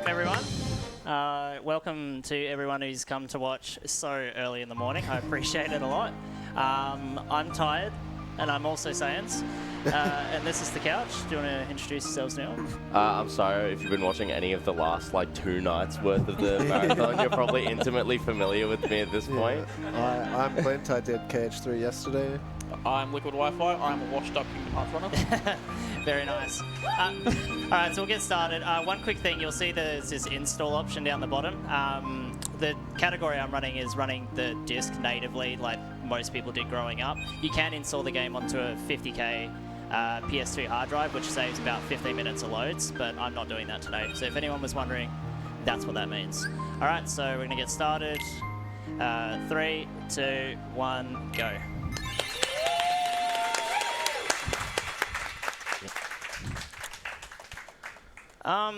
everyone. Welcome to everyone who's come to watch so early in the morning. I appreciate it a lot. I'm tired, and I'm also Saiyanz. And this is The Couch. Do you want to introduce yourselves now? I'm sorry if you've been watching any of the last, 2 nights worth of the marathon. You're probably intimately familiar with me at this point. I'm Clint. I did KH3 yesterday. I'm Liquid Wi-Fi. I'm a washed-up Kingdom Hearts runner. Very nice. Alright, so we'll get started. One quick thing, you'll see there's this install option down the bottom. The category I'm running is running the disc natively, like most people did growing up. You can install the game onto a 50k PS3 hard drive, which saves about 15 minutes of loads, but I'm not doing that today. So if anyone was wondering, that's what that means. Alright, so we're going to get started. 3, 2, 1, go.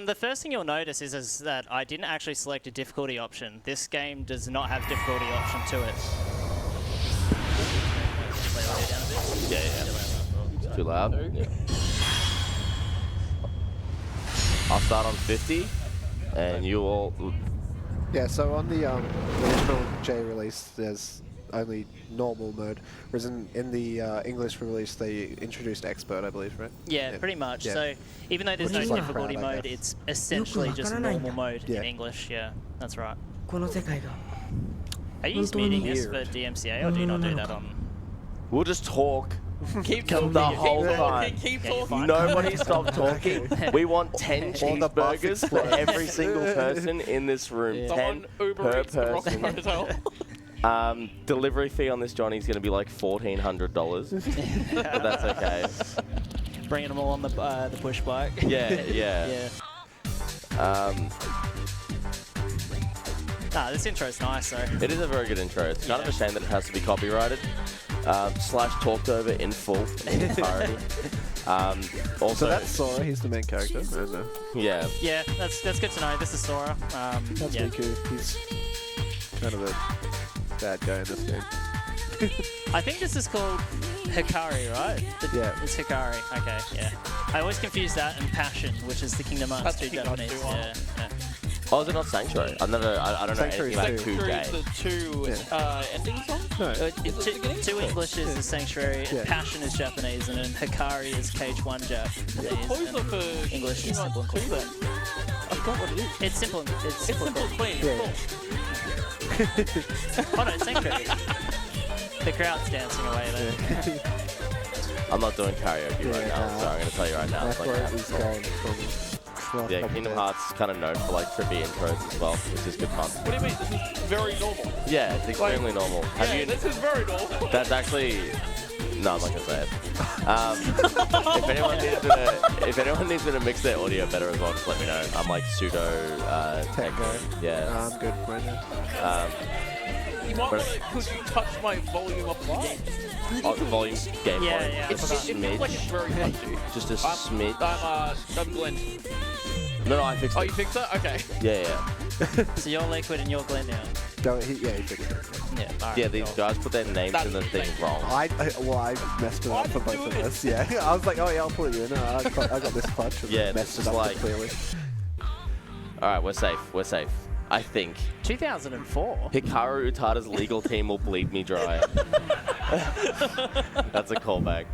The first thing you'll notice is that I didn't actually select a difficulty option. This game does not have difficulty option to it. Yeah. Too loud? Yeah. I'll start on 50, and you all... Yeah, so on the original J release, there's only normal mode, whereas in the English release, they introduced expert, I believe, right? Yeah, pretty much. Yeah. So even though there's no Which is difficulty crowd, I mode, guess. it's essentially just normal mode in English. Yeah, that's right. Are you muting this for DMCA, or do you not do that on... We'll just talk. Keep The talking. whole time. Keep Yeah, you're talking. fine. Nobody stop talking. We want 10 cheeseburgers for every single person in this room. Yeah. 10 Someone Uber per Eats the Rocky person. Hotel. Delivery fee on this Johnny's going to be like $1,400. But that's okay. Bringing them all on the push bike. Yeah. Nah, this intro's nice, though. It is a very good intro. It's kind of a shame that it has to be copyrighted. Slash talked over in full in entirety. Also, So that's Sora, he's the main character. And, yeah. Yeah, that's good to know. This is Sora. that's yeah. Miku. He's kind of a bad guy in this game. I think this is called Hikari, right? Yeah. It's Hikari. Okay, yeah. I always confuse that and Passion, which is the Kingdom Hearts That's 2 Kingdom Hearts Japanese. 2 one. Yeah. Oh, is it not Sanctuary? I don't know Sanctuary anything is about 2. Kuj. The two endings on? No. Two English is the Sanctuary, Yeah. Passion is Japanese, and then Hikari is KH1 Japanese. Poser and for English is Kingdom simple and Hearts 2 clean. then. I forgot what it is. It's simple. It's It's simple. simple and clean. Yeah. Oh no, it's Sanctuary. The crowd's dancing away there. I'm not doing karaoke right now, so I'm going to tell you right now. That's It's where like, he's going from. yeah, Kingdom Hearts kind of known for trippy intros as well, which is good fun. What do you mean? This is very normal. Yeah, it's extremely normal. Yeah, this is very normal. That's actually... No, I'm not going to say it. If anyone needs me to mix their audio better as well, just let me know. I'm pseudo tech. Yeah. I'm good right now. You might want to, could you touch my volume up there? Oh, the volume game Yeah, volume. yeah, It feels like it's very touchy. Just a smidge. I'm Glenn. No, I fixed Oh, it. you fixed that? Okay. Yeah. So you're Liquid and you're Glenn now. He fixed it. Yeah. Alright, Yeah, these cool. guys put their names That's in the thing insane. wrong. I messed it up for both of us. Yeah, I was like, oh yeah, I'll put you in. I got this clutch. And Yeah, messed this it is up like- clearly. Alright, we're safe. I think. 2004. Hikaru Utada's legal team will bleed me dry. That's a callback.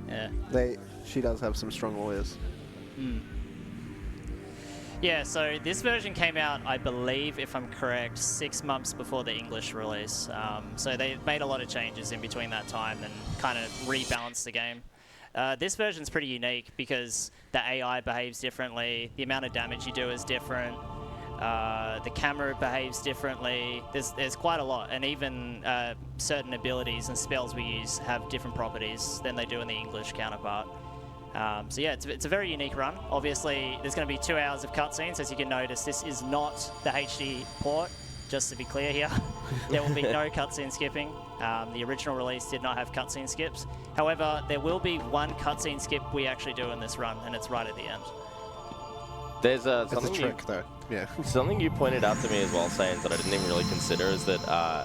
Yeah. She does have some strong lawyers. Yeah, so this version came out, I believe, if I'm correct, 6 months before the English release. So they made a lot of changes in between that time and kind of rebalanced the game. This version's pretty unique because the AI behaves differently, the amount of damage you do is different, the camera behaves differently. There's quite a lot, and even certain abilities and spells we use have different properties than they do in the English counterpart. So yeah, it's a very unique run. Obviously, there's going to be 2 hours of cutscenes. As you can notice, this is not the HD port, just to be clear here. There will be no cutscene skipping. The original release did not have cutscene skips. However, there will be one cutscene skip we actually do in this run, and it's right at the end. There's It's a something trick, though. Yeah. Something you pointed out to me as well, saying that I didn't even really consider is that,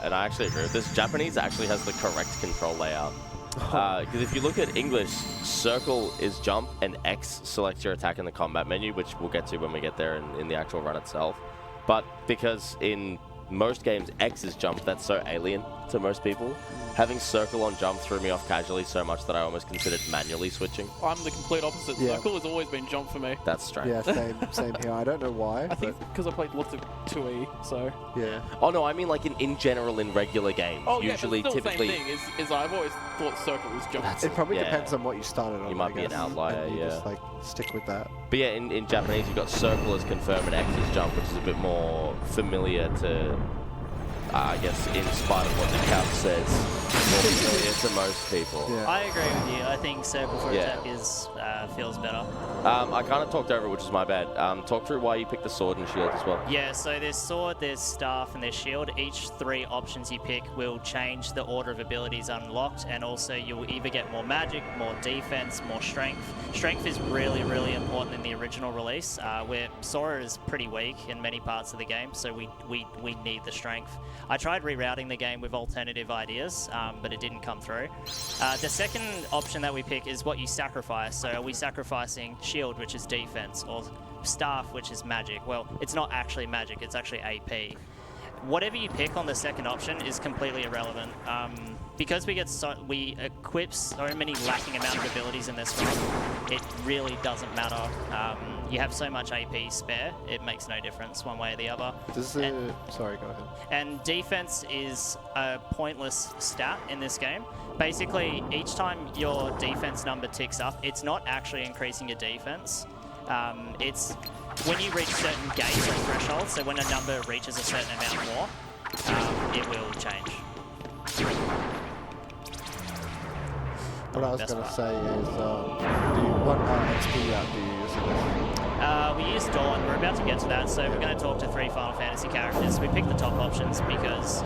and I actually agree with this, Japanese actually has the correct control layout. Because if you look at English, circle is jump and X selects your attack in the combat menu, which we'll get to when we get there in the actual run itself. But because in most games X is jump, that's so alien to most people. Having circle on jump threw me off casually so much that I almost considered manually switching. I'm the complete opposite. Yeah. Circle has always been jump for me. That's strange. Yeah, same here. I don't know why. I think because I played lots of 2E, so. Yeah. Oh no, I mean like in general in regular games. Oh Usually, yeah, but still typically. The same thing is I've always thought circle was jump. It probably Yeah. depends on what you started on. You might I be an guess, outlier, and you yeah. just like stick with that. But yeah, in Japanese you've got circle as confirm and X as jump, which is a bit more familiar to, I guess, in spite of what the cap says, more familiar to most people. Yeah. I agree with you. I think circle for Yeah. attack is feels better. I kind of talked over it, which is my bad. Talk through why you picked the sword and shield as well. Yeah, so there's sword, there's staff, and there's shield. Each 3 options you pick will change the order of abilities unlocked, and also you'll either get more magic, more defense, more strength. Strength is really, really important in the original release, where Sora is pretty weak in many parts of the game, so we need the strength. I tried rerouting the game with alternative ideas, but it didn't come through. The second option that we pick is what you sacrifice. So are we sacrificing shield, which is defense, or staff, which is magic? Well, it's not actually magic, it's actually AP. Whatever you pick on the second option is completely irrelevant. Because we equip so many lacking amount of abilities in this run, it really doesn't matter. You have so much AP spare, it makes no difference one way or the other. Sorry, go ahead. And defense is a pointless stat in this game. Basically, each time your defense number ticks up, it's not actually increasing your defense. It's when you reach certain gates or thresholds, so when a number reaches a certain amount more, it will change. What I was going to say is, what XP route do you use in this? We use Dawn. We're about to get to that, so we're going to talk to 3 Final Fantasy characters. We picked the top options because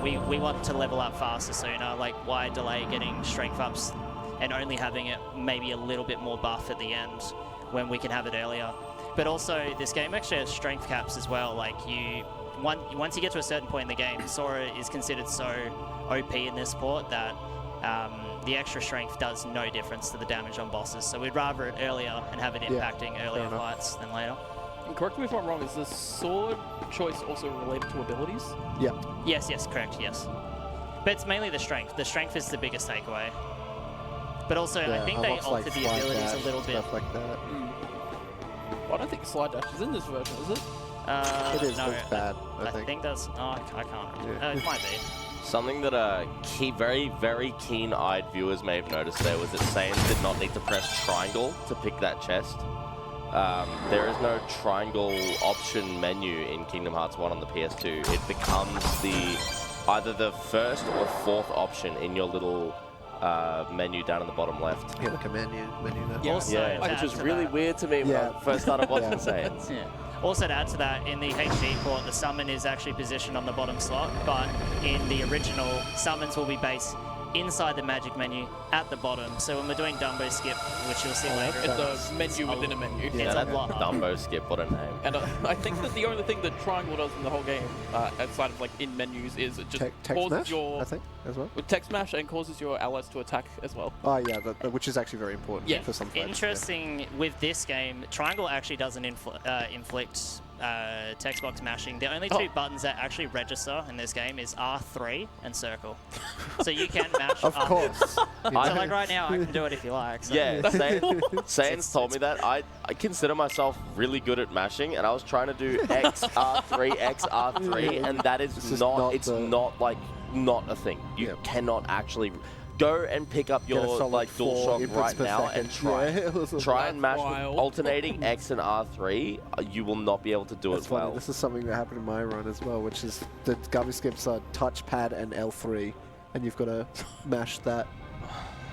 we want to level up faster sooner. Like, why delay getting strength ups and only having it maybe a little bit more buff at the end when we can have it earlier? But also, this game actually has strength caps as well. Like, once you get to a certain point in the game, Sora is considered so OP in this port that the extra strength does no difference to the damage on bosses. So we'd rather it earlier and have it impacting earlier fights than later. And correct me if I'm wrong, is the sword choice also related to abilities? Yeah. Yes, correct, yes. But it's mainly the strength. The strength is the biggest takeaway. But also, I think they unlocks, like, altered the slide abilities dash, a little bit. Stuff like that. I don't think slide dash is in this version, is it? It is, no, but it's bad, I think. that's... Oh, I can't remember. Yeah. It might be. Something that very, very keen-eyed viewers may have noticed there was that Saiyanz did not need to press triangle to pick that chest. There is no triangle option menu in Kingdom Hearts 1 on the PS2. It becomes either the first or 4th option in your little menu down in the bottom left. Yeah, like a menu now. Yeah. Also, which was really weird to me when I first started watching Saiyanz. Yeah. Also to add to that, in the HD port, the summon is actually positioned on the bottom slot, but in the original, summons will be based inside the magic menu at the bottom. So when we're doing Dumbo Skip, which you'll see later, It's a menu within a menu. It's a lot. Dumbo Skip, what a name. And I think that the only thing that triangle does in the whole game, outside of like in menus, is it just Text causes smash, your I think, as well. with text smash and causes your allies to attack as well. Oh yeah, which is actually very important Yeah. for some fights. Interesting with this game, triangle actually doesn't inflict text box mashing. The only 2 buttons that actually register in this game is R3 and circle. So you can mash Of up. course. So like right now, I can do it if you like. So. Yeah, Saiyanz told me that. I consider myself really good at mashing, and I was trying to do X, R3, X, R3, and that is not a thing. You cannot actually go and pick up your DualShock right now and try and mash with alternating X and R3. You will not be able to do it well. This is something that happened in my run as well, which is the gummy skips are touchpad and L3, and you've got to mash that.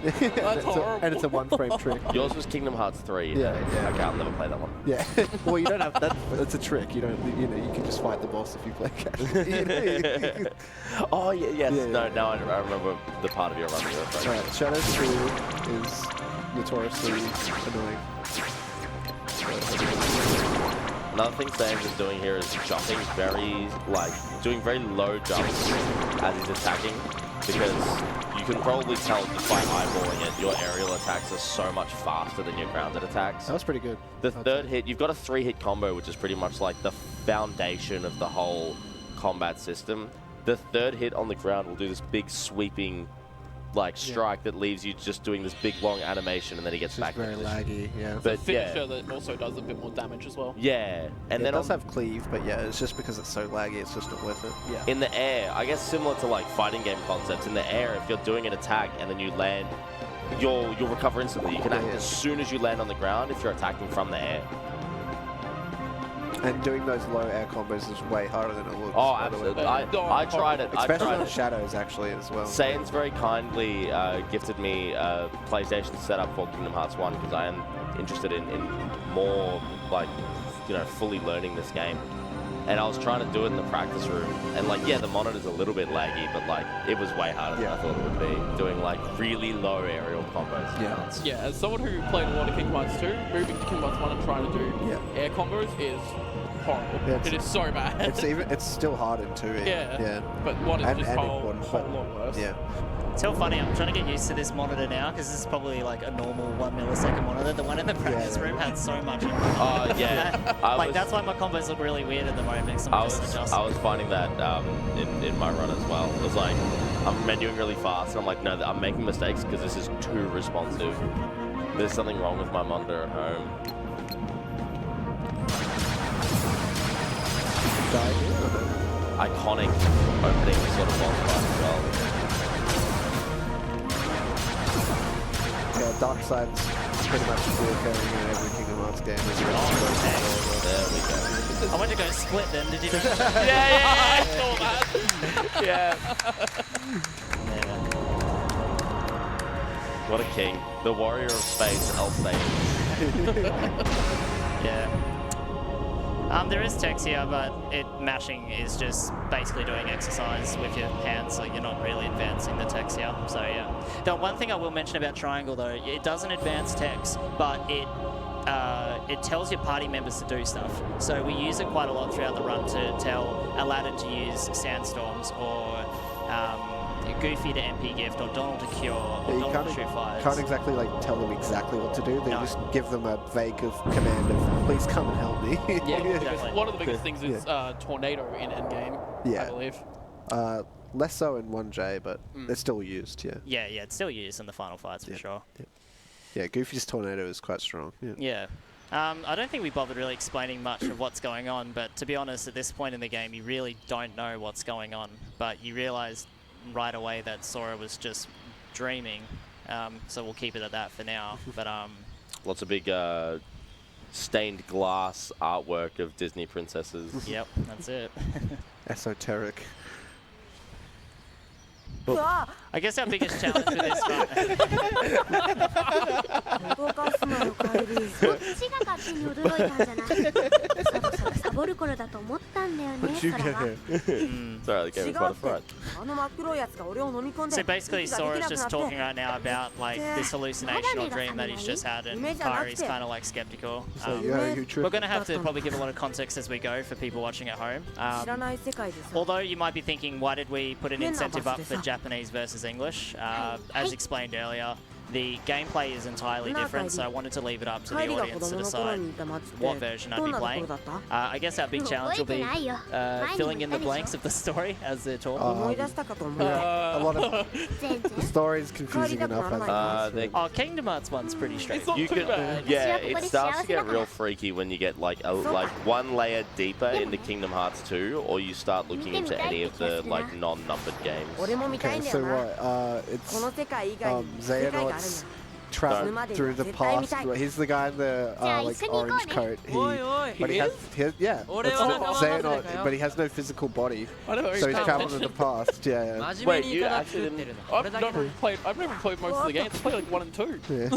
That's horrible. And it's a 1-frame trick. Yours was Kingdom Hearts 3. Yeah. Okay, I'll never play that one. Yeah. Well, you don't have that. It's a trick. You don't. You can just fight the boss if you play casually. Oh yeah, yes. Yeah, No, yeah. now I remember the part of your run you're referring to. Alright, Shadow 2 is notoriously annoying. Another thing Saiyanz is doing here is jumping doing very low jumps as he's attacking. because you can probably tell just by eyeballing it, your aerial attacks are so much faster than your grounded attacks. That was pretty good. The third hit, you've got a 3-hit combo, which is pretty much like the foundation of the whole combat system. The third hit on the ground will do this big sweeping like strike that leaves you just doing this big long animation, and then he gets back. Very laggy, yeah. But Finisher that also does a bit more damage as well. Yeah, and then it does have cleave, but yeah, it's just because it's so laggy, it's just not worth it. Yeah. in the air, I guess similar to like fighting game concepts, in the air, if you're doing an attack and then you land, you'll recover instantly. You can act as soon as you land on the ground if you're attacking from the air. And doing those low air combos is way harder than it looks. Oh, absolutely. I tried it. Especially I tried on shadows, actually, as well. Saiyanz very kindly gifted me a PlayStation setup for Kingdom Hearts 1 because I am interested in more, like, you know, fully learning this game. And I was trying to do it in the practice room. And, like, yeah, the monitor's a little bit laggy, but, like, it was way harder than I thought it would be, doing, like, really low aerial combos. Yeah. Yeah, as someone who played a lot of Kingdom Hearts 2, moving to Kingdom Hearts 1 and trying to do air combos is horrible. Yeah, it is so bad. It's still hard in 2. Yeah. But one is just a whole lot worse. Yeah. It's so funny, I'm trying to get used to this monitor now, because this is probably like a normal 1 millisecond monitor. The one in the practice room had so much input. Oh, yeah. That's why my combos look really weird at the moment, because I was finding that in my run as well. It was like, I'm menuing really fast, and I'm like, no, I'm making mistakes because this is too responsive. There's something wrong with my monitor at home. Iconic opening sort of boss fight as well. Yeah, Dark Side's pretty much reoccurring in every Kingdom Hearts game. There we go. I went to go split them, did you? yeah, I saw that. Yeah. What a king. The warrior of space, Saiyanz. Yeah. There is text here, but mashing is just basically doing exercise with your hands, so you're not really advancing the text here. So yeah. The one thing I will mention about triangle though, it doesn't advance text, but it tells your party members to do stuff. So we use it quite a lot throughout the run to tell Aladdin to use sandstorms, or Goofy to MP gift, or Donald to cure, or Donald to shoot fires. Can't exactly like tell them exactly what to do. They just give them a vague command of "Please come and help me." Yeah, exactly. One of the biggest things is tornado in endgame. I believe. Less so in 1J, but it's still used. Yeah. Yeah, it's still used in the final fights for sure. Yeah, Goofy's tornado is quite strong. Yeah. I don't think we bothered really explaining much of what's going on, but to be honest, at this point in the game, you really don't know what's going on. But you realise right away that Sora was just dreaming, so we'll keep it at that for now. But lots of big stained glass artwork of Disney princesses. Yep, that's it. Esoteric. I guess our biggest challenge with this one. Sorry, the game was quite a fright. So basically, Sora's just talking right now about like this hallucination or dream that he's just had, and Kairi's kind of like skeptical. We're going to have to probably give a lot of context as we go for people watching at home. Although you might be thinking, why did we put an incentive up for Japanese versus English? As explained earlier, the gameplay is entirely different, so I wanted to leave it up to the audience to decide what version I'd be playing. I guess our big challenge will be filling in the blanks of the story as they're talking. A lot of the story is confusing enough as it is. Kingdom Hearts 1's pretty straightforward. Yeah, it starts to get real freaky when you get like one layer deeper into Kingdom Hearts 2, or you start looking into any of the like non-numbered games. Okay, so what? It's Xehanort's travel through the past. He's the guy in the like orange coat. But he has Xehanort, but he has no physical body. So he's traveled in the past. Yeah. Wait, you actually didn't? I've never played most of the games. I played like 1 and 2. Yeah.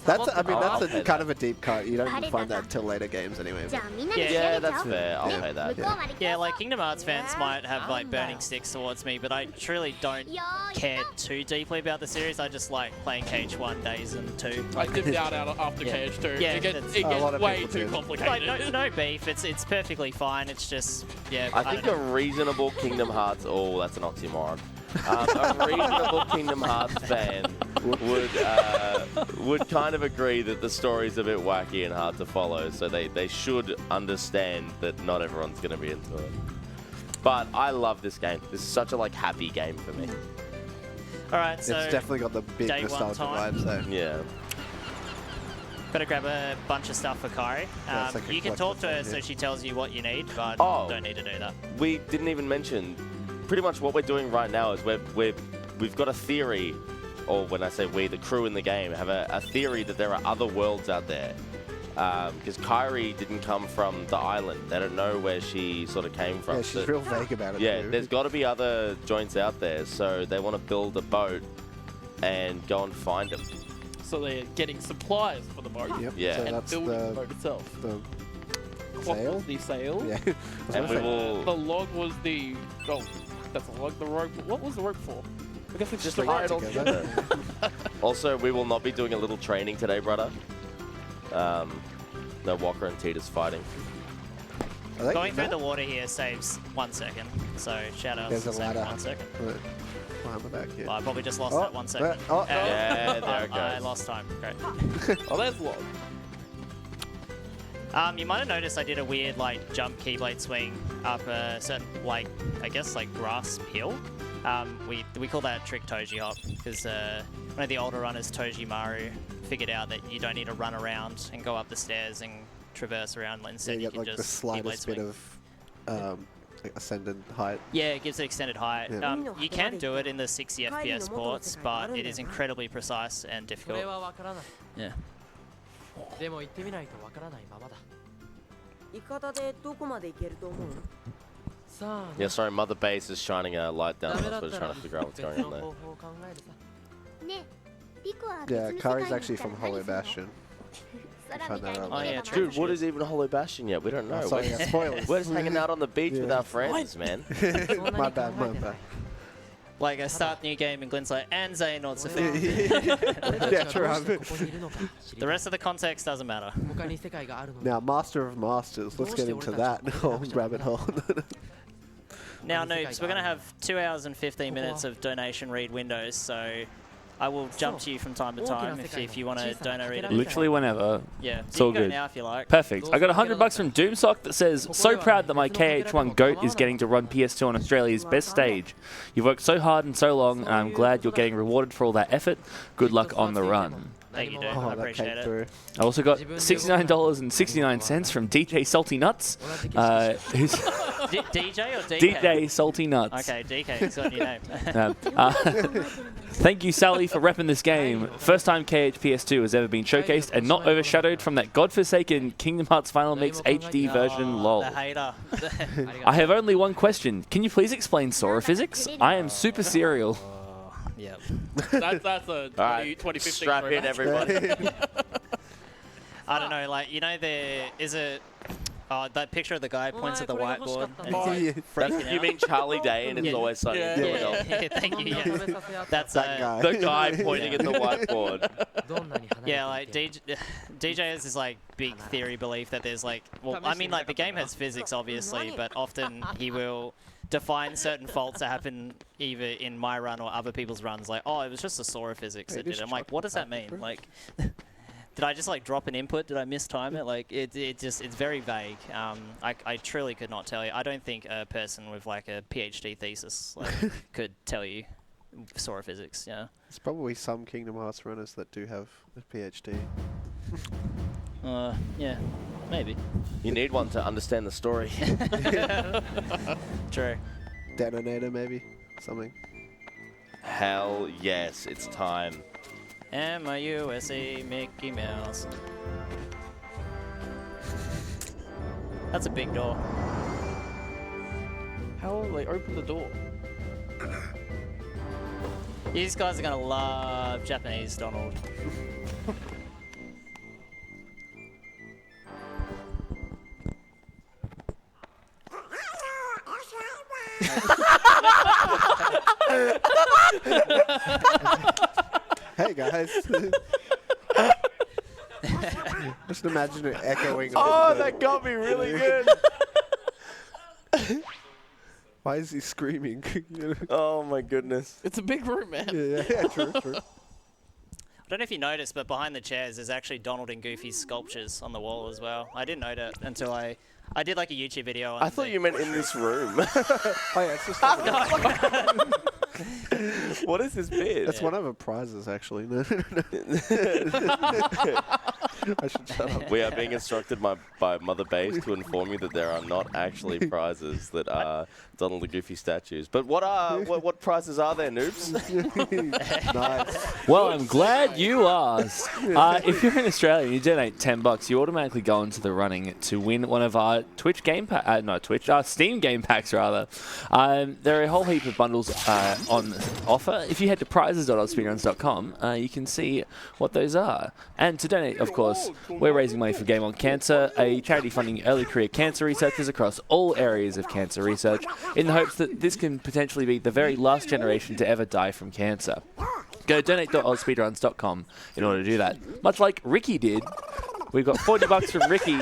That's a kind of a deep cut. You don't find that until later games anyway. Yeah, that's fair. I'll pay that. Yeah, like Kingdom Hearts fans might have like burning sticks towards me, but I truly don't care too deeply about the series. I just like playing KH1 days and 2. I dipped out after KH2. Yeah, it gets way too complicated. Like, no beef. It's perfectly fine. It's just, yeah. I think a reasonable Kingdom Hearts. Oh, that's an oxymoron. A reasonable Kingdom Hearts fan would kind of agree that the story's a bit wacky and hard to follow, so they should understand that not everyone's going to be into it. But I love this game. This is such a happy game for me. All right, so it's definitely got the big day nostalgia one time. vibes there. Yeah. Gotta grab a bunch of stuff for Kari. Yeah, it's like a you can talk to her collectible, so yeah. she tells you what you need, but don't need to do that. We didn't even mention, pretty much what we're doing right now is we've got a theory, or when I say we, the crew in the game, have a theory that there are other worlds out there. Because Kairi didn't come from the island. They don't know where she sort of came from. Yeah, she's real vague about it. Yeah, too. there's got to be other joints out there, so they want to build a boat and go and find them. So they're getting supplies for the boat. Yep. Yeah. So And that's building the boat itself. the What sail? was the sail? Yeah. And we will... The log was the... Oh, that's a log. The rope... What was the rope for? I guess it's just to bring tie it it all together. together. Also, we will not be doing a little training today, brother. No Walker and Tita's fighting. Are they Going in through that? the water here saves 1 second, so shout out There's to a save ladder. 1 second. Right. Behind the back, yeah. Well, I probably just lost Oh, that 1 second. oh, Yeah, there it goes. I lost time. Great. Oh, there's log. You might have noticed I did a weird jump keyblade swing up a certain I guess grass hill. We call that trick Toji hop because one of the older runners, Toji Maru, figured out that you don't need to run around and go up the stairs and traverse around. Instead, you you get can the just slightest keyblade bit swing. of ascendant height. Yeah, it gives it extended height. Yeah. You can do it in the 60 FPS ports, but it is incredibly precise and difficult. Yeah. でも行ってみないとわからないままだ。イカダでどこまで行けると思う？さあ。 Yeah, sorry, Mother Base is shining a light down on us. We're trying to figure out what's going on there. Yeah, Kari's actually from Hollow Bastion. Find that out. Oh yeah, true. Dude, what is even Hollow Bastion yet? We don't know. Oh, sorry, We're- yeah, spoilers. We're just hanging out on the beach with Yeah. our friends, man. My bad, my bad. Like I start new game and Glenn's like, and Zay nods a fit. Yeah, true. The rest of the context doesn't matter. 他に世界があるのに。 Now, Master of Masters. Let's get into that rabbit hole. Now, noobs, we're going to have 2 hours and 15 minutes of donation read windows, so I will jump to you from time to time if you want to donate read. Literally whenever. Yeah, It's you all can go good. now if you like. Perfect. I got $100 from Doomsock that says, "So proud that my KH1 GOAT is getting to run PS2 on Australia's best stage. You've worked so hard and so long, and I'm glad you're getting rewarded for all that effort. Good luck on the run." Thank you, dude. Oh, I that appreciate came it. through. I also got $69.69 from DJ Salty Nuts. Who's DJ or DK? DJ Salty Nuts. Okay, DK, it's got a new name. Thank you, Sally, for repping this game. First time KHPS2 has ever been showcased and not overshadowed from that godforsaken Kingdom Hearts Final Mix HD version, lol. The hater. I have only one question. Can you please explain Sora physics? I am super serial. Yep. That's a All right, 2015 strap in, everybody. I don't know, there is a... that picture of the guy points at the whiteboard and he's freaking out. You mean Charlie Day and It's Yeah. Always Sunny in Yeah. Philadelphia? Thank you, yeah. That's That guy. The guy pointing at the whiteboard. Yeah, DJ has this big theory belief that there's the game has physics obviously, but often he will define certain faults that happen either in my run or other people's runs. It was just the Sora physics that did it. I'm like, what does that mean? Did I just drop an input? Did I mistime it? It's very vague. I truly could not tell you. I don't think a person with a PhD thesis could tell you Sora physics. Yeah. There's probably some Kingdom Hearts runners that do have a PhD. Yeah, maybe. You need one to understand the story. True. Detonator, maybe? Something. Hell yes, it's time. M-I-U-S-E, Mickey Mouse. That's a big door. How will they open the door? These guys are gonna love Japanese Donald. Hey guys. Just imagine it echoing. Oh, that got me really good. Why is he screaming? Oh my goodness. It's a big room, man. yeah, true. I don't know if you noticed, but behind the chairs, there's actually Donald and Goofy's sculptures on the wall as well. I didn't know it until I did like a YouTube video. I thought you meant in this room. Oh yeah, it's just. What is this bit? That's one of the prizes, actually. No. I should shut up. We are being instructed by Mother Base to inform you that there are not actually prizes that are Donald and Goofy statues. But what prizes are there, noobs? Nice. Well, I'm glad you asked. If you're in Australia and you donate $10, you automatically go into the running to win one of our Steam game packs rather. There are a whole heap of bundles on offer. If you head to prizes.AusSpeedruns.com, you can see what those are. And to donate, of course, we're raising money for Game On Cancer, a charity funding early career cancer researchers across all areas of cancer research, in the hopes that this can potentially be the very last generation to ever die from cancer. Go donate.AusSpeedruns.com in order to do that. Much like Ricky did. We've got $40 from Ricky.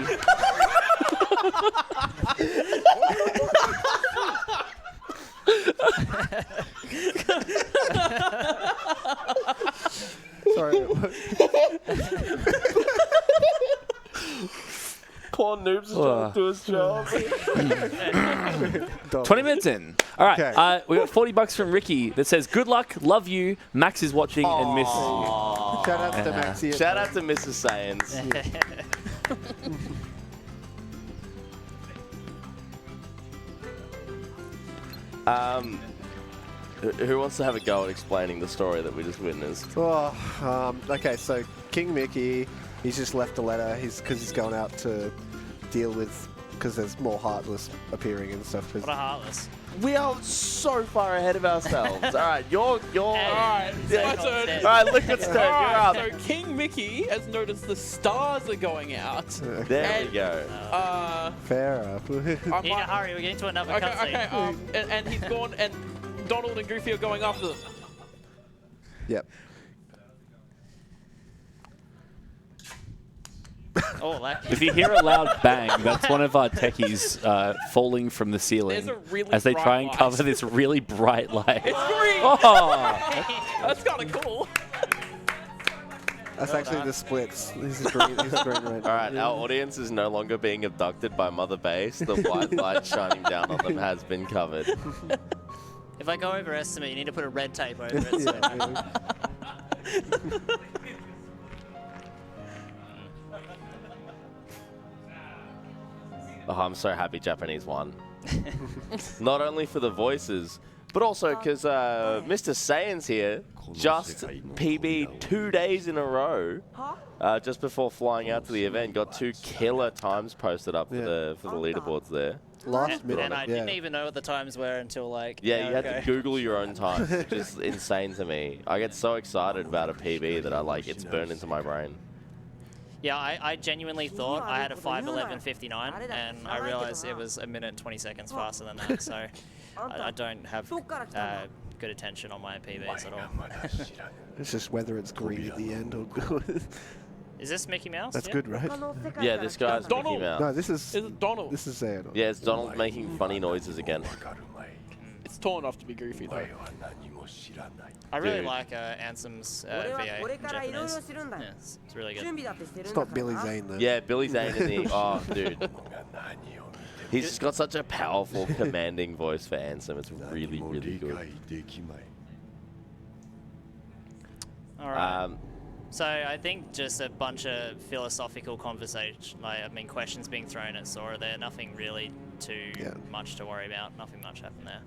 Sorry. Poor noobs is trying to do his job. 20 minutes in. All right, Okay. we got $40 from Ricky that says, "Good luck, love you. Max is watching and misses you." Shout out to Maxie. Shout out to Mrs. Saiyanz. Who wants to have a go at explaining the story that we just witnessed? Oh, okay, so King Mickey, he's just left a letter. Because he's going out to deal with, because there's more Heartless appearing and stuff. What a Heartless. We are so far ahead of ourselves. All right, you're. Alright, Yeah. my turn. All right, Liquid's turn. You're up. So King Mickey has noticed the stars are going out. There we go. Fair enough. I You need to might- hurry, we're getting to another Okay, cutscene. and he's gone, and Donald and Goofy are going after them. Yep. Oh, lucky. If you hear a loud bang, that's one of our techies falling from the ceiling There's a really as they bright try and light. cover this really bright light. It's green! Oh! That's kind of cool. That's actually the splits. This is green, this is green red. All right, our audience is no longer being abducted by Mother Base. The white light shining down on them has been covered. If I go overestimate, you need to put a red tape over it. So. Oh, I'm so happy Japanese won. Not only for the voices, but also because Mr. Saiyanz here just PB 2 days in a row. Just before flying out to the event, got 2 killer times posted up for the leaderboards there. Last minute. And I didn't even know what the times were until like. Yeah, you had to Google your own time, which is insane to me. I get so excited about a PB that it's burned into my brain. Yeah, I genuinely thought I had a 5:11:59, and I realized it was 1 minute and 20 seconds faster than that. So I don't have good attention on my PBs at all. It's just whether it's green at the end or good. Is this Mickey Mouse? That's Yeah? good, right? Yeah, this guy's Mickey Donald. Mouse. No, this is Donald. This is Zan. Yeah, it's Donald making funny noises again. It's tall enough to be Goofy, though. I really Dude. like Ansem's VA in Japanese. Yeah, it's really good. It's not Billy Zane though. Yeah, Billy Zane in the... Oh, dude. He's just got such a powerful, commanding voice for Ansem. It's really, really good. All right. So I think just a bunch of philosophical conversation, questions being thrown at Sora there. Nothing really too much to worry about. Nothing much happened there.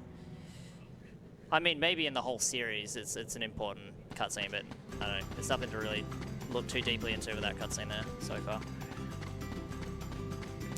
I mean, maybe in the whole series it's an important cutscene, but I don't know. There's nothing to really look too deeply into with that cutscene there so far.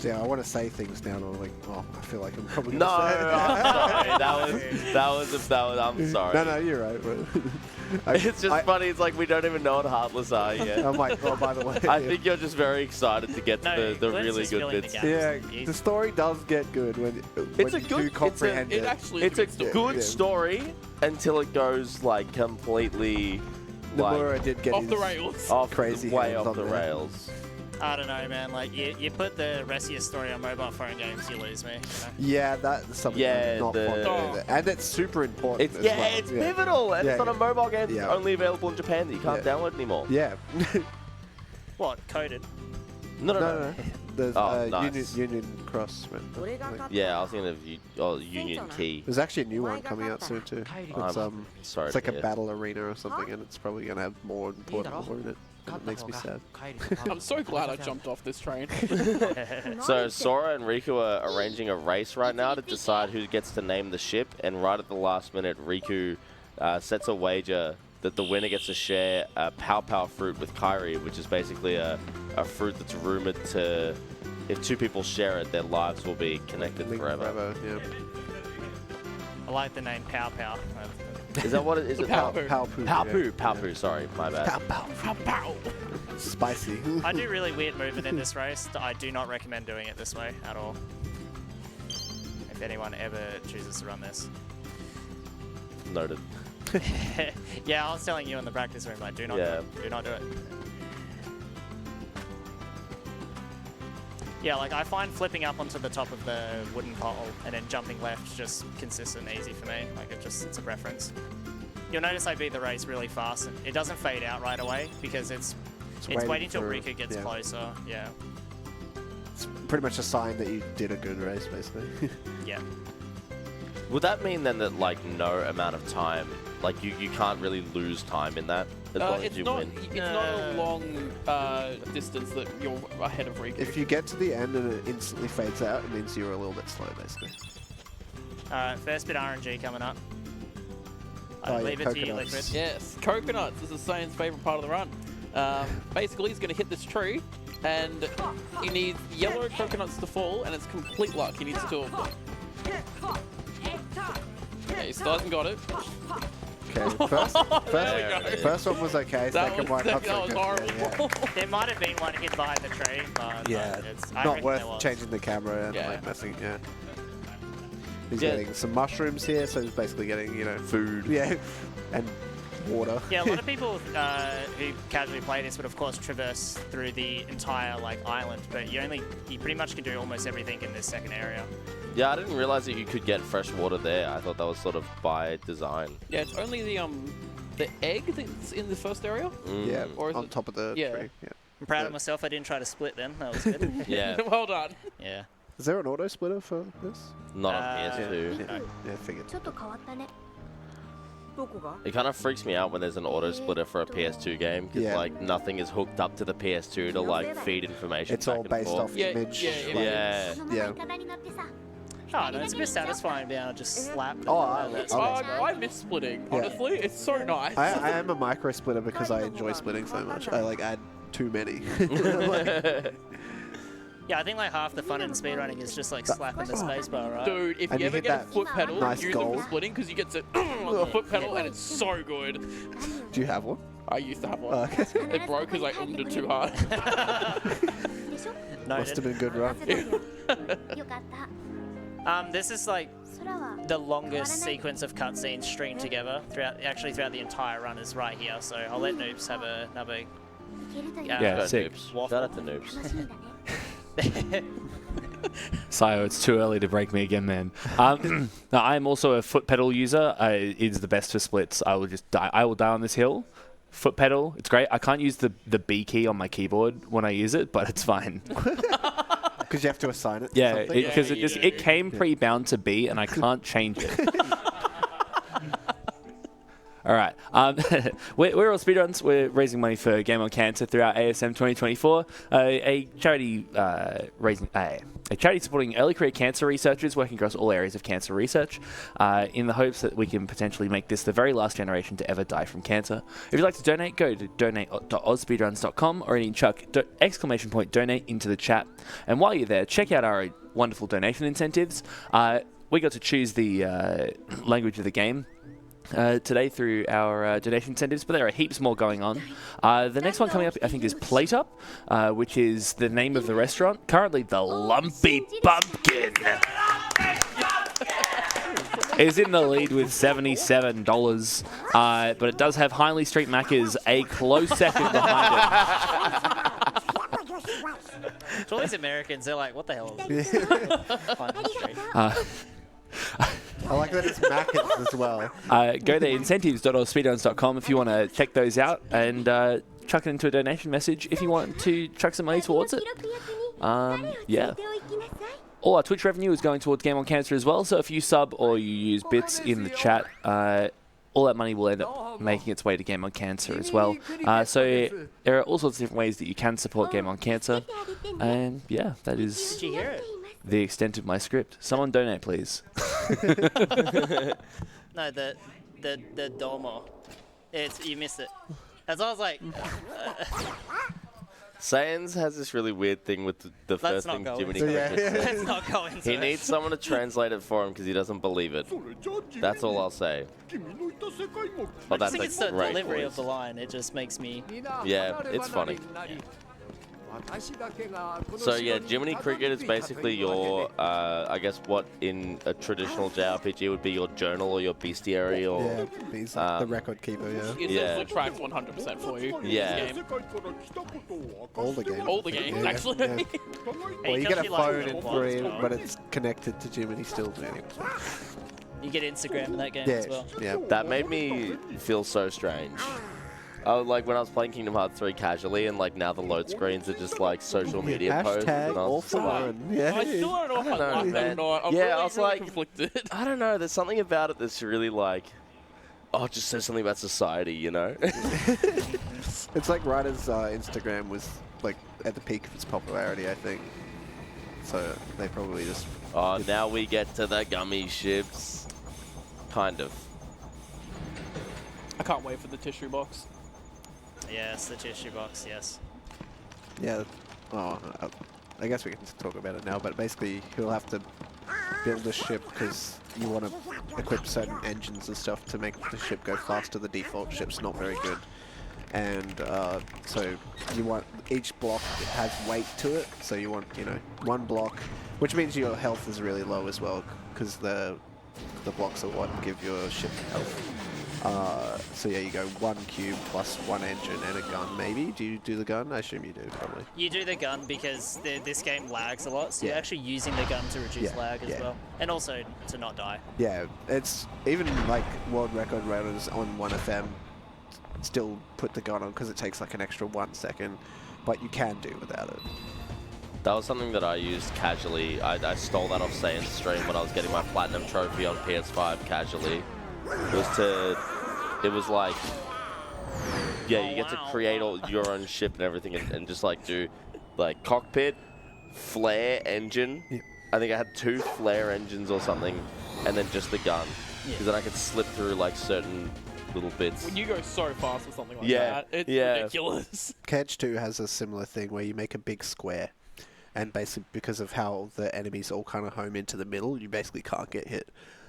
Yeah, I want to say things now, and I'm like, oh, I feel like I'm probably No, gonna say it. I'm sorry. I'm sorry. No, you're right. But It's just funny. It's like we don't even know what Heartless are yet. I'm like, oh, by the way. I think you're just very excited to get to the let's really just fill good in the bits. gaps. Yeah, the story does get good when you do comprehend It it. actually It's a story. good Yeah. story until it goes completely Nomura did get Off his the rails. off crazy way hands off on the there. rails. I don't know, man. Like, you put the rest of your story on mobile phone games, you lose me. You know? Yeah, that's something I'm not fond of. And it's super important. It's it's pivotal, and it's not a mobile game. It's only available in Japan that you can't download anymore. Yeah. What? Coded? No. There's nice. Union Cross. Yeah, I was thinking of Union Key. There's actually a new one coming out soon too. It's, sorry. it's like a battle arena or something, and it's probably going to have more important lore in it. And it makes me sad. I'm so glad I jumped off this train. So Sora and Riku are arranging a race right now to decide who gets to name the ship, and right at the last minute, Riku sets a wager that the winner gets to share a Pow Pow fruit with Kairi, which is basically a fruit that's rumored to, if two people share it, their lives will be connected forever. Yeah. I like the name Pow Pow. Is that what it is? Pow Poo. Pow Poo. Pow Poo. Pow Poo. Sorry, my bad. Pow Pow. Pow pow. Spicy. I do really weird movement in this race. I do not recommend doing it this way at all. If anyone ever chooses to run this. Noted. Yeah, I was telling you in the practice room, like, do not do it. Do not do it. Yeah, like, I find flipping up onto the top of the wooden pole and then jumping left just consistent and easy for me. Like, it's a preference. You'll notice I beat the race really fast. And it doesn't fade out right away because it's waiting till Riku gets closer. Yeah. It's pretty much a sign that you did a good race, basically. Yeah. Would that mean then that, like, no amount of time, like, you can't really lose time in that as long as you win? It's not a long distance that you're ahead of Riku. If you get to the end and it instantly fades out, it means you're a little bit slow, basically. Alright, first bit RNG coming up. I leave it to you, Liquid. Yes, coconuts. This is Saiyan's favourite part of the run. Basically, he's going to hit this tree, and he needs yellow coconuts to fall, and it's complete luck. He needs two of them. Yeah, he still hasn't got it. Okay, first one was okay, second one not so that was good. horrible. There might have been one hit behind the tree, but it's not worth changing the camera and like messing. Yeah. He's getting some mushrooms here, so he's basically getting, you know, food. Yeah, and water. Yeah, a lot of people who casually play this would of course traverse through the entire like island, but you pretty much can do almost everything in this second area. Yeah, I didn't realize that you could get fresh water there. I thought that was sort of by design. Yeah, it's only the egg that's in the first area. Yeah, or is on top of the tree. Yeah. I'm proud of myself. I didn't try to split then. That was good. Yeah. Well done. Yeah. Is there an auto splitter for this? Not on PS2. Yeah, figured. It kind of freaks me out when there's an auto splitter for a PS2 game because like nothing is hooked up to the PS2 to like feed information. It's all based off image. Yeah. Oh, no, it's a bit satisfying being able to just slap. I miss splitting. Honestly, it's so nice. I am a micro splitter because I enjoy splitting so much. I like add too many. Yeah, I think like half the fun in speedrunning is just like slapping the spacebar, right? Dude, if you ever get a foot pedal, nice use it for splitting because you get to the foot pedal and it's so good. Do you have one? I used to have one. Oh, okay. It broke because I ummed it too hard. Must have been a good run. This is like the longest sequence of cutscenes stringed together throughout the entire run is right here. So I'll let Noobs have another. Sick. Shout out to Noobs. Sayo, it's too early to break me again, man. No, I'm also a foot pedal user. It's the best for splits. I will die on this hill. Foot pedal, it's great. I can't use the B key on my keyboard when I use it, but it's fine. Because you have to assign it. Yeah, because it came pre-bound to B, and I can't change it. All right. We're all speedruns. We're raising money for Game on Cancer through our ASM2024, a charity a charity supporting early career cancer researchers working across all areas of cancer research, in the hopes that we can potentially make this the very last generation to ever die from cancer. If you'd like to donate, go to donate.ausspeedruns.com or chuck !donate into the chat. And while you're there, check out our wonderful donation incentives. We got to choose the language of the game today through our donation incentives, but there are heaps more going on. The next one coming up, I think, is Plate Up, which is the name of the restaurant. Currently, the Lumpy Pumpkin is in the lead with $77, but it does have Hindley Street Macca's a close second behind it. all these Americans, they're like, what the hell is this? Find it straight. I like that it's Maccas as well. Go to incentives.ausspeedruns.com if you want to check those out and chuck it into a donation message if you want to chuck some money towards it. Yeah. All our Twitch revenue is going towards Game on Cancer as well, so if you sub or you use bits in the chat, all that money will end up making its way to Game on Cancer as well. So there are all sorts of different ways that you can support Game on Cancer, and yeah, that is Did you hear it? the extent of my script. Someone donate, please. No, the Domo. You missed it. As I was like, Saiyanz has this really weird thing with the first thing Jiminy Cricket says. let's not go into He it. needs someone to translate it for him because he doesn't believe it. That's all I'll say. Oh, I that's think a it's the great delivery voice. of the line. It just makes me. Yeah, it's funny. So yeah, Jiminy Cricket is basically your, I guess what in a traditional JRPG would be your journal or your bestiary or... Yeah, he's the record keeper, yeah. It Yeah. essentially tracks 100% for you. Yeah. In this game. All the games. All the games, Yeah, actually. yeah. Well, you get a Actually, like, phone little in blocks 3, as well. but it's connected to Jiminy still anyway. You get Instagram in that game Yeah, as well. yeah. That made me feel so strange. Like when I was playing Kingdom Hearts 3 casually and like now the load screens are just like social media posts. and Hashtag I all was for one. Yeah. I still don't know if I know, like that or man. not. I'm Yeah, really, I was really like- conflicted. I don't know, there's something about it that's really like, oh, it just says something about society, you know? It's like right as Instagram was like at the peak of its popularity, I think. So they probably just... Oh, now we get to the gummy ships. Kind of. I can't wait for the tissue box. Yes, the tissue box. Yes. Yeah. Oh, I guess we can talk about it now, but basically you'll have to build a ship because you want to equip certain engines and stuff to make the ship go faster. The default ship's not very good. And so you want each block has weight to it, so you want, you know, one block, which means your health is really low as well because the blocks are what give your ship health. So yeah, you go 1 cube plus 1 engine and a gun, maybe? Do you do the gun? I assume you do, probably. You do the gun because this game lags a lot, so Yeah. you're actually using the gun to reduce Yeah, lag as yeah. well. And also to not die. Yeah, it's even like world record runners on 1FM still put the gun on because it takes like an extra 1 second, but you can do without it. That was something that I used casually. I stole that off Saiyanz stream when I was getting my platinum trophy on PS5 casually. It was like, yeah, you get to create all your own ship and everything and just like do like cockpit, flare, engine. Yeah. I think I had 2 flare engines or something, and then just the gun. Because then I could slip through like certain little bits. When you go so fast or something like Yeah, that, it's yeah. ridiculous. Cage 2 has a similar thing where you make a big square, and basically because of how the enemies all kind of home into the middle, you basically can't get hit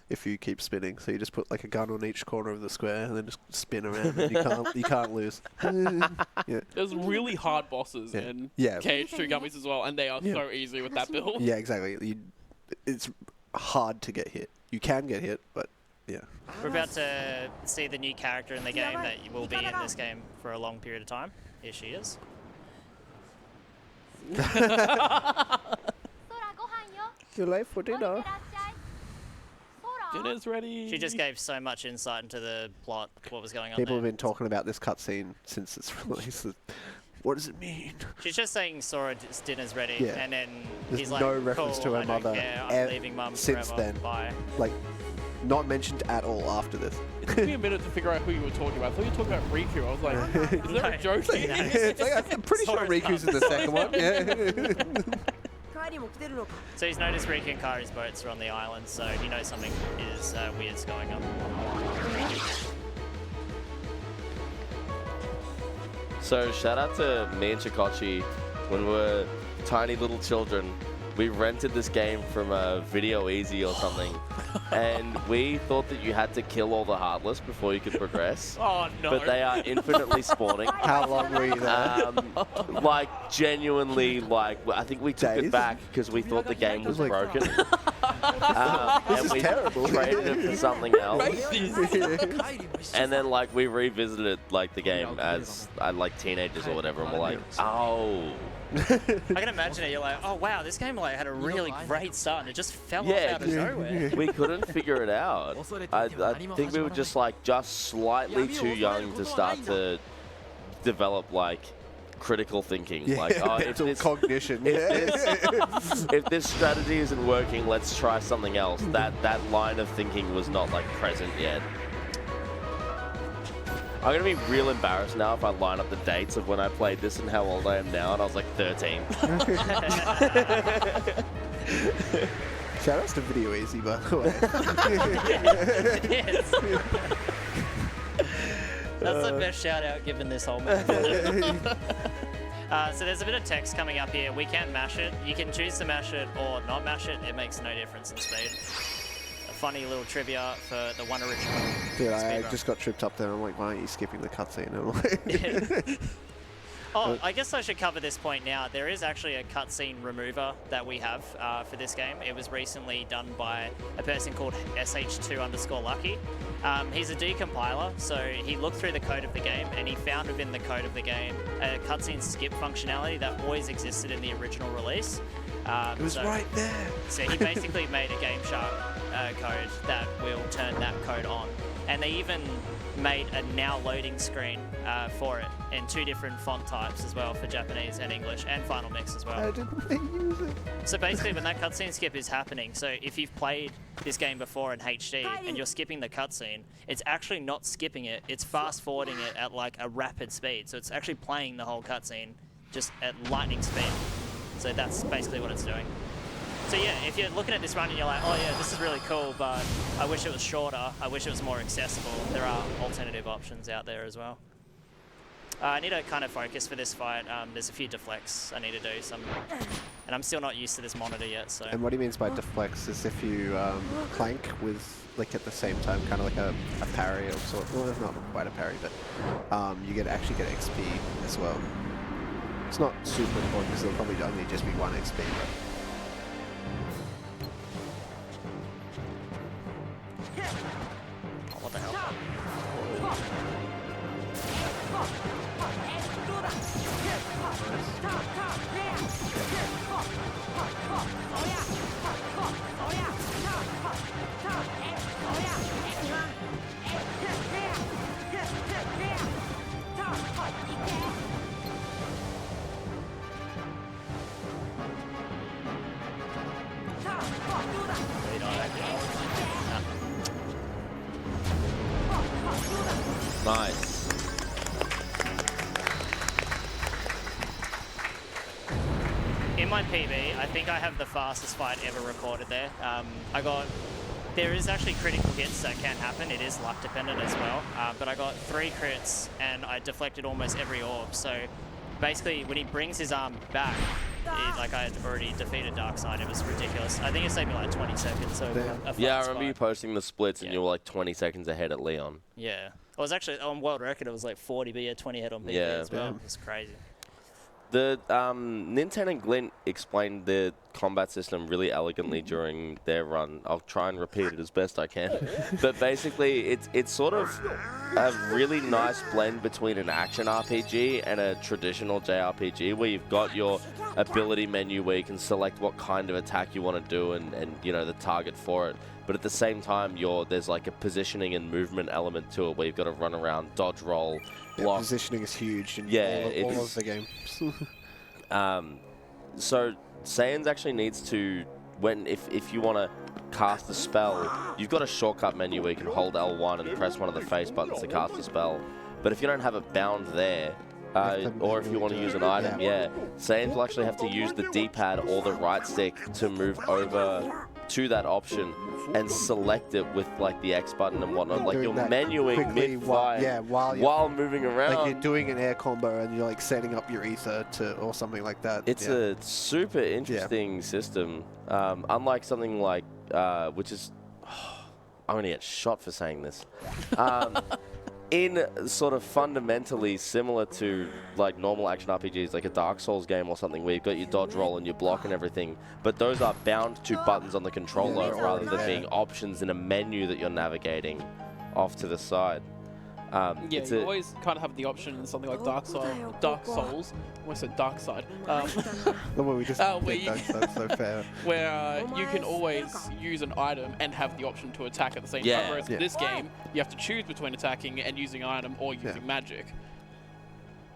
if you keep spinning. So you just put like a gun on each corner of the square and then just spin around. And you can't lose. Yeah. There's really hard bosses Yeah. in Yeah. KH2 gummies as well, and they are Yeah. so easy with that build. Yeah, exactly. It's hard to get hit. You can get hit, but yeah. We're about to see the new character in the game that will be in this game for a long period of time. Here she is. You're late for dinner. Dinner's ready. She just gave so much insight into the plot, what was going on People have there. been talking about this cutscene since its release. What does it mean? She's just saying Sora's dinner's ready, Yeah. and then There's he's like, no reference cool, to her I don't mother care, I'm leaving mum since forever, then. bye. Like, not mentioned at all after this. It took me a minute to figure out who you were talking about. I thought you were talking about Riku. I was like, is there a joke here? It's like, I'm pretty sure Sora's Riku's in the second one. Yeah. So he's noticed Riku and Kairi's boats are on the island, so he knows something is weird's going on. So shout out to me and Chikochi when we were tiny little children. We rented this game from Video Easy or something, and we thought that you had to kill all the Heartless before you could progress. Oh, no. But they are infinitely spawning. How long were you there? Like genuinely, like I think we took Days? it back because we thought the game was Like- broken. and we traded it for something else. And then like we revisited like the game as like teenagers or whatever, and we're like, oh. I can imagine it. You're like, oh wow, this game like had a really great start, and it just fell off out of nowhere. We couldn't figure it out. I think we were just slightly too young to start to develop like critical thinking. Like, oh, if this, cognition. if this strategy isn't working, let's try something else. That line of thinking was not like present yet. I'm gonna be real embarrassed now if I line up the dates of when I played this and how old I am now, and I was like 13. Shout outs to Video Easy, by the way. Yes. That's the best shout out given this whole marathon. So there's a bit of text coming up here. We can mash it. You can choose to mash it or not mash it. It makes no difference in speed. Funny little trivia for the one original. Dude, I just got tripped up there. I'm like, why aren't you skipping the cutscene? I'm like, Oh, I guess I should cover this point now. There is actually a cutscene remover that we have for this game. It was recently done by a person called sh2_lucky. He's a decompiler, so he looked through the code of the game and he found within the code of the game a cutscene skip functionality that always existed in the original release. it was right there. So he basically made a GameShark code that will turn that code on. And they even made a now loading screen for it in 2 different font types as well, for Japanese and English, and Final Mix as well. How didn't they use it? So basically when that cutscene skip is happening, so if you've played this game before in HD and you're skipping the cutscene, it's actually not skipping it, it's fast forwarding it at like a rapid speed. So it's actually playing the whole cutscene just at lightning speed. So that's basically what it's doing. So yeah, if you're looking at this run and you're like, oh yeah, this is really cool, but I wish it was shorter, I wish it was more accessible, there are alternative options out there as well. I need to kind of focus for this fight. There's a few deflects I need to do, and I'm still not used to this monitor yet. So. And what he means by deflects is if you clank with, like at the same time, kind of like a parry of sort. Well, not quite a parry, but you actually get XP as well. It's not super important because it'll probably only just be 1 XP, but. Oh, what the hell? Nice. In my PB, I think I have the fastest fight ever recorded there. There is actually critical hits that can happen. It is luck dependent as well. But I got 3 crits and I deflected almost every orb. So basically, when he brings his arm back, like I had already defeated Darkseid. It was ridiculous. I think it saved me like 20 seconds. So yeah, I remember you posting the splits and you were like 20 seconds ahead at Leon. Yeah. I was actually on world record. It was like 40, but yeah, 20 head on PB as well. It's crazy. The Nintendo and Glint explained the combat system really elegantly during their run. I'll try and repeat it as best I can. But basically, it's sort of a really nice blend between an action RPG and a traditional JRPG, where you've got your ability menu where you can select what kind of attack you want to do and you know the target for it. But at the same time, there's like a positioning and movement element to it where you've got to run around, dodge, roll, block. Positioning is huge in all of the games. So Saiyanz actually needs to, if you want to cast a spell, you've got a shortcut menu where you can hold L1 and press one of the face buttons to cast a spell. But if you don't have it bound there, or if you want to use an item, Saiyanz will actually have to use the D-pad or the right stick to move over to that option and select it with like the X button and whatnot. Like you're menuing mid-fire while moving around. Like you're doing an air combo and you're like setting up your ether or something like that. It's a super interesting system. Unlike something like, which is, I'm going to get shot for saying this. in sort of fundamentally similar to like normal action RPGs, like a Dark Souls game or something, where you've got your dodge roll and your block and everything, but those are bound to buttons on the controller rather than being options in a menu that you're navigating off to the side. Yeah, you always kind of have the option in something like Dark Souls. Almost a dark side. The way we just picked Dark Side, so fair. Where you can always use an item and have the option to attack at the same time. Whereas in this game, you have to choose between attacking and using an item or using magic.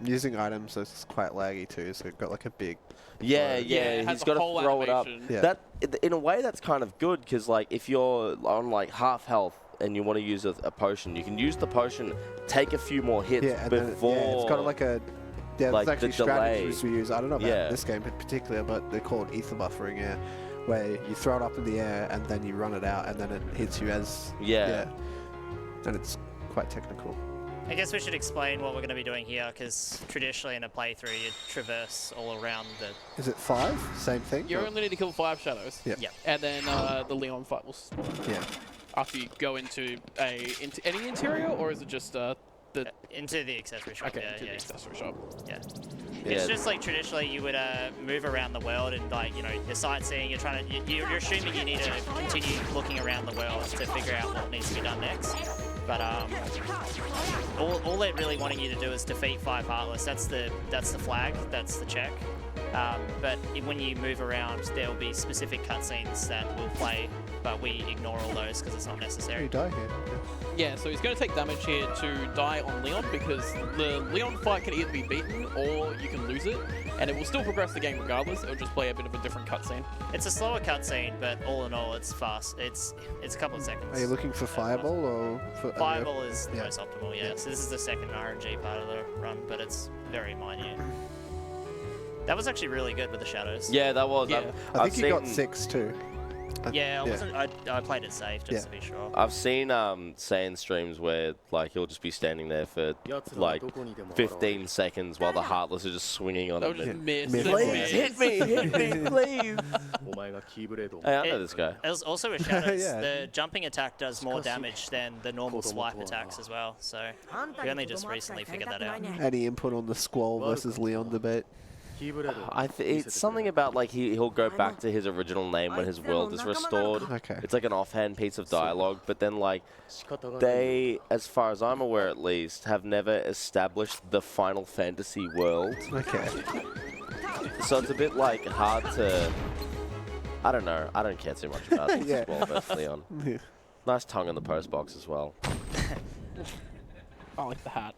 Using items is quite laggy too, so you've got like a big... Yeah, it has he's got to throw it up. Yeah. That, in a way, that's kind of good, because like if you're on like half health and you want to use a potion, you can use the potion, take a few more hits before... Then, it's got like a... Yeah, like there's actually strategies we use. I don't know about this game in particular, but they're called ether buffering, where you throw it up in the air and then you run it out and then it hits you as... And it's quite technical. I guess we should explain what we're going to be doing here, because traditionally in a playthrough you traverse all around the... Is it 5? Same thing? You only need to kill 5 shadows. Yeah. And then the Leon fight will spawn. Yeah. After you go into any interior, or is it just into the accessory shop? Okay, into the accessory shop. Yeah. It's just like traditionally you would move around the world and like, you know, you're sightseeing, you're trying to, you're assuming you need to continue looking around the world to figure out what needs to be done next. But all they're really wanting you to do is defeat 5 Heartless. That's the flag, that's the check. But when you move around, there will be specific cutscenes that will play, but we ignore all those because it's not necessary. You die here. Yeah, so he's going to take damage here to die on Leon, because the Leon fight can either be beaten or you can lose it, and it will still progress the game regardless. It'll just play a bit of a different cutscene. It's a slower cutscene, but all in all, it's fast. It's a couple of seconds. Are you looking for Fireball or... Fireball is the most optimal, yeah. So this is the second RNG part of the run, but it's very minute. That was actually really good with the shadows. Yeah, that was. Yeah. I think you got 6 too. I played it safe just to be sure. I've seen Saiyanz streams where like he'll just be standing there for like 15 seconds while the Heartless are just swinging on him. They'll just miss. Please hit me, please. Hey, I know this guy. Also with shadows, the jumping attack does more damage than the normal swipe attacks as well. So we only just recently figured that out. Any input on the Squall versus Leon debate? It's something about like he'll go back to his original name when his world is restored. Okay. It's like an offhand piece of dialogue, but then like they, as far as I'm aware at least, have never established the Final Fantasy world. Okay. So it's a bit like hard to... I don't know. I don't care too much about Squall versus Leon. Nice tongue in the post box as well. I like the hat.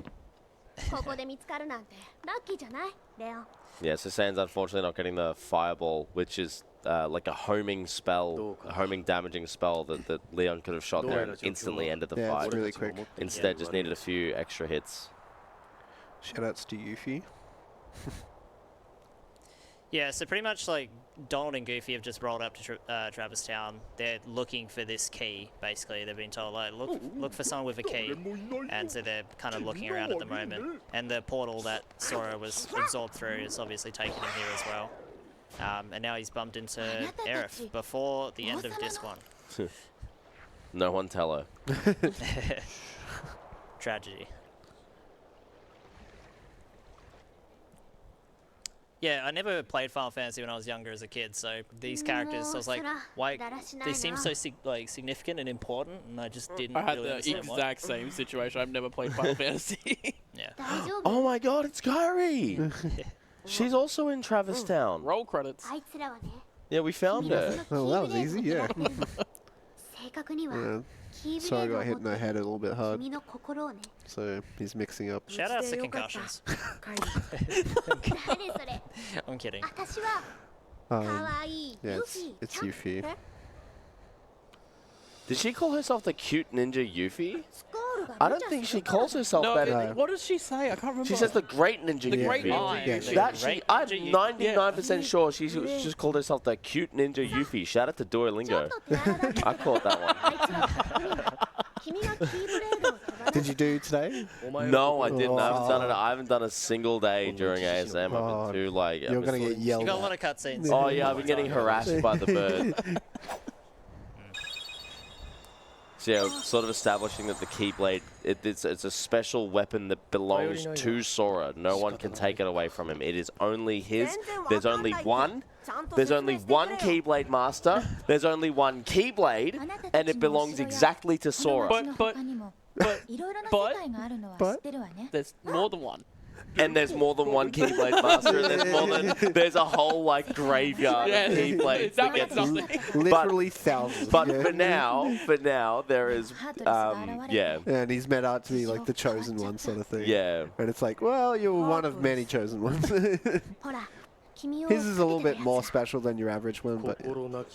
Yeah, so Saiyanz unfortunately not getting the Fireball, which is like a homing spell, a homing damaging spell that Leon could have shot there and instantly ended the fight. It's really quick. Instead, just needed a few extra hits. Shoutouts to Yuffie. Yeah, so pretty much like Donald and Goofy have just rolled up to Travis Town. They're looking for this key, basically. They've been told, like, look for someone with a key. And so they're kind of looking around at the moment. And the portal that Sora was absorbed through is obviously taken him here as well. And now he's bumped into Aerith before the end of Disc 1. No one tell her. Tragedy. Yeah, I never played Final Fantasy when I was younger as a kid, so these characters, I was like, why? They seem so significant and important, and I just didn't I had really the understand exact same situation. I've never played Final Fantasy. Yeah. Oh my god, it's Kairi! She's also in Travis Town. Roll credits. Yeah, we found her. Oh, that was easy, yeah. Sorry, I got hit in the head a little bit hard. So he's mixing up. Shout out to concussions. I'm kidding. Yeah, it's Yuffie. Did she call herself the cute ninja Yuffie? I don't think she calls herself that. No. What does she say? I can't remember. She says the great ninja The Yuffie. great ninja Yeah, Yuffie. I'm 99% sure she just called herself the cute ninja Yuffie. Shout out to Duolingo. I caught that one. Did you do today? No, I didn't. I haven't done a single day during ASM. I've been too like. You're gonna get yelled You got a at. lot of cutscenes. Oh yeah, I've been getting harassed by the bird. So yeah, sort of establishing that the Keyblade, it's a special weapon that belongs to Sora. No one can take it away from him. It is only his. There's only one. There's only one Keyblade Master. There's only one Keyblade, and it belongs exactly to Sora. But there's more than one. And there's more than one Keyblade Master, and there's a whole like graveyard of Keyblades that gets Literally thousands. But for now, there is yeah. And he's meant out to be like the chosen one sort of thing. Yeah. And it's like, well, you're one of many chosen ones. His is a little bit more special than your average one, but Are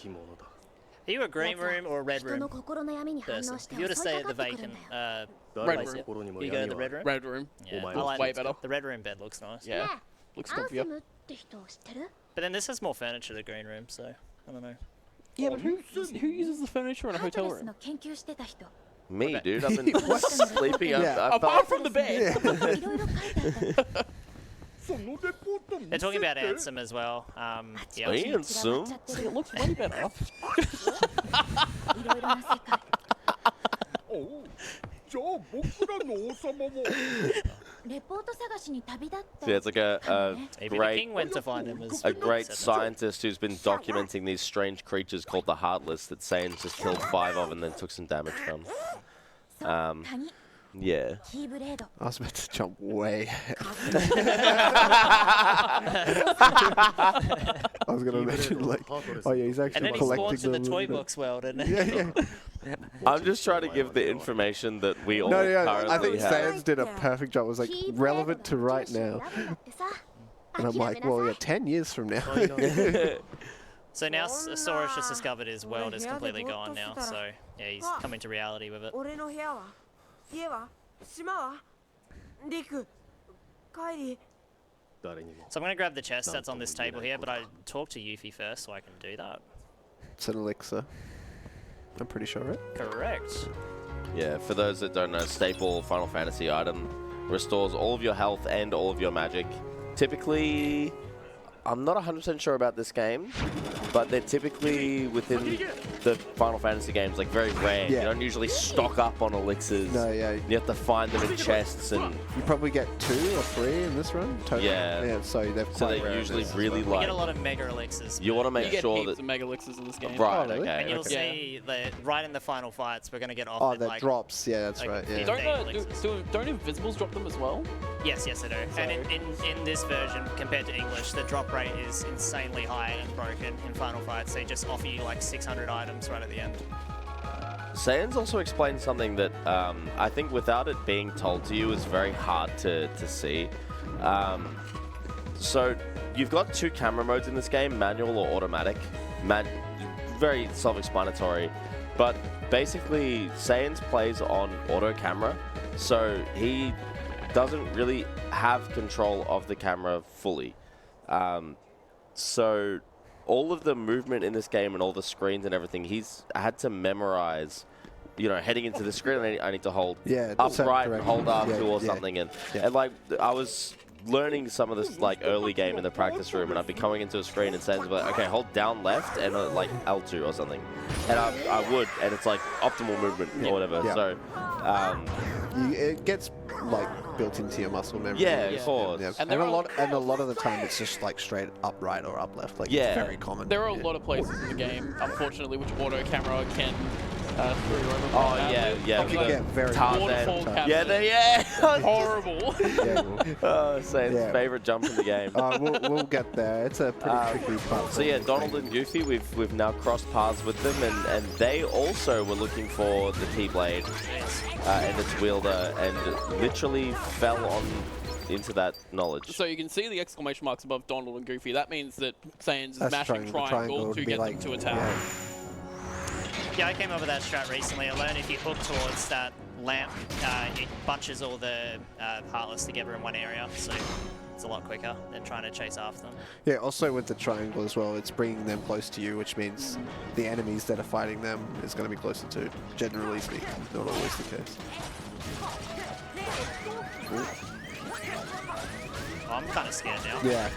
you a green room or a red room person? If you were to stay at the vacant Red place, room. you go to the red room? Red room. Yeah, I Looks like way better. The red room bed looks nice. Yeah. Looks comfier. But then this has more furniture than the green room, so I don't know. Yeah, but who uses the furniture in a hotel room? Me, dude. I've been sleeping. Yeah. Apart from the bed. They're talking about Ansem as well. Yeah, Ansem? See, it looks way better. Yeah, it's like a maybe the great king went to find him. As scientist who's been documenting these strange creatures called the Heartless that Saiyanz just killed 5 of and then took some damage from. Yeah. I was about to jump way ahead. I was going to mention, like, oh yeah, he's actually and then he collecting spawns in the them. toy box world, and Yeah. I'm just trying to give the information that we all No, yeah, currently I think have. Saiyanz did a perfect job. It was like relevant to right now. And I'm like, well, yeah, 10 years from now. So now Sora's just discovered his world is completely gone now. So yeah, he's coming to reality with it. So I'm going to grab the chest that's on this table here, but I talked to Yuffie first, so I can do that. It's an elixir. I'm pretty sure, right? Correct. Yeah, for those that don't know, staple Final Fantasy item restores all of your health and all of your magic. Typically, I'm not 100% sure about this game, but they're typically within the Final Fantasy games, like very rare. Yeah. You don't usually stock up on elixirs. No, yeah. You have to find them in chests, and You probably get 2 or 3 in this run. Total. Yeah. Yeah, so they've so quite they rare in usually this as really You like. get a lot of mega elixirs. You want to You make get sure heaps that of mega elixirs in this game. right, Oh, really? okay. And you'll okay. see that right in the final fights, we're going to get Oh, offered that like... drops. Yeah, that's like right. Yeah. 15 Don't Invisibles drop them as well? Yes, they do. And in this version, compared to English, the drop rate is insanely high and broken in final fights. They just offer you like 600 items right at the end. Saiyanz also explained something that I think without it being told to you is very hard to see. So you've got 2 camera modes in this game, manual or automatic. Very self-explanatory. But basically, Saiyanz plays on auto camera, so he doesn't really have control of the camera fully. So all of the movement in this game and all the screens and everything, he's had to memorize, you know, heading into the screen, I need to hold upright and hold R2 or something. And like, I was learning some of this like early game in the practice room, and I'd be coming into a screen and saying, like, okay, hold down left and like L2 or something. And I would, and it's like optimal movement or whatever. Yeah. So, it gets like built into your muscle memory. yeah, of course. Yeah. And And, there a are- lot of the time it's just like straight up right or up left. Like Yeah. it's very common. There are a lot of places in the game, unfortunately, which auto camera can screw you over. Oh yeah, yeah. It can get very Waterfall Tarzan. capture. Yeah, Horrible. yeah, Oh, Saiyans' Yeah. favorite jump in the game. we'll get there. It's a pretty tricky part. So yeah, Donald and Goofy, we've now crossed paths with them, and they also were looking for the Keyblade and its wielder, and literally fell on into that knowledge. So you can see the exclamation marks above Donald and Goofy. That means that Saiyanz is That's mashing triangle to be get like, them to attack. yeah. Yeah, I came up with that strat recently. I learned if you hook towards that lamp, it bunches all the Heartless together in one area, so it's a lot quicker than trying to chase after them. Yeah, also with the triangle as well, it's bringing them close to you, which means the enemies that are fighting them is going to be closer to, generally speaking, not always the case. Oh, I'm kind of scared now. Yeah,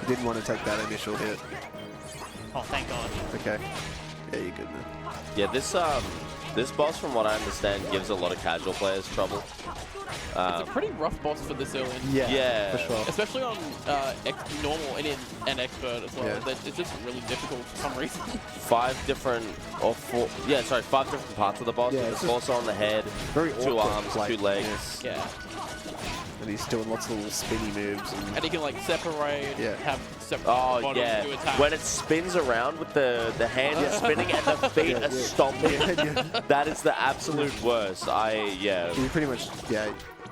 didn't want to take that initial hit. Oh, thank God. Okay. Yeah, you're good now. Yeah, this This boss, from what I understand, gives a lot of casual players trouble. It's a pretty rough boss for this early. Yeah. for sure. Especially on normal and expert as well. Yeah. It's just really difficult for some reason. 5 different parts of the boss. Yeah, With it's the torso on the head, Very 2 awkward, arms, like, 2 legs. Yeah. And he's doing lots of little spinny moves. And he can like separate, Yeah. have separate Oh bottoms yeah, to attack. when it spins around with the hands spinning and the feet are stomping, that is the absolute worst. You pretty much, you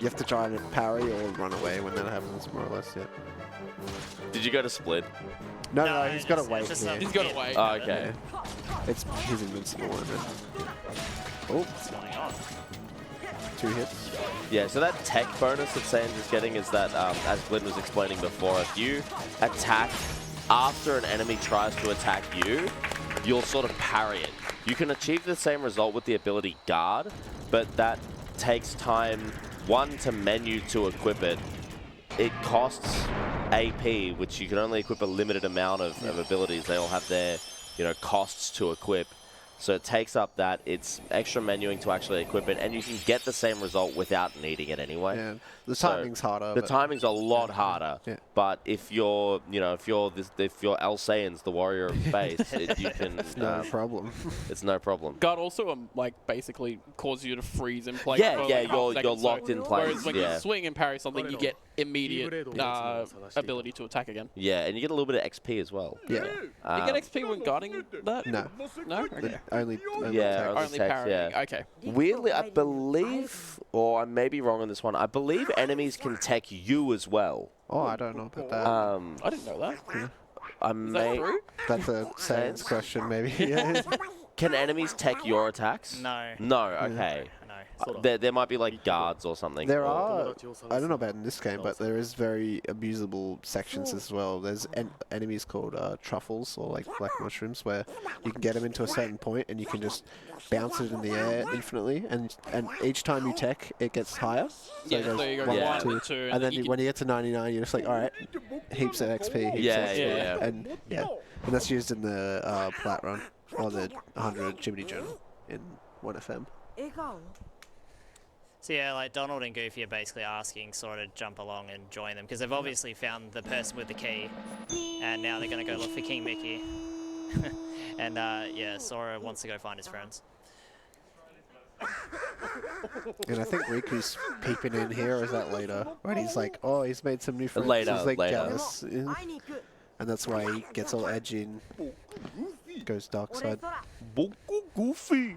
have to try and parry or run away when that happens, more or less, Did you go to split? No, he's got to it's wait just here. a He's got to bit. wait. Oh, okay. He's invincible, isn't it? Oh, What's going on? 2 hits. Yeah, so that tech bonus that Saiyanz is getting is that, as Blinn was explaining before, if you attack after an enemy tries to attack you, you'll sort of parry it. You can achieve the same result with the ability Guard, but that takes time, 1, to menu to equip it. It costs AP, which you can only equip a limited amount of abilities. They all have their, costs to equip. So it takes up that. It's extra menuing to actually equip it, and you can get the same result without needing it anyway. Yeah, the timing's harder. The timing's a lot harder. Yeah. But if you're, if you're El Saiyanz, the warrior of space, you can. No problem. It's no problem. Guard also basically causes you to freeze in place. Yeah, for, yeah, like, half a you're second. locked in place. Whereas when Yeah. you swing and parry something, you get immediate ability to attack again. Yeah, and you get a little bit of XP as well. Yeah. You get XP when guarding that? No. No? Okay. Only Yeah, attack. only Only text, parrying. yeah. Okay. Weirdly, I believe, or I may be wrong on this one, I believe enemies can tech you as well. Oh, I don't know about that. I didn't know that. I Is that may. true? That's a science question, maybe. Yeah. Can enemies tech your attacks? No. No, okay. No. There might be like guards or something. There are, I don't know about in this game, but there is very abusable sections as well. There's enemies called truffles, or like black mushrooms, where you can get them into a certain point and you can just bounce it in the air infinitely, and each time you tech, it gets higher. So Yeah, it goes so you go 1, 1, 2, 2, and then when you get to 99, you're just like, alright, heaps of XP, heaps Yeah, of XP. yeah. And that's used in the plat run, or the 100 Jiminy Journal in 1FM. So yeah, like Donald and Goofy are basically asking Sora to jump along and join them, because they've obviously found the person with the key, and now they're going to go look for King Mickey. And yeah, Sora wants to go find his friends. And I think Riku's peeping in here, or is that later? When he's like, oh, he's made some new friends. Later, he's like later. jealous. Yeah. And that's why he gets all edgy and goes dark side. Boku Goofy.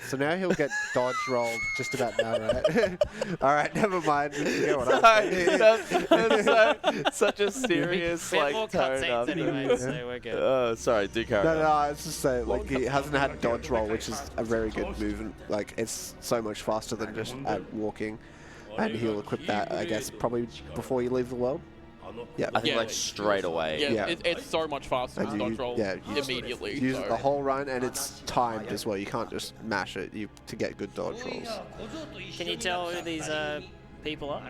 So now he'll get dodge rolled just about now, right? Alright, never mind. Go on. That's such a serious We have more tone cutscenes after. anyway, so we're good. Oh, sorry, do carry on. No, it's just saying, like, he hasn't had dodge roll, which is a very good movement. Like, it's so much faster than just walking. And he'll equip that, I guess, probably before you leave the world. Yeah, I think Yeah. like straight away. Yeah, Yeah. It's so much faster And to dodge roll you immediately. use so. it the whole run, and it's timed as well. You can't just mash it to get good dodge rolls. Can you tell who these people are?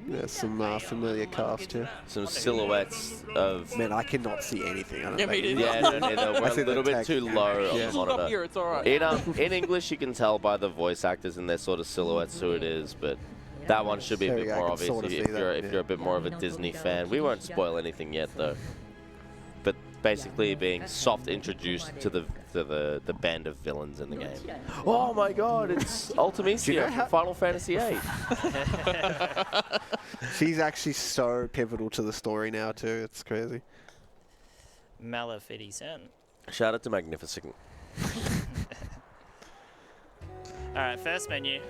There's some familiar cast here. Some silhouettes of. Man, I cannot see anything. I don't Yeah, know. me neither. Yeah, no, neither. We're I see a the little bit text. too low on Yeah. the Look up monitor. here, it's alright. In English, you can tell by the voice actors and their sort of silhouettes who it is, but that one should be a There bit we go, I more can obvious sort of if see that, you're yeah. a bit more of a Disney fan. We won't spoil anything yet, though. But basically, being soft introduced to the band of villains in the game. Oh my God! It's Ultimisia from Final Fantasy VIII. She's actually so pivotal to the story now too. It's crazy. Maleficent. Shout out to Magnificent. Alright, first menu.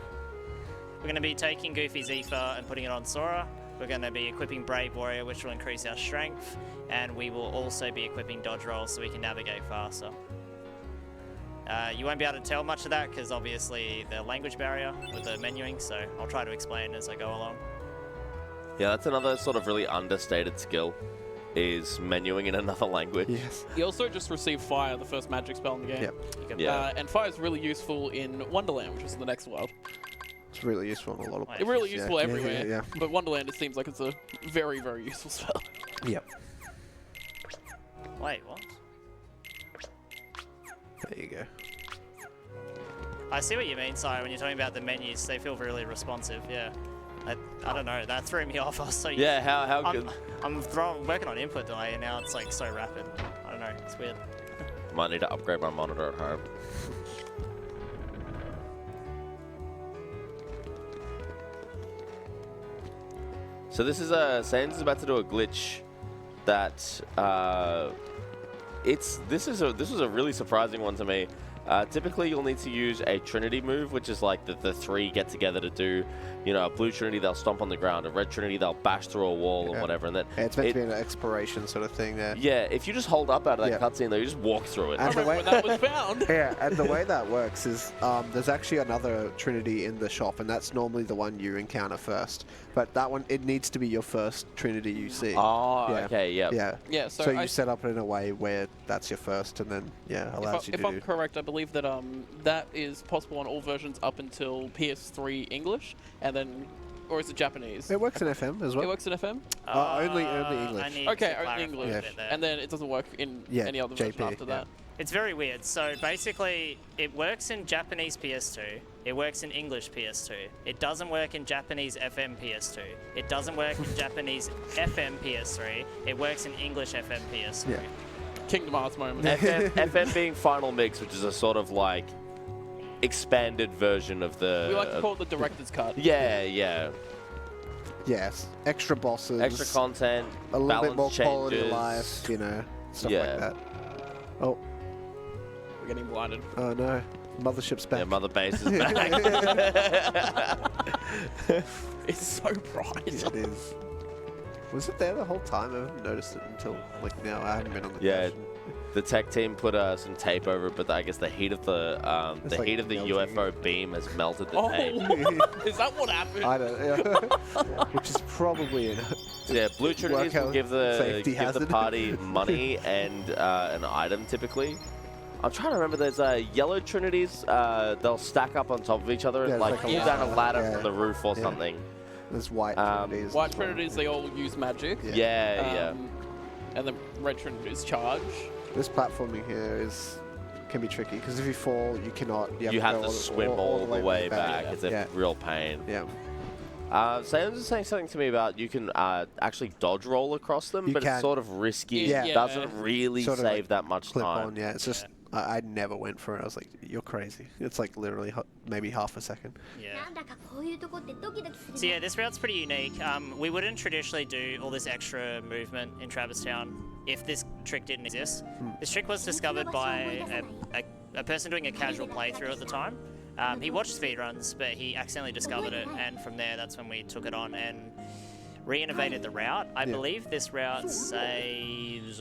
We're going to be taking Goofy's Ether and putting it on Sora. We're going to be equipping Brave Warrior, which will increase our strength. And we will also be equipping Dodge Roll so we can navigate faster. You won't be able to tell much of that because obviously the language barrier with the menuing, so I'll try to explain as I go along. Yeah, that's another sort of really understated skill, is menuing in another language. Yes. You also just received Fire, the first magic spell in the game. Yep. You can Yeah. And Fire is really useful in Wonderland, which is the next world. It's really useful in a lot of places. It's really useful yeah. everywhere. Yeah. But Wonderland, it seems like it's a very, very useful spell. Yep. Wait, what? There you go. I see what you mean, Si, when you're talking about the menus. They feel really responsive, yeah. I don't know, that threw me off. I was so used Yeah, how good. I'm working on input delay, and now it's like so rapid. I don't know, it's weird. Might need to upgrade my monitor at home. So this is Saiyanz is about to do a glitch that this was a really surprising one to me. Typically, you'll need to use a Trinity move, which is like the three get together to do, you know, a blue Trinity, they'll stomp on the ground, a red Trinity, they'll bash through a wall and whatever. And then it's meant to be an exploration sort of thing there. Yeah, if you just hold up out of that cutscene, though, you just walk through it. I remember when that was found. Yeah, and the way that works is there's actually another Trinity in the shop, and that's normally the one you encounter first. But that one, it needs to be your first Trinity you see. Oh, yeah. okay, yeah. Yeah, so you set up it in a way where that's your first, and then, allows you to If I'm correct, I believe that that is possible on all versions up until PS3 English, and then, or is it Japanese? It works in FM as well. It works in FM? Only English. Okay, only English. And then it doesn't work in any other version JP, after that. It's very weird. So basically, it works in Japanese PS2. It works in English PS2. It doesn't work in Japanese FM PS2. It doesn't work in Japanese FM PS3. It works in English FM PS3. Yeah. Kingdom Hearts moment. FM being Final Mix, which is a sort of like expanded version of the... We like to call it the director's cut. Yeah, yeah. Yes, extra bosses. Extra content, a little bit more balance quality of changes. life, you know, stuff like that. Oh. We're getting blinded. Oh no. Mothership's back. Yeah, Mother Base is back. It's so bright. Yeah, it is. Was it there the whole time? I haven't noticed it until like now. I haven't been on the version. The tech team put some tape over it, but I guess the heat of the heat of the UFO beam has melted the tape. Is that what happened? I don't know. Which is probably it. Yeah, blue Trinities will give the party money and an item typically. I'm trying to remember. There's yellow Trinities. They'll stack up on top of each other and like pull down a ladder from the roof or something. There's white Trinities. White Trinities, they all use magic. Yeah. And the red Trinities charge. This platforming here can be tricky because if you fall, you cannot. You have to swim all the way back. It's a real pain. Yeah. Saiyanz was saying something to me about you can actually dodge roll across them, but it's sort of risky. Yeah. It doesn't really sort of save like that much time. On, it's just I never went for it. I was like, you're crazy. It's like literally maybe half a second. Yeah. So yeah, this route's pretty unique. We wouldn't traditionally do all this extra movement in Travis Town if this trick didn't exist. This trick was discovered by a person doing a casual playthrough at the time. He watched speedruns, but he accidentally discovered it, and from there, that's when we took it on and re-innovated the route. I believe this route saves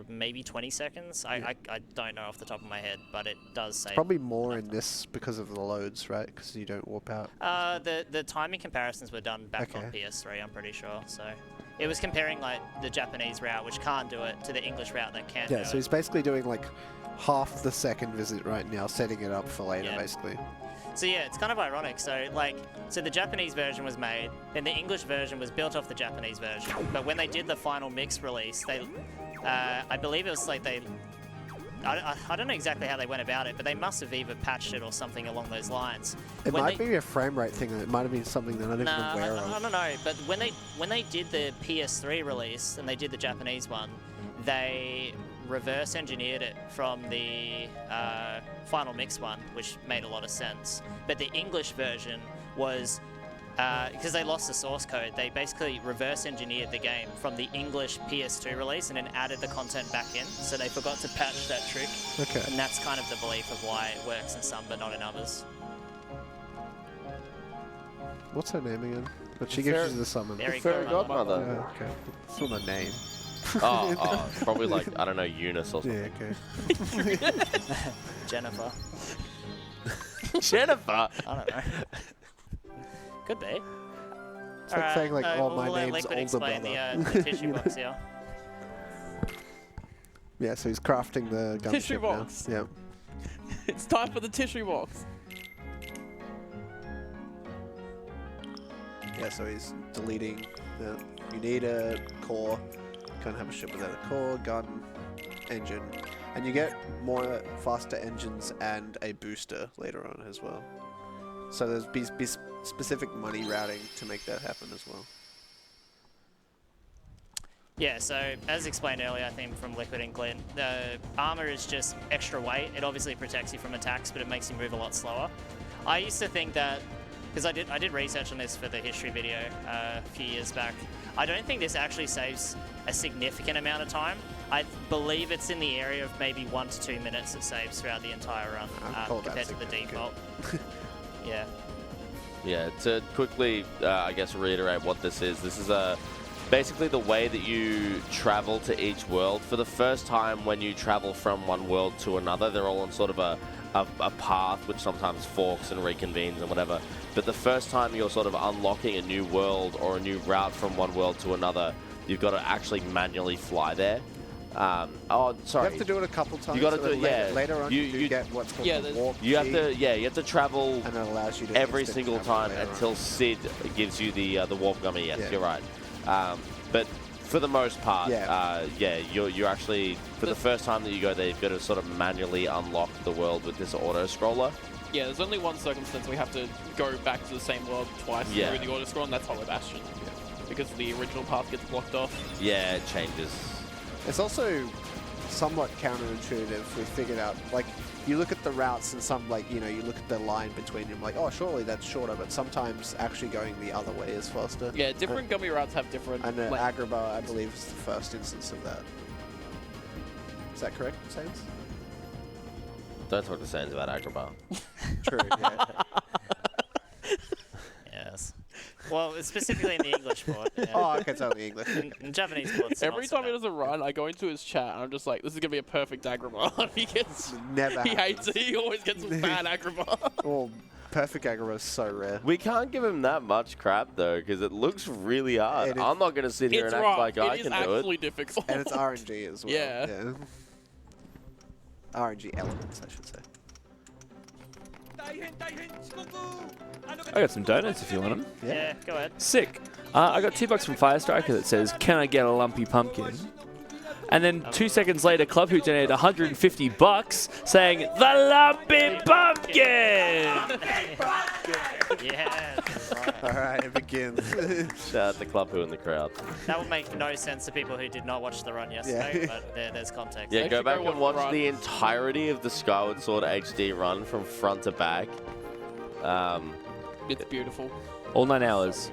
maybe 20 seconds. I don't know off the top of my head, but it does save. Probably more in this because of the loads, right? Because you don't warp out. The timing comparisons were done back on PS3, I'm pretty sure. So it was comparing like the Japanese route, which can't do it, to the English route that can do it. Yeah, so he's basically doing like half the second visit right now, setting it up for later, basically. So yeah, it's kind of ironic. So the Japanese version was made, then the English version was built off the Japanese version. But when they did the final mix release, they, I believe it was like I don't know exactly how they went about it, but they must have either patched it or something along those lines. It might be a frame rate thing. It might have been something that I didn't even aware of. I don't know. But when they did the PS3 release and they did the Japanese one, they reverse engineered it from the final mix one, which made a lot of sense. But the English version was, because they lost the source code, they basically reverse engineered the game from the English PS2 release and then added the content back in. So they forgot to patch that trick. Okay. And that's kind of the belief of why it works in some but not in others. What's her name again? But she gives you the summon. Fairy Godmother. Yeah, okay. It's not a name. Oh, probably like, I don't know, Eunice or something. Yeah, okay. Jennifer. Jennifer? I don't know. Could be. It's like saying like, oh, my name's Liquid older explain brother. the tissue box here. Yeah, so he's crafting the gunship Tissue box. now. Yeah. It's time for the tissue box. Yeah, so he's deleting the. You need a core. Can't have a ship without a core, gun, engine, and you get more faster engines and a booster later on as well. So there's be specific money routing to make that happen as well. Yeah, so as explained earlier, I think from Liquid and Glint, the armor is just extra weight. It obviously protects you from attacks, but it makes you move a lot slower. I used to think that, because I did research on this for the history video a few years back. I don't think this actually saves a significant amount of time. I believe it's in the area of maybe 1 to 2 minutes it saves throughout the entire run compared to the default. Yeah. Yeah, to quickly, I guess, reiterate what this is basically the way that you travel to each world. For the first time when you travel from one world to another, they're all on sort of a path which sometimes forks and reconvenes and whatever. But the first time you're sort of unlocking a new world or a new route from one world to another, you've got to actually manually fly there. Oh, sorry. You have to do it a couple times. You got to do it. Yeah. Later on, you get what's called the warp. You have to. Yeah, you have to travel. And it allows you to every single time until Sid gives you the warp gummy. Yes, you're right. But for the most part, you're actually for the first time that you go there, you've got to sort of manually unlock the world with this auto scroller. Yeah, there's only one circumstance we have to go back to the same world twice through the auto scroll, and that's Hollow Bastion. Yeah. Because the original path gets blocked off. Yeah, it changes. It's also somewhat counterintuitive. We figured out, like, you look at the routes and some, like, you know, you look at the line between them, like, oh, surely that's shorter, but sometimes actually going the other way is faster. Yeah, different gummy routes have different... And Agrabah, I believe, is the first instance of that. Is that correct, Saiyanz? Don't talk to Saiyanz about Agrabah. True, yeah. Yes. Well, specifically in the English port. Yeah. Oh, okay, so the English. In Japanese ports. Every time he does a run, I go into his chat and I'm just like, this is going to be a perfect Agrabah. He hates it. He always gets some bad Agrabah. Well, perfect Agrabah is so rare. We can't give him that much crap, though, because it looks really hard. I'm not going to sit here and act like I can do it. It's actually difficult. And it's RNG as well. Yeah. RNG elements, I should say. I got some donuts if you want them. Yeah, go ahead. Sick. I got $2 from Firestriker that says, "Can I get a lumpy pumpkin?" And then 2 seconds later, Club who donated $150 saying, "The lumpy pumpkin!" Yeah. All right, it begins. Shout out the Club who in the crowd. That would make no sense to people who did not watch the run yesterday, but there's context. Yeah, go back and watch the entirety of the Skyward Sword HD run from front to back. It's beautiful. All 9 hours.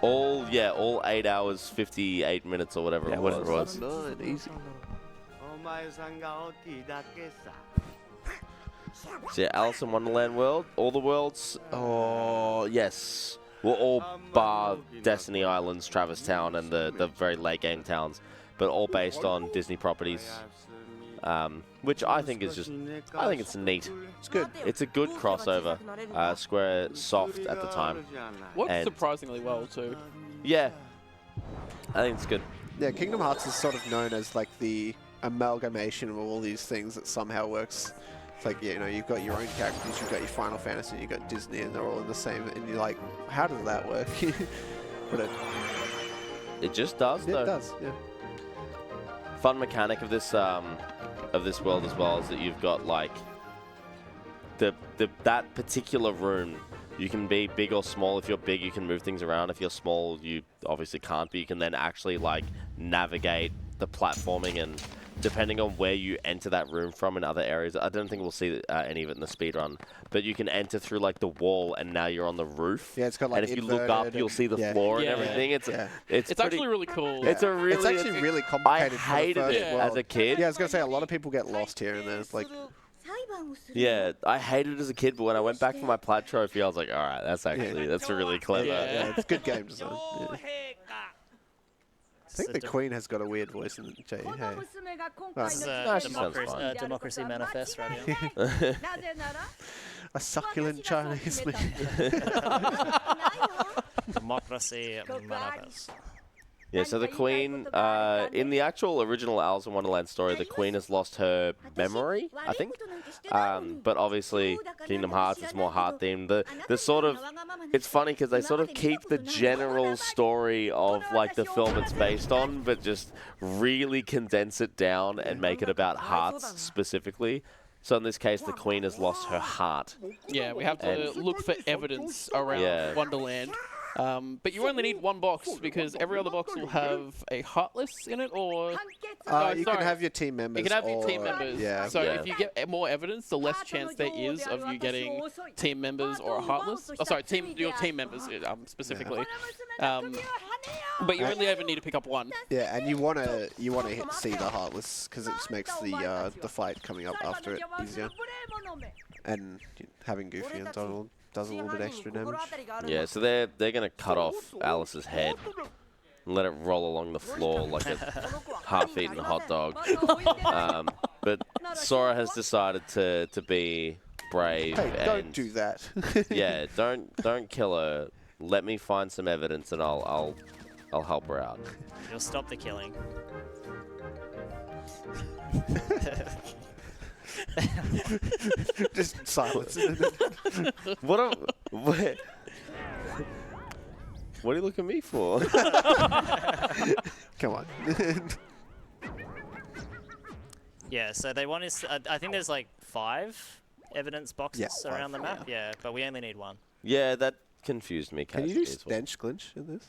All 8 hours, 58 minutes or whatever it was. Easy. So yeah, Alice in Wonderland world, all the worlds, oh yes, well all bar Destiny Islands, Traverse Town, and the very late game towns, but all based on Disney properties, which I think is just, I think it's neat. It's good. It's a good crossover. Square Soft at the time. Works surprisingly well too. Yeah, I think it's good. Yeah, Kingdom Hearts is sort of known as like the amalgamation of all these things that somehow works. It's like, you know, you've got your own characters, you've got your Final Fantasy, you've got Disney, and they're all in the same, and you're like, how does that work? But it just does, though. It does, yeah. Fun mechanic of this world as well is that you've got like that particular room. You can be big or small. If you're big, you can move things around. If you're small, you obviously can't, but you can then actually like navigate the platforming, and depending on where you enter that room from in other areas, I don't think we'll see any of it in the speedrun, but you can enter through like the wall and now you're on the roof. Yeah, it's got like, and if you look up, you'll see the floor and everything. It's actually really cool. It's actually really complicated. I hated it as a kid. Yeah, I was gonna say a lot of people get lost here and there's like. Yeah, I hated it as a kid, but when I went back for my Plat trophy, I was like, all right, that's really clever. Yeah, it's good game design. Yeah. I think the Queen has got a weird voice in the Hey. This is a democracy manifest right here. A succulent Chinese man. Democracy manifest. Yeah, so the Queen, in the actual original Alice in Wonderland story, the Queen has lost her memory, I think. But obviously, Kingdom Hearts, it's more heart-themed. The sort of, it's funny because they sort of keep the general story of like the film it's based on, but just really condense it down and make it about hearts specifically. So in this case, the Queen has lost her heart. Yeah, we have to look for evidence around Wonderland. But you only need one box because every other box will have a Heartless in it, or you can have your team members. You can have your team members. Yeah. So if you get more evidence, the less chance there is of you getting team members or a Heartless. Oh, sorry, your team members specifically. But you only ever need to pick up one. Yeah, and you wanna see the Heartless because it just makes the fight coming up after it easier. And having Goofy and Donald does a little bit extra damage. Yeah, so they're gonna cut off Alice's head and let it roll along the floor like a half-eaten hot dog. But Sora has decided to be brave. Hey, and don't do that. yeah, don't kill her. Let me find some evidence and I'll help her out. You'll stop the killing. Just silence. What are you looking at me for? Come on. Yeah, so they want us. I think there's like 5 evidence boxes around the map. Yeah, but we only need one. Yeah, that confused me. Can you do stench glitch in this?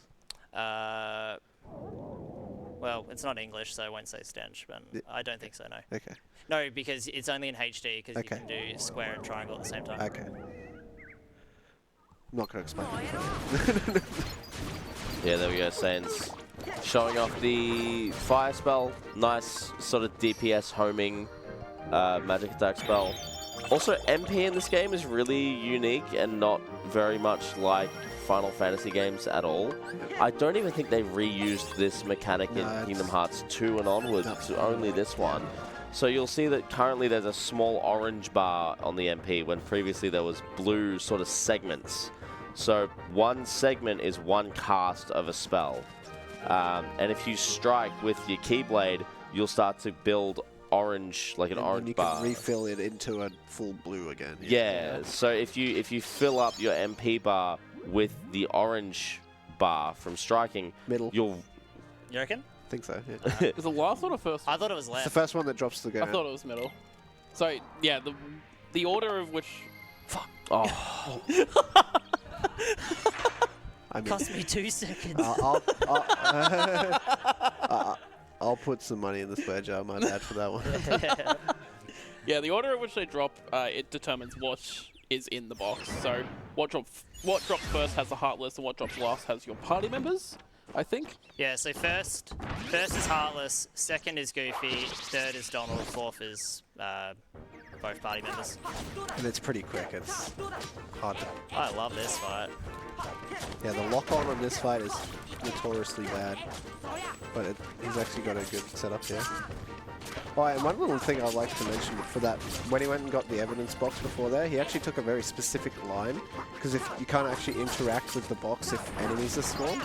Well, it's not English, so I won't say stench, but I don't think so, no. Okay. No, because it's only in HD, because you can do square and triangle at the same time. Okay. I'm not going to explain it. Yeah, there we go, Saiyanz showing off the fire spell. Nice sort of DPS homing magic attack spell. Also, MP in this game is really unique and not very much like Final Fantasy games at all. I don't even think they reused this mechanic in Kingdom Hearts 2 and onwards to only this one. So you'll see that currently there's a small orange bar on the MP when previously there was blue sort of segments. So one segment is one cast of a spell. And if you strike with your Keyblade, you'll start to build orange, like an orange bar. You can refill it into a full blue again. Yeah, so if you fill up your MP bar with the orange bar from striking, middle. You reckon? I think so, yeah. Is the last one or first one? I thought it was left. It's the first one that drops the gun. I thought it was middle. So, yeah, the order of which... Fuck. Oh. I mean, cost me 2 seconds. I'll put some money in the spare jar, my bad, for that one. Yeah, the order in which they drop, it determines what is in the box. So what drops first has the Heartless, and what drops last has your party members, I think. Yeah, so first is Heartless, second is Goofy, third is Donald, fourth is both party members. And it's pretty quick, it's hard to... I love this fight. Yeah, the lock-on on this fight is notoriously bad, but he's actually got a good setup here. Oh, and one little thing I'd like to mention for that, when he went and got the evidence box before there, he actually took a very specific line, because if you can't actually interact with the box if enemies are spawned,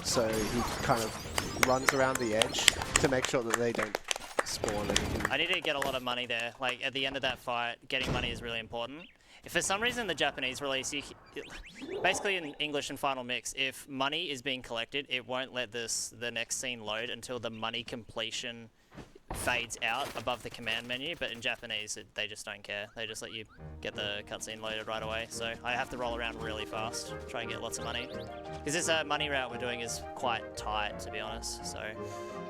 so he kind of runs around the edge to make sure that they don't spawn anything. I need to get a lot of money there. Like, at the end of that fight, getting money is really important. If for some reason the Japanese release, basically in English and Final Mix, if money is being collected, it won't let the next scene load until the money completion fades out above the command menu, but in Japanese they just don't care. They just let you get the cutscene loaded right away. So I have to roll around really fast, try and get lots of money. Because this money route we're doing is quite tight, to be honest. So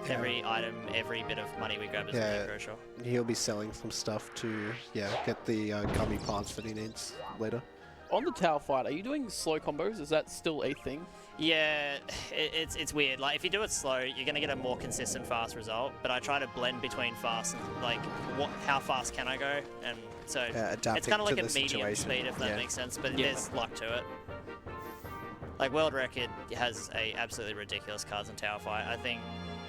every item, every bit of money we grab is really crucial. He'll be selling some stuff to get the gummy parts that he needs later. On the tower fight, are you doing slow combos? Is that still a thing? Yeah, it's weird. Like, if you do it slow, you're going to get a more consistent fast result, but I try to blend between fast and, like, how fast can I go? And so it's kind of like a medium speed, if that makes sense, but there's luck to it. Like, World Record has a absolutely ridiculous cards and tower fight. I think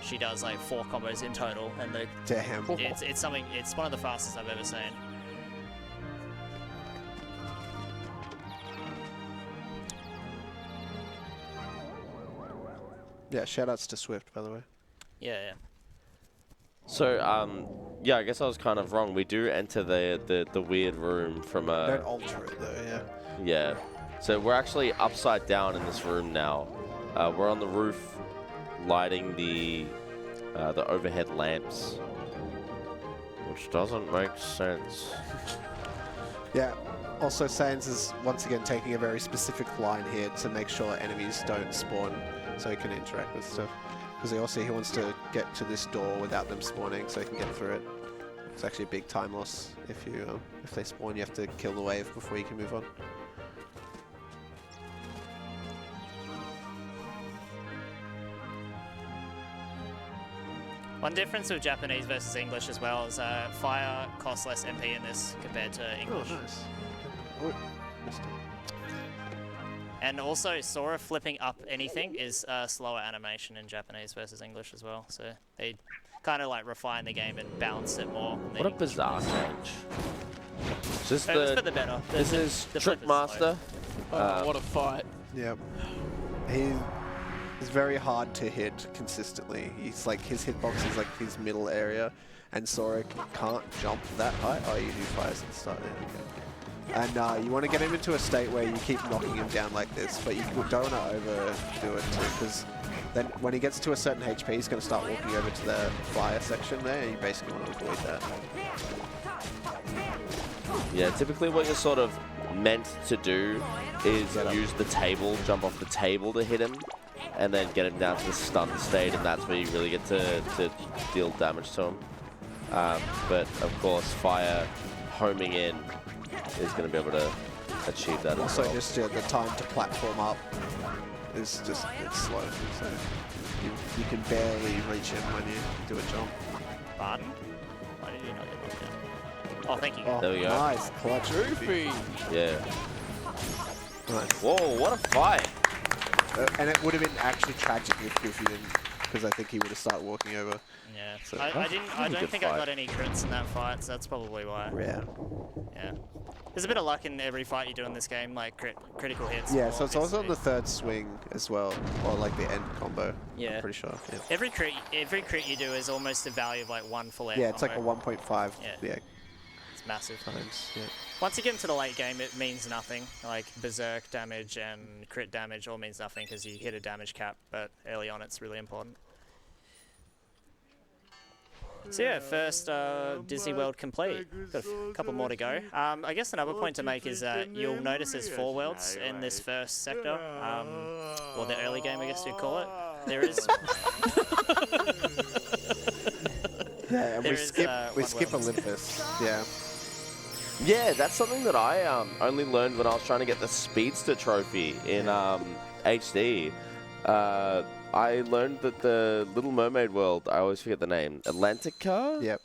she does, like, 4 combos in total, and it's one of the fastest I've ever seen. Yeah, shoutouts to Swift, by the way. Yeah. So, yeah, I guess I was kind of wrong. We do enter the weird room from Don't alter it though, yeah. Yeah. So we're actually upside down in this room now. We're on the roof, lighting the overhead lamps, which doesn't make sense. Yeah. Also, Saiyanz is once again taking a very specific line here to make sure enemies don't spawn, so he can interact with stuff. Because he wants to get to this door without them spawning, so he can get through it. It's actually a big time loss. If they spawn, you have to kill the wave before you can move on. One difference with Japanese versus English as well is fire costs less MP in this compared to English. Oh, nice. Oh, missed it. And also, Sora flipping up anything is slower animation in Japanese versus English as well. So they kind of like refine the game and balance it more. What a bizarre change. Is this It was for the better. This is the flip is Trickmaster. Oh, what a fight. Yep. He's very hard to hit consistently. He's like, his hitbox is like his middle area, and Sora can't jump that high. Oh, you do fires at the start there. Okay. And you want to get him into a state where you keep knocking him down like this, but you don't want to overdo it too, because then when he gets to a certain HP, he's going to start walking over to the fire section there, and you basically want to avoid that. Yeah, typically what you're sort of meant to do is use the table, jump off the table to hit him, and then get him down to the stun state, and that's where you really get to deal damage to him. But of course, fire homing in is going to be able to achieve that Also, as well. just the time to platform up is just it's slow, so you can barely reach him when you do a jump. Pardon? Why did you not get knocked down? Oh, thank you. Oh, There we go. Nice clutch. Goofy. Yeah. Nice. Whoa, what a fight! And it would have been actually tragic if Goofy didn't, because I think he would have started walking over. Yeah. So- I don't good think I fight. got any crits in that fight, so that's probably why. Yeah. Yeah. There's a bit of luck in every fight you do in this game, like critical hits. Yeah, or so it's also on the miss third swing as well, or like the end combo. Yeah. I'm pretty sure. Yeah. Every crit you do is almost the value of like one full air Yeah, it's like a combo. 1.5 Yeah. It's massive. times. Yeah. Once you get into the late game, it means nothing. Like berserk damage and crit damage all means nothing because you hit a damage cap, but early on it's really important. So yeah, first Disney World complete. Got a couple more to go. I guess another point to make is that you'll notice there's 4 worlds in this first sector, or the early game I guess you'd call it. There is... Yeah, and There we is, skip one world. Olympus. Yeah. Yeah, that's something that I only learned when I was trying to get the Speedster trophy in HD. I learned that the Little Mermaid world, I always forget the name, Atlantica? Yep.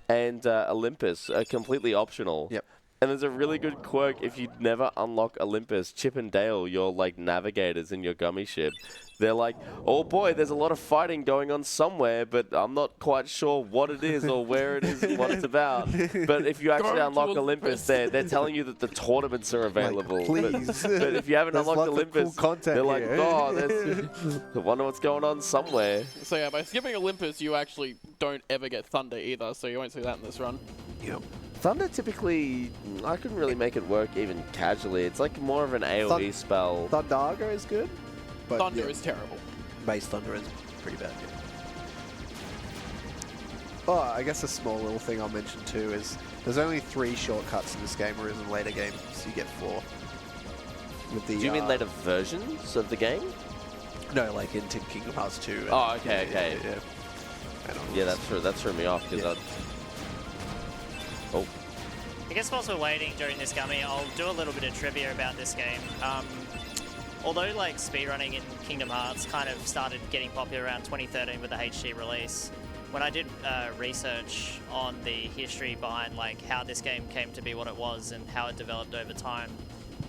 And Olympus are completely optional. Yep. And there's a really good quirk if you never unlock Olympus. Chip and Dale, your like navigators in your gummy ship, they're like, oh boy, there's a lot of fighting going on somewhere, but I'm not quite sure what it is or where it is and what it's about. But if you actually Go to unlock Olympus. Olympus, they're telling you that the tournaments are available. Like, But- please. But if you haven't There's unlocked lots of cool Olympus, content they're like, here. oh, I wonder what's going on somewhere. So yeah, by skipping Olympus, you actually don't ever get Thunder either, so you won't see that in this run. Yep. Thunder typically, I couldn't really make it work even casually. It's like more of an AoE spell. Thundaga is good, but Thunder yeah, is terrible. base Thunder is pretty bad. Yeah. Oh, I guess a small little thing I'll mention too is there's only 3 shortcuts in this game, whereas in later games you get 4. With the, Do you mean later versions of the game? No, like into Kingdom Hearts 2. and- Oh, okay, okay. Yeah. And Yeah, onwards. that threw me off because Yeah. Oh, I guess whilst we're waiting during this gummy, I'll do a little bit of trivia about this game. Although like speedrunning in Kingdom Hearts kind of started getting popular around 2013 with the HD release, when I did research on the history behind like how this game came to be what it was and how it developed over time,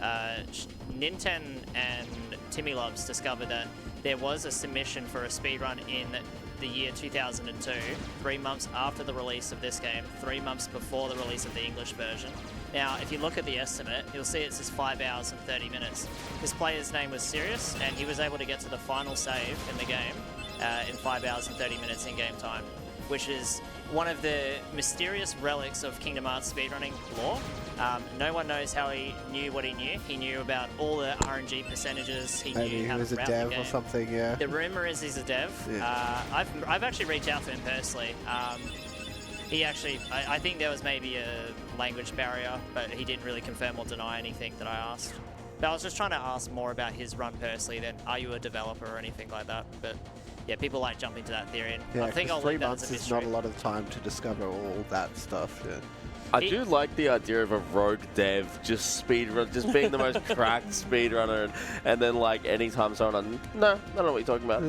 Ninten and Timmy Loves discovered that there was a submission for a speedrun in the year 2002, 3 months after the release of this game, 3 months before the release of the English version. Now, if you look at the estimate, you'll see it says 5 hours and 30 minutes. This player's name was Sirius, and he was able to get to the final save in the game in 5 hours and 30 minutes in game time, which is one of the mysterious relics of Kingdom Hearts speedrunning lore. No one knows how he knew what he knew. He knew about all the RNG percentages. He Maybe knew he how was to a route dev the game. or something, yeah. The rumor is he's a dev. Yeah. I've actually reached out to him personally. He actually, I think there was maybe a language barrier, but he didn't really confirm or deny anything that I asked. But I was just trying to ask more about his run personally than are you a developer or anything like that. But yeah, people like jumping to that theory. And Yeah, I think I'll 3 leave that months as a is mystery. not a lot of time to discover all that stuff. Yeah. I do like the idea of a rogue dev just speedrun, just being the most cracked speedrunner, and then like anytime someone, no, I don't know what you're talking about.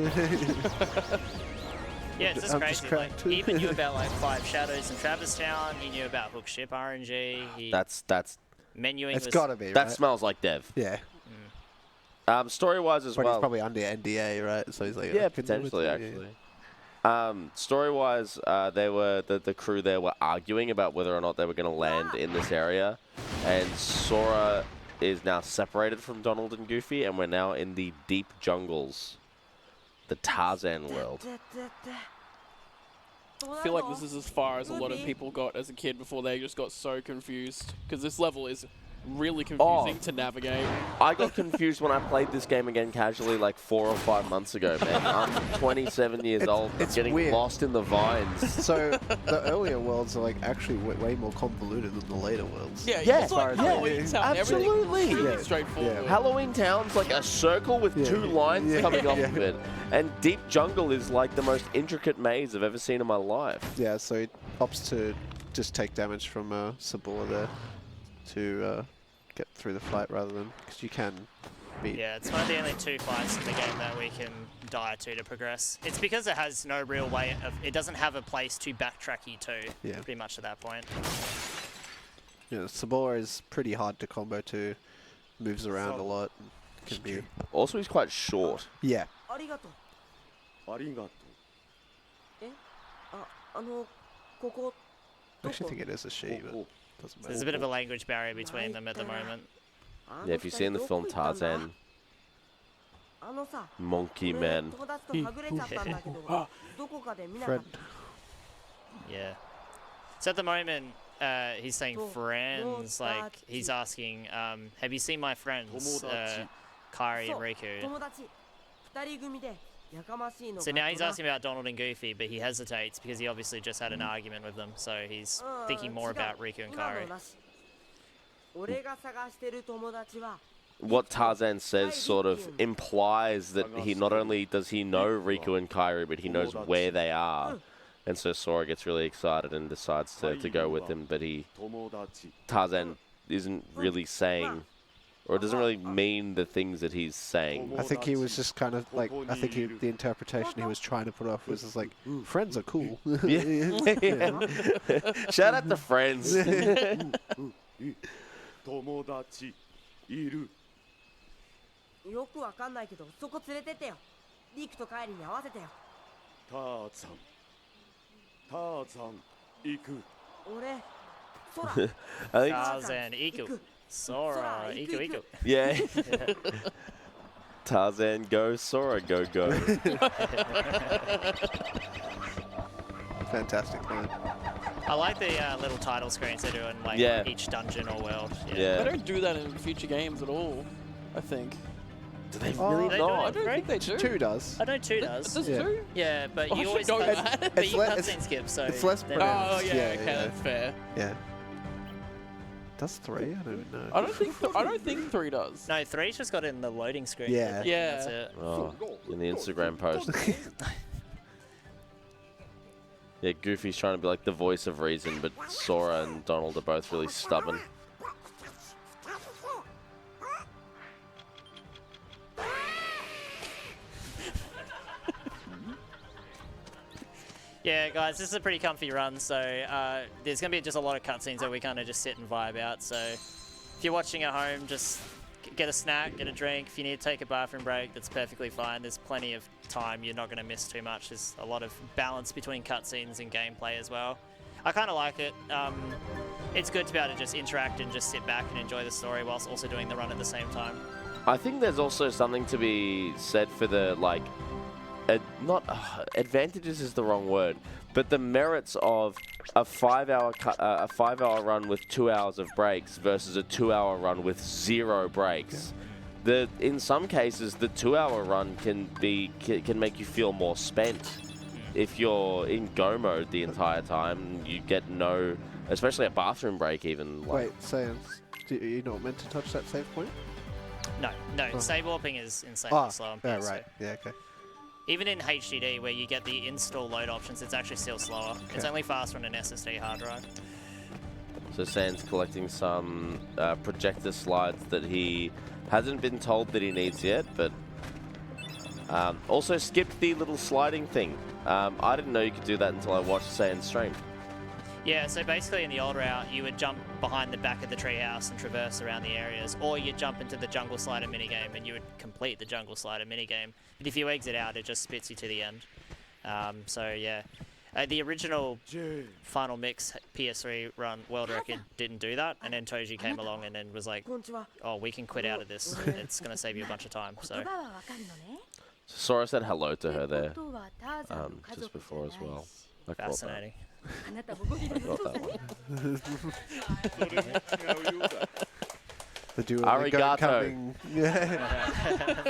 Yeah, it's just I'm just crazy. Like, cracked. he even knew about like 5 Shadows in Travis Town. He knew about hook ship RNG. He, That's menuing It's was got to be, that right? smells like dev. Yeah. Story-wise as But he's well. probably under NDA, right? So he's like, Yeah, I can do it, potentially yeah. actually. Story-wise, the crew there were arguing about whether or not they were going to land in this area, and Sora is now separated from Donald and Goofy, and we're now in the deep jungles, the Tarzan world. I feel like this is as far as a lot of people got as a kid before they just got so confused. Because this level is really confusing to navigate. I got confused when I played this game again casually like 4 or 5 months ago, man. I'm 27 years old. I'm it's getting weird. lost in the vines. So the earlier worlds are like actually way more convoluted than the later worlds. Yeah, Yeah, it's like Halloween Town. absolutely. Everything's really Yeah. straightforward. Yeah. Halloween Town's like a circle with Yeah. 2 lines Yeah. coming off Yeah. of it. And Deep Jungle is like the most intricate maze I've ever seen in my life. Yeah, so he opts to just take damage from Sabor there to get through the fight rather than, because you can beat. Yeah, it's one of the only 2 fights in the game that we can die to progress. It's because it has no real way of, it doesn't have a place to backtrack you to, Yeah. pretty much at that point. Yeah, Sabor is pretty hard to combo to, moves around a lot, can be. Also, he's quite short. Yeah. ありがとう。ありがとう。え、ここ I actually think it is a she, but doesn't There's a matter. bit of a language barrier between them at the moment. Yeah, if you've seen the film Tarzan, あのさ、 Monkey 俺 Man. 友達とはぐれちゃったんだけど、どこかで見なかっ Friend. た。 Yeah. So at the moment, he's saying friends, like he's asking, have you seen my friends, Kairi そう and Riku? 友達、二人組でやかましいの So が now he's な asking about Donald and Goofy, but he hesitates because he obviously just had an argument with them, so he's thinking more 違う about Riku and 今の Kairi. なし俺が探してる友達は What Tarzan says sort of implies that he not only does he know Riku and Kairi, but he knows where they are. And so Sora gets really excited and decides to go with him, but 友達。 Tarzan isn't really saying, or it doesn't really mean the things that he's saying. I think he was just kind of like, I think the interpretation he was trying to put off was just like, friends are cool. Yeah. Shout out to friends. 友達いる。よくわかんないけどそこ連れてってよリクとカイリに合わせてよターザン。ターザン行く。俺空 I think, Tarzan, Iku, Sora, Iku, Iku. yeah. Tarzan go, Sora go go. Fantastic line. I like the little title screens they do in like Yeah. each dungeon or world. Yeah. They don't do that in future games at all, I think. Do they Oh, really They do I not? it. don't think they do. 2 does. I know 2 does. Does Yeah. 2? Yeah, but Oh, I you should always know but, that. but It's you le- cutscene skip, so it's less they're- pronounced. Oh, yeah, Yeah, okay, yeah. that's fair. Yeah. Does 3? I don't know. I don't think 3 does. No, 3's just got it in the loading screen. Yeah. Yeah. That's it. Oh, in the Instagram post. Yeah, Goofy's trying to be like the voice of reason, but Sora and Donald are both really stubborn. Yeah, guys, this is a pretty comfy run, so there's going to be just a lot of cutscenes that we kind of just sit and vibe out. So if you're watching at home, just get a snack, get a drink. If you need to take a bathroom break, that's perfectly fine. There's plenty of time. You're not going to miss too much. There's a lot of balance between cutscenes and gameplay as well. I kind of like it. It's good to be able to just interact and just sit back and enjoy the story whilst also doing the run at the same time. I think there's also something to be said for the, like, advantages is the wrong word, but the merits of a 5-hour run with 2 hours of breaks versus a 2-hour run with 0 breaks. In some cases, the 2-hour run can make you feel more spent. If you're in go mode the entire time, you get no, especially a bathroom break even. Like, Wait, Saiyanz, you're not meant to touch that save point? No, Oh. save warping is insanely slow on yeah, PS2. right. Yeah, okay. Even in HDD, where you get the install load options, it's actually still slower. It's Okay. only faster on an SSD hard drive. so Saiyanz collecting some projector slides that he hasn't been told that he needs yet, but also skipped the little sliding thing. I didn't know you could do that until I watched Saiyanz stream. Yeah, so basically in the old route, you would jump behind the back of the treehouse and traverse around the areas, or you'd jump into the jungle slider minigame and you would complete the jungle slider minigame. But if you exit out, it just spits you to the end. So yeah, the original Final Mix PS3 run world record didn't do that, and then Toji came along and then was like, oh, we can quit out of this. It's going to save you a bunch of time. So Sora said hello to her there just before as well. I caught that. fascinating. I got that one. The duo Arigato. coming. Yeah.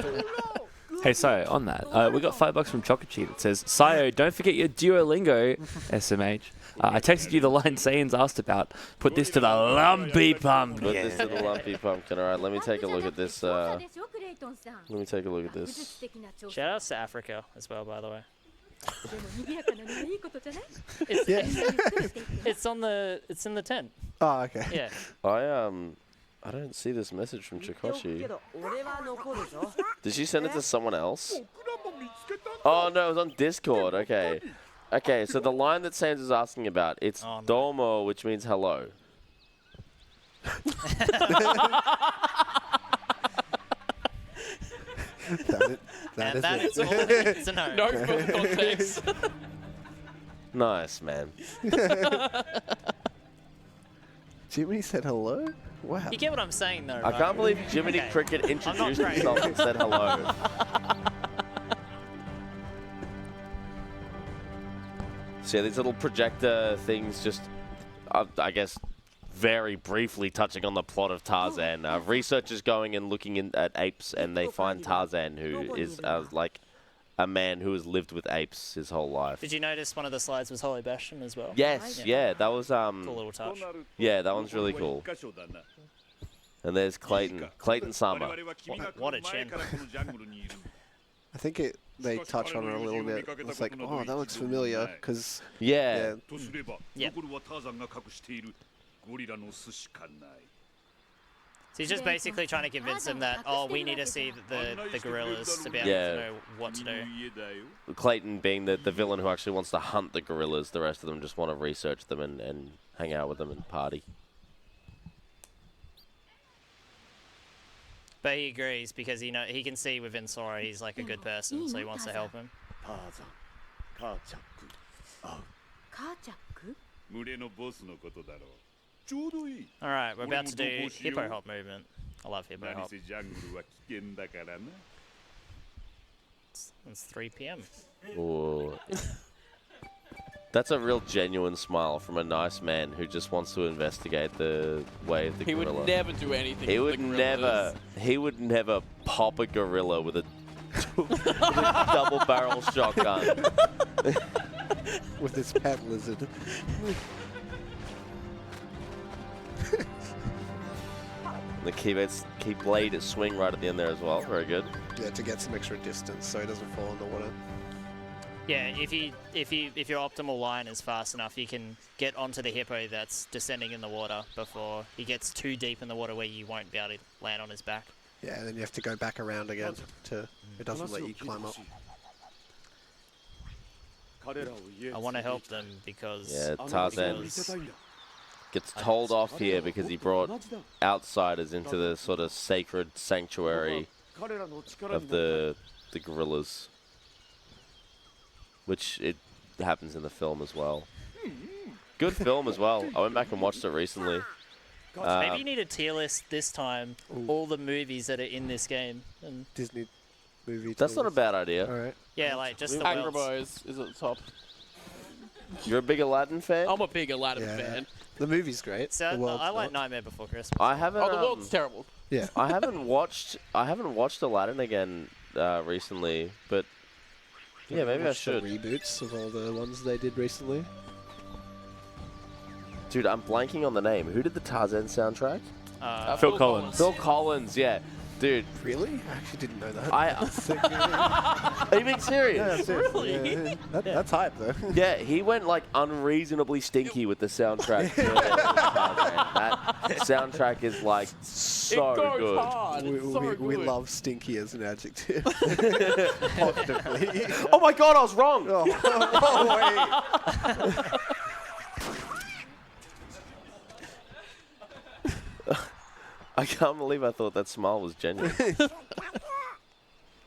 Hey, so on that, we got $5 from Chocochi that says, Sayo, don't forget your Duolingo, SMH. I texted you the line Saiyanz asked about. Put this to the lumpy pumpkin. Put this to the lumpy pumpkin. All right, let me take a look at this. Let me take a look at this. Shout outs to Africa as well, by the way. Yeah. It's in the tent. Oh, okay. Yeah. I don't see this message from Chikoshi. Did she send it to someone else? Oh no, it was on Discord. Okay. Okay, so the line that Saiyanz is asking about, it's domo, which means hello. That is all it needs to know. No further context. Nice, man. Jimmy said hello? Wow. You get what I'm saying, though, I right? can't believe Jiminy Okay. Cricket introduced great. himself and said hello. So yeah, these little projector things just, I guess, very briefly touching on the plot of Tarzan. Researchers going and looking at apes, and they find Tarzan, who is like a man who has lived with apes his whole life. Did you notice one of the slides was Holy Bastion as well? Yes, yeah, that was Cool little touch. yeah, that one's really cool. And there's Clayton Sama. What a chin. I think they touch on it a little bit. It's like, oh, that looks familiar, because Yeah. Yeah. So he's just basically trying to convince them that, oh, we need to see the gorillas to be able to know what to do. Clayton being the villain who actually wants to hunt the gorillas. The rest of them just want to research them and hang out with them and party. But he agrees because he can see within Sora he's like a good person, so he wants to help him. Alright, we're about to do hippo hop movement. I love hippo hop. It's 3 p.m. Ooh. That's a real genuine smile from a nice man who just wants to investigate the way of the He gorilla. would never do anything. He with would the never. gorillas. He would never pop a gorilla with a double-barrel shotgun. with this pet lizard. The key blade swing right at the end there as well. Very good. Yeah, to get some extra distance so he doesn't fall in the water. Yeah, if your optimal line is fast enough, you can get onto the hippo that's descending in the water before he gets too deep in the water where you won't be able to land on his back. Yeah, and then you have to go back around again to. It doesn't let you climb up. I want to help them because Yeah, Tarzan. gets told off here because he brought outsiders into the sort of sacred sanctuary of the gorillas, which it happens in the film as well. Good film as well. I went back and watched it recently. Maybe you need a tier list this time. All the movies that are in this game. And Disney movie. That's not a bad idea. All right. yeah, like just the Agrabah worlds. is at the top. You're a big Aladdin fan? I'm a big Aladdin Yeah. fan. The movie's great. So The world's I like not. Nightmare Before Christmas. I haven't. Oh, the world's terrible. Yeah. I haven't watched Aladdin again recently, but yeah, maybe I Watch the should. reboots of all the ones they did recently. Dude, I'm blanking on the name. Who did the Tarzan soundtrack? Phil Collins. Phil Collins. Yeah, dude. Really? I actually didn't know that. Are you being serious? Yeah, seriously. Yeah. That's hype, though. Yeah, he went like unreasonably stinky with the soundtrack. to Tarzan. That soundtrack is like so it goes good. hard. It's so We good. love stinky as an adjective. Positively. Oh my god, I was wrong. Wait. I can't believe I thought that smile was genuine.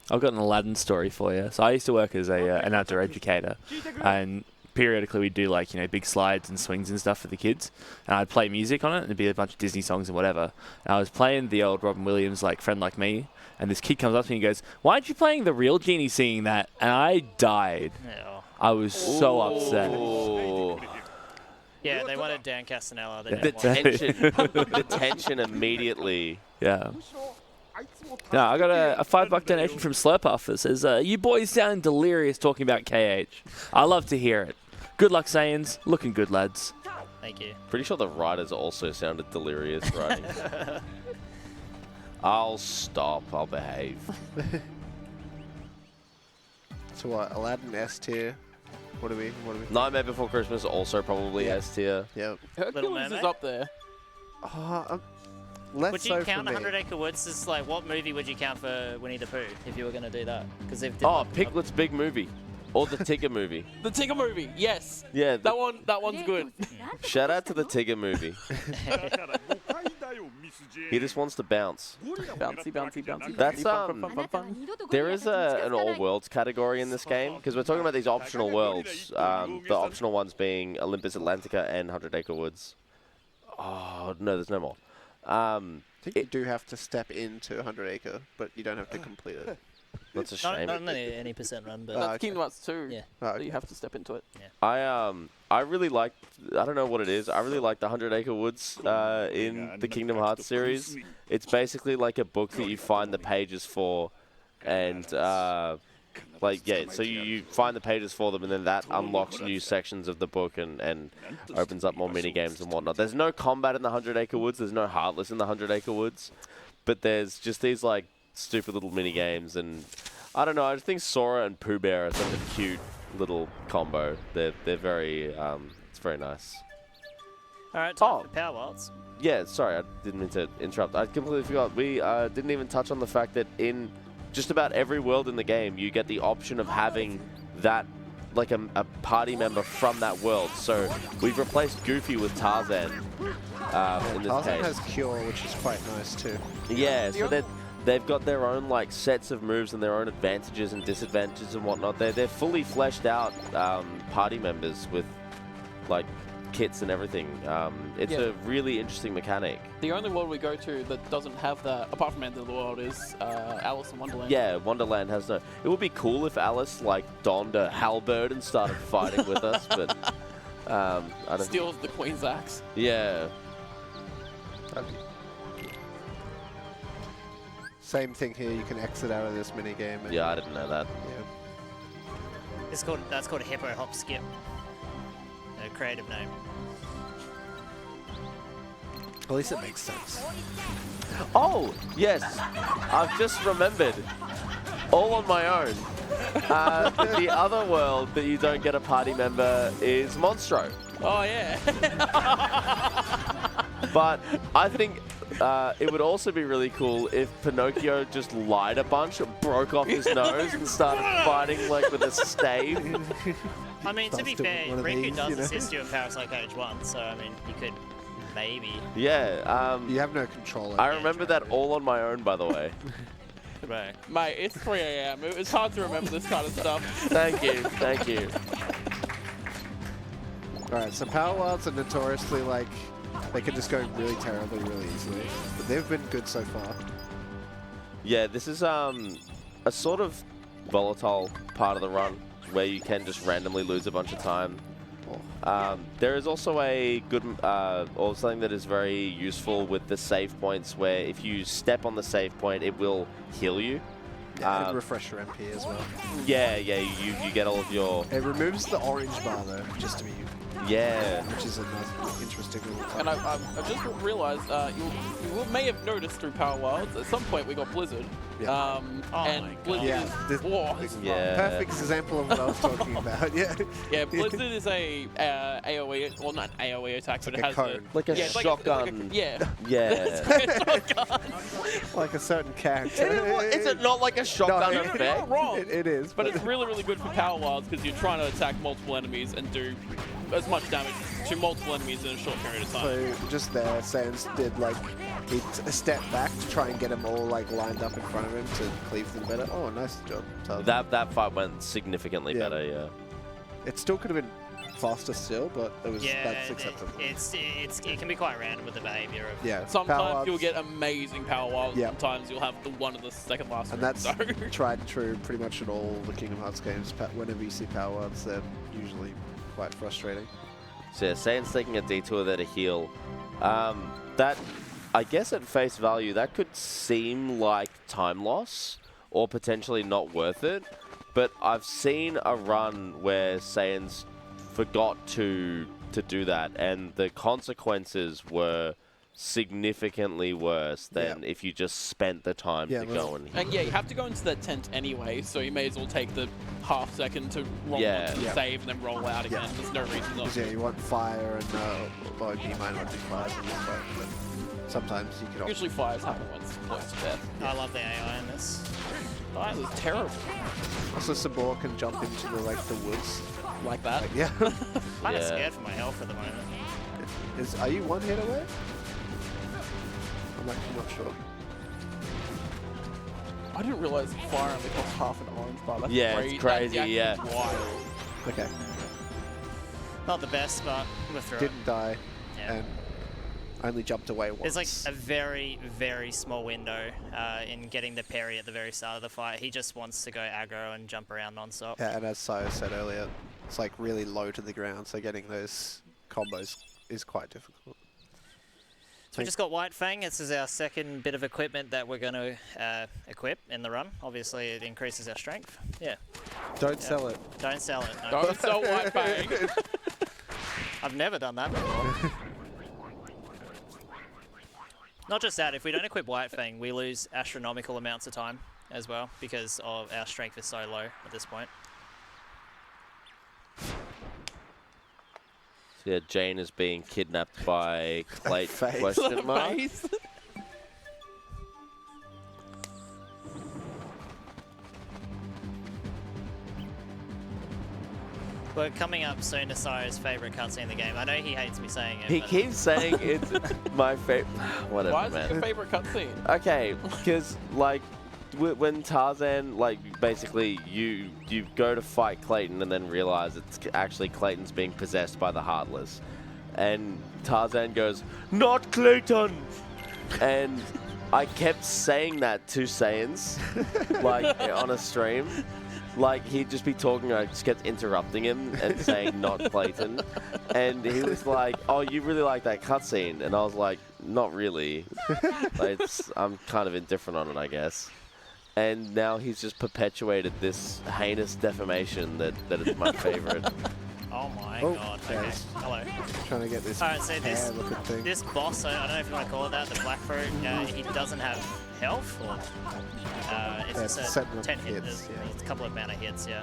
I've got an Aladdin story for you. So I used to work as an outdoor educator, and periodically we'd do like big slides and swings and stuff for the kids, and I'd play music on it, and it'd be a bunch of Disney songs and whatever. And I was playing the old Robin Williams like Friend Like Me, and this kid comes up to me and goes, "Why aren't you playing the real Genie singing that?" And I died. Yeah. I was so upset. Ooh. Yeah, they wanted Dan Castanella. They The didn't want tension, the tension immediately. Yeah. No, I got a $5 donation from Slurpuff that says, "You boys sound delirious talking about KH. I love to hear it. Good luck, Saiyanz. Looking good, lads." Thank you. Pretty sure the writers also sounded delirious writing. I'll stop. I'll behave. So what? Aladdin S tier. What do we? Nightmare Before Christmas also probably S tier. Yep. Hercules is Mermaid? up there. Less Would so you for count me. 100 Acre Woods as like what movie would you count for Winnie the Pooh if you were going to do that? Because they've Oh, Piglet's big movie. Or the Tigger movie. The Tigger movie, yes. Yeah, That one's good. shout out to the Tigger movie. He just wants to bounce. Bouncy, bouncy, bouncy. That's, bouncy, fun, fun, fun, fun. There is an all worlds category in this game because we're talking about these optional worlds. The optional ones being Olympus, Atlantica, and 100 Acre Woods. Oh, no, there's no more. I think you do have to step into 100 Acre, but you don't have to complete it. That's a Not shame. any percent run, but That's okay. Kingdom Hearts 2. Yeah. Oh, So you have to step into it. I really like, I don't know what it is, I really like the 100 Acre Woods in the Kingdom Hearts series. It's basically like a book that you find the pages for, and so you find the pages for them, and then that unlocks new sections of the book and opens up more mini games and whatnot. There's no combat in the 100 Acre Woods, there's no Heartless in the 100 Acre Woods, but there's just these like stupid little mini games, and I don't know, I just think Sora and Pooh Bear are such a cute little combo. They're very it's very nice. all right, time Oh. for Power Wilds. Yeah, sorry, I didn't mean to interrupt. I completely forgot. We didn't even touch on the fact that in just about every world in the game, you get the option of having that, like a party member from that world. So we've replaced Goofy with Tarzan in this Tarzan case. has Cure, which is quite nice too. Yeah, so they've got their own like sets of moves and their own advantages and disadvantages and whatnot. They're fully fleshed out party members with like kits and everything. It's Yeah. a really interesting mechanic. The only world we go to that doesn't have that, apart from End of the World, is Alice in Wonderland. Yeah, Wonderland has no. It would be cool if Alice like donned a halberd and started fighting with us, but I don't. Steals the Queen's axe. Yeah. Same thing here. You can exit out of this mini game. And, Yeah, I didn't know that. yeah. That's called Hippo Hop Skip. A creative name. At least it makes sense. Oh yes, I've just remembered. All on my own. The other world that you don't get a party member is Monstro. Oh, yeah. But I think it would also be really cool if Pinocchio just lied a bunch, broke off his nose, and started fighting like with a stave. I mean, to be Starts doing fair, one of Riku these, does you know? assist you in Parasite Cage 1, so I mean, you could maybe. Yeah. You have no control over I remember that generally. all on my own, by the way. Right. Mate, it's 3 a.m. It's hard to remember this kind of stuff. Thank you. Thank you. Alright, so Power Wilds are notoriously like, they can just go really terribly, really easily. But they've been good so far. Yeah, this is a sort of volatile part of the run where you can just randomly lose a bunch of time. There is also a good, or something that is very useful with the save points where if you step on the save point, it will heal you. Yeah, and refresh your MP as well. Yeah, you get all of your... It removes the orange bar though, just to be... Yeah. Which is a nice, interesting little touch. And I just realized, you may have noticed through Power Wilds, at some point we got Blizzard. Yeah. And Blizzard Yeah, is... Yeah. Perfect example of what I was talking about, yeah. Yeah, Blizzard is a AoE, well not AoE attack, but it has cone. Like a yeah, it's shotgun. yeah. Yeah. Like a certain character. Is it not like a shotgun No, You're effect? not wrong. It is. But it's really, really good for Power Wilds because you're trying to attack multiple enemies and do as much damage to multiple enemies in a short period of time. So just there, Saiyanz did like, he stepped back to try and get them all like lined up in front of him to cleave them better. Oh, nice job, Taz. That fight went significantly Yeah. better, yeah. It still could have been faster still, but it was Yeah, that's acceptable. it can be quite random with the behavior of. Yeah. Sometimes Power you'll ups, get amazing Power Wilds, Yeah. sometimes you'll have the one of the second last and room, that's so. tried and true pretty much in all the Kingdom Hearts games. Whenever you see power ups, they're usually quite frustrating. So yeah, Saiyanz taking a detour there to heal. That, I guess at face value, that could seem like time loss or potentially not worth it. But I've seen a run where Saiyanz forgot to do that, and the consequences were significantly worse than if you just spent the time to go and heal. And yeah, you have to go into that tent anyway, so you may as well take the half second to roll onto the save and then roll out again. There's no reason not Because to. yeah, you want fire and well, you might not do fire in this fight, but sometimes you can. Usually fires happen when it's close to death. I love the AI in this. That was terrible. Also, Sabor can jump into the the woods. Like that. Like, yeah. Kind of scared for my health at the moment. Are you one hit away? I'm actually not sure. I didn't realize fire only costs half an orange bar. That's Yeah, it's crazy, That's yeah. wild. Okay. Not the best, but we're through it. Didn't die, Yeah. and only jumped away once. There's like a very, very small window in getting the parry at the very start of the fight. He just wants to go aggro and jump around non-stop. Yeah, and as Sayo said earlier, it's like really low to the ground, so getting those combos is quite difficult. So we just got White Fang. This is our second bit of equipment that we're going to equip in the run. Obviously, it increases our strength. Yeah. Don't sell it. Don't sell it. No. Don't sell White Fang. I've never done that before. Not just that, if we don't equip White Fang, we lose astronomical amounts of time as well because of our strength is so low at this point. So yeah, Jane is being kidnapped by Clayton, Face. question mark. Face. We're coming up soon to Sayo's favourite cutscene in the game. I know he hates me saying it. He but keeps saying it's my favorite. Whatever, Why is it man. your favorite cutscene? Okay, because like when Tarzan, like basically you go to fight Clayton and then realize it's actually Clayton's being possessed by the Heartless, and Tarzan goes, "Not Clayton," and I kept saying that to Saiyanz, like on a stream. Like, he'd just be talking, I just kept interrupting him and saying, "Not Clayton." And he was like, "Oh, you really like that cutscene?" And I was like, "Not really. Like, I'm kind of indifferent on it, I guess." And now he's just perpetuated this heinous defamation that it's my favorite. Oh my Oh, god. Okay. yes. Hello. Trying to get this Alright, so hair-looking thing. this boss, I don't know if you want to call it that, the Blackthroat, he doesn't have health, or it's It's a certain 10 hit, hits, yeah. it's a couple of amount of hits, yeah.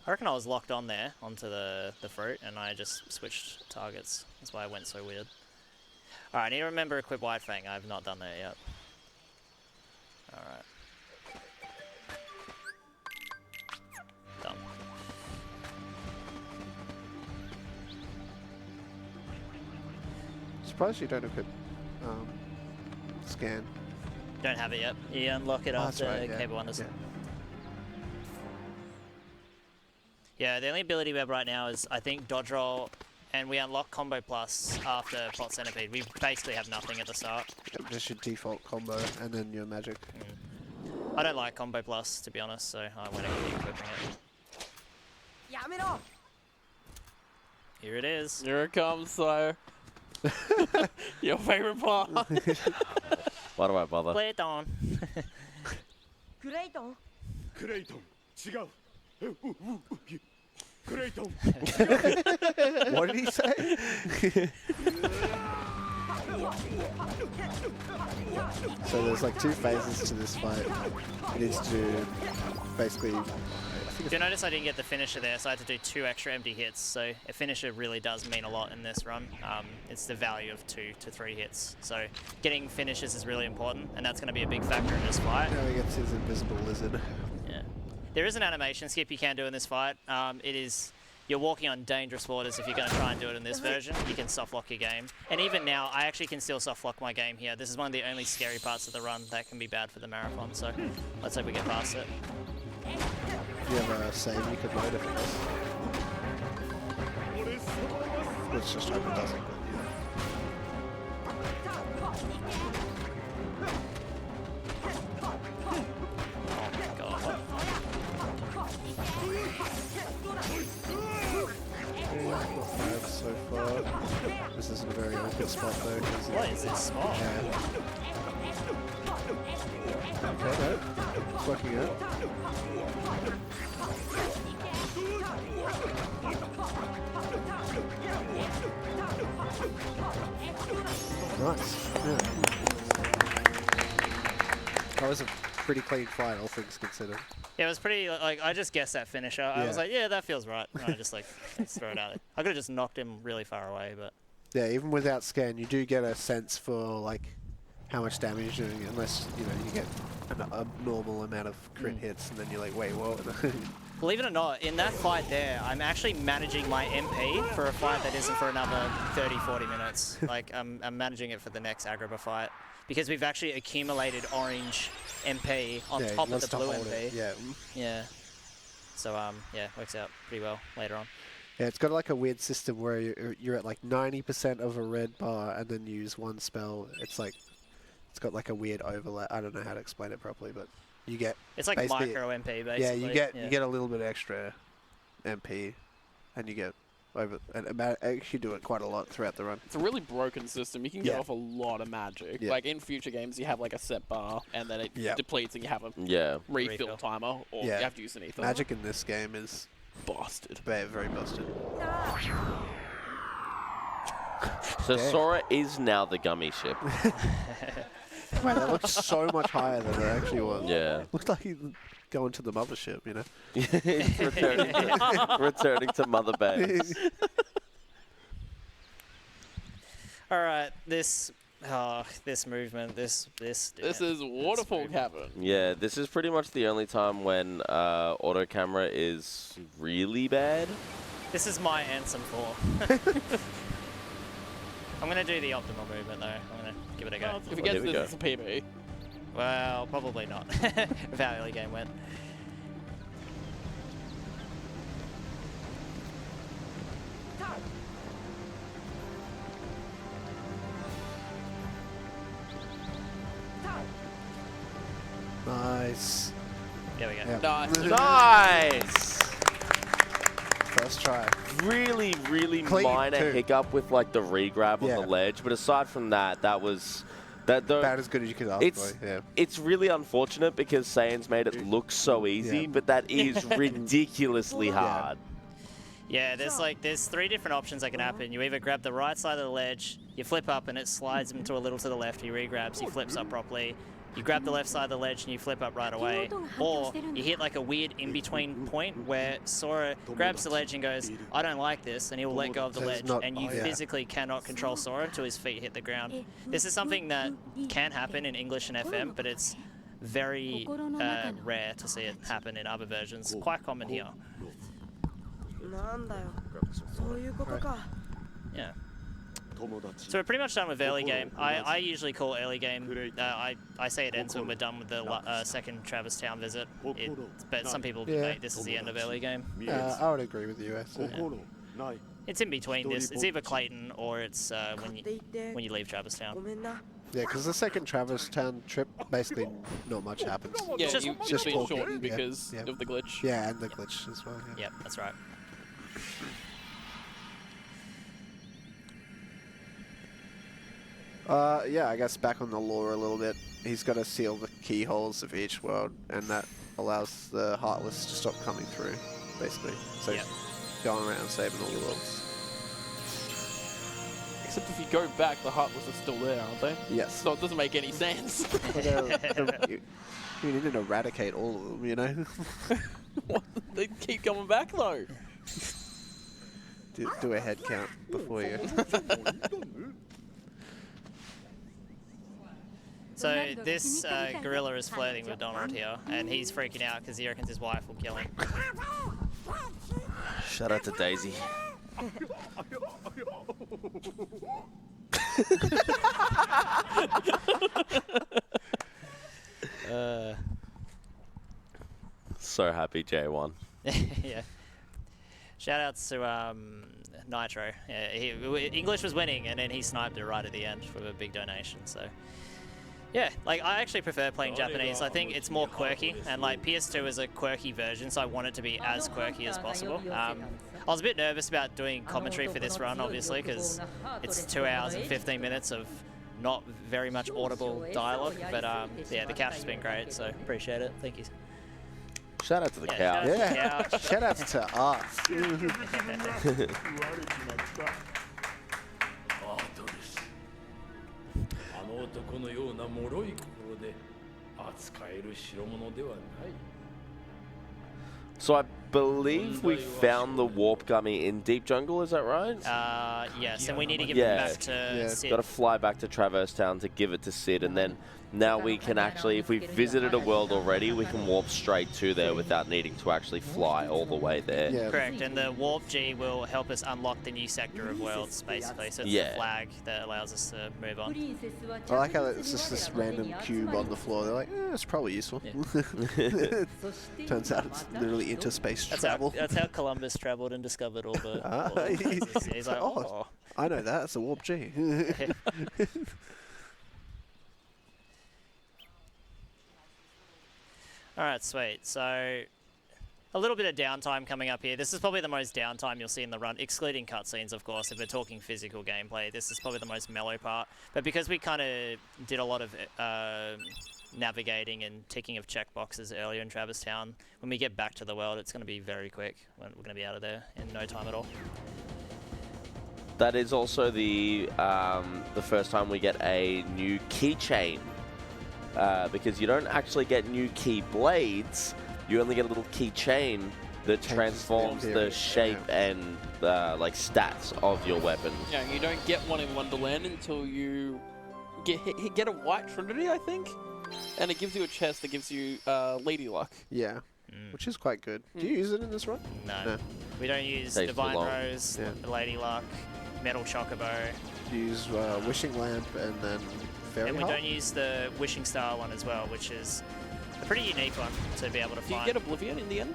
I reckon I was locked on there, onto the fruit, and I just switched targets. That's why I went so weird. Alright, I need to remember equip White Fang. I have not done that yet. Alright. Done. surprised you don't equip scan. Don't have it yet. You unlock it That's after right, yeah. Cable Wonders. Yeah, the only ability we have right now is, I think, dodge roll, and we unlock combo plus after plot centipede. We basically have nothing at the start. Yep, just your default combo and then your magic. I don't like combo plus, to be honest, so I won't even be equipping it. Here it is. Here it comes, sire. Your favorite part. Why do I bother? Play it on. クレイトン違うクレイトン What did he say? So there's like 2 phases to this fight. It is to basically. If you notice, I didn't get the finisher there, so I had to do 2 extra empty hits. So a finisher really does mean a lot in this run. It's the value of 2 to 3 hits. So getting finishers is really important, and that's going to be a big factor in this fight. Now he gets his invisible lizard. Yeah. There is an animation skip you can do in this fight. It is, you're walking on dangerous waters if you're going to try and do it in this version. You can soft lock your game. And even now, I actually can still soft lock my game here. This is one of the only scary parts of the run that can be bad for the marathon. So let's hope we get past it. Do you have a save you could load if it does? Let's just hope it doesn't. So far, this isn't a very awkward spot though. What is this spot? Yeah. Okay, no, it's working out. Nice. Yeah. That was a pretty clean fight, all things considered. Yeah, it was pretty, like, I just guessed that finisher. I was like, yeah, that feels right. And I just, like, let's throw it out there. I could have just knocked him really far away, but... Yeah, even without scan, you do get a sense for, like, how much damage you're doing, unless, you know, you get an abnormal amount of crit hits, and then you're like, wait, what? Believe it or not, in that fight there, I'm actually managing my MP for a fight that isn't for another 30, 40 minutes. Like, I'm managing it for the next Agrabah fight. Because we've actually accumulated orange MP on top of the blue MP. Yeah. Yeah. So, yeah, works out pretty well later on. Yeah, it's got like a weird system where you're at like 90% of a red bar and then use one spell. It's like, it's got like a weird overlap. I don't know how to explain it properly, but you get... It's like micro MP, basically. Yeah, you get a little bit extra MP and you get over... And actually do it quite a lot throughout the run. It's a really broken system. You can get off a lot of magic. Like in future games, you have like a set bar and then it depletes and you have a refill timer or you have to use an ether. Magic in this game is... busted. Very busted. So Sora is now the gummy ship. Wait, that looks so much higher than it actually was. Yeah. Looks like he's going to the mothership, you know? returning to Mother Base. All right, this movement, this is Waterfall Cavern. Yeah, this is pretty much the only time when auto camera is really bad. This is my Ansem 4. I'm going to do the optimal movement, though. I'm going to give it a go. If it gets this, it's a PB. Well, probably not. With how early game went. Nice. There we go. Yeah. Nice! First try. Really, really Clean, minor too. hiccup with like the re-grab on the ledge, but aside from that, that was... About as good as you could ask for, yeah. It's really unfortunate because Saiyanz made it look so easy, but that is ridiculously hard. Yeah, there's 3 different options that can happen. You either grab the right side of the ledge, you flip up and it slides him to a little to the left, he re-grabs, he flips up properly. You grab the left side of the ledge and you flip up right away. Or you hit like a weird in-between point where Sora grabs the ledge and goes, I don't like this, and he will let go of the ledge, and you physically cannot control Sora until his feet hit the ground. This is something that can happen in English and FM, but it's very rare to see it happen in other versions. Quite common here. Right. Yeah. So we're pretty much done with early game. I usually call early game. I say it ends when we're done with the second Travis Town visit. But some people debate this is the end of early game. I would agree with you. It's in between this. It's either Clayton or it's when you leave Travis Town. Yeah, because the second Travis Town trip, basically not much happens. Yeah, just just been walking. shortened because Yeah. of the glitch. Yeah, and the glitch as well. Yeah. Yep, that's right. Yeah, I guess back on the lore a little bit. He's got to seal the keyholes of each world, and that allows the Heartless to stop coming through, basically. So Yep. he's going around saving all the worlds. Except if you go back, the Heartless are still there, aren't they? Yes. So it doesn't make any sense. You need to eradicate all of them, you know? What? They keep coming back though. do a head count before you. So this gorilla is flirting with Donald here, and he's freaking out because he reckons his wife will kill him. Shout out to Daisy. So happy J1. Yeah. Shout outs to Nitro. Yeah, English was winning, and then he sniped it right at the end with a big donation. So, yeah, like I actually prefer playing Japanese. I think it's more quirky, and like PS2 is a quirky version, so I want it to be as quirky as possible. I was a bit nervous about doing commentary for this run, obviously, because it's 2 hours and 15 minutes of not very much audible dialogue. But yeah, the couch has been great, so appreciate it. Thank you. Shout out to the couch. Shout out to the Yeah. couch. Shout outs to us. So I believe we found the warp gummy in Deep Jungle, is that right? Yes, and we need to give Yeah. it back to Sid. Got to fly back to Traverse Town to give it to Sid, and then now we can actually, if we visited a world already, we can warp straight to there without needing to actually fly all the way there. Yeah. Correct, and the Warp G will help us unlock the new sector of worlds, basically. So it's the flag that allows us to move on. I like how it's just this random cube on the floor. They're like, it's probably useful. Yeah. Turns out it's literally interspace travel. That's how Columbus traveled and discovered all the. All the places. He's like, oh. I know that. It's a warp G. All right, sweet. So a little bit of downtime coming up here. This is probably the most downtime you'll see in the run, excluding cutscenes, of course. If we're talking physical gameplay, this is probably the most mellow part. But because we kind of did a lot of navigating and ticking of checkboxes earlier in Travis Town, when we get back to the world, it's going to be very quick. We're going to be out of there in no time at all. That is also the first time we get a new keychain. Because you don't actually get new key blades, you only get a little keychain that transforms the shape and like stats of your weapon. Yeah, you don't get one in Wonderland until you get a White Trinity, I think, and it gives you a chest that gives you Lady Luck. Yeah, which is quite good. Do you use it in this run? No. We don't use Takes Divine too long. Rose, Lady Luck, Metal Chocobo. You use Wishing Lamp and then Fairy And we Heart? don't use the Wishing Star one as well, which is a pretty unique one to be able to Do you find. get Oblivion in the end?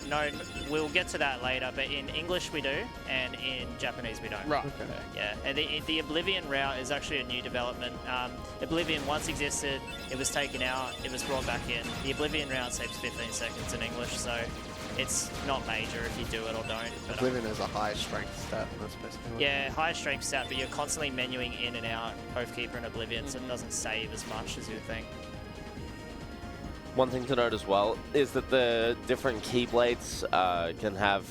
No, we'll get to that later, but in English we do, and in Japanese we don't. Right. Okay. Yeah, and the Oblivion route is actually a new development. Oblivion once existed, it was taken out, it was brought back in. The Oblivion route saves 15 seconds in English, so it's not major if you do it or don't. But, Oblivion has a high strength stat, that's basically what yeah, high strength stat, but you're constantly menuing in and out Oathkeeper and Oblivion, so it doesn't save as much as you think. One thing to note as well is that the different keyblades can have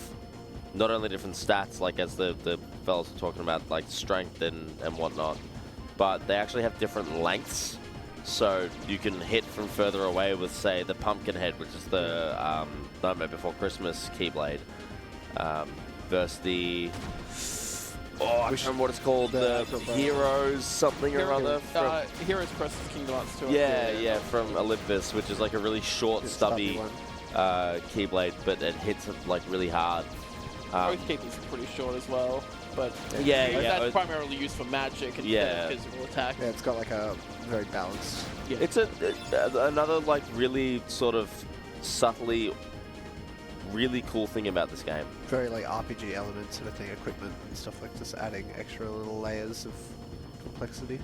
not only different stats, like as the fellas were talking about, like strength and whatnot, but they actually have different lengths. So you can hit from further away with, say, the Pumpkinhead, which is the Nightmare Before Christmas keyblade, versus the... Oh, I can't remember what it's called. The Heroes something or other. Heroes Crest is Kingdom Hearts 2. Yeah, from Olympus, which is like a really short, stubby one. keyblade, but it hits like really hard. Oath Keepers are pretty short as well, but that's primarily used for magic and physical attack. Yeah, it's got like a very balanced. Yeah. It's another like really sort of subtly really cool thing about this game. Very like RPG elements and everything, equipment and stuff, like just adding extra little layers of complexity.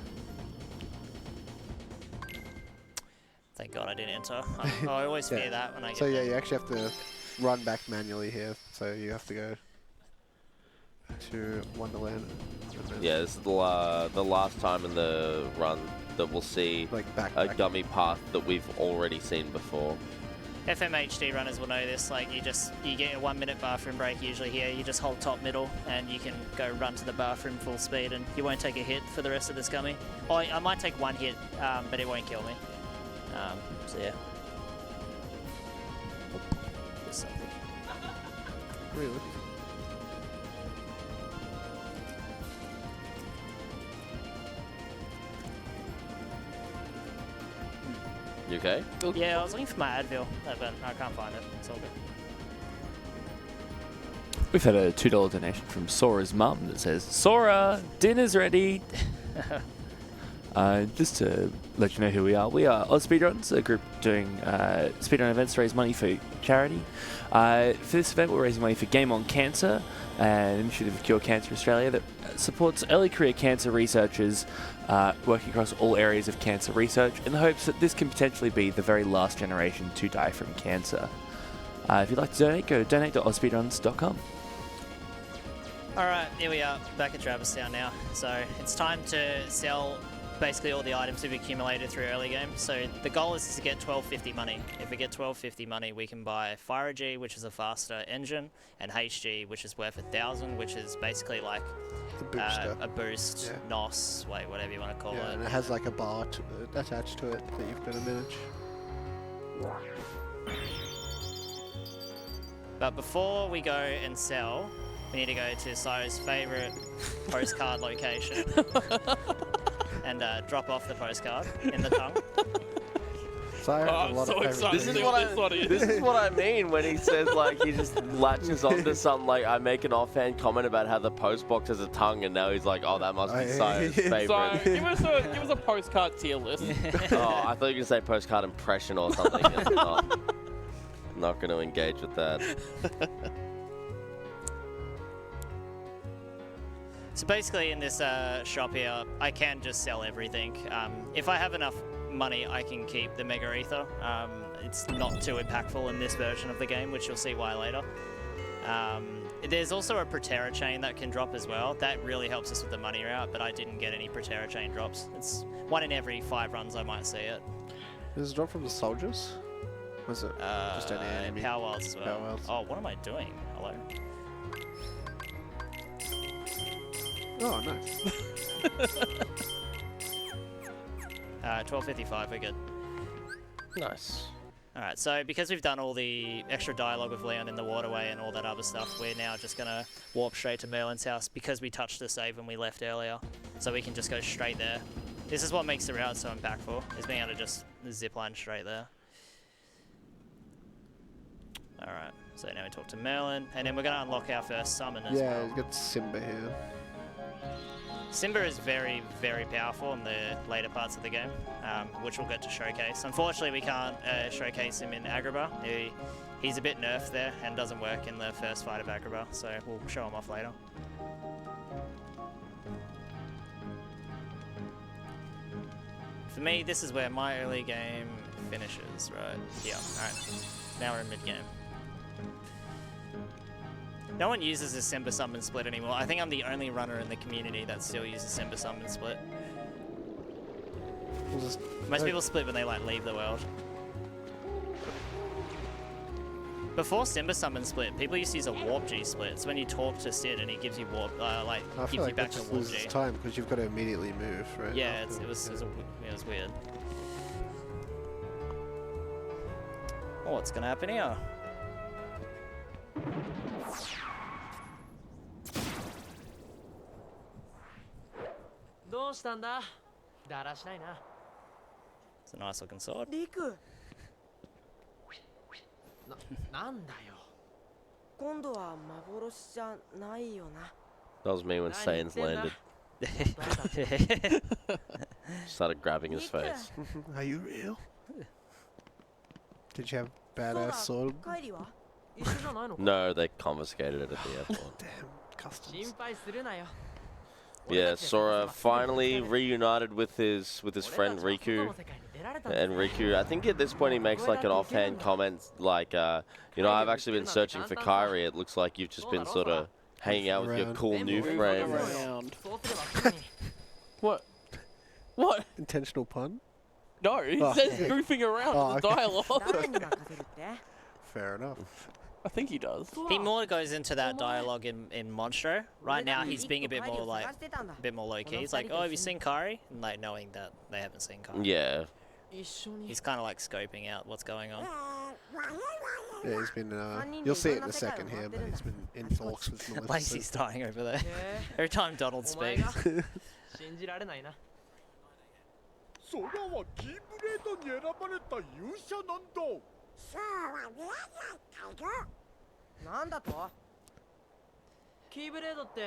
Thank God I didn't enter. I always fear that when I get So there. you actually have to run back manually here. So you have to go to Wonderland. Yeah, this is the last time in the run that we'll see like a gummy path that we've already seen before. FMHD runners will know this. Like you get a 1 minute bathroom break usually here. You just hold top middle and you can go run to the bathroom full speed and you won't take a hit for the rest of this gummy. Or I might take one hit, but it won't kill me. So yeah. Really? You okay? Yeah, I was looking for my Advil, but I can't find it. It's all good. We've had a $2 donation from Sora's mum that says, Sora, dinner's ready. Just to let you know who we are AusSpeedruns, a group doing speedrun events to raise money for charity. For this event, we're raising money for Game On Cancer, an initiative of Cure Cancer Australia that supports early career cancer researchers working across all areas of cancer research in the hopes that this can potentially be the very last generation to die from cancer. If you'd like to donate, go to donate.ausspeedruns.com. Alright, here we are, back at Traverstown now. So it's time to sell basically all the items we've accumulated through early game. So the goal is to get 1250 money. If we get 1250 money, we can buy Fire G, which is a faster engine, and HG, which is worth 1,000, which is basically like a boost, NOS, whatever you want to call it. And it has like a bar attached to it that you've got to manage. But before we go and sell, we need to go to Sire's favourite postcard location and drop off the postcard in the tongue. Sire has a lot of excited. This is what I mean when he says like he just latches onto some like I make an offhand comment about how the post box has a tongue and now he's like, oh, that must be Sire's favourite. So give us a postcard tier list. Oh, I thought you were going to say postcard impression or something. Not going to engage with that. So basically in this shop here, I can just sell everything. If I have enough money, I can keep the Mega Ether. It's not too impactful in this version of the game, which you'll see why later. There's also a Protera chain that can drop as well. That really helps us with the money route, but I didn't get any Protera chain drops. It's 1 in every 5 runs I might see it. Does it drop from the soldiers? Was it just any enemy? Power Wilds as well. Power Wilds. Oh, what am I doing? Hello? Oh, nice. 1255, we're good. Nice. Alright, so because we've done all the extra dialogue with Leon in the waterway and all that other stuff, we're now just going to warp straight to Merlin's house because we touched the save when we left earlier. So we can just go straight there. This is what makes the route so impactful, is being able to just zipline straight there. Alright, so now we talk to Merlin, and then we're going to unlock our first summon as well. Yeah, we've got Simba here. Simba is very, very powerful in the later parts of the game, which we'll get to showcase. Unfortunately, we can't showcase him in Agrabah. He's a bit nerfed there and doesn't work in the first fight of Agrabah, so we'll show him off later. For me, this is where my early game finishes, right? Yeah, alright. Now we're in mid-game. No one uses the Simba Summon Split anymore. I think I'm the only runner in the community that still uses Simba Summon Split. Most people split when they like leave the world. Before Simba Summon Split, people used to use a Warp G Split. It's when you talk to Sid and he gives you Warp, gives you back to Warp G. Time because you've got to immediately move, right? Yeah, it was weird. Oh, what's gonna happen here? It's a nice looking sword. 今度は幻じゃないよな。 That was me when Saiyanz landed. Started grabbing his face. Are you real? Did you have badass sword? 帰りは一緒じゃないのか No, they confiscated it at the airport. Damn, customs. 心配するなよ Yeah, Sora finally reunited with his friend Riku. And Riku, I think at this point he makes like an offhand comment like, you know, I've actually been searching for Kairi. It looks like you've just been sort of hanging out with your Around. cool new Moving friends. around. そうすればすぐに What? What? Intentional pun? No, he Oh. says goofing around Oh, in the okay. dialogue. 誰に任せるって Fair enough. I think he does. He more goes into that dialogue in Monstro. Right now, he's being a bit more like, a bit more low key. He's like, oh, have you seen Kairi? And like knowing that they haven't seen Kairi. Yeah. 一緒に He's kind of like scoping out what's going on. Yeah, he's been. You'll see it in a second here, but he's been in talks with Maleficent. Lacey's dying over there. へえ Every time Donald お前 speaks. が信じられないな空はキーブレードに選ばれた勇者なんだ。なんだとキーブレードって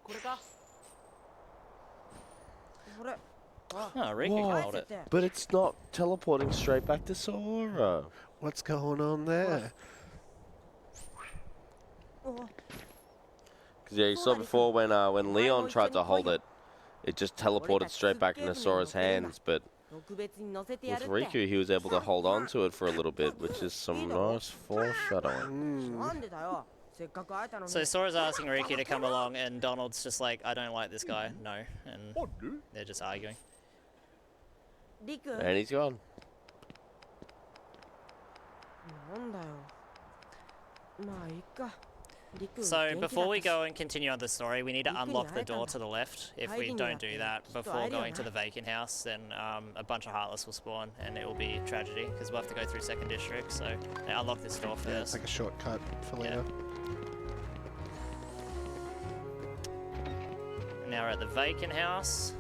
これかこれ Oh, Riku can Whoa. hold it. But it's not teleporting straight back to Sora. What's going on there? Because yeah, you saw before when Leon tried to hold it, it just teleported straight back into Sora's hands. But 特別に乗せてや with るって Riku, he was able to hold on to it for a little bit, which is some nice foreshadowing. なんでだよせっかく会えたのに So Sora's asking Riku to come along, and Donald's just like, I don't like this guy. No. And あれ they're just arguing. リク And he's gone. なんだよまあいいかリク So 元気 before だ we ったし go and continue on the story, we need to unlock the door to the left. If we don't do that before going to the vacant house, then a bunch of Heartless will spawn, and it will be tragedy, because we'll have to go through second district, so unlock this door Yeah, it's first. like a shortcut for Yeah. later. Now we're at the vacant house.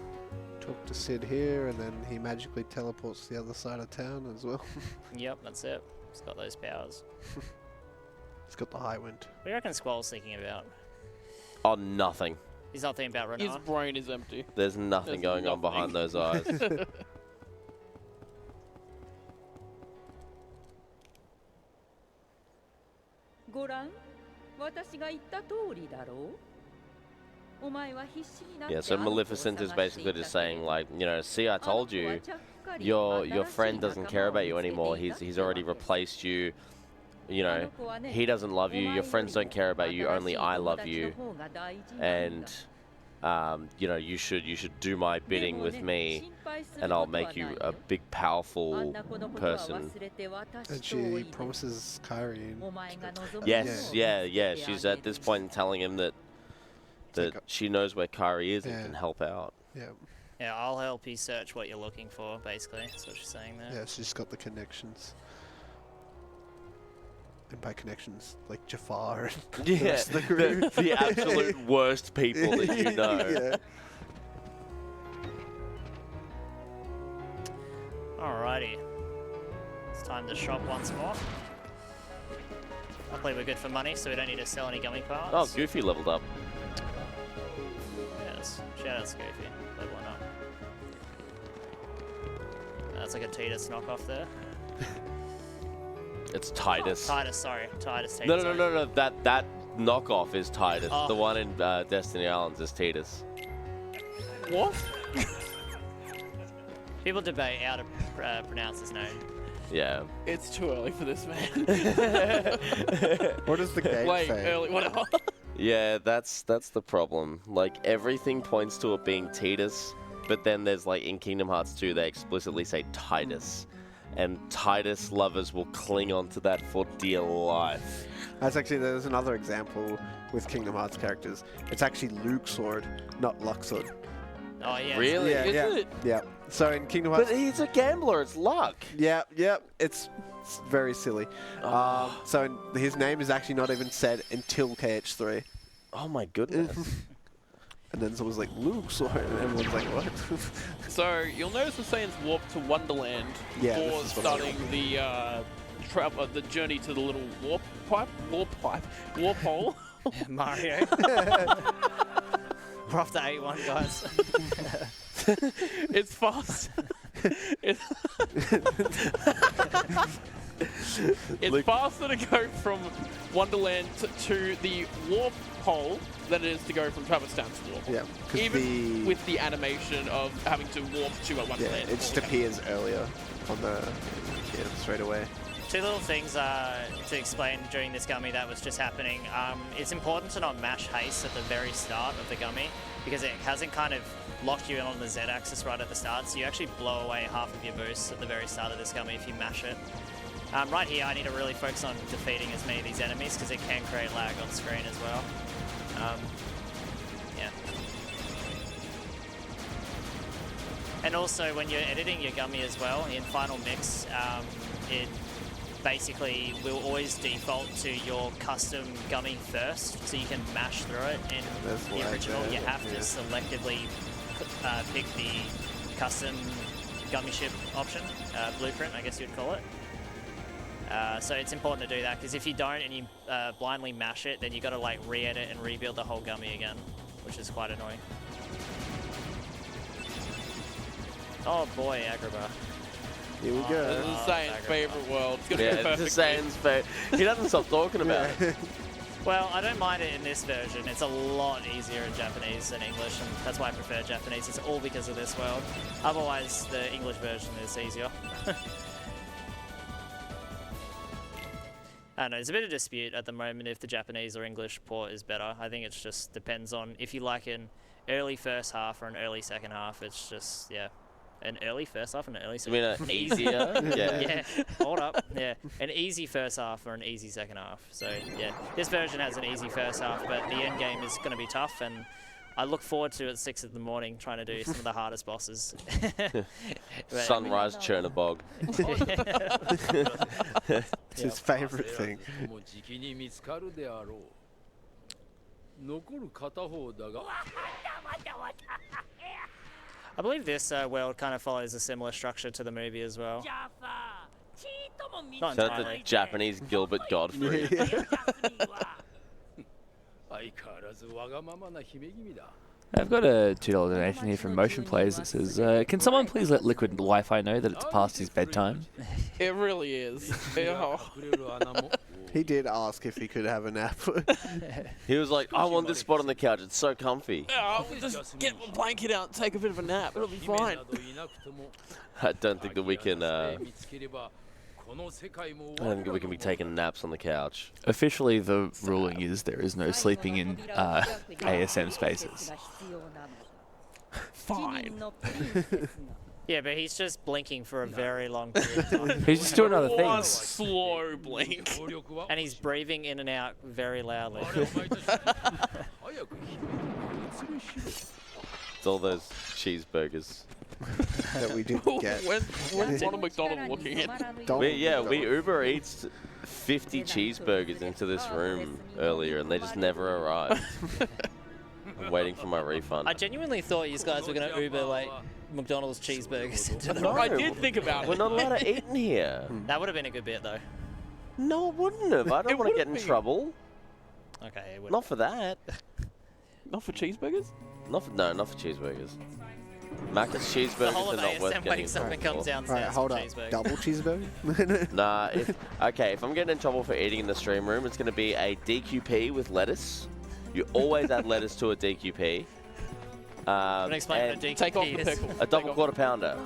Talk to Sid here, and then he magically teleports to the other side of town as well. Yep, that's it. It's got those powers. It's got the high wind. What do you reckon Squall's thinking about? Oh, nothing. He's not thinking about His Renan. brain is empty. There's nothing There's going on behind nothing. those eyes. ご覧私が言った通りだろうお前は必死になって Yeah, so あの子を Maleficent is 探してい basically た just saying けど like, you know, see, I あの told 子は you, ちゃっかり your 新しい friend doesn't 仲 care 間 about you を見つけて anymore. いたって He's わ already け replaced you. You あ know, の子はね he doesn't love お you. 前 Your よ friends り don't care about you. 新 Only しい I 友 love 達 you. の方が大事なんだ And you know, you should do my で bidding も with ね me, 心配する and こ I'll とは make ない you よ a big, あ powerful んな子のことは person. 忘れて And 私とお she いで promises Kyrie. お前が望む Yes, ものを yeah, 見つけ yeah. てあ She's げ at る this point telling him that like she knows where Kari is and Yeah. can help out. Yeah, Yeah, I'll help you search what you're looking for, basically. That's what she's saying there. yeah, she's got the connections. And by connections, like Jafar and the Yeah, rest of the crew. the absolute worst people that you know. Yeah. Alrighty. It's time to shop once more. Luckily we're good for money, so we don't need to sell any gummy parts. Oh, Goofy leveled up. Yes. Shout out to Goofy. Leveling up. That's like a Titus knockoff there. It's Titus. Titus, sorry. Titus, Titus. No, no, sorry. no, no, no. That knockoff is Titus. Oh. The one in Destiny Islands is Titus. What? People debate how to pronounce his name. Yeah. It's too early for this, man. What does the game Late, say? early, whatever. Yeah, that's the problem. Like, everything points to it being Titus, but then there's like in Kingdom Hearts 2 they explicitly say Titus. And Titus lovers will cling on to that for dear life. That's actually, there's another example with Kingdom Hearts characters. It's actually Luke's sword, not Luxord. Oh, yeah. Really? Yeah, Is yeah, it? yeah. So in Kingdom Hearts, But he's a gambler, it's luck. yeah, yeah, it's very silly. So his name is actually not even said until KH3. Oh my goodness. And then someone's like, Luke's sword, and everyone's like, what? So you'll notice the Saiyans warp to Wonderland Yeah, for this is what I starting the the journey to the little warp hole. Mario. We're off to 8-1, guys. It's fast. It's faster to go from Wonderland to the warp hole than it is to go from Traverse Town to the warp hole. Yeah, even with the animation of having to warp to a Wonderland. Yeah, it just appears earlier on the straight away. Two little things to explain during this gummy that was just happening. It's important to not mash haste at the very start of the gummy because it hasn't kind of locked you in on the Z-axis right at the start, so you actually blow away half of your boost at the very start of this gummy if you mash it. Right here, I need to really focus on defeating as many of these enemies because it can create lag on screen as well. Yeah. And also, when you're editing your gummy as well, in Final Mix, it basically will always default to your custom gummy first, so you can mash through it. In the original, you have to selectively pick the custom gummy ship option, blueprint, I guess you'd call it. So it's important to do that, because if you don't and you blindly mash it, then you've got to like re-edit and rebuild the whole gummy again, which is quite annoying. Oh boy, Agrabah. Here we go. This is Saiyan's favourite world. It's going to be perfect. This is Saiyan's favorite. He doesn't stop talking about it. Well, I don't mind it in this version. It's a lot easier in Japanese than English, and that's why I prefer Japanese. It's all because of this world. Otherwise, the English version is easier. I don't know, there's a bit of dispute at the moment if the Japanese or English port is better. I think it just depends on if you like an early first half or an early second half. It's just, yeah. An early first half and an early second half. You mean easier? Yeah. Yeah, hold up. Yeah, an easy first half or an easy second half. So, yeah, this version has an easy first half, but the end game is going to be tough, and I look forward to it at 6 in the morning trying to do some of the hardest bosses. Sunrise Chernobog. It's his favourite thing. I believe this world kind of follows a similar structure to the movie as well. Not So entirely. the Japanese Gilbert Godfrey. I've got a $2 donation here from Motion Plays that says, can someone please let Liquid Wi-Fi know that it's past his bedtime? It really is. Yeah. He did ask if he could have a nap. He was like, I want this spot on the couch. It's so comfy. I'll just get my blanket out and take a bit of a nap. It'll be fine. I don't think that we can... I don't think we can be taking naps on the couch. Officially, the ruling is there is no sleeping in ASM spaces. Fine. Yeah, but he's just blinking for a very long period of time. He's just doing other One things. slow blink. And he's breathing in and out very loudly. It's all those cheeseburgers. That we didn't get. When's Ronald McDonald looking at? We Uber Eats 50 cheeseburgers into this room earlier, and they just never arrived. I'm waiting for my refund. I genuinely thought you guys were going to Uber like McDonald's cheeseburgers into the No, I did think about We're it. not allowed to eat in here. That would have been a good bit though. No, it wouldn't have. I don't It want to get would've in been. trouble. Okay, it would. Not for that. Not for cheeseburgers? Not for cheeseburgers. Macca's The cheeseburgers whole are of not worth ASM getting wakes in up and trouble comes for. downstairs Right, for hold up. cheeseburger. Double cheeseburger? Nah, if I'm getting in trouble for eating in the stream room, it's going to be a DQP with lettuce. You always add lettuce to a DQP. Can explain what a and DQP Take off the is? pickle. a double quarter pounder.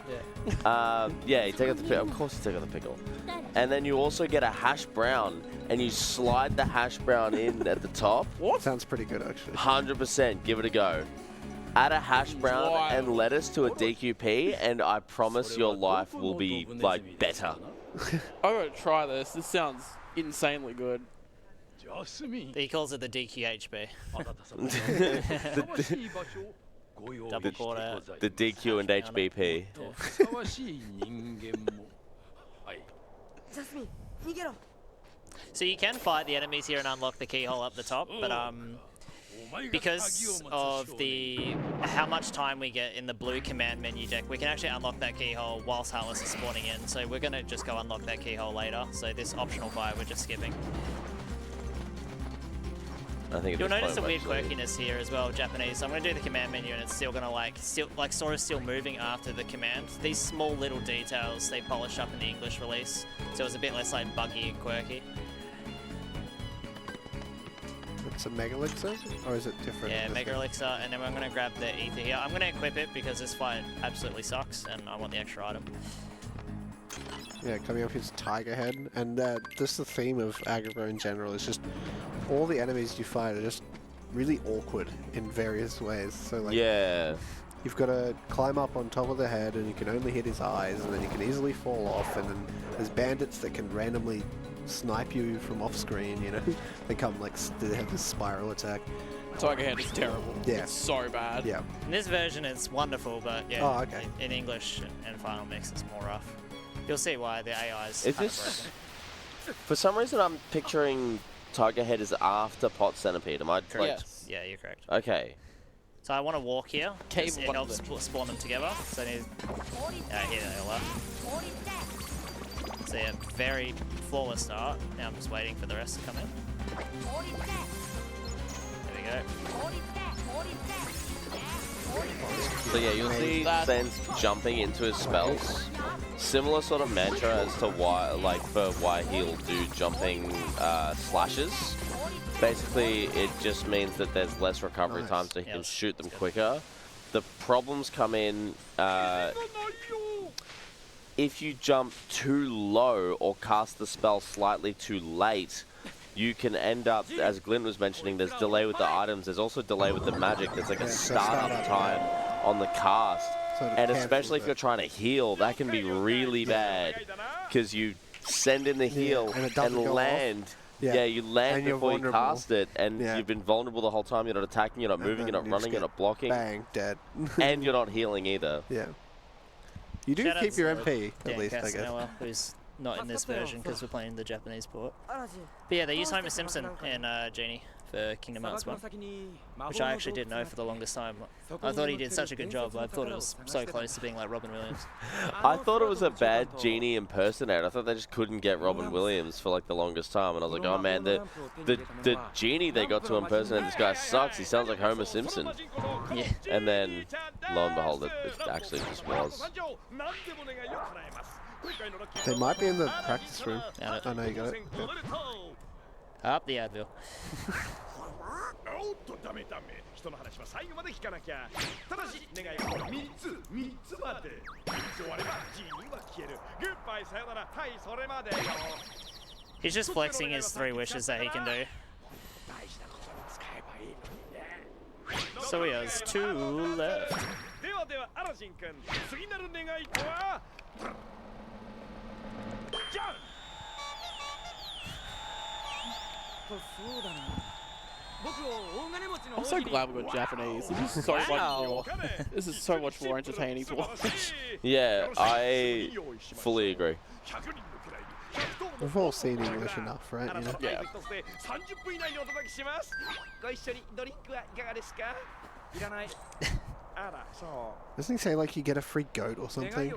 Yeah. Yeah, you take out the pickle. Of course you take out the pickle. And then you also get a hash brown, and you slide the hash brown in at the top. Sounds pretty good, actually. 100%, give it a go. Add a hash brown Wild. and lettuce to a DQP, and I promise your life will be, like, better. I gotta try this. This sounds insanely good. He calls it the DQHB. Double quarter. The DQ and HBP. So you can fight the enemies here and unlock the keyhole up the top, but because of how much time we get in the blue command menu deck, we can actually unlock that keyhole whilst Heartless is spawning in. So we're going to just go unlock that keyhole later. So this optional fire we're just skipping. I think you'll notice a weird quirkiness here as well, Japanese. So I'm going to do the command menu and it's still going to like Sora's still moving after the command. These small little details they polish up in the English release, so it's a bit less like buggy and quirky. It's a Mega Elixir, or is it different? Yeah, Mega Elixir, and then I'm going to grab the Ether here. I'm going to equip it because this fight absolutely sucks and I want the extra item. Yeah, coming up is Tiger Head, and just the theme of Agrabah in general is just all the enemies you fight are just really awkward in various ways. So like, yeah, you've got to climb up on top of the head, and you can only hit his eyes, and then you can easily fall off. And then there's bandits that can randomly snipe you from off screen. You know, they come like they have this spiral attack. Tiger Head is terrible. Yeah, it's so bad. Yeah. In this version, it's wonderful, but yeah, oh, okay. in English and Final Mix, it's more rough. You'll see why the AI is kind of broken. For some reason, I'm picturing Tiger Head is after Pot Centipede. Am I correct? Yes. Yeah, you're correct. Okay. So I want to walk here. It helps spawn them together. So I need... here they all are. So yeah, very flawless start. Now I'm just waiting for the rest to come in. There we go. So yeah, you'll see Saiyanz jumping into his spells. Similar sort of mantra as to why, why he'll do jumping slashes. Basically, it just means that there's less recovery time, so he can shoot them quicker. The problems come in if you jump too low or cast the spell slightly too late. You can end up, as Glyn was mentioning, there's delay with the items. There's also delay with the magic. There's like a startup time on the cast. And especially if you're trying to heal, that can be really bad. Because you send in the heal and land. Yeah, you land before you cast it. And you've been vulnerable the whole time. You're not attacking, you're not moving, you're not running, you're not blocking. Bang, dead. And you're not healing either. Yeah. You do keep your MP, at least, I guess. Noah, who's not in this version because we're playing the Japanese port. But yeah, they use Homer Simpson in Genie for Kingdom Hearts 1, which I actually didn't know for the longest time. I thought he did such a good job. I thought it was so close to being like Robin Williams. I thought it was a bad Genie impersonator. I thought they just couldn't get Robin Williams for like the longest time, and I was like, oh man, the Genie they got to impersonate this guy sucks. He sounds like Homer Simpson. Yeah. And then, lo and behold, it actually just was. They might be in the practice room. I know you got it. Up the Advil. He's just flexing his 3 wishes that he can do. So he has 2 left. I'm so glad we got Japanese. This is so much more. This is so much more entertaining to watch. Yeah, I fully agree. We've all seen English enough, right? You know? Yeah. Doesn't he say like you get a free goat or something?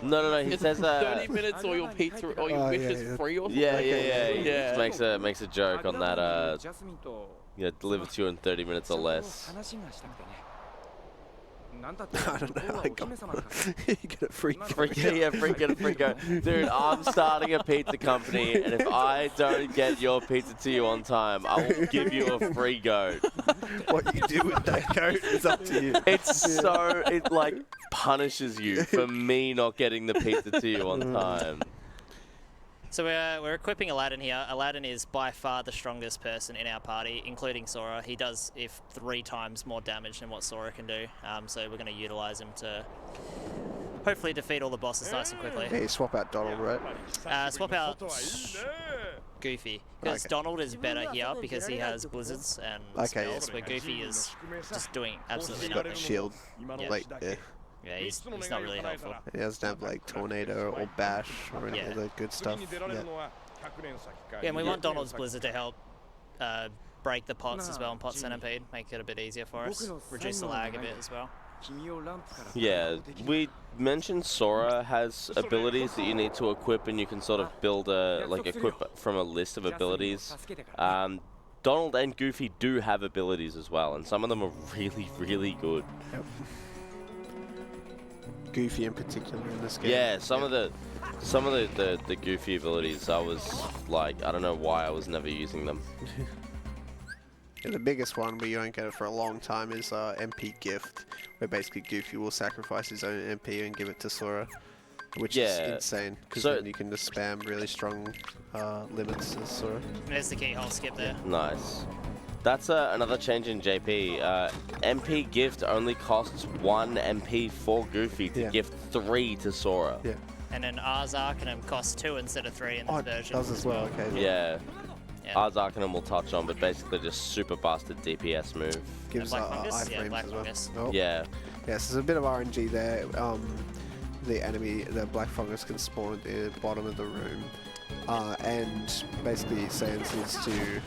No, he says that. 30 minutes or your pizza or your wish is free or something. Yeah. He just makes a joke on that. Deliver to you in 30 minutes or less. I don't know. You get a free goat. Get a free goat. Dude, I'm starting a pizza company, and if I don't get your pizza to you on time, I will give you a free goat. What you do with that goat is up to you. It like punishes you for me not getting the pizza to you on time. So we're equipping Aladdin here. Aladdin is by far the strongest person in our party, including Sora. He does 3 times more damage than what Sora can do. So we're going to utilize him to hopefully defeat all the bosses nice and quickly. Yeah, you swap out Donald, right? Swap out Goofy. Because Donald is better here because he has blizzards and spells, where Goofy is just doing absolutely He's nothing. got shield. Yeah, he's not really helpful. He doesn't have like Tornado or Bash or any of the good stuff. Yeah, and we want Donald's Blizzard to help break the pots as well in Pot Centipede, make it a bit easier for us, reduce the lag a bit as well. Yeah, we mentioned Sora has abilities that you need to equip, and you can sort of build equip from a list of abilities. Donald and Goofy do have abilities as well, and some of them are really, really good. Yep. Goofy in particular in this game. Yeah, some of the Goofy abilities, I was like, I don't know why I was never using them. Yeah, the biggest one, but you won't get it for a long time, is MP Gift, where basically Goofy will sacrifice his own MP and give it to Sora, which is insane, because then you can just spam really strong limits as Sora. There's the keyhole skip there. Nice. That's another change in JP. MP Gift only costs 1 MP for Goofy to gift 3 to Sora. Yeah. And then Ars Arcanum costs 2 instead of 3 in this version. Does as well, okay. Yeah. Ars Arcanum we'll touch on, but basically just super busted DPS move. Gives Black Fungus? Yeah, iframes Black as well. Fungus. Oh. Yeah. Yeah, so there's a bit of RNG there. The Black Fungus can spawn at the bottom of the room. And basically Saiyanz needs to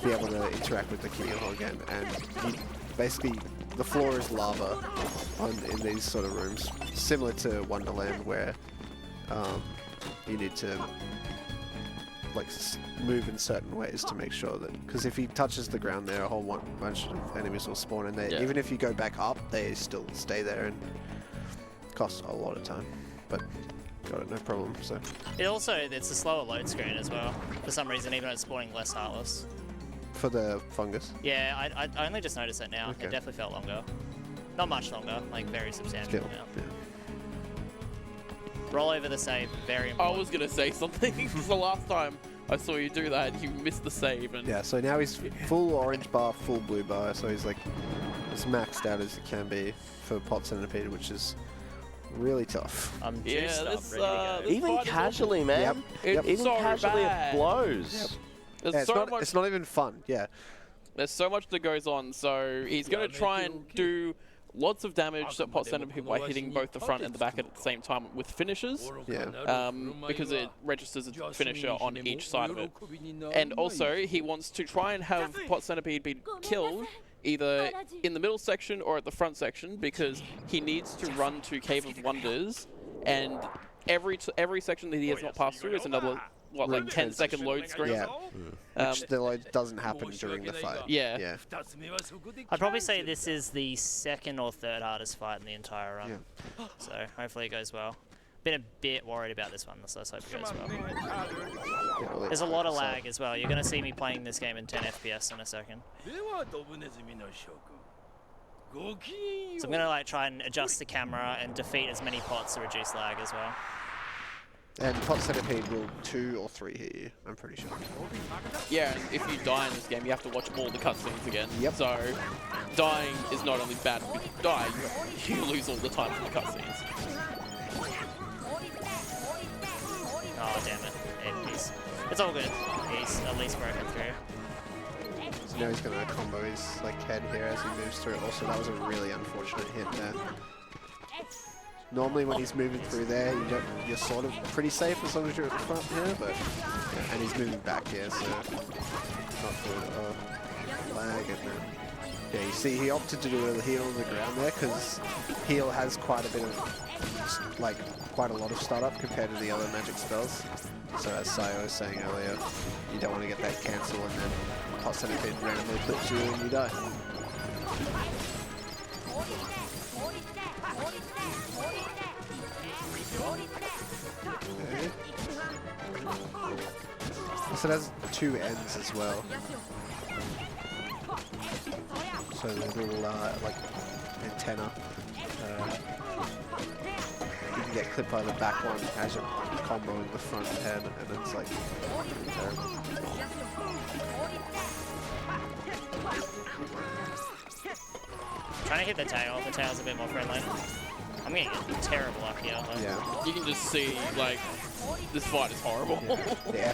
be able to interact with the keyhole again. And basically the floor is lava in these sort of rooms, similar to Wonderland, where you need to like move in certain ways to make sure that, because if he touches the ground there, a whole bunch of enemies will spawn, and even if you go back up, they still stay there and cost a lot of time. But got it, no problem. So it's a slower load screen as well for some reason, even though it's spawning less Heartless. For the fungus. Yeah, I only just noticed it now. Okay. It definitely felt longer. Not much longer, like very substantial. Still, yeah. Roll over the save, very important. I was gonna say something because the last time I saw you do that, you missed the save. And yeah, so now he's full orange bar, full blue bar, so he's like as maxed out as he can be for Pot Centipede, which is really tough. I'm juiced up, ready to go. Even casually, man. Yep. Even so casually bad. it blows. Yep. There's so much. It's not even fun. Yeah. There's so much that goes on. So he's going to try and do lots of damage to Pot Centipede by hitting both the front and the back at the same time with finishes. Yeah. Because it registers a finisher on each side of it. And also, he wants to try and have Pot Centipede be killed either in the middle section or at the front section, because he needs to run to Cave of Wonders, and every section that he has not passed through is another, what, like 10-second load screen? Yeah. Which the load doesn't happen during the fight. Yeah. Yeah. I'd probably say this is the second or third hardest fight in the entire run. Yeah. So hopefully it goes well. Been a bit worried about this one, so let's hope it goes well. There's a lot of lag as well. You're going to see me playing this game in 10 FPS in a second. So I'm going to like try and adjust the camera and defeat as many pots to reduce lag as well. And Pot Centipede will 2 or 3 hit you, I'm pretty sure. Yeah, and if you die in this game, you have to watch all the cutscenes again. Yep. So dying is not only bad when you die, you lose all the time from the cutscenes. Oh, damn it. It's all good. He's at least broken through. So now he's going to combo his like head here as he moves through. Also, that was a really unfortunate hit there. Normally when he's moving through there, you're sort of pretty safe as long as you're at the front here, but yeah, and he's moving back here, so not good. Lag, and then yeah, you see he opted to do a heal on the ground there because heal has quite a bit of quite a lot of startup compared to the other magic spells. So as Sayo was saying earlier, you don't want to get that cancel and then Pot Centipede randomly clips you and you die. Okay. So it has 2 ends as well. So the little like antenna. You can get clipped by the back one as you're comboing the front head, and it's like terrible. Trying to hit the tail. The tail's a bit more friendly. I'm getting terrible luck here. Though. Yeah. You can just see, like, this fight is horrible. Yeah.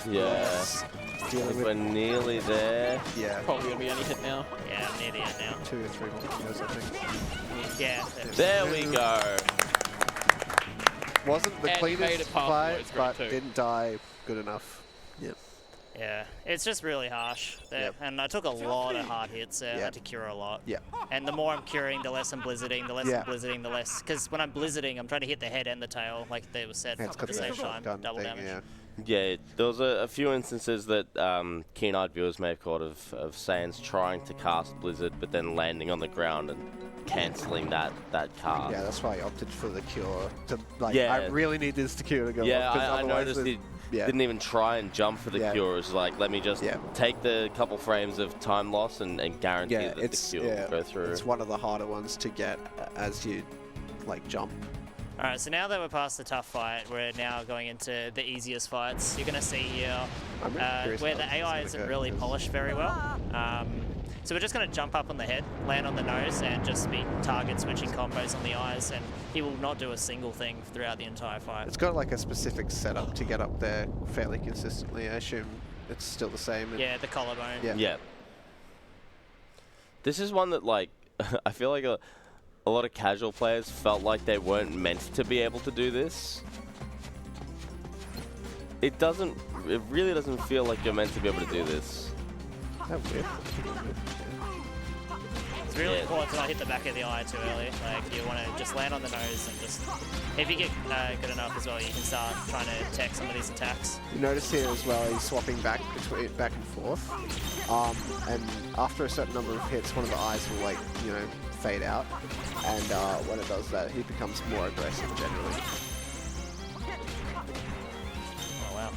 We're nearly there. Yeah. Probably gonna be any hit now. Yeah, I'm near the end now. 2 or 3 more kilos, I think. Yeah. There we go. Wasn't the And he made cleanest it past fight, Lloyd's but grade too. didn't die good enough. Yep. Yeah, it's just really harsh there, Yep. and I took a lot of hard hits there. I Yep. had to cure a lot. Yeah. And the more I'm curing, the less I'm blizzarding, the less Yeah. I'm blizzarding, the less... Because when I'm blizzarding, I'm trying to hit the head and the tail, like they were said, Yeah, it's at got the the same time, shotgun double thing, damage. yeah. Yeah, there was a few instances that keen-eyed viewers may have caught of Saiyanz trying to cast Blizzard, but then landing on the ground and cancelling that cast. Yeah, that's why I opted for the cure. To, like, Yeah. I really need this to cure to go Yeah, off. 'cause I otherwise noticed it- he yeah. didn't even try and jump for the Yeah. cure. It was like, let me just Yeah. take the couple frames of time loss and guarantee Yeah, that it's the cure will go through. it's one of the harder ones to get as you like jump. Alright, so now that we're past the tough fight, we're now going into the easiest fights. You're going to see here I'm really curious where how the this is AI gonna isn't go, really 'cause- polished very well. So we're just going to jump up on the head, land on the nose, and just be target switching combos on the eyes, and he will not do a single thing throughout the entire fight. It's got like a specific setup to get up there fairly consistently. I assume it's still the same. Yeah, the collarbone. Yeah. Yeah. This is one that, like, I feel like a lot of casual players felt like they weren't meant to be able to do this. It really doesn't feel like you're meant to be able to do this. That weird. It's really Yeah. important to not hit the back of the eye too early. Like, you want to just land on the nose and just... If you get good enough as well, you can start trying to tech some of these attacks. You notice here as well, he's swapping back and forth. And after a certain number of hits, one of the eyes will, like, you know, fade out. And when it does that, he becomes more aggressive generally. Oh, wow.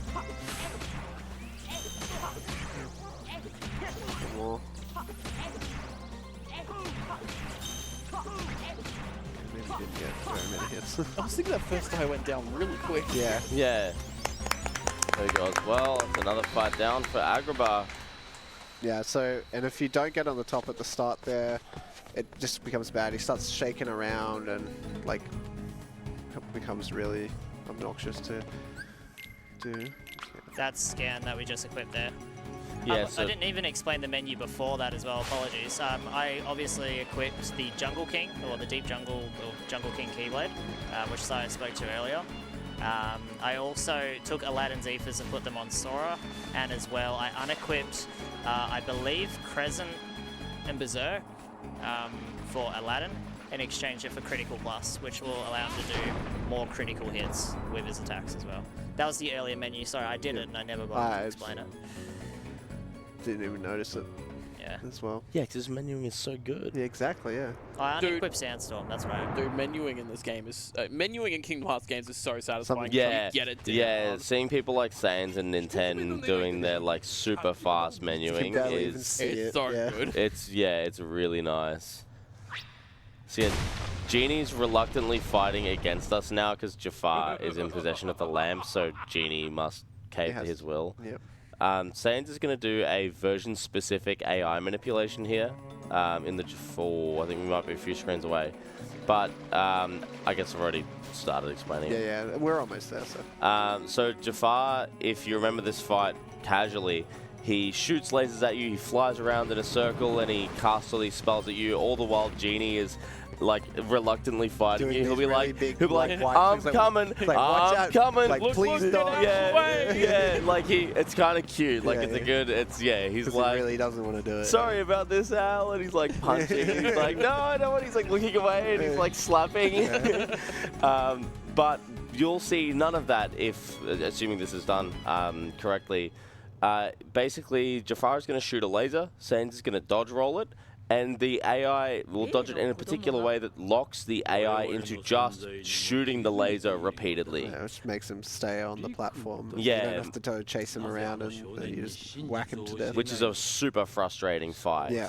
More. Maybe didn't get very many hits. I was thinking that first eye went down really quick. Yeah. Yeah. There he goes. Well, it's another fight down for Agrabah. Yeah, so, and if you don't get on the top at the start there, it just becomes bad. He starts shaking around and, like, becomes really obnoxious to do. That scan that we just equipped there. Yeah, I didn't even explain the menu before that as well, apologies. I obviously equipped the Jungle King, or the Deep Jungle, or Jungle King Keyblade, which I spoke to earlier. I also took Aladdin's Ethers and put them on Sora, and as well I unequipped, I believe, Crescent and Berserk for Aladdin, in exchange for Critical Plus, which will allow him to do more critical hits with his attacks as well. That was the earlier menu, sorry, I did it and I never bothered to explain it. Didn't even notice it Yeah. as well. Yeah, because his menuing is so good. Yeah, exactly, yeah. I Dude. unequipped Sandstorm, that's right. Dude, menuing in this game is... menuing in Kingdom Hearts games is so satisfying. Something- Yeah, You get it down. yeah. Seeing people like Saiyanz and Nintendo doing their like super fast You can menuing barely even is see It's it. so yeah. good. it's really nice. See, Genie's reluctantly fighting against us now because Jafar is in possession of the lamp, so Genie must cave to has- his will. Yep. Saiyanz is going to do a version-specific AI manipulation here in the Jafar. I think we might be a few screens away. But I guess I've already started explaining it. Yeah, we're almost there, so. So Jafar, if you remember this fight casually, he shoots lasers at you, he flies around in a circle, and he casts all these spells at you, all the while Genie is like reluctantly fighting Doing you. He'll these be really like, big, he'll be like, like, white I'm things, like, coming, like, watch I'm out, coming. like, Look, please look, don't. yeah, like it's kind of cute. Like Yeah, it's a yeah. good. He's 'Cause like, he really doesn't want to do it. sorry about this, Al, and he's like punching. He's like, no, I don't want. He's like looking away, and he's like slapping. But you'll see none of that if, assuming this is done correctly. Basically, Jafar is going to shoot a laser. Saiyanz is going to dodge roll it, and the AI will dodge it in a particular way that locks the AI into just shooting the laser repeatedly. Yeah, which makes him stay on the platform. Yeah. You don't have to chase him around and you just whack him to death. Which is a super frustrating fight. Yeah.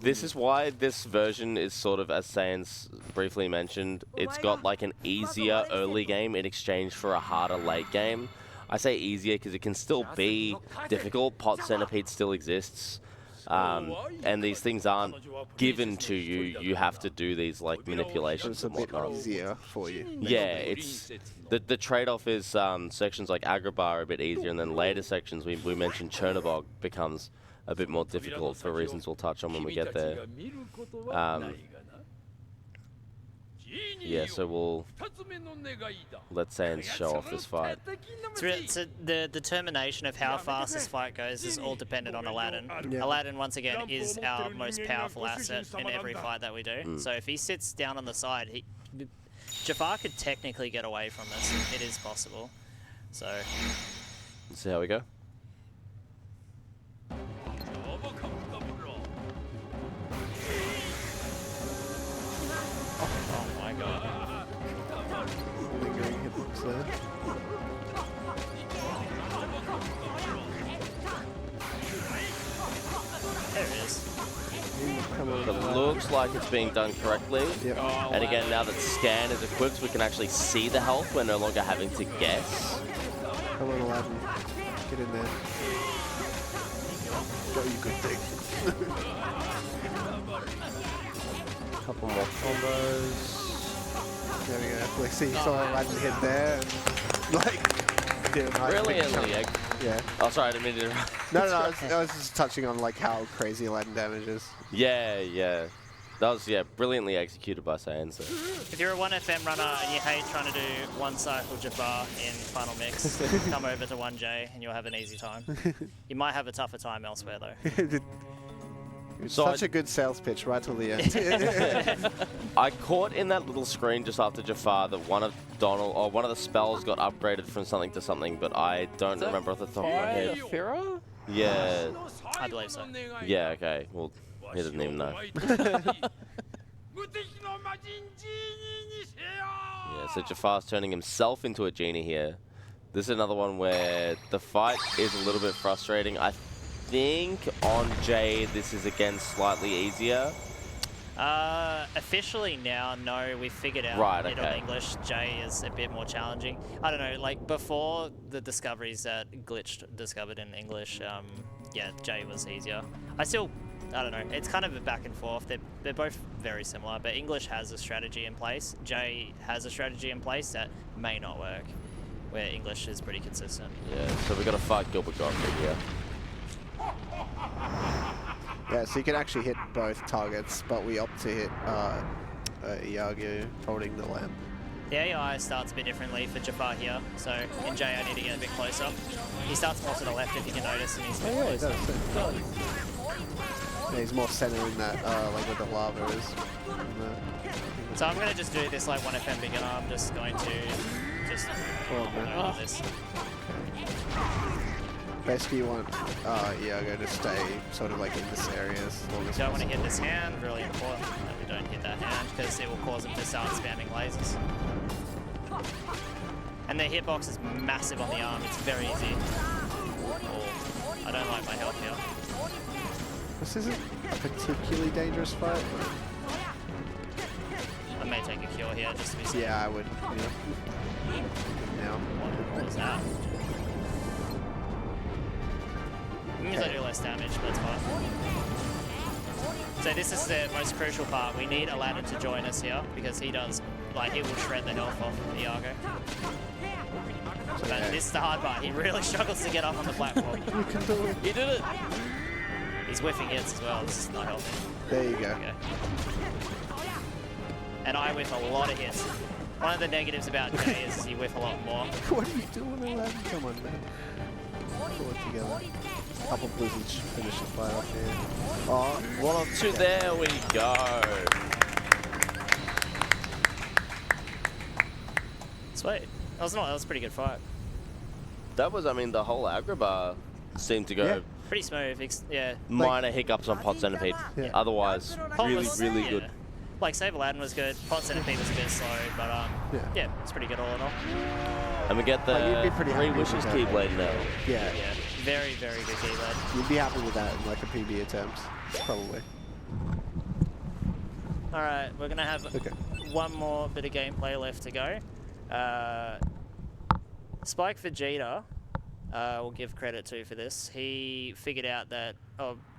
This is why this version is sort of, as Saiyanz briefly mentioned, it's got like an easier early game in exchange for a harder late game. I say easier because it can still be difficult. Pot Centipede still exists. And these things aren't given to you. You have to do these like So manipulations it's a and bit whatnot. easier for you. Yeah, it's the trade-off is sections like Agrabah are a bit easier, and then later sections we mentioned Chernobog becomes a bit more difficult for reasons we'll touch on when we get there. Yeah, so we'll let Saiyanz show off this fight. So the determination of how fast this fight goes is all dependent on Aladdin. Yeah. Aladdin, once again, is our most powerful asset in every fight that we do. So if he sits down on the side, Jafar could technically get away from this. It is possible. So Let's see how we go. oh my god. Lingering hitbox there. There it is. Come on. It looks like it's being done correctly. Yep. And again, now that scan is equipped, we can actually see the health. We're no longer having to guess. Come on, Aladdin. Get in there. Go, you good thing. Couple more combos. There we go. Like, see, you saw Aladdin hit there and, like, did a nice big Brilliantly. chunk. Yeah. Oh, sorry, I didn't mean to. No, I was just touching on, like, how crazy Aladdin damage is. Yeah, yeah. That was, yeah, brilliantly executed by Saiyanz. If you're a 1FM runner and you hate trying to do one cycle Jafar in Final Mix, come over to 1J and you'll have an easy time. You might have a tougher time elsewhere though. It's So such a good sales pitch right till the end. I caught in that little screen just after Jafar that one of the spells got upgraded from something to something, but I don't remember off the top of my head. Fira? Yeah. I believe so. Yeah, okay. Well, he doesn't even know. Yeah, so Jafar's turning himself into a genie here. This is another one where the fight is a little bit frustrating. I think on Jay, this is again slightly easier. Officially now, no, we figured out Right, it okay. on English. J is a bit more challenging. I don't know, like before the discoveries that Glitched discovered in English, yeah, J was easier. I don't know, it's kind of a back and forth. They're both very similar, but English has a strategy in place. J has a strategy in place that may not work, where English is pretty consistent. Yeah, so we got to fight Gilbert Godfrey here. Yeah, so you can actually hit both targets, but we opt to hit Iago holding the lamp. The AI starts a bit differently for Jafar here, so in J I need to get a bit closer. He starts more to the left if you can notice, and he's a bit Oh yeah, he closer. does. Yeah, he's more centering that, like where the lava is. So I'm going to just do this like 1FM beginner. I'm just going to just over this. Basically, you want Iago to stay sort of like in this area as long as Don't want to possible. hit this hand, really important that we don't hit that hand because it will cause him to start spamming lasers. And the hitbox is massive on the arm, it's very easy. Oh, I don't like my health here. This isn't a particularly dangerous fight. I may take a cure here just to be safe. Yeah, I would. Yeah. Now. What was that? Means I do less damage, but that's fine. So this is the most crucial part. We need Aladdin to join us here because he does, like, he will shred the health off of Iago. But this is the hard part. He really struggles to get up on the platform. You can do it. He did it! He's whiffing hits as well. This is not helping. There you go. Okay. And I whiff a lot of hits. One of the negatives about Jay is you whiff a lot more. What are you doing, Aladdin? Come on, man. Pull it together. Couple blizzards finish the fight off here. Oh, 1 on 2, there we go. Sweet. That was a pretty good fight. That was, I mean, the whole aggro bar seemed to go. Yeah. Pretty smooth. Yeah. Minor hiccups on Pot Centipede. Yeah. Otherwise, Pot really, was- really yeah. good. Like, Save Aladdin was good. Pot Centipede was a bit slow, but yeah, it's pretty good all in all. And we get Like, you'd the be pretty 3 happy wishes with that. Keyblade now. Yeah. Yeah, very, very good keyblade. You'd be happy with that in like a PB attempt. Probably. Alright, we're going to have Okay. one more bit of gameplay left to go. Spike Vegeta, we'll give credit to for this. He figured out that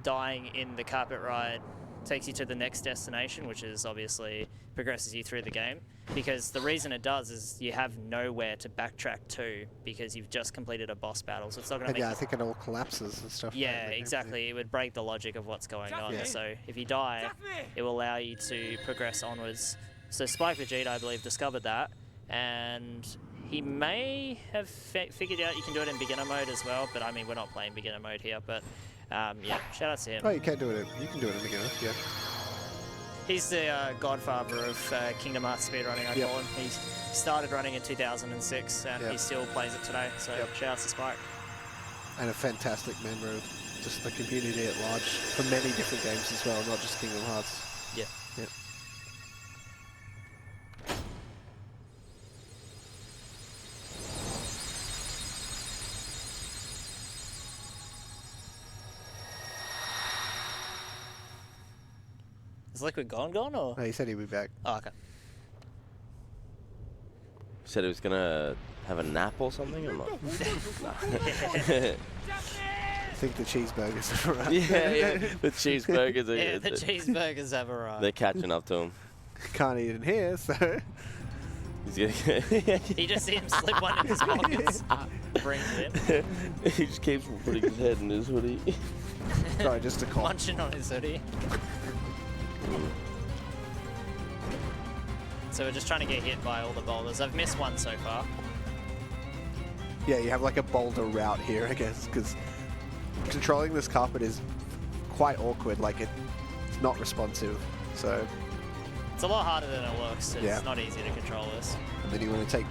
dying in the carpet ride takes you to the next destination, which is obviously progresses you through the game. Because the reason it does is you have nowhere to backtrack to because you've just completed a boss battle, so it's not going to And make yeah, I think it all collapses and stuff. yeah, like that. exactly. It would break the logic of what's going on. Yeah. So if you die, it will allow you to progress onwards So Spike Vegeta, I believe, discovered that, and he may have figured out you can do it in beginner mode as well, but I mean, we're not playing beginner mode here, but yeah, shout out to him. Oh, you can do it. You can do it in beginner. Yeah. He's the godfather of Kingdom Hearts speedrunning, I call him. He started running in 2006, and he still plays it today, so shout out to Spike. And a fantastic member of just the community at large for many different games as well, not just Kingdom Hearts. Yeah. Yep. Is Liquid gone or? No, he said he'd be back. Oh, okay. Said he was gonna have a nap or something, or not? I think the cheeseburgers have arrived. Yeah, the cheeseburgers are... Yeah, the cheeseburgers have arrived. They're catching up to him. Can't eat in here, so... He just see him slip one in his pockets, brings it in. He just keeps putting his head in his hoodie. Sorry, just a call. Munching on his hoodie. So we're just trying to get hit by all the boulders. I've missed one so far. Yeah, you have like a boulder route here, I guess, because controlling this carpet is quite awkward. Like it's not responsive, so it's a lot harder than it looks. It's not easy to control this. And then you want to take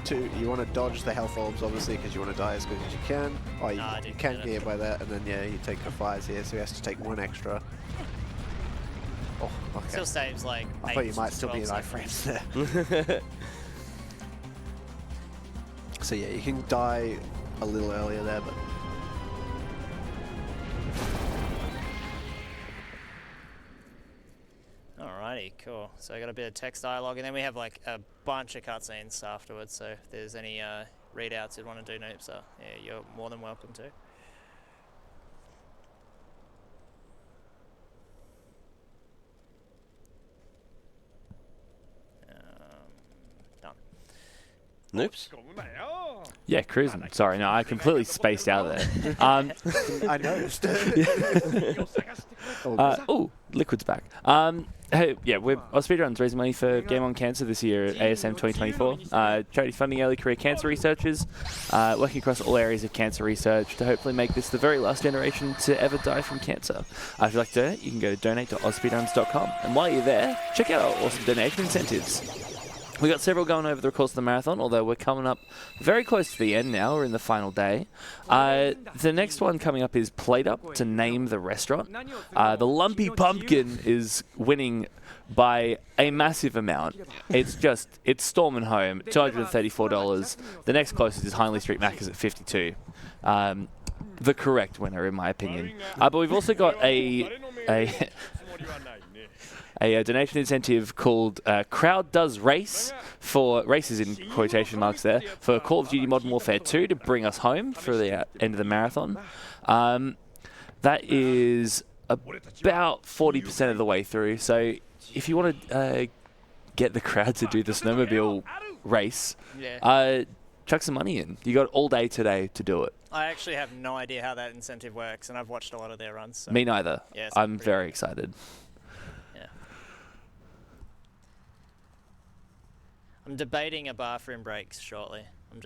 two. You want to dodge the health orbs, obviously, because you want to die as quick as you can. Oh, you can get hit by that, and then you take the fires here, so he has to take one extra. Oh, okay. Still saves like. I thought you might still be in iframes there. So yeah, you can die a little earlier there, but. Alrighty, cool. So I got a bit of text dialogue, and then we have like a bunch of cutscenes afterwards. So if there's any readouts you'd want to do, Noops, yeah, you're more than welcome to. Done. Noops? Yeah, cruising. Sorry, no, I completely spaced out there. I noticed. Oh, Liquid's back. Hey, yeah, we're AusSpeedruns raising money for Game On Cancer this year at ASM2024. Charity funding early career cancer researchers, working across all areas of cancer research to hopefully make this the very last generation to ever die from cancer. If you'd like to donate, you can go to donate.ausspeedruns.com. And while you're there, check out our awesome donation incentives. We got several going over the course of the marathon, although we're coming up very close to the end now. We're in the final day. The next one coming up is Plate Up to name the restaurant. The Lumpy Pumpkin is winning by a massive amount. It's storming home, $234. The next closest is Hindley Street Macca's at $52. The correct winner, in my opinion. But we've also got a donation incentive called Crowd Does Race, for races in quotation marks there, for Call of Duty Modern Warfare 2 to bring us home for the end of the marathon. That is about 40% of the way through. So if you want to get the crowd to do the snowmobile race, chuck some money in. You got all day today to do it. I actually have no idea how that incentive works, and I've watched a lot of their runs. So. Me neither. Yeah, I'm very excited. I'm debating a bathroom break shortly. I'm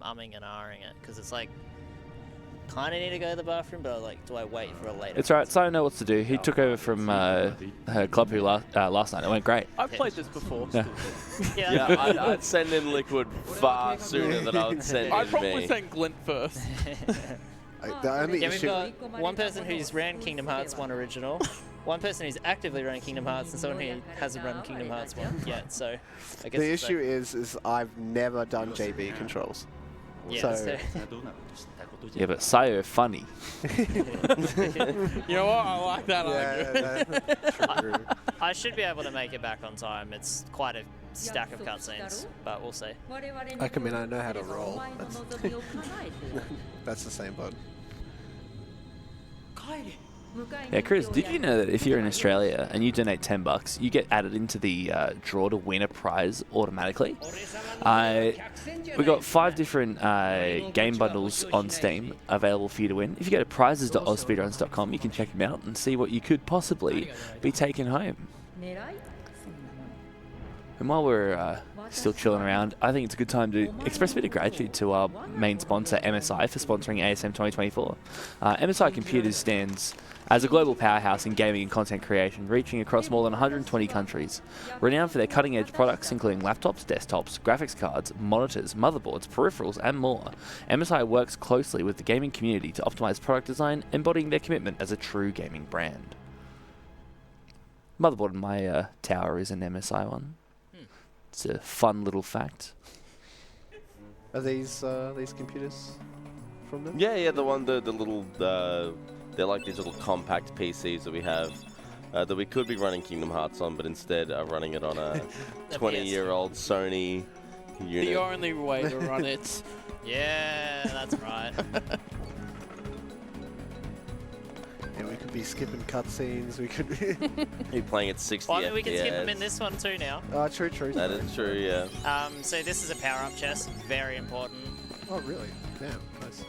umming and ahhing it because it's like, kind of need to go to the bathroom, but like, do I wait for a later? It's alright. Simon knows what to do. He took over from her club who last night. It went great. I've played this before. Yeah, I'd send in Liquid far sooner than I would send in me. I'd probably send Glint first. We've got one person who's ran Kingdom Hearts 1 original, one person who's actively running Kingdom Hearts, and someone who hasn't run Kingdom Hearts 1 yet. So I guess the issue is I've never done JB controls. Yeah, so yeah, but Sayo funny. You know what? I like that argument. I should be able to make it back on time. It's quite a stack of cutscenes, but we'll see. I know how to roll. That's the same button. Yeah, Chris, did you know that if you're in Australia and you donate $10, you get added into the draw to win a prize automatically? We've got 5 different game bundles on Steam available for you to win. If you go to prizes.ausspeedruns.com, you can check them out and see what you could possibly be taking home. And while we're still chilling around, I think it's a good time to express a bit of gratitude to our main sponsor, MSI, for sponsoring ASM 2024. MSI Computers stands as a global powerhouse in gaming and content creation, reaching across more than 120 countries. Renowned for their cutting-edge products, including laptops, desktops, graphics cards, monitors, motherboards, peripherals, and more, MSI works closely with the gaming community to optimize product design, embodying their commitment as a true gaming brand. Motherboard in my tower is an MSI one. It's a fun little fact. Are these computers from them? Yeah, the little, they're like these little compact PCs that we have that we could be running Kingdom Hearts on, but instead are running it on a 20-year-old Sony unit. The only way to run it. Yeah, that's right. Yeah, we could be skipping cutscenes. We could be You're playing at 60 Well, I mean, we can skip FPS. them in this one too now. true. That is true, yeah. So this is a power-up chest, very important. Oh, really? Damn, nice.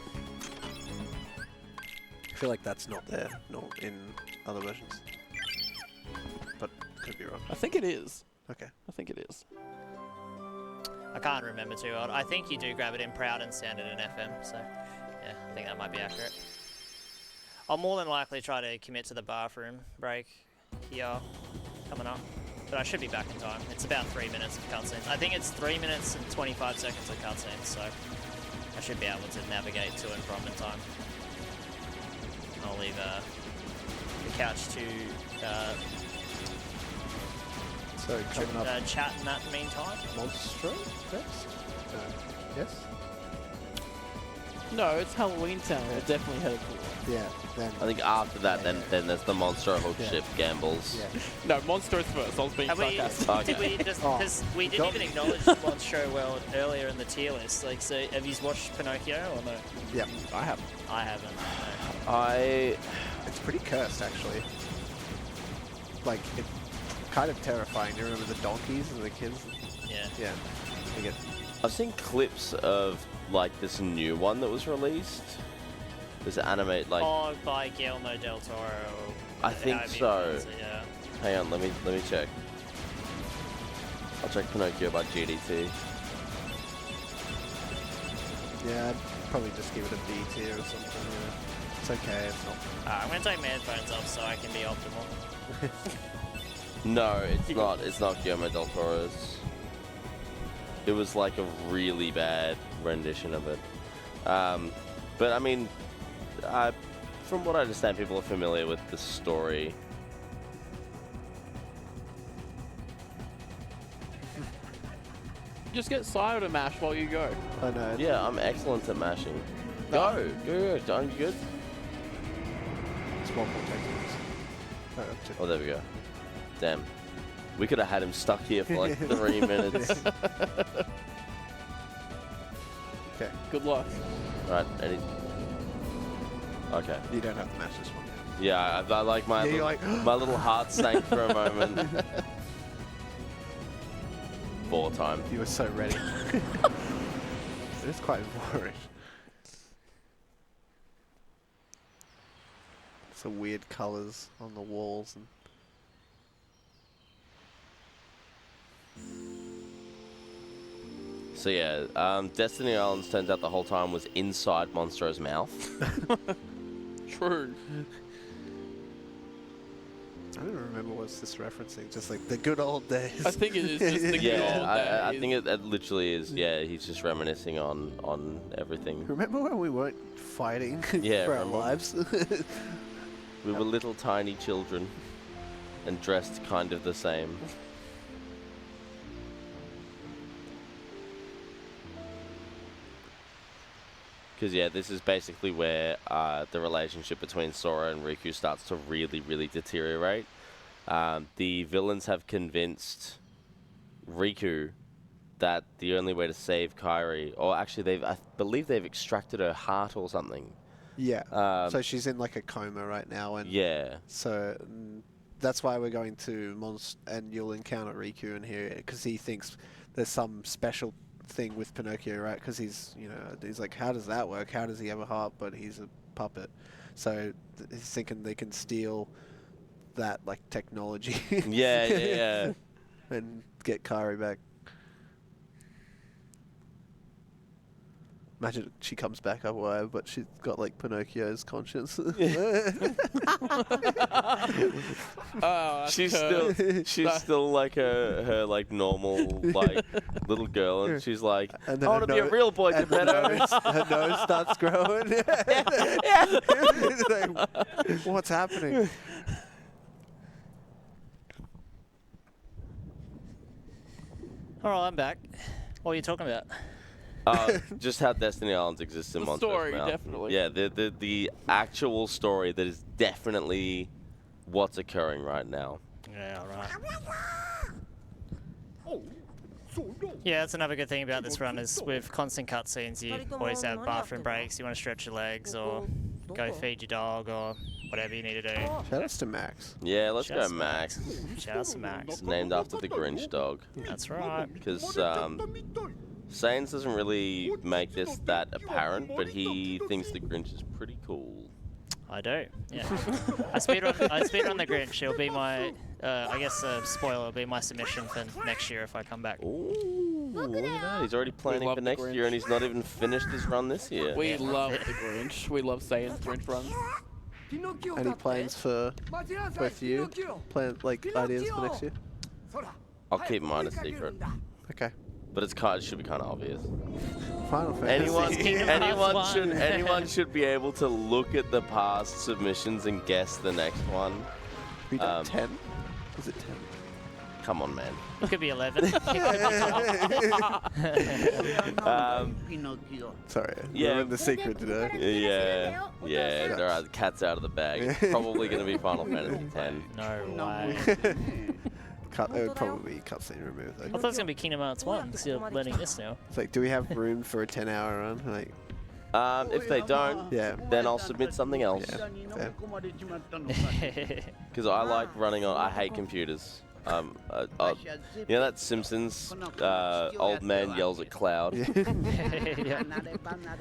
I feel like that's not there, not in other versions. But could be wrong. I think it is. Okay. I think it is. I can't remember too well. I think you do grab it in Proud and Standard and FM, so yeah, I think that might be accurate. I'll more than likely try to commit to the bathroom break here, coming up. But I should be back in time. It's about 3 minutes of cutscenes. I think it's 3 minutes and 25 seconds of cutscenes, so I should be able to navigate to and from in time. I'll leave the couch to So coming up, chat in that meantime. Monstro next? Yes? No, it's Halloween Town. We're definitely headed for. Yeah, then. I think after that, then there's the Monster Hook Yeah. ship gambles. Yeah. No, Monsters first. I was being Have we, sarcastic. did we just, Oh, because we didn't got even me. acknowledge Monstro World earlier in the tier list. Like, so have you watched Pinocchio or no? Yeah, I have. I haven't. It's pretty cursed, actually. Like, it's kind of terrifying. You remember the donkeys and the kids? Yeah. Yeah. I get I've seen clips of like this new one that was released. This animate like. Oh, by Guillermo del Toro. I think however you so. pronounce it, yeah. Hang on, let me check. I'll check Pinocchio by GDT. Yeah, I'd probably just give it a B tier or something. Yeah. It's okay. It's not. I'm going to take my headphones off so I can be optimal. No, it's not. It's not Guillermo del Toro's. It was like a really bad rendition of it. But I mean, from what I understand, people are familiar with the story. Just get Sire to mash while you go. I know. Yeah, I'm excellent at mashing. Go. Aren't you good? It's one more techniques. Two. Oh, there we go. Damn. We could have had him stuck here for like 3 minutes. Okay. Good luck. Right, okay. You don't have to match this one. Yeah, I like my, Yeah, you're little, like, my little heart sank for a moment. Ball time. You were so ready. It's quite boring. Some weird colours on the walls and. So yeah, Destiny Islands turns out the whole time was inside Monstro's mouth. True. I don't remember what's this referencing. Just like the good old days. I think it is just the good old I days. think it literally is. Yeah, he's just reminiscing on everything. Remember when we weren't fighting Yeah, for our remember. lives? We were little tiny children and dressed kind of the same. Because yeah, this is basically where the relationship between Sora and Riku starts to really, really deteriorate. The villains have convinced Riku that the only way to save Kairi, or actually I believe they've extracted her heart or something. Yeah. So she's in like a coma right now, and Yeah. so that's why we're going to and you'll encounter Riku in here because he thinks there's some special thing with Pinocchio, right? Because he's like, how does that work? How does he have a heart but he's a puppet? So he's thinking they can steal that like technology. Yeah. and get Kairi back. Imagine she comes back up wire, but she's got like Pinocchio's conscience. She's still like her like normal like little girl, and she's like, I want to be a real boy, Geppetto. Her nose starts growing. Like, what's happening? All right, I'm back. What are you talking about? Just how Destiny Islands exists in Monsters story, now. definitely. Yeah, the actual story that is definitely what's occurring right now. Yeah, right. Oh, so no. Yeah, that's another good thing about this run is with constant cutscenes, you always have bathroom breaks. You want to stretch your legs or go feed your dog or whatever you need to do. Shout outs to Max. Yeah, let's Shouts go to Max. Shout out to Max. Named after the Grinch dog. That's right. Because Saiyanz doesn't really make this that apparent, but he thinks the Grinch is pretty cool. I do, yeah. I speedrun the Grinch. It'll be my, I guess spoiler, will be my submission for next year if I come back. Ooh, look at that. He's already planning love for the next Grinch. year, and he's not even finished his run this year. We love the Grinch. We love Saiyanz Grinch runs. Any plans for both of you? Like ideas for next year? I'll keep mine a secret, Okay. but it should be kind of obvious. Final Fantasy. Anyone should be able to look at the past submissions and guess the next one. We done 10? Was it 10? Come on, man. It could be 11. It could be 12. Sorry. Yeah. Ruined the secret today. Yeah. There are the cat's out of the bag. It's probably going to be Final Fantasy X. No way. It would probably be cutscene removed. I thought it was going to be Kingdom Hearts 1, so you're learning this now. It's like, do we have room for a 10-hour run? Like, If they don't, yeah. then I'll submit something else. Yeah. Because I like running on. I hate computers. You know that Simpsons old man yells at cloud? Yeah.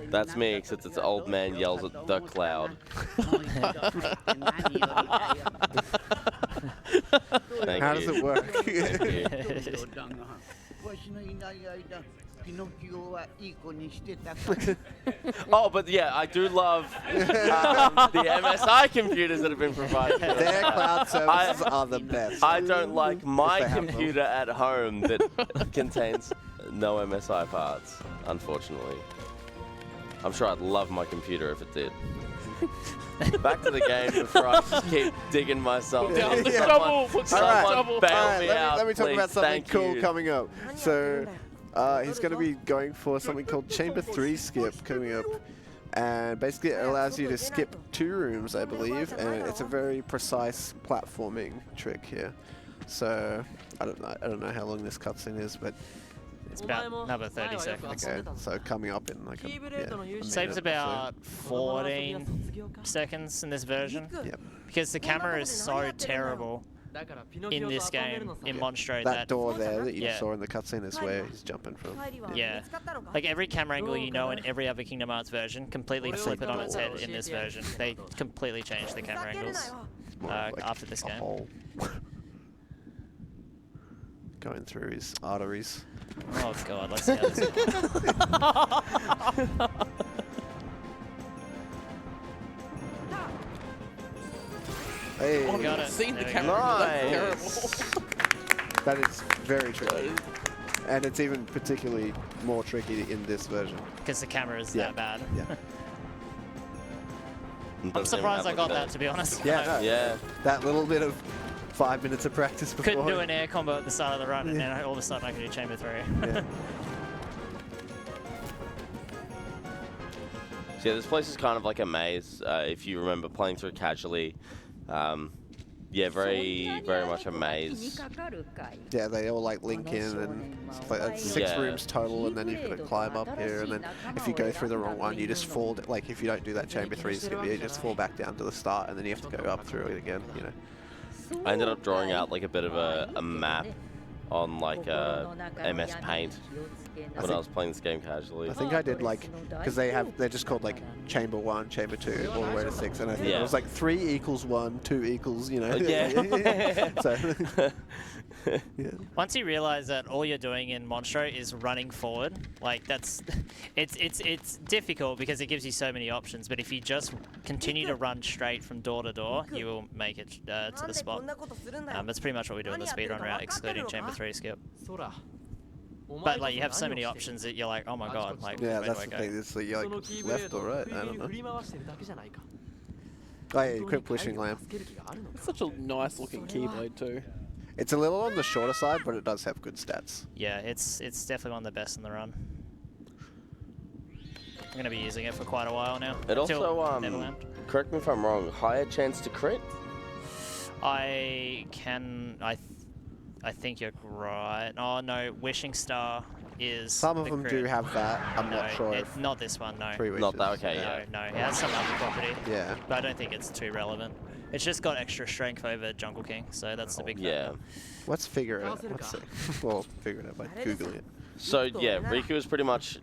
That's me, except it's old man yells at the cloud. Thank How you. does it work? Thank you. Oh, but yeah, I do love the MSI computers that have been provided. Their cloud services are the best. I don't like my they have them. computer at home that contains no MSI parts, unfortunately. I'm sure I'd love my computer if it did. Back to the game before I just keep digging myself. Down the Yeah. shovel. Put down the Someone shovel. bail me out, let me talk please. about something Thank cool you. coming up. So, he's going to be going for something called Chamber 3 Skip coming up. And basically it allows you to skip 2 rooms, I believe, and it's a very precise platforming trick here. So, I don't know how long this cutscene is, but It's about another 30 seconds. okay, so coming up in like a minute Saves or about 14 seconds in this version. so. Yep. Because the camera is so terrible in this game, in Monstro, That door there that you yeah. saw in the cutscene is where he's jumping from. Yeah. Like every camera angle you know in every other Kingdom Hearts version, completely flip it on its head in this version. They completely changed the camera angles More of like after this a game. hole. Going through his arteries. Oh god, let's see how this Hey, Oh, Got I've it. seen the There we camera. go. That's Nice. terrible. that is very tricky. And it's even particularly more tricky in this version. because the camera is Yeah. that bad. Yeah. I'm surprised I got that, to be honest. Yeah, no, Yeah. that little bit of 5 minutes of practice before. Couldn't do an air combo at the start of the run, and then all of a sudden I can do Chamber 3. Yeah. So yeah, this place is kind of like a maze. If you remember playing through it casually, yeah, very much a maze. Yeah, they all like link in and stuff like that. 6 Yeah. rooms total, and then you've got to climb up here, and then if you go through the wrong one, you just fall. Like if you don't do that Chamber 3 skip, you just fall back down to the start, and then you have to go up through it again. You know. I ended up drawing out like a bit of a map on like MS Paint when I was playing this game casually. I think I did like, because they're just called like Chamber 1, Chamber 2, all the way to 6, and I think it Yeah. was like 3 equals 1, 2 equals, you know. Yeah. So Yeah. Once you realize that all you're doing in Monstro is running forward, like that's, it's difficult because it gives you so many options. But if you just continue to run straight from door to door, you will make it to the spot. That's pretty much what we do in the speedrun route, excluding chamber 3 skip. But like you have so many options that you're like, oh my god, like Yeah, where that's do the I go? thing. It's like you're like left or right. I don't know. Oh yeah, you quit pushing lamp. It's such a nice looking keyblade too. It's a little on the shorter side, but it does have good stats. Yeah, it's definitely one of the best in the run. I'm gonna be using it for quite a while now. It until also, Neverland. correct me if I'm wrong, higher chance to crit? I think you're right. Oh no, Wishing Star is. Some of the them crit. do have that. I'm not sure. It's not this one. No. 3 wishes. Not that, okay, yeah. No, it has some other property. Yeah. But I don't think it's too relevant. It's just got extra strength over Jungle King, so that's the big Yeah. Let's figure it out. Let's see. We'll figure it out by Googling it. So yeah, Riku is pretty much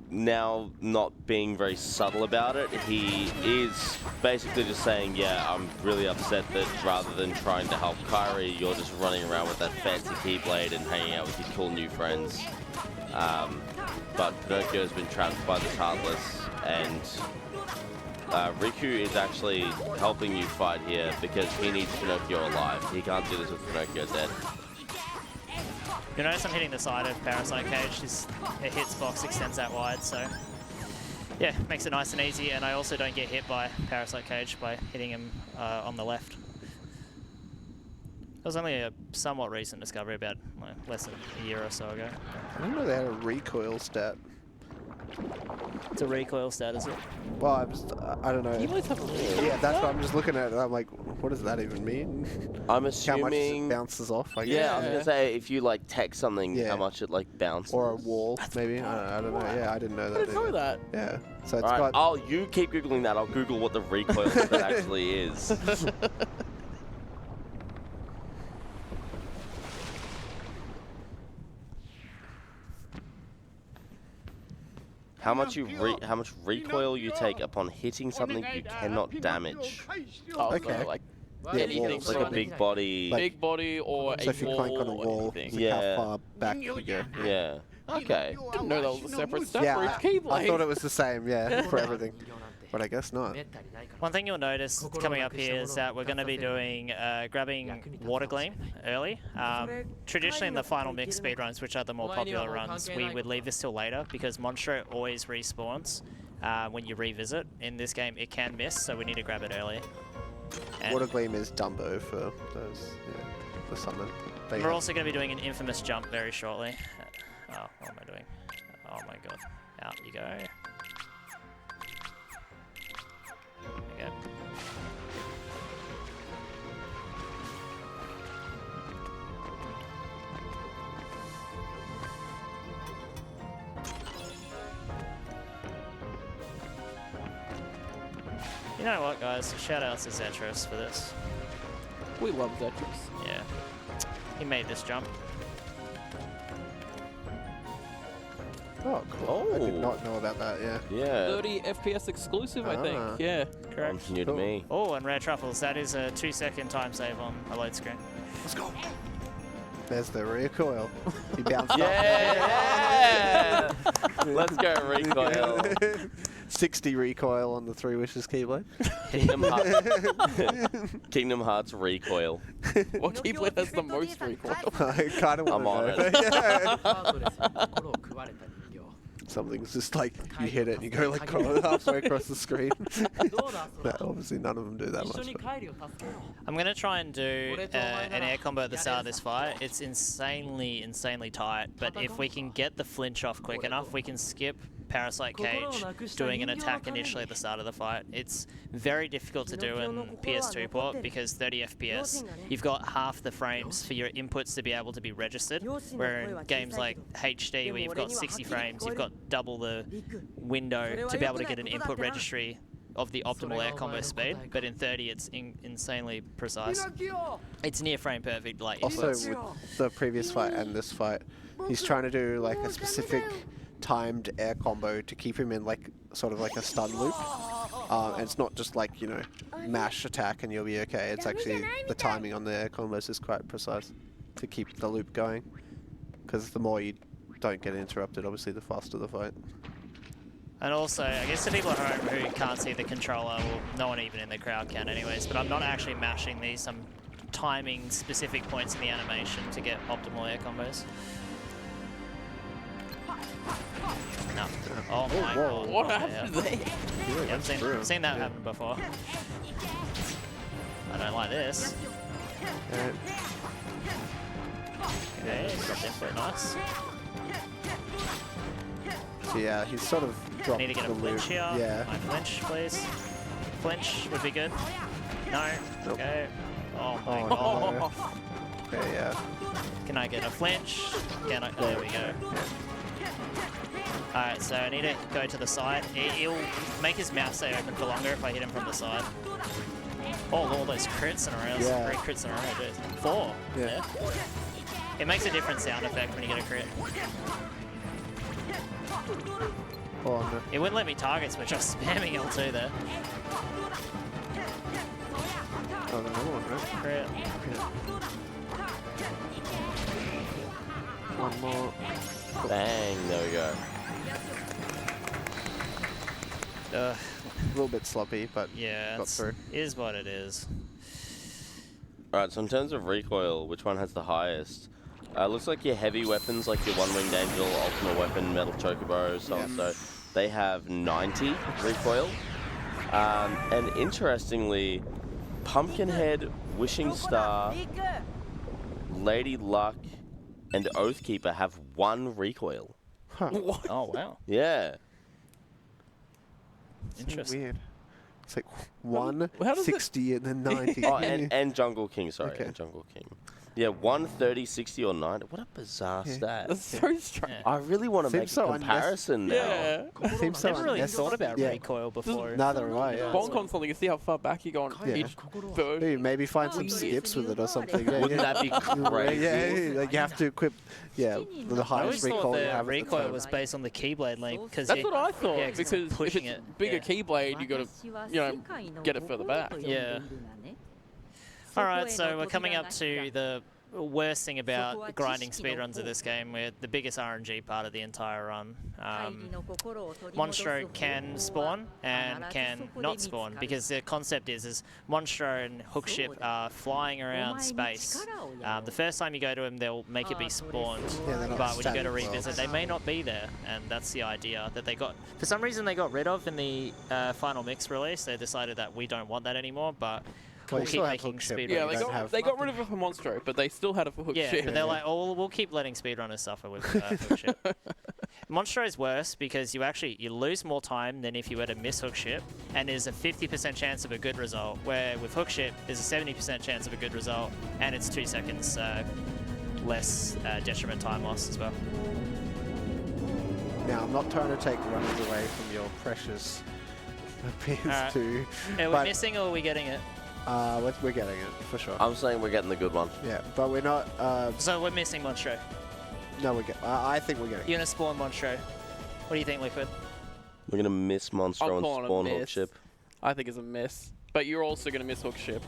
now not being very subtle about it. He is basically just saying, yeah, I'm really upset that rather than trying to help Kairi, you're just running around with that fancy Keyblade and hanging out with your cool new friends. But Pinocchio's been trapped by the Heartless, and Riku is actually helping you fight here because he needs Pinocchio alive. He can't do this with Pinocchio dead. You notice I'm hitting the side of Parasite Cage. It hits box, extends that wide, so yeah, makes it nice and easy. And I also don't get hit by Parasite Cage by hitting him on the left. It was only a somewhat recent discovery, about less than a year or so ago. I didn't know they had a recoil stat. It's a recoil stat, is it? Well, I don't know. Keyblades have a recoil Yeah, that's what I'm just looking at. And I'm like, what does that even mean? I'm How much assuming. it bounces off? I guess. Yeah, I was gonna say if you like text something, Yeah. how much it like bounces. Or a wall, maybe. I don't know. Yeah, I didn't know that. I didn't know either. that. Yeah. So it's Alright, got. you keep googling that. I'll Google what the recoil stat actually is. How much recoil you take upon hitting something you cannot damage. Oh, Okay. so like Yeah, anything walls. Like a from big body. big body or So a if you clank on a wall wall, or it's anything. like Yeah. how far back you go. Yeah. Okay. Didn't know that was a separate stat Yeah, for each keyblade. I thought it was the same, yeah, for everything. But I guess not. One thing you'll notice coming up here is that we're going to be doing grabbing Water Gleam early. Traditionally in the final mix speedruns, which are the more popular runs, we would leave this till later because Monstro always respawns when you revisit. In this game it can miss, so we need to grab it early. And Water Gleam is Dumbo for those, yeah, for summon. But we're yeah. also going to be doing an infamous jump very shortly. Oh, what am I doing? Oh my god. Out you go. There you go. You know what, guys? Shout out to Zetros for this. We love Zetrix. Yeah. He made this jump. Oh, cool. I did Oh. not know about that, yeah. Yeah. 30 FPS exclusive, I Ah. think. Yeah. Correct. Sounds new to Cool. me. Oh, and Rare Truffles. That is a 2-second time save on a load screen. Let's go. There's the recoil. He bounced Yeah! Let's go recoil. up. 60 recoil on the 3 Wishes Keyblade. Kingdom Hearts recoil. What keyblade has the most recoil? I kind of I'm on want it. to know. Something's just like, you hit it and you go like halfway across the screen. But obviously none of them do that much. But. I'm going to try and do an air combo at the start of this fight. It's insanely tight, but if we can get the flinch off quick enough, we can skip Parasite Cage doing an attack initially at the start of the fight. It's very difficult to do in PS2 port because 30 FPS, you've got half the frames for your inputs to be able to be registered, where in games like HD where you've got 60 frames, you've got double the window to be able to get an input registry of the optimal air combo speed, but in 30 it's insanely precise. It's near frame perfect, like Also, inputs. with the previous fight and this fight, he's trying to do like a specific timed air combo to keep him in like sort of like a stun loop. And it's not just like, you know, mash attack and you'll be okay. It's actually the timing on the air combos is quite precise. to keep the loop going. Because the more you don't get interrupted, obviously, the faster the fight. And also, I guess the people at home who can't see the controller, well, no one even in the crowd can anyways, but I'm not actually mashing these. I'm timing specific points in the animation to get optimal air combos. No. Oh my god. What happened there? Yeah, I've seen that happen before. I don't like this. Okay, dropped in for it, nice. So yeah, he's sort of dropped Need to get a the loop. flinch here. Yeah. My flinch, please. Flinch would be good. No. Nope. Okay. Oh my Oh, god. no. Okay, yeah. Can I get a flinch? Can I? There we go. Alright, so I need to go to the side. He'll make his mouth stay open for longer if I hit him from the side. Oh, all those crits in a row. Yeah. 3 crits in a row, dude. 4. Yeah. It makes a different sound effect when you get a crit. Oh, no. It wouldn't let me target switch. I was spamming L2 there. Oh, another one, right? Crit. One more. Bang, there we go. Ugh. A little bit sloppy, but Yeah, got it's through. is what it is. Alright, so in terms of recoil, which one has the highest? Looks like your heavy weapons, like your One-Winged Angel, Ultimate Weapon, Metal Chocobo, so on so, they have 90 recoil. And interestingly, Pumpkinhead, Wishing Star, Lady Luck, and Oathkeeper have 1 recoil. Huh. Oh wow, Yeah. interesting. Weird. It's like how does it- 160 and then 90. Oh, and Jungle King, sorry, Okay. and Jungle King. Yeah, 130, 60, or 90. What a bizarre stat. That's so strange. I really want to Seems make so a comparison now. Yeah. Seems so Never really unnecessary. thought about Yeah. recoil before. Neither have I, yeah. Bonk something, you see how far back you go on Yeah. each version. Hey, maybe find some skips with it or something. Yeah, Wouldn't yeah. that be crazy? Yeah, like you have to equip, the I highest always thought recoil you the have. recoil was based on the keyblade length because That's what I thought, yeah, 'cause it's because if pushing it's it. bigger Yeah. keyblade, you got to, get it further back. Yeah. All right, so we're coming up to the worst thing about grinding speedruns of this game, where the biggest RNG part of the entire run. Monstro can spawn and can not spawn, because the concept is Monstro and Hookship are flying around space. The first time you go to them, they'll make it be spawned, Yeah, they're not but when you go to static revisit, they may not be there, and that's the idea that they got. For some reason, they got rid of in the final mix release. They decided that we don't want that anymore, but Well, we'll you keep still have making Hookship, speedruns. Yeah, don't they got rid of it for Monstro, but they still had it for Hook Yeah, Ship. but they're like, oh, we'll keep letting speedrunners suffer with Hookship. Monstro is worse because you lose more time than if you were to miss Hookship, and there's a 50% chance of a good result, where with Hookship, there's a 70% chance of a good result, and it's 2 seconds less detriment time loss as well. Now, I'm not trying to take runners away from your precious PS2. Are we but missing or are we getting it? we're getting it, for sure. I'm saying we're getting the good one. Yeah, but we're not, So we're missing Monstro. no, I think we're getting it. You're going to spawn Monstro. What do you think, Liquid? We're going to miss Monstro I'm and calling a spawn miss. Hookship. I think it's a miss. But you're also going to miss Hook Ship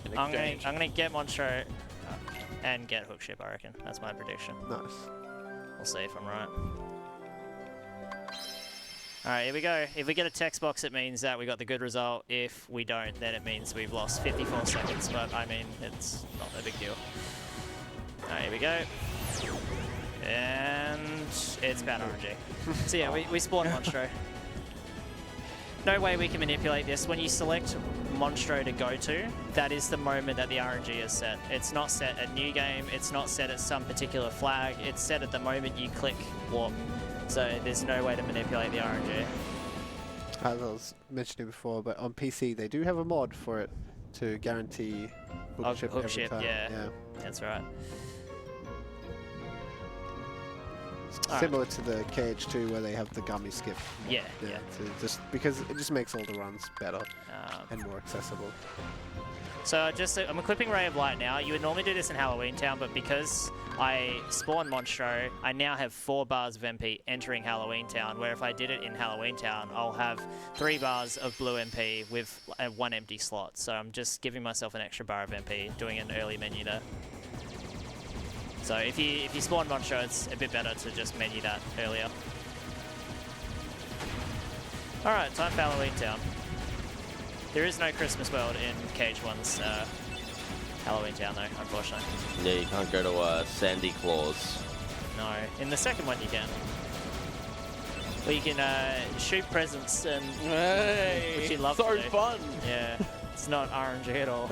in I'm exchange. going to get Monstro and get Hookship, I reckon. That's my prediction. Nice. We'll see if I'm right. Alright, here we go. If we get a text box, it means that we got the good result. If we don't, then it means we've lost 54 seconds. But, I mean, it's not a big deal. Alright, here we go. And it's bad RNG. So yeah, we spawn Monstro. No way we can manipulate this. When you select Monstro to go to, that is the moment that the RNG is set. It's not set at new game, it's not set at some particular flag, it's set at the moment you click warp. So there's no way to manipulate the RNG. As I was mentioning before, but on PC they do have a mod for it to guarantee Hookship every Hookship, time. yeah. That's right. Similar to the KH2 where they have the gummy skip. Yeah, yeah. So just because it just makes all the runs better and more accessible. So I'm equipping Ray of Light now. You would normally do this in Halloween Town, but because I spawned Monstro, I now have 4 bars of MP entering Halloween Town, where if I did it in Halloween Town, I'll have 3 bars of blue MP with 1 empty slot. So I'm just giving myself an extra bar of MP, doing an early menu there. So if you spawn Monstro, it's a bit better to just menu that earlier. All right, time for Halloween Town. There is no Christmas World in KH1's Halloween Town though, unfortunately. Yeah, you can't go to Sandy Claus. No, in the second one you can. Well, you can shoot presents and which you love so to do. fun. Yeah, it's not RNG at all.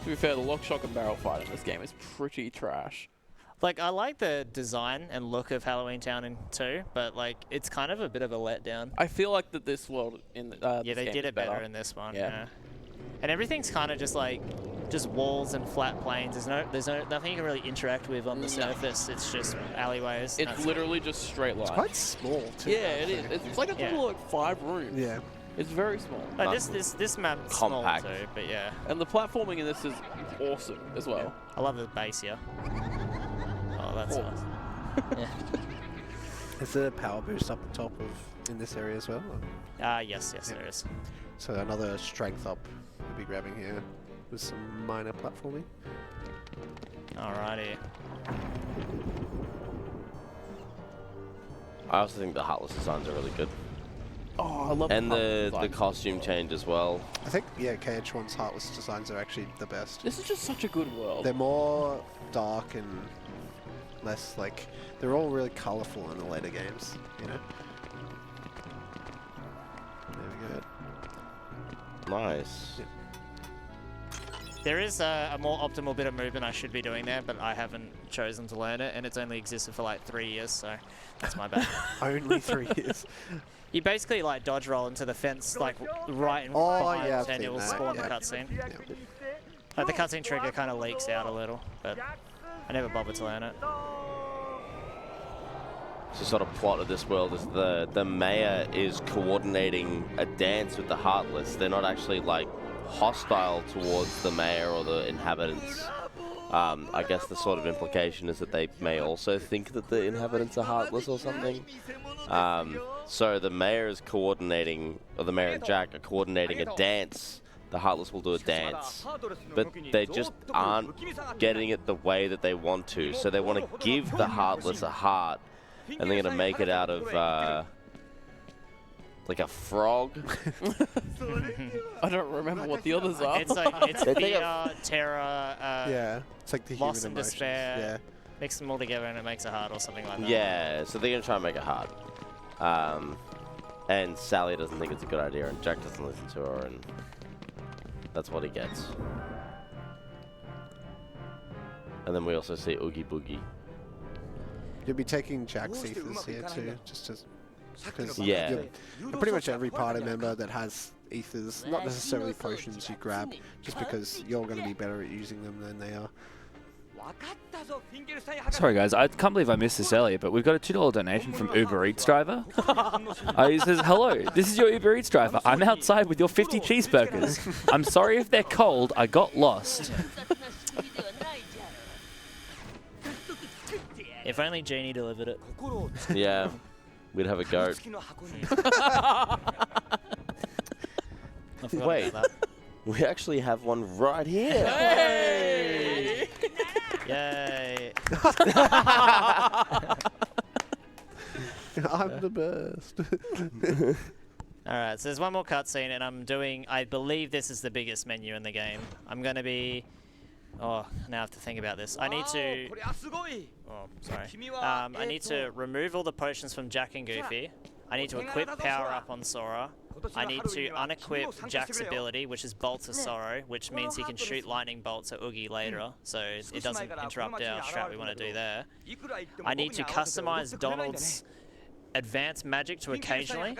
To be fair, the lock, shock, and barrel fight in this game is pretty trash. Like, I like the design and look of Halloween Town in 2, but like, it's kind of a bit of a letdown. I feel like that this world in yeah, they did it better in this one. Yeah. And everything's kind of just like walls and flat plains. There's nothing you can really interact with on the surface. It's just alleyways. It's literally just straight lines. It's quite small too. Yeah, it is. It's like a little like 5 rooms. Yeah. It's very small. Like this map's small compact too, but yeah. And the platforming in this is awesome as well. Yeah. I love the base here. Oh, that's nice. Yeah. Is there a power boost up the top in this area as well? Yes, there is. So another strength up we'll be grabbing here with some minor platforming. Alrighty. I also think the Heartless designs are really good. Oh, I love and the costume change as well. I think, yeah, KH1's Heartless designs are actually the best. This is just such a good world. They're more dark and less like, they're all really colourful in the later games, you know? There we go. Nice. Yeah. There is a more optimal bit of movement I should be doing there, but I haven't chosen to learn it, and it's only existed for like 3 years, so that's my bad. Only 3 years. You basically like dodge roll into the fence, like right in behind, and it will spawn the cutscene. Yeah. Like the cutscene trigger kind of leaks out a little, but I never bothered to learn it. So sort of plot of this world is the mayor is coordinating a dance with the Heartless. They're not actually like hostile towards the mayor or the inhabitants. I guess the sort of implication is that they may also think that the inhabitants are heartless or something. So the mayor is coordinating, or the mayor and Jack are coordinating a dance. The Heartless will do a dance, but they just aren't getting it the way that they want to. So they want to give the Heartless a heart, and they're going to make it out of like a frog. I don't remember what the others are. It's like fear, terror, yeah, it's like the loss human and emotions. despair. Yeah. Mix them all together and it makes a heart or something like that. Yeah, so they're going to try and make it hard. And Sally doesn't think it's a good idea, and Jack doesn't listen to her, and that's what he gets. And then we also see Oogie Boogie. You'll be taking Jack's ethers here too, just as because Yeah. pretty much every party member that has ethers, not necessarily potions, you grab just because you're going to be better at using them than they are. Sorry guys, I can't believe I missed this earlier, but we've got a $2 donation from Uber Eats driver. He says, hello, this is your Uber Eats driver. I'm outside with your 50 cheeseburgers. I'm sorry if they're cold, I got lost. If only Genie delivered it. Yeah, we'd have a goat. I forgot Wait. about that. We actually have one right here. Hey! Yay. I'm the best. Alright, so there's one more cutscene and I'm doing, I believe this is the biggest menu in the game. I'm going to be, oh, now I have to think about this. I need to, oh, sorry. I need to remove all the potions from Jack and Goofy. I need to equip Power Up on Sora. I need to unequip Jack's ability, which is Bolts of Sorrow, which means he can shoot lightning bolts at Oogie later, so it doesn't interrupt our strat we want to do there. I need to customize Donald's advanced magic to occasionally.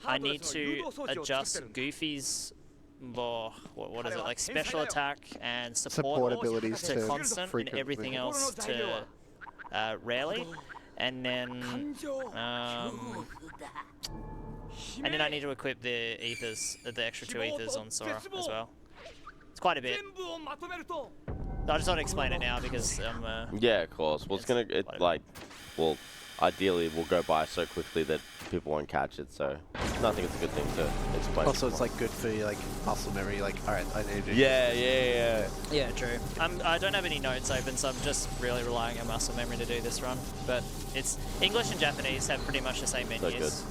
I need to adjust Goofy's, what is it, like special attack and support abilities to constant and frequently. everything else to rarely. And then I need to equip the ethers, the extra 2 ethers on Sora as well. It's quite a bit. I just want to explain it now because Yeah, of course. Well, it's gonna, well, ideally will go by so quickly that people won't catch it. So I think it's a good thing to explain. Also, it's like good for like muscle memory. Like, all right, I need to. Yeah, true. I don't have any notes open, so I'm just really relying on muscle memory to do this run. But it's English and Japanese have pretty much the same menus,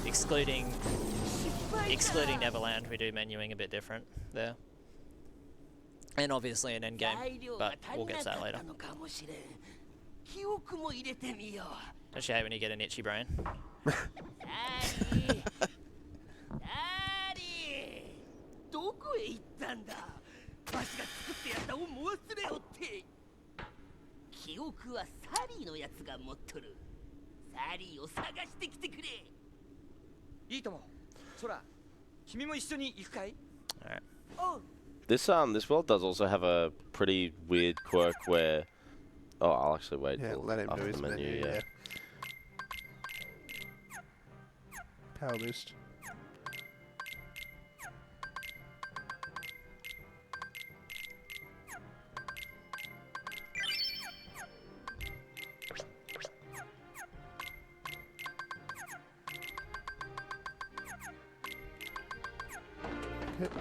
excluding Neverland. We do menuing a bit different there, and obviously an end game. But we'll get to that later. Don't you hate when you get an itchy brain? Alright. This world does also have a pretty weird quirk where... Oh, I'll actually wait. Yeah, let him do his menu, yeah. Power boost.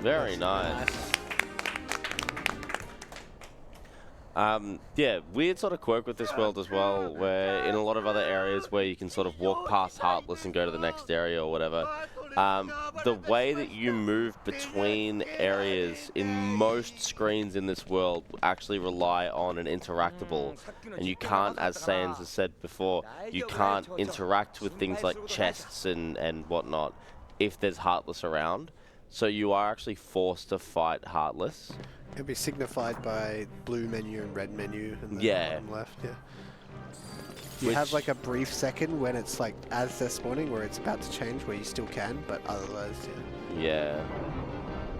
Very nice. Yeah, weird sort of quirk with this world as well, where in a lot of other areas where you can sort of walk past Heartless and go to the next area or whatever, the way that you move between areas in most screens in this world actually rely on an interactable, and you can't, as Saiyanz has said before, you can't interact with things like chests and whatnot if there's Heartless around. So you are actually forced to fight Heartless. It'll be signified by blue menu and red menu and the bottom left, yeah. You have like a brief second when it's like as they're spawning where it's about to change where you still can, but otherwise, Yeah.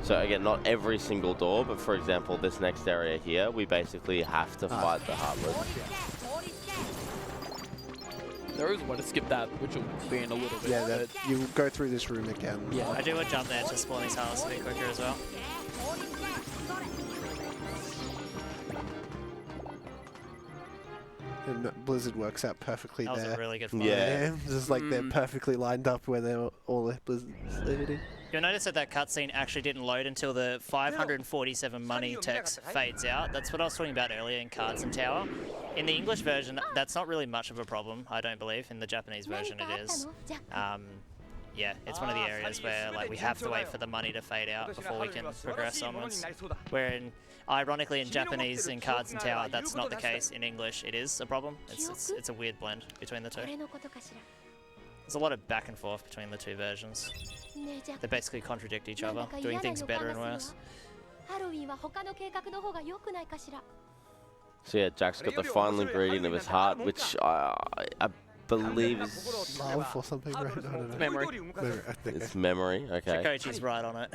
So again, not every single door, but for example, this next area here, we basically have to fight the Heartless. There is one to skip that, which will be in a little bit. Yeah, you go through this room again. Yeah, I do a jump there to spawn these Heartless a bit quicker as well. And Blizzard works out perfectly there. That was a really good fight. Yeah, just like they're perfectly lined up where they're all the Blizzards are hitting. You'll notice that cutscene actually didn't load until the 547 money text fades out. That's what I was talking about earlier in Cards and Tower. In the English version, that's not really much of a problem, I don't believe. In the Japanese version, it is. Yeah, it's one of the areas where like we have to wait for the money to fade out before we can progress onwards. Where ironically in Japanese in Cards and Tower, that's not the case. In English, it is a problem. It's a weird blend between the two. There's a lot of back and forth between the two versions. They basically contradict each other, doing things better and worse. So yeah, Jack's got the final ingredient of his heart, which I believe is... Love or something, right? I don't know. It's memory. It's memory, okay. Kochi's right on it.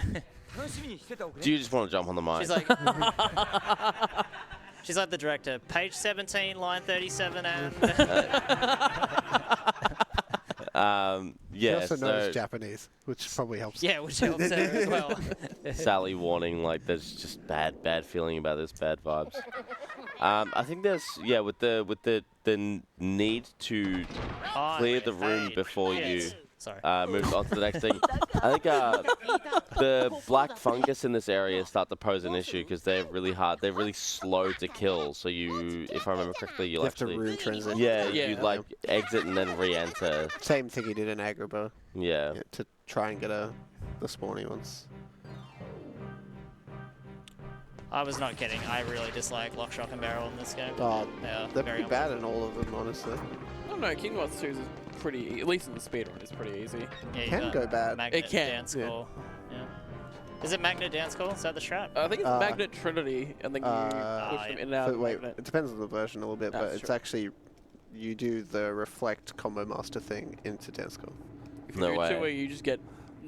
Do you just want to jump on the mic? She's like... She's like the director. Page 17, line 37, and... She also knows Japanese, which probably helps. Yeah, which helps her as well. Sally warning, like there's just bad feeling about this, bad vibes. I think there's with the need to clear the room before you move on to the next thing. I think the black fungus in this area start to pose an issue because they're really hard. They're really slow to kill. So you, if I remember correctly, you'll actually room transition. you like exit and then re-enter. Same thing he did in Agrabah. Yeah. To try and get the spawny ones. I was not kidding. I really dislike Lock, Shock, and Barrel in this game. Oh, they're pretty bad in all of them, honestly. I don't know, King Wars 2 is pretty, at least in the speedrun, it's pretty easy. Yeah, it can go bad. Magnet It can, Dance Call. Yeah. Is it Magnet Dance Call? Is that the strat? I think it's Magnet Trinity, and then you push them in and out of Magnet. It depends on the version a little bit, but it's actually, you do the Reflect Combo Master thing into Dance Call. No way. Where you just get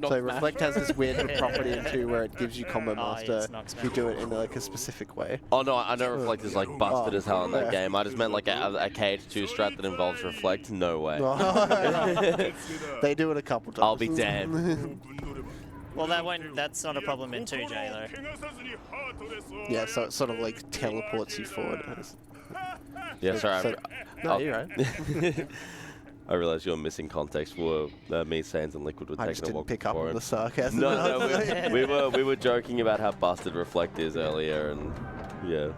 So Reflect has this weird property in 2 where it gives you Combo Master if you do it in like a specific way. Oh no, I know Reflect is like busted as hell in that game. I just meant like a KH2 strat that involves Reflect. No way. They do it a couple times. I'll be damned. Well, that's not a problem in 2J though. Yeah, so it sort of like teleports you forward. Yeah, sorry. No, you're right. I realised you're missing context for me, Saiyanz, and Liquid were I taking just a didn't walk pick up on forward. the sarcasm. No, we were joking about how busted Reflect is earlier, and yeah.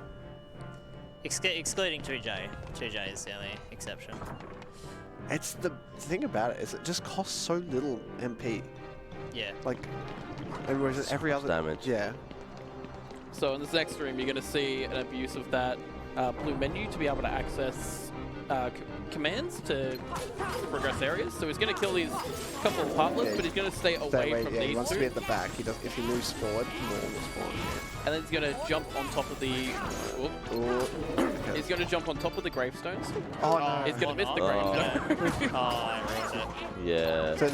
Excluding 2J. 2J is the only exception. It's the thing about it is it just costs so little MP. Yeah. Like, and whereas every other damage. Yeah. So in this next stream, you're going to see an abuse of that blue menu to be able to access commands to progress areas. So he's going to kill these couple of heartless, but he's going to stay away from he these wants to two. be at the back. He does. If he moves forward, more will spawn. And then he's going to jump on top of the... Okay. He's going to jump on top of the gravestones. Oh no! He's going to miss the Oh. gravestone. Oh, I ruined it. Yeah. So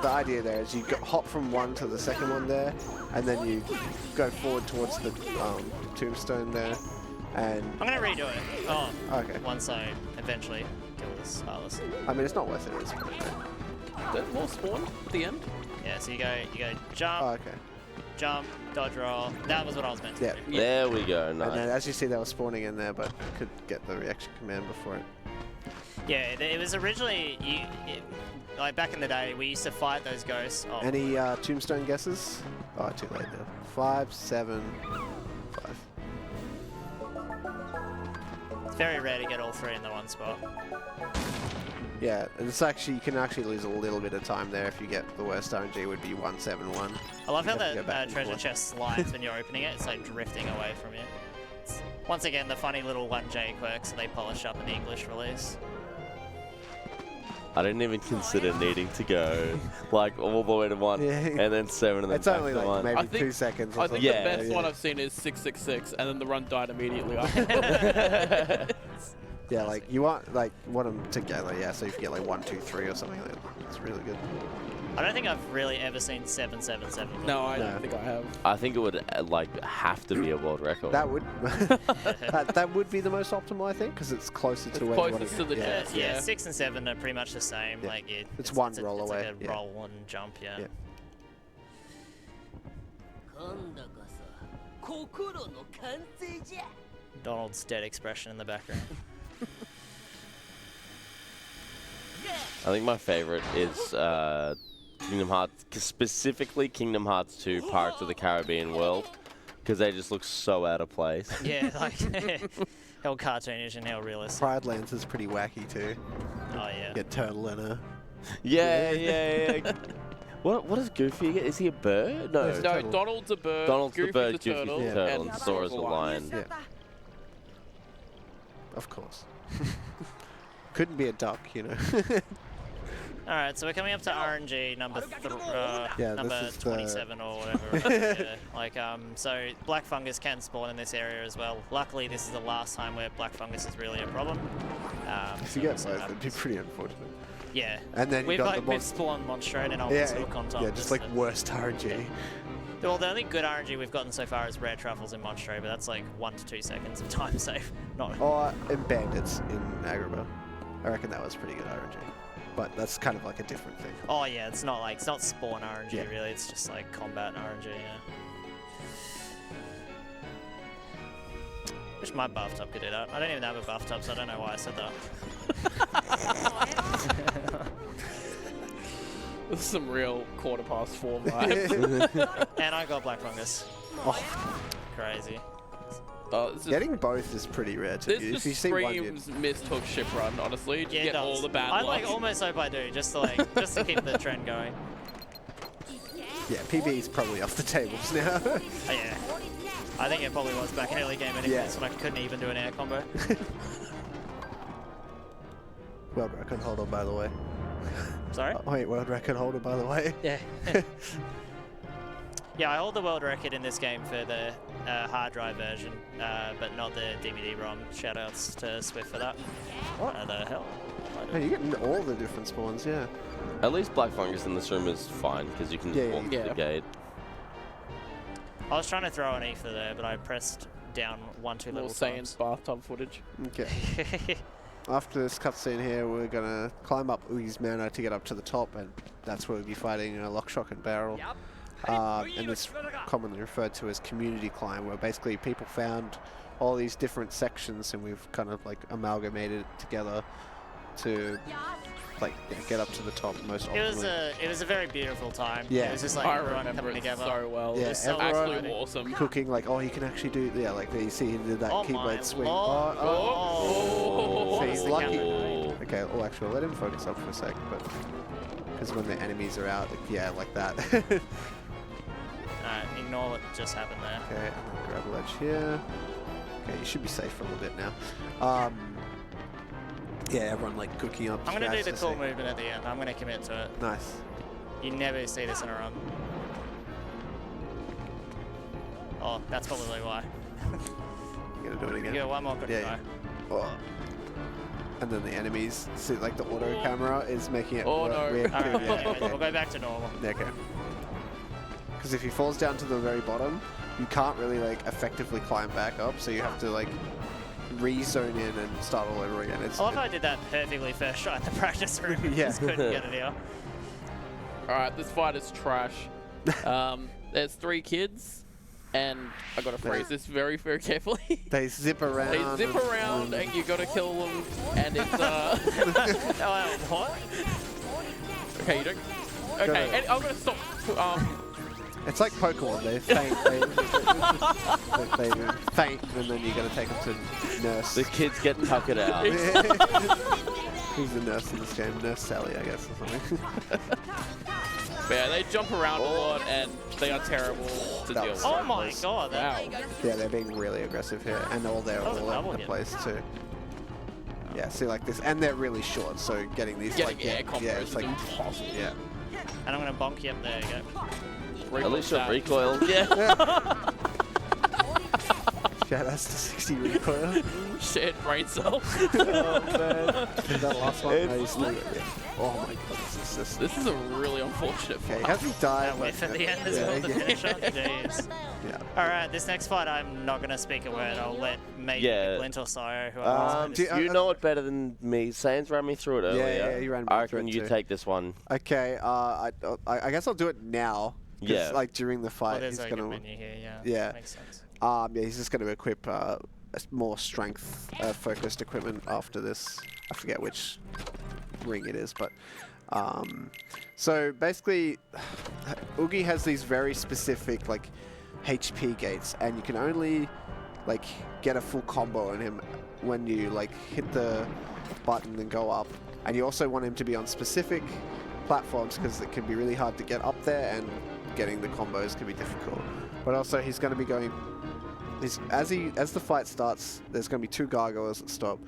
the idea there is you hop from one to the second one there, and then you go forward towards the tombstone there, and I'm gonna redo it. Oh, okay. once I eventually kill this Heartless. I mean, it's not worth it at this point. There's more spawn at the end. Yeah, so you go jump, Oh, okay. jump, dodge roll. That was what I was meant to Yeah. do. There we go. Nice. And then as you see, they were spawning in there, but could get the reaction command before it. Yeah, it was originally like back in the day, we used to fight those ghosts. Oh, Any tombstone guesses? Oh, too late now. 5, 7, 5. it's very rare to get all three in the one spot. Yeah, and it's actually you can actually lose a little bit of time there if you get the worst RNG would be 171. I love how You have to go the back and treasure forth. chest slides when you're opening it. It's like drifting away from you. It's, once again, the funny little 1J quirks that they polish up in the English release. I didn't even consider needing to go like all the way to 1 Yeah. and then 7 and then It's back only to like 1. maybe I think- 2 seconds. Or I think something. Yeah, the best yeah. one I've seen is 666, and then the run died immediately after. Yeah, like you want them together. Yeah, so if you get like 1, 2, 3 or something, like that, it's really good. I don't think I've really ever seen 777 before. No, I No. don't think I have. I think it would like have to be a world record. That would that would be the most optimal, I think, because it's closer to It's where you want closest to to the go. chest. Yeah, Yeah. 6 and 7 are pretty much the same. Yeah. Like It's one a- roll it's away, Like a yeah. roll and jump. Yeah. Yeah. Donald's dead expression in the background. I think my favorite is Kingdom Hearts, specifically Kingdom Hearts 2 Pirates of the Caribbean World, because they just look so out of place. Yeah, like how cartoonish and how realistic. Pride Lands is pretty wacky too. Oh yeah. Get turtle in a. Yeah. What is Goofy get? Is he a bird? No. No, No, Donald's a bird. Donald's the Goofy's bird, a Goofy's turtle, the Yeah. turtle, and and Sora's the lion. Yeah. Of course. Couldn't be a duck, you know. All right, so we're coming up to RNG number Yeah, number this is the- 27 or whatever. Yeah. So black fungus can spawn in this area as well. Luckily, this is the last time where black fungus is really a problem. If you get both, it'd be pretty unfortunate. Yeah. And then you We've got the we've monster. spawned Monstrode and Yeah, Ultimate Conton. yeah, just like worst RNG. Well, the only good RNG we've gotten so far is rare truffles in Monstrode, but that's like 1 to 2 seconds of time save. Not. Or in Bandits in Agrabah. I reckon that was pretty good RNG. But that's kind of like a different thing. Oh yeah, it's not spawn RNG Yeah. really. It's just like combat RNG. Yeah. Wish my buff top could do that. I don't even have a buff top, so I don't know why I said that. This is some real 4:15 vibes. And I got black fungus. Oh, Crazy. This is- getting both is pretty rare too. This If just you see one, you screams mistook ship run, honestly. Just Yeah, it get does. all the bad I luck. like almost hope I do, just to keep the trend going. yeah, PB is probably off the tables now. Oh, yeah. I think it probably was back in early game anyways, Yeah. when I couldn't even do an air combo. World record holder, by the way. Sorry? Oh, wait, world record holder, by the way. Yeah. Yeah, I hold the world record in this game for the hard drive version, but not the DVD-ROM. Shoutouts to Swift for that. What the hell? Hey, you're getting all the different spawns, yeah. At least Black Fungus in this room is fine, because you can Yeah, walk yeah. through the gate. I was trying to throw an ether there, but I pressed down 1 too More little Saiyanz bathtub footage. Okay. times. After this cutscene here, we're gonna climb up Oogie's Manor to get up to the top, and that's where we'll be fighting Lock, Shock, and Barrel. And it's commonly referred to as community climb, where basically people found all these different sections, and we've kind of like amalgamated it together to like get up to the top most optimally. It was a very beautiful time. Yeah. It was just like I everyone remember coming it together. so well. Yeah, It was so everyone- absolutely awesome. Cooking like, oh, he can actually do, yeah, like you see he did that Oh keyblade my swing. lord. So What's he's the lucky. camera? Okay, well actually I'll let him focus up for a sec, but because when the enemies are out, yeah, like that. Ignore what just happened there. Okay, and then grab a ledge here. Okay, you should be safe for a little bit now. Yeah, everyone like cooking up. I'm going to do the fast cool as they- movement at the end. I'm going to commit to it. Nice. You never see this in a run. Oh, that's probably why. You gotta do it again. You got one more good Yeah, try. Oh. And then the enemies, see, like the auto camera is making it Oh, no. weird. All right, Yeah, anyway, okay. we'll go back to normal. Okay. Because if he falls down to the very bottom, you can't really like effectively climb back up, so you have to like re-zone in and start all over again. It's, I love how I did that perfectly first try in the practice room. Yeah. Just couldn't get it here. Alright, this fight is trash. There's 3 kids, and I gotta phrase this very, very carefully. they zip around. They zip around, and you gotta kill them, and it's What? okay, you don't. Okay, and I'm gonna stop. It's like Pokemon. They faint. They faint, and then you gotta take them to nurse. The kids get tuckered out. Who's the nurse in this game? Nurse Sally, I guess, or something. Yeah, they jump around a lot, and they are terrible to That deal was with. Oh my god. Wow. Yeah, they're being really aggressive here, and they're That was a all double over the hit. place too. Yeah, see like this, and they're really short, so getting these Getting like air combos yeah, it's is like impossible. yeah. And I'm going to bonk you up. There you go. At least your that. recoil. Yeah. Yeah, that's the 60 recoil. Shared brain cell. Oh man, that last one. No, you still got- yeah. Oh my god, this is just. This is a really unfortunate Okay, he fight. hasn't died. That whiff at the end as yeah, well, the yeah. finish on. Jeez. Yeah. Alright, this next fight I'm not going to speak a word. I'll let maybe Yeah. Glint or Sayo, who do You know it better than me. Saiyanz ran me through it earlier. yeah, you ran me I through reckon it you too. take this one. Okay, I guess I'll do it now. 'Cause, Yeah. like during the Oh, fight, there's he's a good gonna. menu here, yeah. Yeah. Makes sense. Yeah, he's just gonna equip more strength focused equipment after this. I forget which ring it is, but so basically, Oogie has these very specific like HP gates, and you can only like get a full combo on him when you like hit the button and go up. And you also want him to be on specific platforms because it can be really hard to get up there, and getting the combos can be difficult. But also he's going to be going. As the fight starts, there's going to be 2 gargoyles that stop,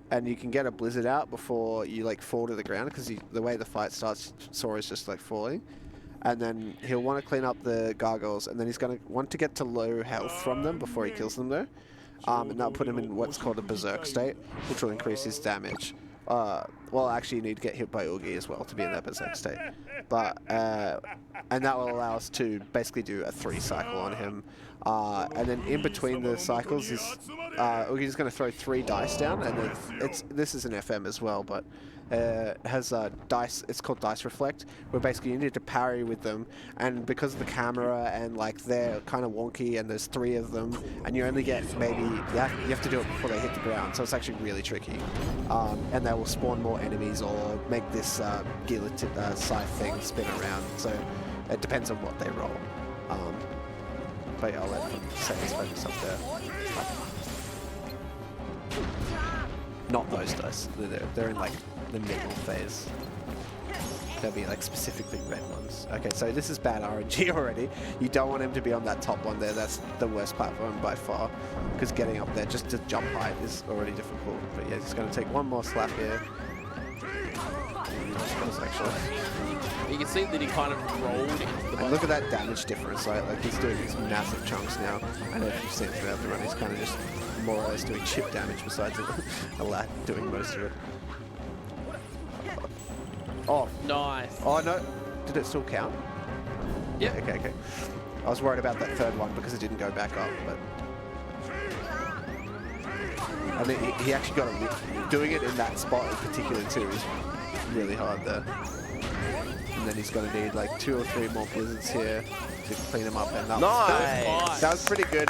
and you can get a blizzard out before you like fall to the ground because the way the fight starts, Sora's just like falling, and then he'll want to clean up the gargoyles, and then he's going to want to get to low health from them before he kills them though, and that'll put him in what's called a berserk state, which will increase his damage. Well, actually, you need to get hit by Oogie as well to be in that berserk state, but and that will allow us to basically do a 3 cycle on him. And then in between the cycles is Oogie's going to throw 3 dice down, and this is an FM as well, but it has dice. It's called Dice Reflect, where basically you need to parry with them, and because of the camera and like they're kind of wonky, and there's 3 of them, and you only get maybe you have to do it before they hit the ground, so it's actually really tricky. And they will spawn more enemies or make this scythe thing spin around. So it depends on what they roll. But yeah, I'll let them Saiyanz focus up there. Not those dice. They're in like the middle phase. They'll be like specifically red ones. Okay, so this is bad RNG already. You don't want him to be on that top one there. That's the worst platform by far. Because getting up there just to jump height is already difficult. But yeah, he's going to take 1 more slap here. Actually. You can see that he kind of rolled into the And look at that damage difference, right? Like he's doing these massive chunks now. I know if you've seen throughout the run, he's kind of just more or less doing chip damage besides a lad doing most of it. Oh, Nice. oh no, did it still count? Yeah. Okay. I was worried about that 3rd one because it didn't go back up, but I mean he actually got doing it in that spot in particular too is really hard there. And then he's going to need like 2 or 3 more blizzards here to clean him up. And that Nice. that was pretty good.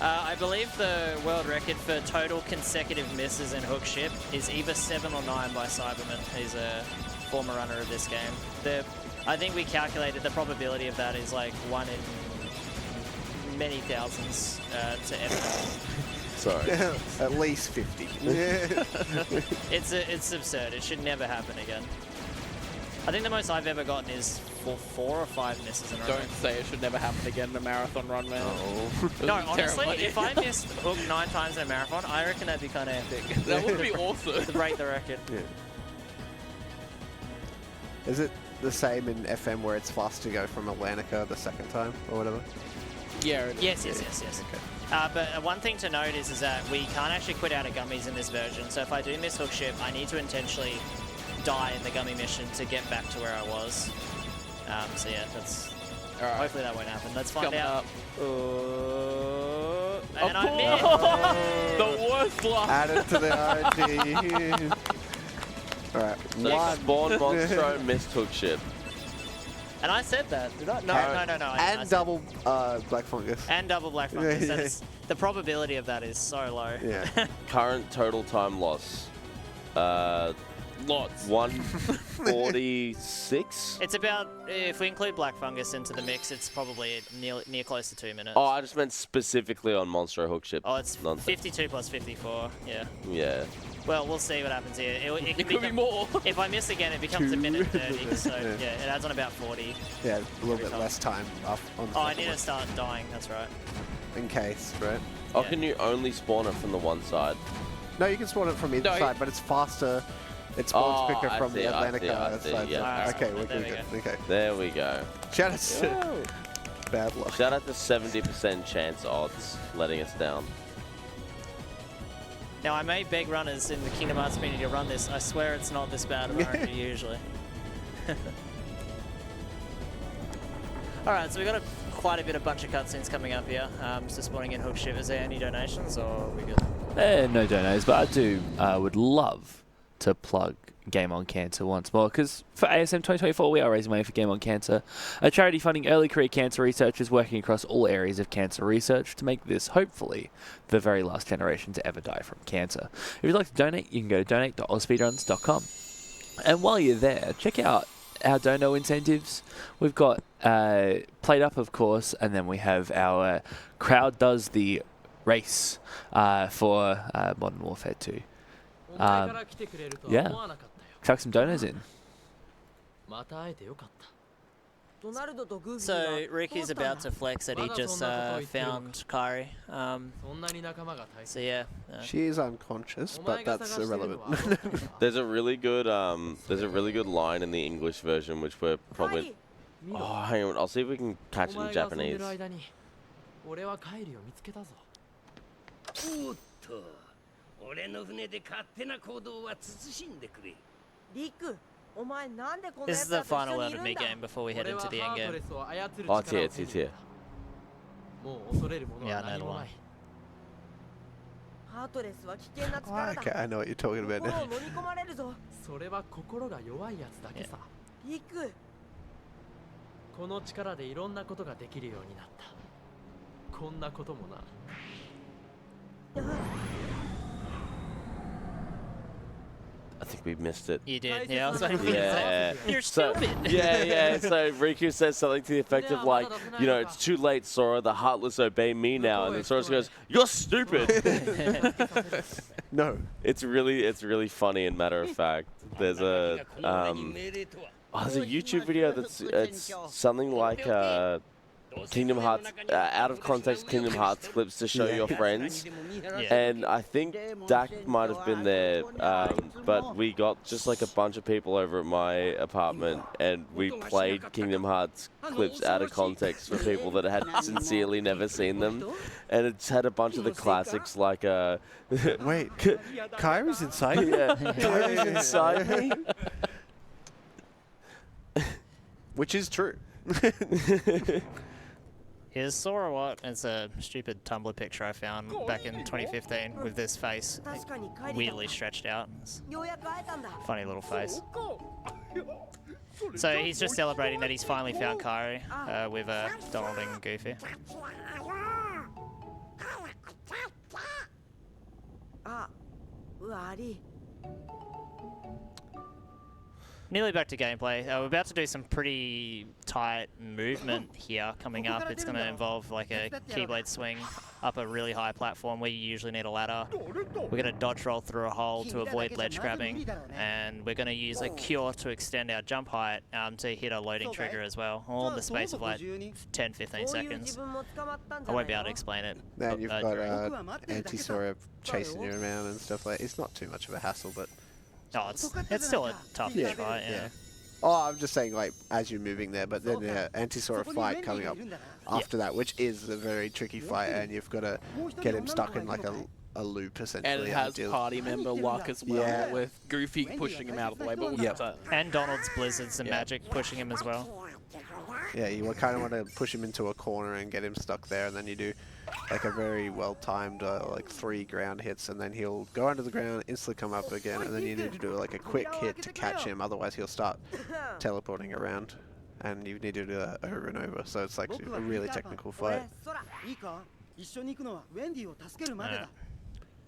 I believe the world record for total consecutive misses in hook ship is either 7 or 9 by Cyberman. He's a former runner of this game. I think we calculated the probability of that is like 1 in many thousands to ever. Sorry. At least 50. It's absurd. It should never happen again. I think the most I've ever gotten is 4 or 5 misses in a row. Don't say it should never happen again in a marathon run, man. Oh. No, honestly, if I missed hook 9 times in a marathon, I reckon that'd be kind of epic. That would be awesome. To break the record. Yeah. Is it the same in FM where it's fast to go from Atlantica the second time or whatever? Yeah, it is. Yes. Okay. But one thing to note is that we can't actually quit out of gummies in this version. So if I do miss hook ship, I need to intentionally die in the gummy mission to get back to where I was. So yeah, that's Right. hopefully that won't happen. Let's find Coming out. up. And I missed. The worst luck. Add it to the RNG. Alright, So Spawn Monstro missed hook ship. And I said that, did I? No. I and said- double Black Fungus. And double black fungus. That's, the probability of that is so low. Yeah. Current total time loss. Lots. 146? It's about, if we include black fungus into the mix, it's probably near close to 2 minutes. Oh, I just meant specifically on Monstro hook ship. Oh, it's Nonsense. 52 plus 54, yeah. Yeah. Well, we'll see what happens here. It Could be more. If I miss again, it becomes a 2. minute 30, so Yeah. yeah, it adds on about 40. Yeah, a little bit less time off on the Oh, I second need one. to start dying, that's right. In case, right? Oh, Yeah. can you only spawn it from the one side? No, you can spawn it from either No, side, but it's faster. It spawns Oh, quicker I from see, the I Atlantica see, side. yeah. Alright, Okay, so we're there we good. Okay. There we go. Shout out to bad luck. Shout out to 70% chance odds letting us down. Now, I may beg runners in the Kingdom Hearts community to run this. I swear it's not this bad of RNG usually. Alright, so we've got quite a bunch of cutscenes coming up here. So spawning in hook ship. Is there any donations or are we good? No donos, but I do would love to plug Game on Cancer once more, because for ASM2024 we are raising money for Game on Cancer, a charity funding early career cancer researchers working across all areas of cancer research to make this, hopefully, the very last generation to ever die from cancer. If you'd like to donate, you can go to donate.ausspeedruns.com. And while you're there, check out our dono incentives. We've got Played Up, of course, and then we have our Crowd Does the Race for Modern Warfare 2. Yeah, chuck some donos in. So Ricky's about to flex that he just found Kairi. So yeah. She is unconscious, but that's irrelevant. There's a really good line in the English version which we're probably. Oh, hang on, I'll see if we can catch it in Japanese. 俺の船で勝手な行動は慎んでくれ。リク、お前なんでこんな This や is つ the らと一緒 final にい round る of ん me だ game before we head into the end game. Oh, it's here, it's here. もう恐れるものは何もない。ハートレスは危険な力だ。 Okay, I know what you're talking about 心 now. を飲み込まれるぞ。それは心が弱いやつだけさ。リク、この力でいろんなことができるようになった。こんなこともな。I think we missed it. You did, yeah. I was waiting for you to Yeah. say, you're So, stupid. yeah. So Riku says something to the effect of like, you know, it's too late, Sora. The heartless obey me now. And then Sora goes, "You're stupid." No. It's really funny and matter of fact. There's a there's a YouTube video that's it's something like Kingdom Hearts out of context Kingdom Hearts clips to show your friends. And I think Dak might have been there, but we got just like a bunch of people over at my apartment and we played Kingdom Hearts clips out of context for people that had sincerely never seen them. And it's had a bunch of the classics like Wait, Kairi's inside? Yeah, Kairi's inside me. Which is true. Is Sora what? It's a stupid Tumblr picture I found back in 2015 with this face weirdly stretched out. It's ようやく会えたんだ。 funny little face. So he's just celebrating that he's finally found Kairi with Donald and Goofy. Nearly back to gameplay. We're about to do some pretty tight movement here coming up. It's going to involve like a keyblade swing up a really high platform where you usually need a ladder. We're going to dodge roll through a hole to avoid ledge grabbing, and we're going to use a cure to extend our jump height to hit a loading trigger as well, all in the space of like 10-15 seconds. I won't be able to explain it. Then you've got Anti-Sora chasing you around and stuff like that. It's not too much of a hassle, but... Oh, it's still a tough fight, yeah. Oh, I'm just saying, like, as you're moving there, but then Anti-Sora fight coming up after that, which is a very tricky fight, and you've got to get him stuck in, like, a loop, essentially. And it has party member luck as well, with Goofy pushing him out of the way, but we'll get that. And Donald's Blizzards and Magic pushing him as well. Yeah, you kind of want to push him into a corner and get him stuck there, and then you do like a very well-timed like 3 ground hits, and then he'll go under the ground, instantly come up again, and then you need to do like a quick hit to catch him, otherwise he'll start teleporting around, and you need to do that over and over, so it's like a really technical fight.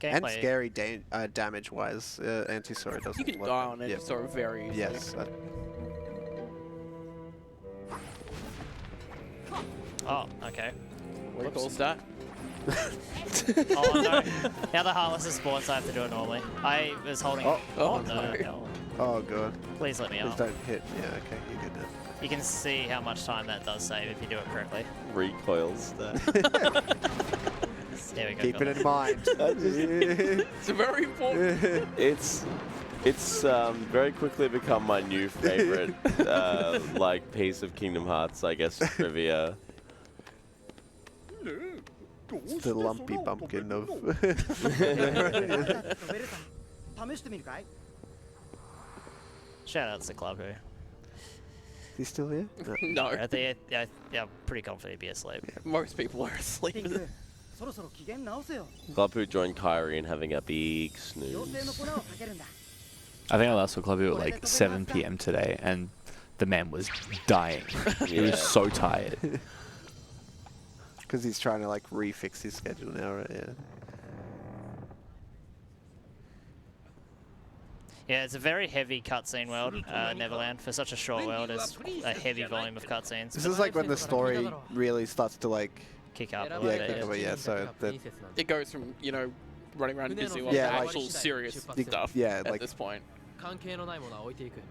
And scary damage-wise, Anti-Sora doesn't. You can die on Anti-Sora very easily. Yes. Oh, okay. What do you call that? Oh no. Now the Heartless is spawned, so I have to do it normally. I was holding... Oh no. Oh god. Please let me out. Please don't hit. Yeah, okay, you did that. You can see how much time that does save if you do it correctly. Recoils. There we go. Keep it in mind. It's very important. It's very quickly become my new favorite like piece of Kingdom Hearts, I guess, trivia. It's the lumpy bumpkin of... Shout out to Club who. Is he still here? No. Yeah, I'm pretty confident he'd be asleep. Yeah, most people are asleep. Club joined Kyrie in having a big snooze. I think I last saw Clubby at like 7 PM today, and the man was dying. He was so tired. Because he's trying to like refix his schedule now, right? Yeah. Yeah, it's a very heavy cutscene world, Neverland. For such a short world, it's a heavy volume of cutscenes. This is like when the story really starts to like... Kick up. Yeah, so... It goes from, you know, running around Disneyland to actual serious stuff at this point.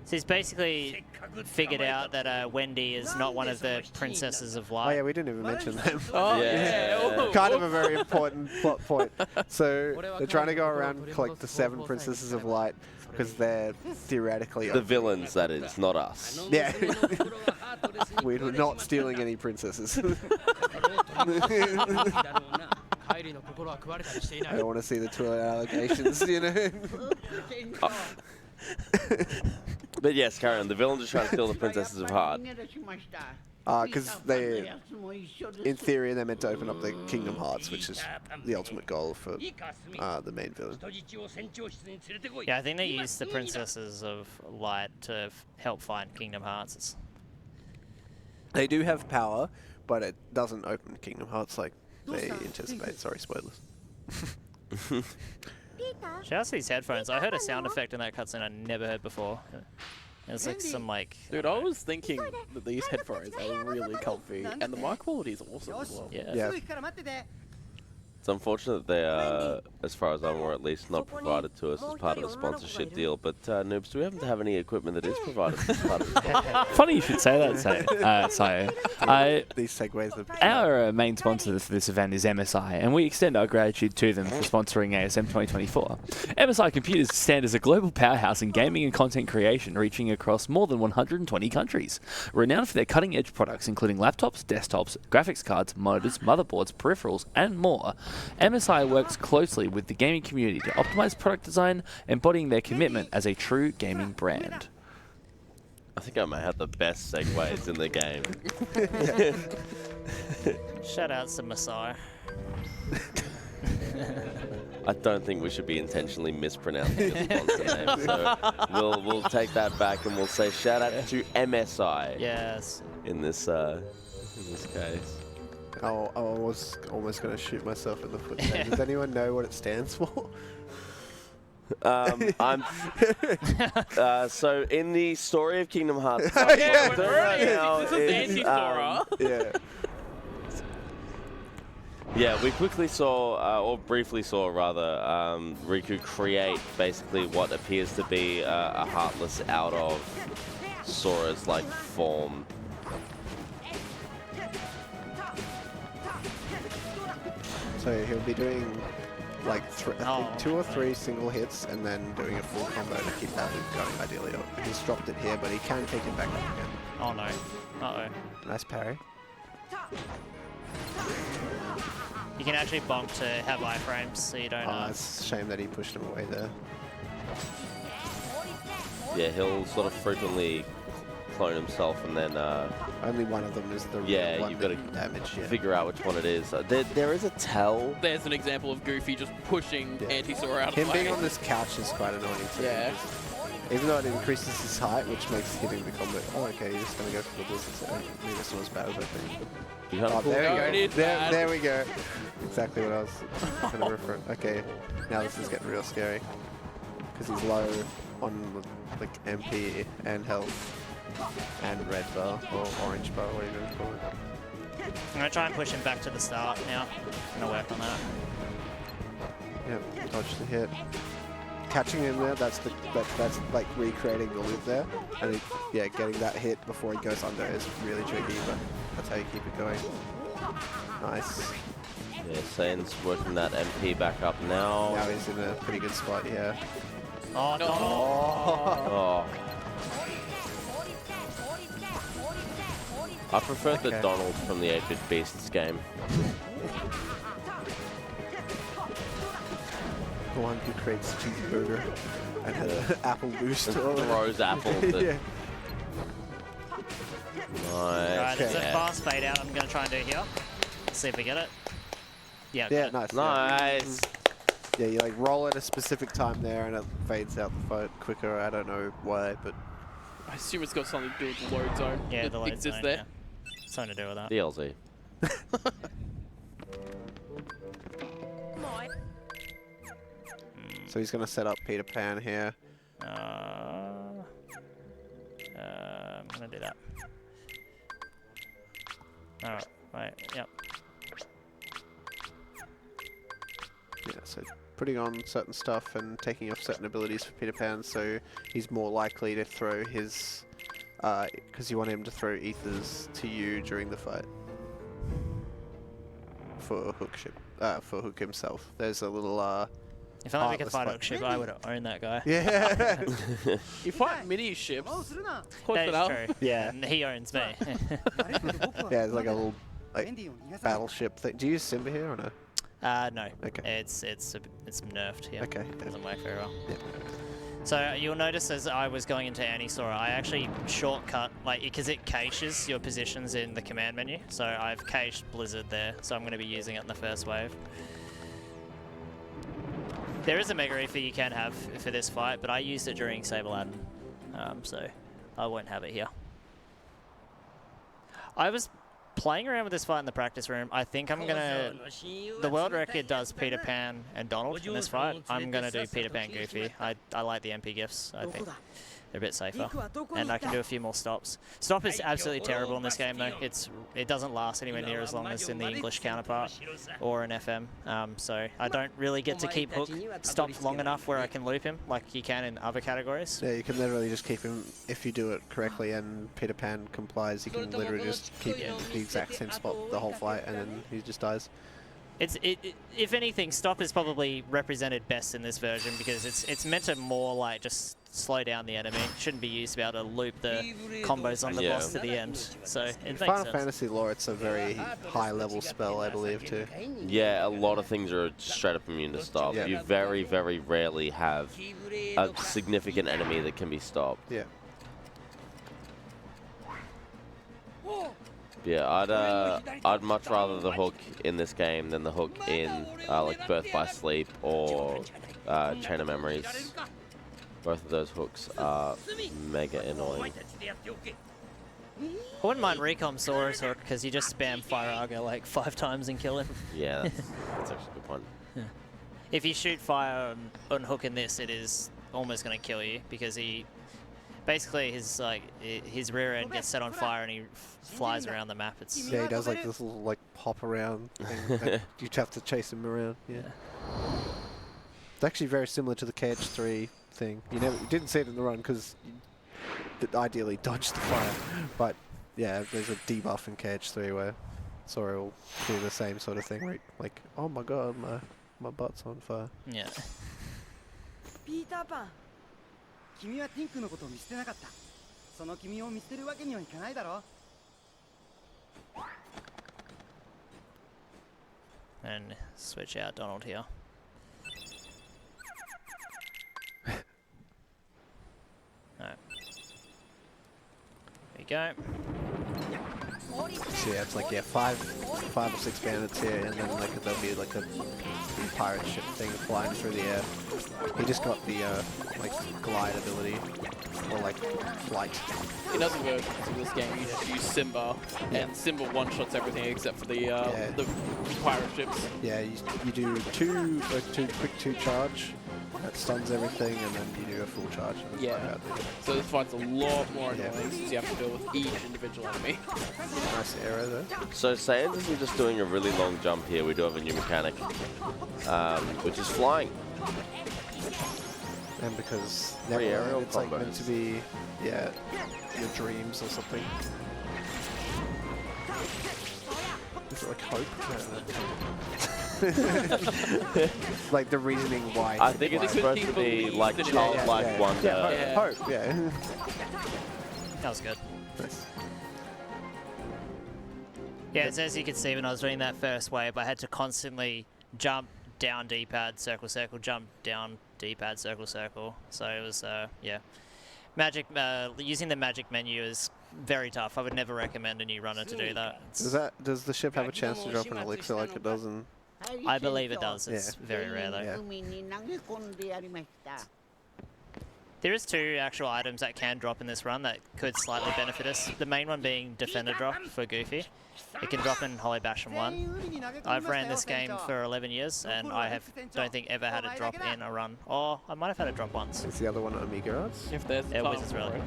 So he's basically figured out that Wendy is not one of the princesses of light. Oh yeah, we didn't even mention them. Oh yeah. Kind of a very important plot point. So they're trying to go around and collect the 7 princesses of light because they're theoretically... The villains, that is, not us. Yeah. We're not stealing any princesses. I don't want to see the Twitter allegations, you know. But yes, carry on. The villains are trying to steal the princesses of Heart. Because they, in theory, they're meant to open up the Kingdom Hearts, which is the ultimate goal for the main villain. Yeah, I think they use the princesses of light to help find Kingdom Hearts. They do have power, but it doesn't open Kingdom Hearts like they anticipate. Sorry, spoilers. Shout out to these headphones. I heard a sound effect in that cutscene I never heard before. It's like some like... Dude, I was thinking that these headphones are really comfy, and the mic quality is awesome as well. Yeah. It's unfortunate they are, as far as I'm aware at least, not provided to us as part of the sponsorship deal. But Noobs, do we happen to have any equipment that is provided as part of the Funny you should say that, Sayo. These segues are... Our main sponsor for this event is MSI, and we extend our gratitude to them for sponsoring ASM2024. MSI Computers stand as a global powerhouse in gaming and content creation, reaching across more than 120 countries. Renowned for their cutting-edge products, including laptops, desktops, graphics cards, monitors, motherboards, peripherals, and more. MSI works closely with the gaming community to optimize product design, embodying their commitment as a true gaming brand. I think I may have the best segues in the game. Shout out to Masai. I don't think we should be intentionally mispronouncing a sponsor name, so we'll take that back and we'll say shout out to MSI. Yes. In this case. Oh, I was almost going to shoot myself in the foot there. Does anyone know what it stands for? So in the story of Kingdom Hearts, Yeah, this is anti-Sora. Yeah. Yeah, we quickly saw, or briefly saw rather, Riku create basically what appears to be a Heartless out of Sora's like form. So he'll be doing like I think 2 or 3 single hits and then doing a full combo to keep that loop going ideally. He's dropped it here, but he can take it back up again. Oh no. Uh-oh. Nice parry. You can actually bonk to have iframes, so you don't... it's a shame that he pushed him away there. Yeah, he'll sort of frequently clone himself and then... Only one of them is the yeah, one you've got to damage, figure out which one it is. There is a tell. There's an example of Goofy just pushing Anti-Sora out of the Him way. being on this couch is quite annoying too. Yeah. Even though it increases his height, which makes hitting the combo... Oh, okay, he's just going to go for the blizzards. I mean, this was bad, I think. Oh, there we go. There we go. Exactly what I was going to refer. Okay, now this is getting real scary. Because he's low on like MP and health and red bar or orange bar, whatever you call it. I'm going to try and push him back to the start now. I'm going to work on that. Yep, dodge the hit. Catching him there, that's like recreating the loop there. And yeah, getting that hit before he goes under is really tricky, but that's how you keep it going. Nice. Yeah, Saiyanz working that MP back up now. Now he's in a pretty good spot, yeah. Oh, no. Oh. I prefer the Donald from the 8-Bit Beasts game. The one who creates cheeseburger and has an apple boost. Throws apples. Yeah. Nice. Alright, there's a fast fade out I'm going to try and do here. See if we get it. Yeah, nice. Nice. Yeah, you like roll at a specific time there and it fades out the fight quicker. I don't know why, but... I assume it's got something to do with the load zone. Yeah, the load exists zone, there. Yeah. Something to do with that. DLC. So he's going to set up Peter Pan here. I'm going to do that. Alright, right, yep. Yeah, so putting on certain stuff and taking off certain abilities for Peter Pan, so he's more likely to throw his... because you want him to throw ethers to you during the fight. For Hook himself. There's a little... If only we could fight Hook Ship, I would own that guy. Yeah. You fight mini ships. That is true. Yeah. And he owns me. Yeah, it's like a little battleship thing. Do you use Simba here or no? No. Okay. It's nerfed here. Okay. It doesn't work very well. Yeah. So you'll notice as I was going into Anti-Sora, I actually shortcut, like, because it caches your positions in the command menu. So I've cached Blizzard there, so I'm going to be using it in the first wave. There is a Mega Reaper you can have for this fight, but I used it during Saber Laden, so I won't have it here. I was playing around with this fight in the practice room. I think I'm gonna... The world record does Peter Pan and Donald in this fight. I'm gonna do Peter Pan Goofy. I like the MP gifts, I think. They're a bit safer. And I can do a few more stops. Stop is absolutely terrible in this game though. It doesn't last anywhere near as long as in the English counterpart or an FM. So I don't really get to keep Hook stopped long enough where I can loop him like you can in other categories. Yeah, you can literally just keep him, if you do it correctly and Peter Pan complies, you can literally just keep him in the exact same spot the whole fight and then he just dies. If anything, stop is probably represented best in this version because it's meant to more like just slow down the enemy. It shouldn't be used to be able to loop the combos on the boss to the end. So it makes Final sense. Fantasy lore, it's a very high level spell, I believe, too. Yeah, a lot of things are straight up immune to stop. Yeah. You very, very rarely have a significant enemy that can be stopped. Yeah. Yeah, I'd much rather the Hook in this game than the Hook in like Birth by Sleep or Chain of Memories. Both of those hooks are mega annoying. I wouldn't mind Recom Saurus Hook because you just spam Fire Argo like 5 times and kill him. Yeah, that's actually a good point. Yeah. If you shoot fire on Hook in this, it is almost going to kill you because he basically his rear end gets set on fire and he flies around the map. It's yeah, he does like this little like pop around thing. Like, you have to chase him around. Yeah. It's actually very similar to the KH3 thing. You didn't see it in the run because ideally dodge the fire, but yeah, there's a debuff in KH3 where Sora will do the same sort of thing, right? Like, oh my god, my butt's on fire. Yeah. Peter Pan, 君はティンクのことを見捨てなかった。その君を見捨てるわけにはいかないだろ。And switch out Donald here. Alright. There you go. So yeah, it's like five or six bandits here, and then like there'll be like a pirate ship thing flying through the air. He just got the like glide ability, or like flight. In other versions of this game, you just use Simba, and Simba one-shots everything except for the pirate ships. Yeah, you do two quick charge. That stuns everything, and then you do a full charge. Yeah. So this fight's a lot more annoying since you have to deal with each individual enemy. Nice arrow though. So Saiyanz isn't just doing a really long jump here. We do have a new mechanic, which is flying. And because aerial it's like meant to be, your dreams or something. Is it like hope? I don't know. Like the reasoning why. I think it's supposed to be like childlike wonder. Yeah, hope, yeah. That was good. Nice. Yeah, it's as you can see when I was doing that first wave, I had to constantly jump down D-pad, circle, circle, jump down D-pad, circle, circle. So it was, yeah. Magic, using the magic menu is very tough. I would never recommend a new runner to do that. Does the ship have a chance to drop an elixir like it does in? I believe it does. It's very rare though. Yeah. There is 2 actual items that can drop in this run that could slightly benefit us. The main one being Defender Drop for Goofy. It can drop in Hollow Bastion 1. I've ran this game for 11 years and I don't think ever had it drop in a run. Or I might have had it drop once. Is the other one Amiga Arts? If there's yeah, Wizards Relic.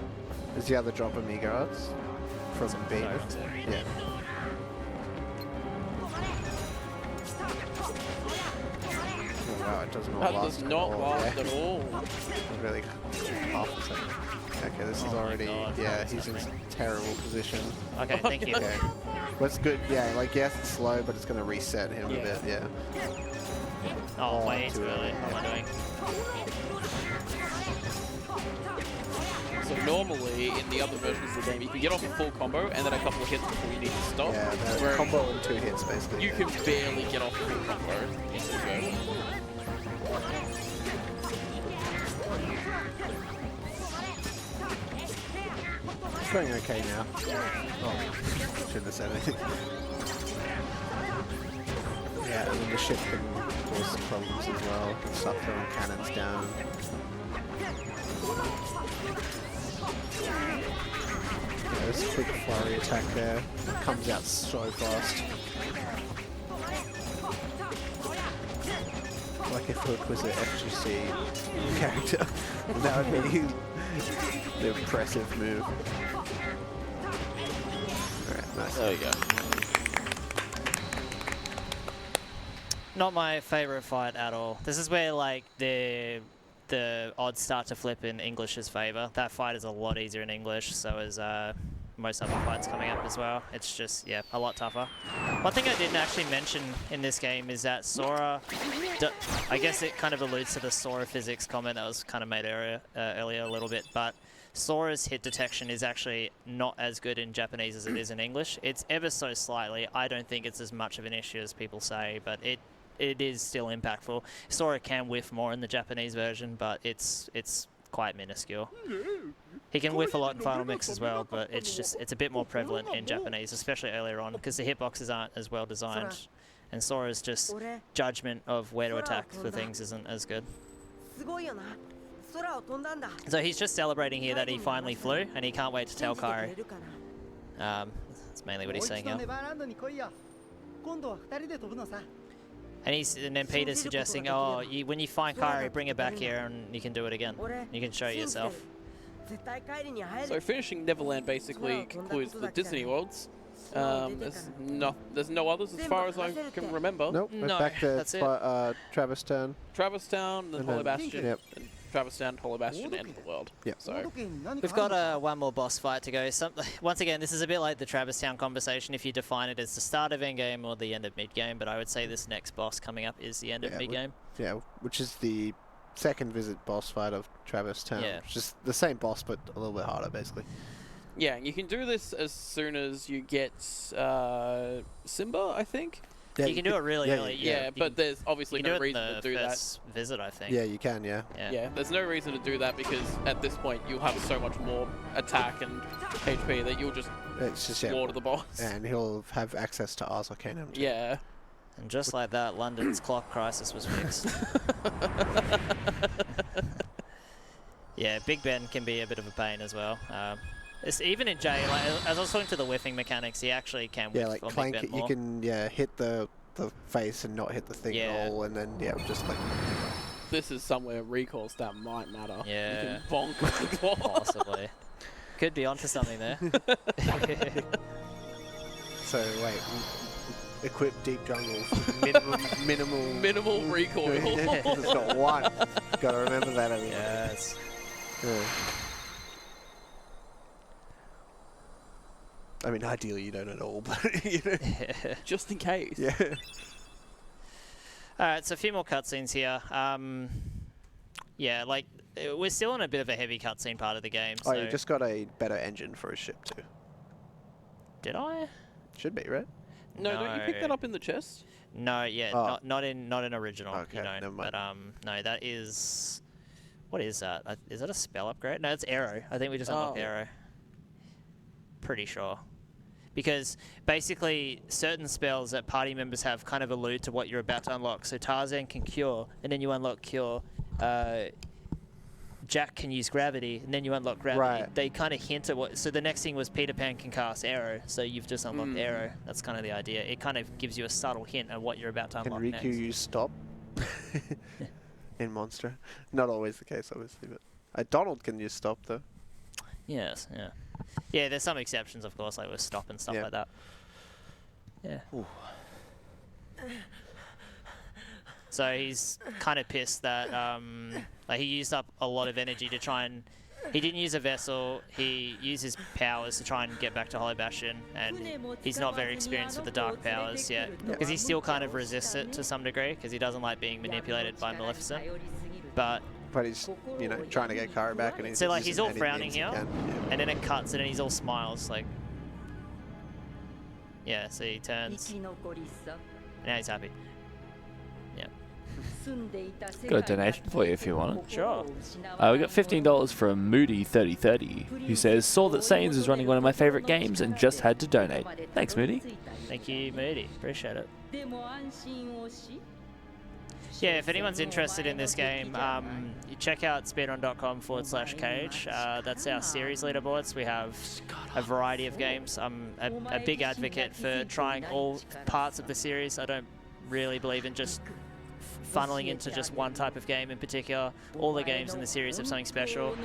Is the other drop Amiga Arts? From Beam? Yeah. Wow, it does not that last does not last at all. Really, half a second. Okay, this is already, he's in a terrible position. Okay, thank you. Okay. But it's good, like, yes, it's slow, but it's going to reset him a bit, Oh, way too early. What am I doing? So normally, in the other versions of the game, you can get off a full combo and then a couple of hits before you need to stop. Yeah, combo in 2 hits, basically. You can barely get off a full combo in this version. It's going okay now. Oh, shouldn't have said anything. Yeah, and then the ship can cause some problems as well. You can start throwing cannons down. Yeah, there's a quick flurry attack there. It comes out so fast. Like if Hook was an FGC character, that would be the impressive move. Alright, nice. There we go. Not my favorite fight at all. This is where like the odds start to flip in English's favor. That fight is a lot easier in English, so is most other fights coming up as well. It's just, a lot tougher. One thing I didn't actually mention in this game is that Sora, I guess it kind of alludes to the Sora physics comment that was kind of made earlier a little bit, but Sora's hit detection is actually not as good in Japanese as it is in English. It's ever so slightly. I don't think it's as much of an issue as people say, but it is still impactful. Sora can whiff more in the Japanese version, but it's quite minuscule. He can whiff a lot in Final Mix as well, but it's a bit more prevalent in Japanese, especially earlier on, because the hitboxes aren't as well designed, and Sora's just judgment of where to attack for things isn't as good. So he's just celebrating here that he finally flew, and he can't wait to tell Kairi. That's mainly what he's saying here. And then Peter's suggesting, oh, when you find Kairi, bring her back here and you can do it again. You can show yourself. So finishing Neverland basically concludes the Disney Worlds. There's no others as far as I can remember. Nope, we're back to Travis Town. Travis Town, then Hollow Bastion. Yep. And Travis Town, Hollow Bastion, end of the world. Yep. So we've got one more boss fight to go. Once again, this is a bit like the Travis Town conversation if you define it as the start of endgame or the end of mid-game, but I would say this next boss coming up is the end of mid-game. Yeah, which is the second visit boss fight of Travis Town. Yeah. Which is the same boss, but a little bit harder, basically. yeah, you can do this as soon as you get Simba, I think. Yeah, you can do it really early. Yeah, but there's obviously no reason to do that. Visit, I think. Yeah, you can. Yeah. Yeah, there's no reason to do that because at this point you'll have so much more attack and HP that you'll just slaughter the boss. And he'll have access to Ars Arcanum too. Yeah. And just like that, London's clock crisis was fixed. Yeah, Big Ben can be a bit of a pain as well. Even in J, like, as I was talking to the whiffing mechanics, he actually can whiff like on clank Big Ben it, more. you can hit the face and not hit the thing at all, and then just like. This is somewhere recall stat might matter. Yeah. You can bonk the claw. Possibly. Could be onto something there. So wait, equip deep jungle, minimal recoil. It's got one. Got to remember that. Yes. Yeah. I mean, ideally you don't at all, but you know. Just in case. Yeah. All right, so a few more cutscenes here. Yeah, like we're still in a bit of a heavy cutscene part of the game. Oh, so you just got a better engine for a ship too. Did I? Should be, right? No, don't you pick that up in the chest? No, yeah, not in original. Okay, you don't. never mind. But no, that is. What is that? Is that a spell upgrade? No, it's Arrow. I think we just unlocked Arrow. Pretty sure. Because basically, certain spells that party members have kind of allude to what you're about to unlock. So Tarzan can Cure, and then you unlock Cure. Jack can use Gravity, and then you unlock Gravity. Right. They kind of hint at what... So the next thing was Peter Pan can cast Arrow, so you've just unlocked Arrow. That's kind of the idea. It kind of gives you a subtle hint of what you're about to unlock next. Can Riku use Stop in Monster? Not always the case, obviously, but Donald can use Stop, though. Yes, yeah. Yeah, there's some exceptions, of course, like with Stop and stuff like that. Yeah. Ooh. So he's kind of pissed that like he used up a lot of energy to try and... He didn't use a vessel, he used his powers to try and get back to Hollow Bastion, and he's not very experienced with the dark powers yet. Because he still kind of resists it to some degree, because he doesn't like being manipulated by Maleficent. But he's, you know, trying to get Kairi back, and he's so like he's all any frowning means he here, can. and then it cuts, and then he's all smiles, like... Yeah, so he turns, and now he's happy. Yeah. Got a donation for you if you want it. Sure. We got $15 from Moody3030, who says, saw that Saiyanz is running one of my favorite games and just had to donate. Thanks, Moody. Thank you, Moody. Appreciate it. Yeah, if anyone's interested in this game, you check out speedrun.com/cage. That's our series leaderboards. We have a variety of games. I'm a big advocate for trying all parts of the series. I don't really believe in just funneling into just one type of game in particular. All the games in the series have something special.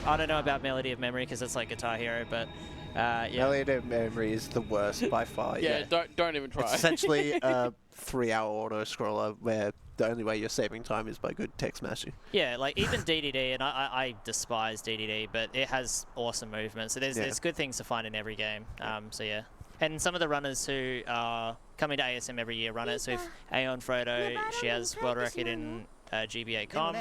I don't know about Melody of Memory because it's like Guitar Hero, but yeah. Melody of Memory is the worst by far. Yeah, don't even try. It's essentially a 3-hour auto-scroller where the only way you're saving time is by good text mashing. Yeah, like even DDD, and I despise DDD, but it has awesome movement. So there's good things to find in every game. So yeah. And some of the runners who are coming to ASM every year run it. So if Aeon Frodo, she has world record in GBA Com.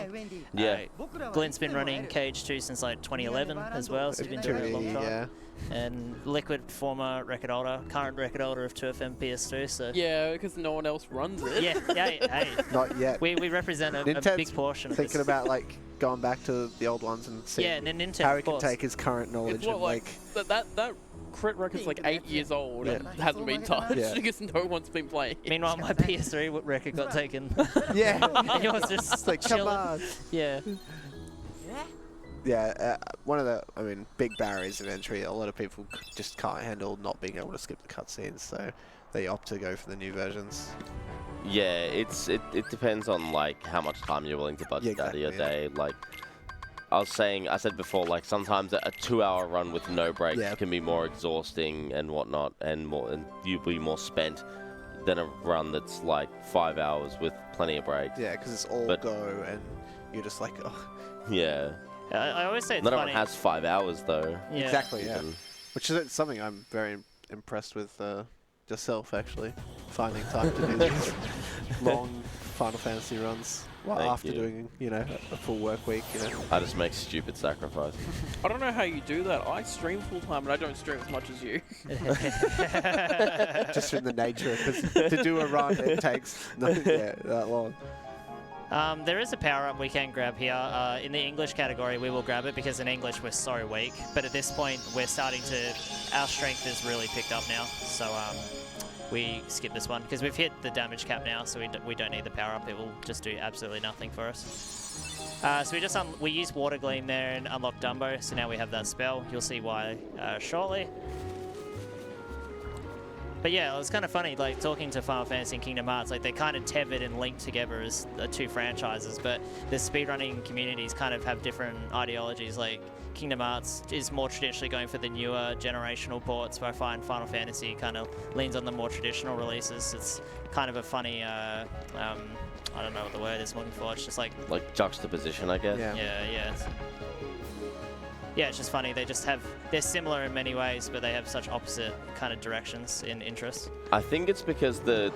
Yeah. Glenn's been running Cage 2 since like 2011 as well, so he's been doing it a long time. Yeah. And Liquid, former record holder, current record holder of 2FM PS2. So yeah, because no one else runs it. Yeah, hey. Not yet. We represent a big portion of this. Thinking about like going back to the old ones and seeing how he can take his current knowledge It's what, and like that crit record's like 8 years old and hasn't been touched because no one's been playing. Meanwhile, my PS3 record got taken. Yeah. And yours just like, chilling. come on. Yeah. Yeah, one of the, big barriers of entry. A lot of people just can't handle not being able to skip the cutscenes, so they opt to go for the new versions. Yeah, it depends on like how much time you're willing to budget out of your day. Like I said before, like sometimes a 2-hour run with no breaks can be more exhausting and whatnot, and you'll be more spent than a run that's like 5 hours with plenty of breaks. Yeah, because it's all go, and you're just like, oh. Yeah. I always say it's Not funny. everyone has 5 hours though. Yeah. Exactly, yeah. Which is something I'm very impressed with yourself, actually. Finding time to do these long Final Fantasy runs after doing, a full work week, I just make stupid sacrifices. I don't know how you do that. I stream full time, and I don't stream as much as you. Just from the nature of it. To do a run, it takes that long. There is a power-up we can grab here. In the English category, we will grab it because in English we're so weak. But at this point, we're starting to... Our strength has really picked up now. So we skip this one because we've hit the damage cap now, so we don't need the power-up. It will just do absolutely nothing for us. So we use Water Gleam there and unlock Dumbo. So now we have that spell. You'll see why shortly. But yeah, it was kind of funny, like, talking to Final Fantasy and Kingdom Hearts, like, they're kind of tethered and linked together as the two franchises, but the speedrunning communities kind of have different ideologies. Like, Kingdom Hearts is more traditionally going for the newer generational ports, where I find Final Fantasy kind of leans on the more traditional releases. It's kind of a funny, I don't know what the word is I'm looking for, it's just like... Like juxtaposition, I guess? Yeah. Yeah, it's just funny. They're similar in many ways, but they have such opposite kind of directions in interest. I think it's because now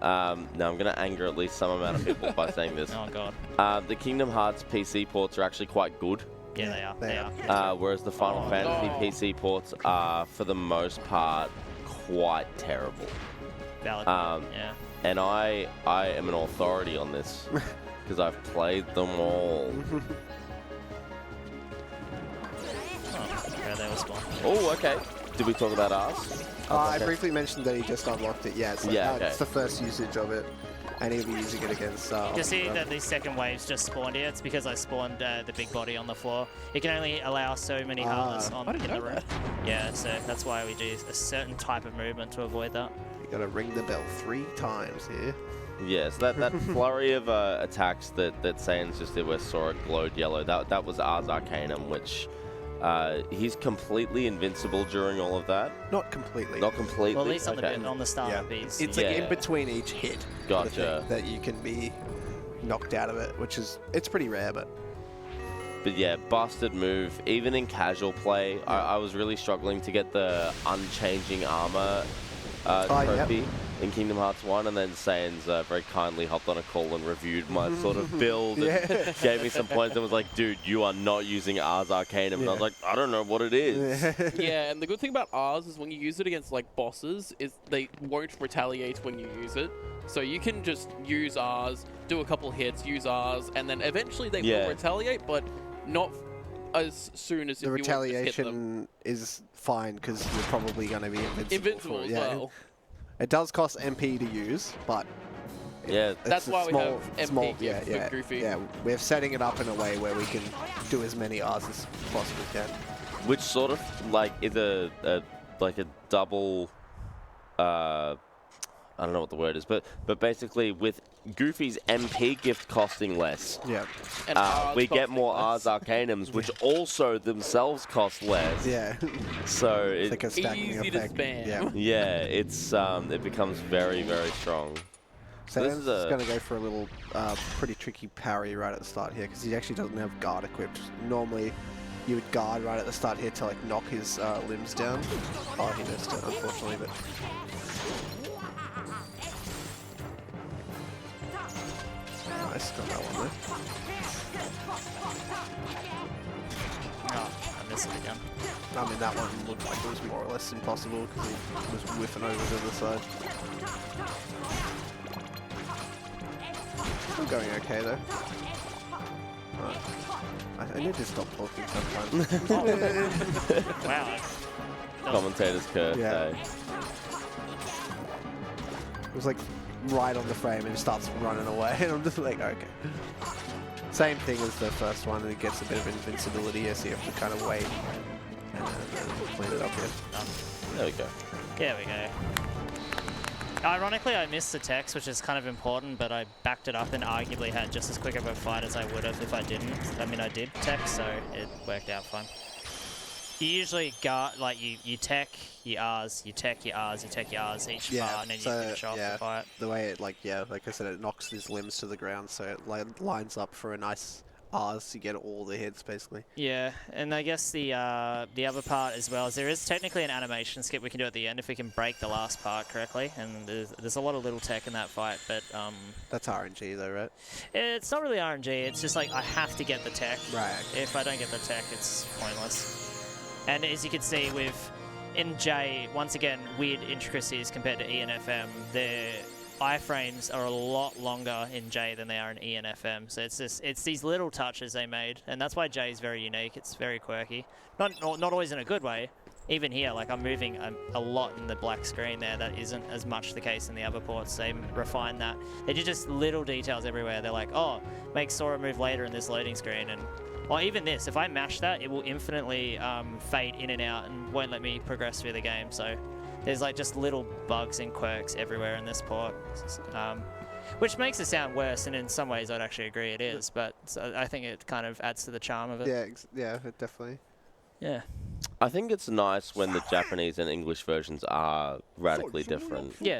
I'm going to anger at least some amount of people by saying this. Oh, God. The Kingdom Hearts PC ports are actually quite good. Yeah, they are. Whereas the Final Fantasy PC ports are, for the most part, quite terrible. Valid. Yeah. And I am an authority on this because I've played them all. Oh, okay. Did we talk about ours? I briefly mentioned that he just unlocked it. Yeah, so okay. It's the first usage of it, and he'll be using it against... you see that the second wave's just spawned here. It's because I spawned the big body on the floor. It can only allow so many Heartless in the room. Yeah, so that's why we do a certain type of movement to avoid that. You gotta ring the bell 3 times here. Yes, that flurry of attacks that Saiyanz just did where Sora glowed yellow, that was Ars Arcanum, which... he's completely invincible during all of that. Not completely. Not completely. Well, at least on the start of these. It's like in between each hit. Gotcha. That you can be knocked out of it, which is pretty rare, but. But yeah, busted move. Even in casual play, I was really struggling to get the unchanging armor trophy in Kingdom Hearts 1, and then Saiyanz very kindly hopped on a call and reviewed my sort of build and gave me some points and was like, dude, you are not using Ars Arcanum. And I was like, I don't know what it is. Yeah, and the good thing about Ars is when you use it against like bosses, is they won't retaliate when you use it. So you can just use Ars, do a couple hits, use Ars, and then eventually they will retaliate, but not as soon as the retaliation is fine because you're probably going to be invincible. As well. It does cost MP to use, but that's why we have MP for Goofy. Yeah, we're setting it up in a way where we can do as many Rs as possibly can. Which sort of like is a double. I don't know what the word is, but basically with Goofy's MP gift costing less, we get more Ars Arcanums, which also themselves cost less. Yeah. So it's like a stacking easy effect. to spam. Yeah, it's it becomes very, very strong. So this is going to go for a little pretty tricky parry right at the start here because he actually doesn't have guard equipped. Normally you would guard right at the start here to like knock his limbs down. Oh, he missed it, unfortunately, but. Nice, got that one there. Oh, I missed it again. I mean, that one looked like it was more or less impossible because he was whiffing over to the side. Still going okay though. Right. I need to stop talking sometimes. Wow. Commentator's curse. Yeah. It was like right on the frame and he starts running away and I'm just like, okay. Same thing as the first one, and it gets a bit of invincibility here, so you have to kind of wait and clean it up here. There we go. There we go. Ironically, I missed the text, which is kind of important, but I backed it up and arguably had just as quick of a fight as I would have if I didn't. I mean, I did text, so it worked out fine. You usually guard, like, you tech, you Rs, you tech, you Rs, you tech, you Rs each part, and then you finish off the fight. The way it, like I said, it knocks his limbs to the ground, so it lines up for a nice Rs to get all the hits, basically. Yeah, and I guess the other part as well is there is technically an animation skip we can do at the end if we can break the last part correctly, and there's a lot of little tech in that fight, but that's RNG though, right? It's not really RNG. It's just like I have to get the tech. Right. If I don't get the tech, it's pointless. And as you can see in J, once again, weird intricacies compared to E and FM. Their iframes are a lot longer in J than they are in E and FM. So it's these little touches they made, and that's why J is very unique. It's very quirky. Not always in a good way. Even here, like I'm moving a lot in the black screen there. That isn't as much the case in the other ports. They refine that. They do just little details everywhere. They're like, oh, make Sora move later in this loading screen, and or even this, if I mash that, it will infinitely fade in and out and won't let me progress through the game. So there's like just little bugs and quirks everywhere in this port, which makes it sound worse, and in some ways I'd actually agree it is, but I think it kind of adds to the charm of it. Yeah, definitely. Yeah. I think it's nice when the Japanese and English versions are radically different. Yeah.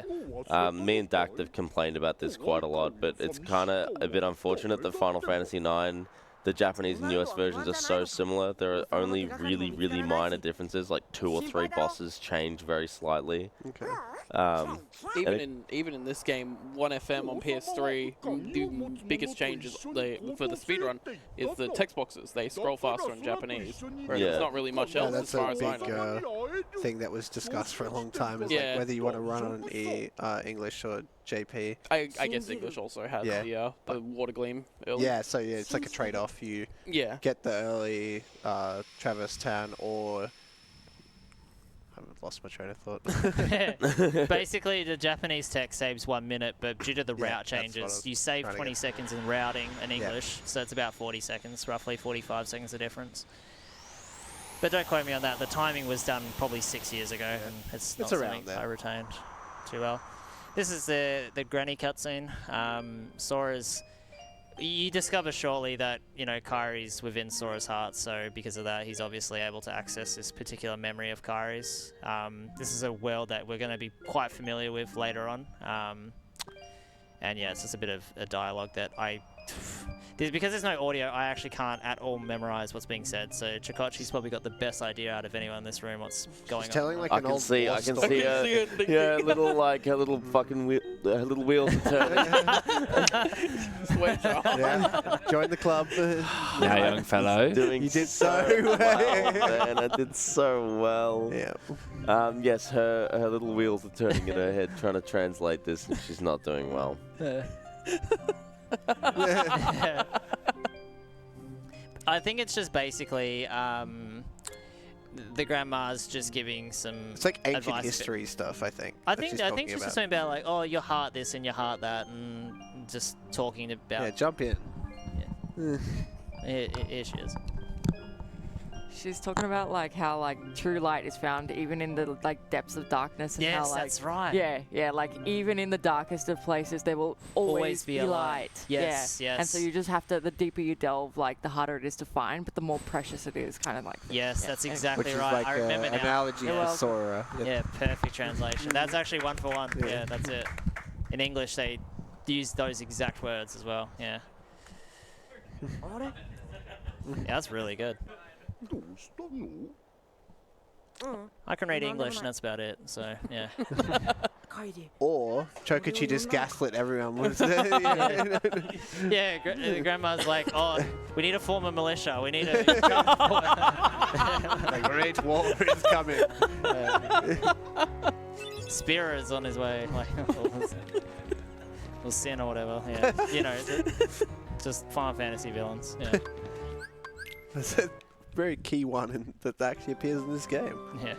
Me and Dak have complained about this quite a lot, but it's kind of a bit unfortunate that Final Fantasy IX, the Japanese and US versions are so similar. There are only really, really minor differences, like 2 or 3 bosses change very slightly. Okay. Even in this game, 1FM on PS3, the biggest changes for the speedrun is the text boxes. They scroll faster in Japanese, whereas there's not really much else as far as I know. That's a big thing that was discussed for a long time, is like whether you want to run on English or JP. I guess English also has the water gleam early. Yeah, so it's like a trade-off. You get the early Traverse Town, or I've lost my train of thought. Basically, the Japanese text saves 1 minute, but due to the route changes, you save 20 seconds in routing in English, so it's about 40 seconds, roughly 45 seconds of difference. But don't quote me on that. The timing was done probably 6 years ago, and it's not something I retained too well. This is the granny cutscene. Sora's... You discover shortly that, you know, Kairi's within Sora's heart, so because of that, he's obviously able to access this particular memory of Kairi's. This is a world that we're going to be quite familiar with later on. And yeah, it's just a bit of a dialogue that because there's no audio, I actually can't at all memorize what's being said. So Chikotchi's probably got the best idea out of anyone in this room what's going on. Telling like I can see her little little wheels are turning. Join the club. Now, young fellow. You did so well. Man, I did so well. Yeah. Yes, her little wheels are turning in her head trying to translate this, and she's not doing well. I think it's just basically the grandma's just giving some. It's like ancient advice history stuff, I think. I think she's just something about like, oh, your heart this and your heart that, and just talking about. Yeah, jump in. Here she is. She's talking about like how like true light is found even in the like depths of darkness, and how like that's right. Yeah, like even in the darkest of places there will always be light. Yes. And so you just have to, the deeper you delve, like the harder it is to find, but the more precious it is, kind of like. That's exactly right. Like I remember now. Analogy for Sora. Yeah, perfect translation. That's actually 1 for 1. Yeah, that's it. In English, they use those exact words as well. Yeah. That's really good. I can read English, and that's about it. So yeah. Or Chokichi just gaslit everyone. The grandma's like, oh, we need to form a militia. We need to. The great war is coming. Spear is on his way. Like, or Sin or whatever. Yeah, you know, just Final Fantasy villains. Yeah. That's a very key one that actually appears in this game. Yeah.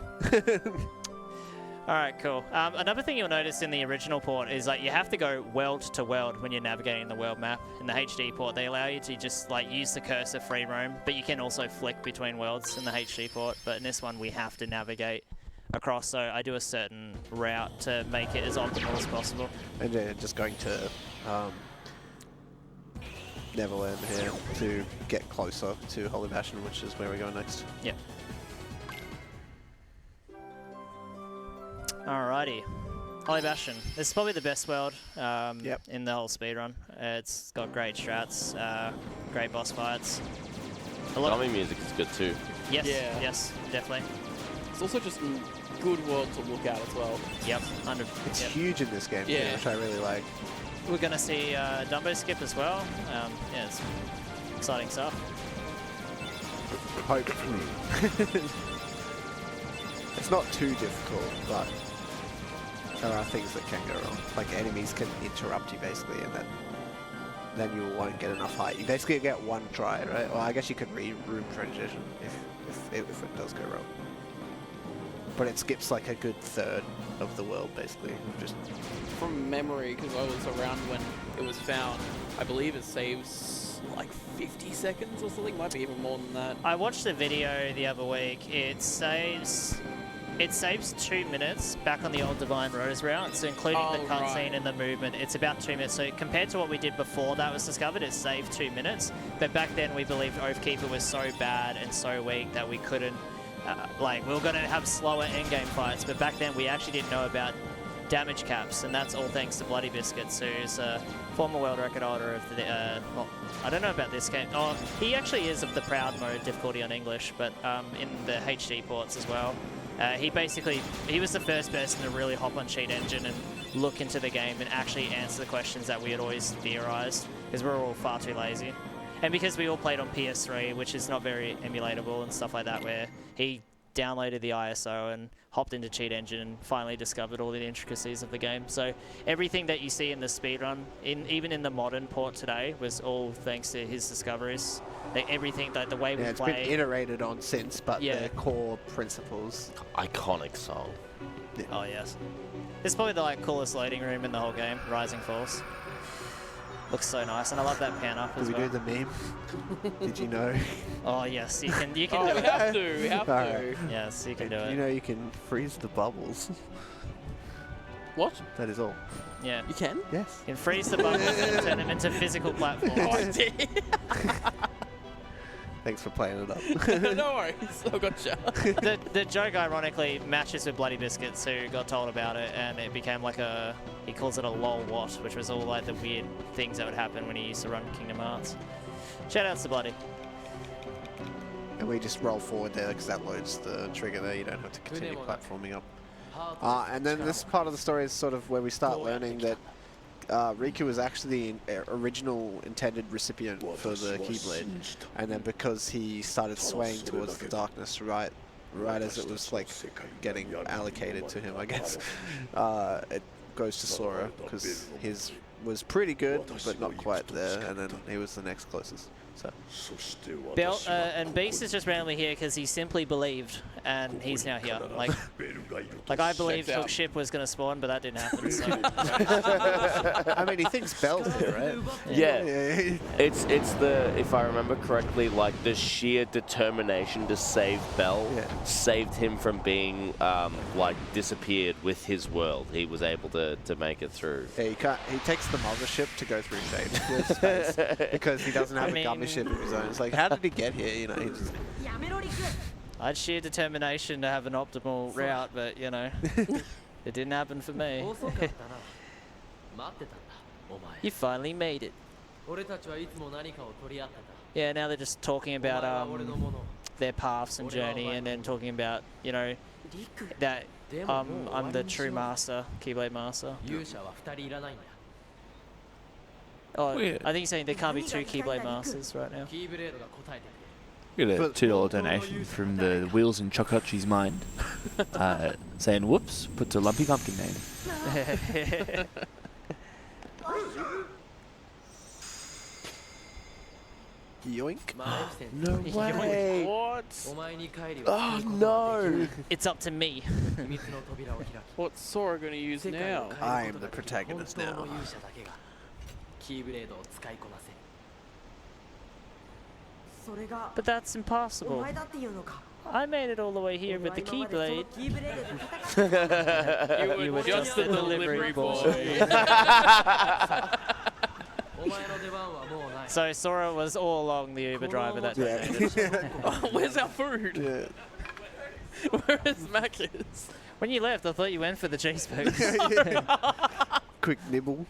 All right, cool. Another thing you'll notice in the original port is like you have to go world to world when you're navigating the world map. In the HD port, they allow you to just like use the cursor free roam, but you can also flick between worlds in the HD port. But in this one, we have to navigate across, so I do a certain route to make it as optimal as possible. And just going to Neverland here to get closer to Holy Bastion, which is where we go next. Yep. Alrighty. Holy Bastion. This is probably the best world in the whole speedrun. It's got great strats, great boss fights. The zombie music is good too. Yes, yes, definitely. It's also just a good world to look at as well. Yep, It's huge in this game, too, which I really like. We're going to see Dumbo skip as well. Yeah, it's exciting stuff. Hopefully. It's not too difficult, but there are things that can go wrong. Like enemies can interrupt you basically, and then you won't get enough height. You basically get one try, right? Well, I guess you could room transition if it does go wrong. But it skips like a good third of the world, basically. Just from memory, because I was around when it was found, I believe it saves like 50 seconds or something. Might be even more than that. I watched the video the other week. It saves 2 minutes back on the old Divine Rose route, so including the cutscene and the movement, it's about 2 minutes. So compared to what we did before that was discovered, it saved 2 minutes. But back then we believed Oathkeeper was so bad and so weak that we couldn't, we were going to have slower endgame fights. But back then we actually didn't know about damage caps, and that's all thanks to Bloody Biscuits, who's a former world record holder of the, well, I don't know about this game. Oh, he actually is of the Proud mode difficulty on English, but in the HD ports as well. He was the first person to really hop on Cheat Engine and look into the game and actually answer the questions that we had always theorized, because we were all far too lazy. And because we all played on PS3, which is not very emulatable and stuff like that, where he downloaded the ISO and hopped into Cheat Engine and finally discovered all the intricacies of the game. So everything that you see in the speedrun, even in the modern port today, was all thanks to his discoveries. Everything, the way we play. It's been iterated on since, but the core principles. Iconic song. Yeah. Oh yes. It's probably the coolest loading room in the whole game, Rising Falls. Looks so nice, and I love that pan up as well. Did we do the meme? Did you know? Oh yes, you can do it. We have to. Yes, you can do it. You know you can freeze the bubbles. What? That is all. Yeah. You can? Yes. You can freeze the bubbles and turn them into physical platforms. Oh, I did. Thanks for playing it up. No worries, I gotcha. The joke, ironically, matches with Bloody Biscuits, who got told about it, and it became he calls it a lol what, which was all the weird things that would happen when he used to run Kingdom Hearts. Shout outs to Bloody. And we just roll forward there because that loads the trigger there. You don't have to continue platforming up. And then this part of the story is sort of where we start learning that Riku was actually the original intended recipient for the Keyblade, and then because he started swaying towards the darkness right as it was getting allocated to him, I guess, it goes to Sora because his was pretty good but not quite there, and then he was the next closest. So. And Beast is just randomly here because he simply believed, and he's now here. I believed Hook Ship was going to spawn, but that didn't happen. So. I mean, he thinks Bell's here, right? Yeah. It's the, if I remember correctly, the sheer determination to save Bell saved him from being disappeared with his world. He was able to make it through. Yeah, he takes the mothership to go through space because he doesn't have a gummy ship of his own. It's how did he get here? He just... I had sheer determination to have an optimal route, but it didn't happen for me. You finally made it. Yeah, now they're just talking about their paths and journey, and then talking about that I'm the true master, Keyblade master. Oh, I think he's saying there can't be two Keyblade Masters right now. We got a $2 donation from the Wheels and Chocolatry's mind, saying, whoops, puts a lumpy pumpkin name. Yoink. No way. What? Oh no. It's up to me. What's Sora going to use now? I am the protagonist now. But that's impossible. I made it all the way here with the Keyblade. You were just the delivery boy. So Sora was all along the Uber driver that day. Oh, where's our food? Yeah. Where is Macca's? When you left, I thought you went for the cheeseburgers. Quick nibble.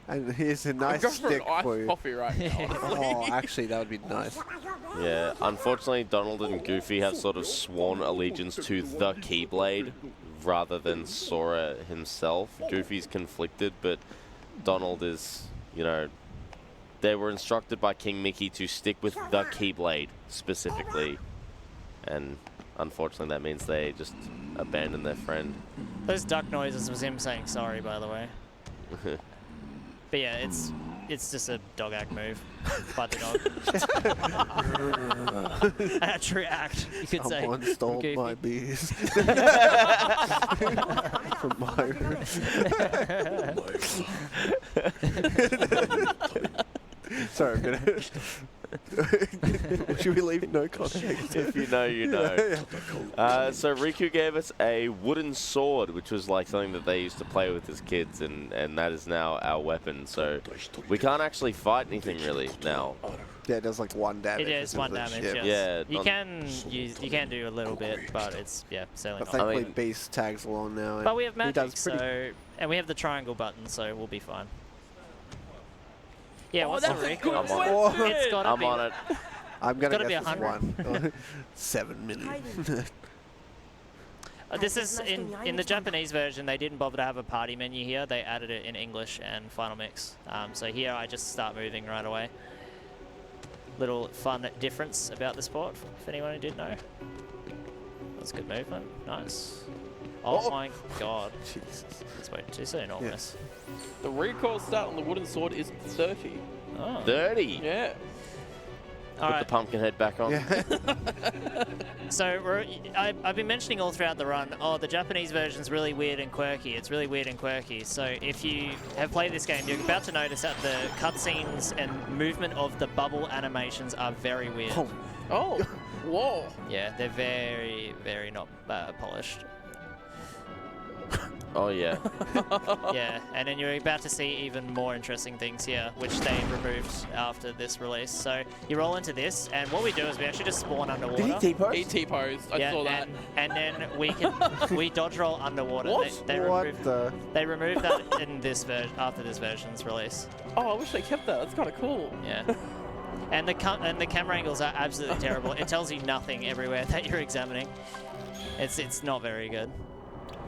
And here's a I'm nice going for an stick for iced you. coffee right now. Oh, actually, that would be nice. Yeah, unfortunately, Donald and Goofy have sort of sworn allegiance to the Keyblade rather than Sora himself. Goofy's conflicted, but Donald is, you know, they were instructed by King Mickey to stick with the Keyblade specifically. And unfortunately, that means they just abandon their friend. Those duck noises was him saying sorry, by the way. But yeah, it's just a dog act move by the dog. A true act, you could say. Someone stole Goofy. my bees. From my room. Sorry, I'm gonna. Should we leave no context? If you know, you know. So Riku gave us a wooden sword, which was like something that they used to play with as kids, and that is now our weapon. So we can't actually fight anything really now. Yeah, it does like 1 damage. It is 1 damage, yes. Yeah, you can do a little bit, but it's, yeah, certainly But not. thankfully Beast tags along now. But we have he magic, does pretty so, and we have the triangle button, so we'll be fine. Yeah, Oh, what's the that's a record? good I'm on weapon. It's gotta I'm be. on it. I'm gonna gotta be guess it's 100. 1. 7 million. This is in the Japanese version. They didn't bother to have a party menu here. They added it in English and Final Mix. So here I just start moving right away. Little fun difference about the sport, if anyone who didn't know. That's good movement. Nice. Oh my god. Jesus. That's way too soon, almost. The recoil stat on the wooden sword is 30. Oh. 30. Yeah. All Put right. the pumpkin head back on. Yeah. So I've been mentioning all throughout the run, oh, the Japanese version's really weird and quirky. It's really weird and quirky. So if you have played this game, you're about to notice that the cutscenes and movement of the bubble animations are very weird. Oh. Whoa. Yeah, they're very, very not polished. Oh yeah. Yeah, and then you're about to see even more interesting things here, which they removed after this release. So you roll into this, and what we do is we actually just spawn underwater. Did he T-pose? He T-posed. I Yeah, saw that. and then we dodge roll underwater. What? They What removed, the? they removed that in this after this version's release. Oh, I wish they kept that. That's kind of cool. Yeah. And the camera angles are absolutely terrible. It tells you nothing everywhere that you're examining. It's not very good.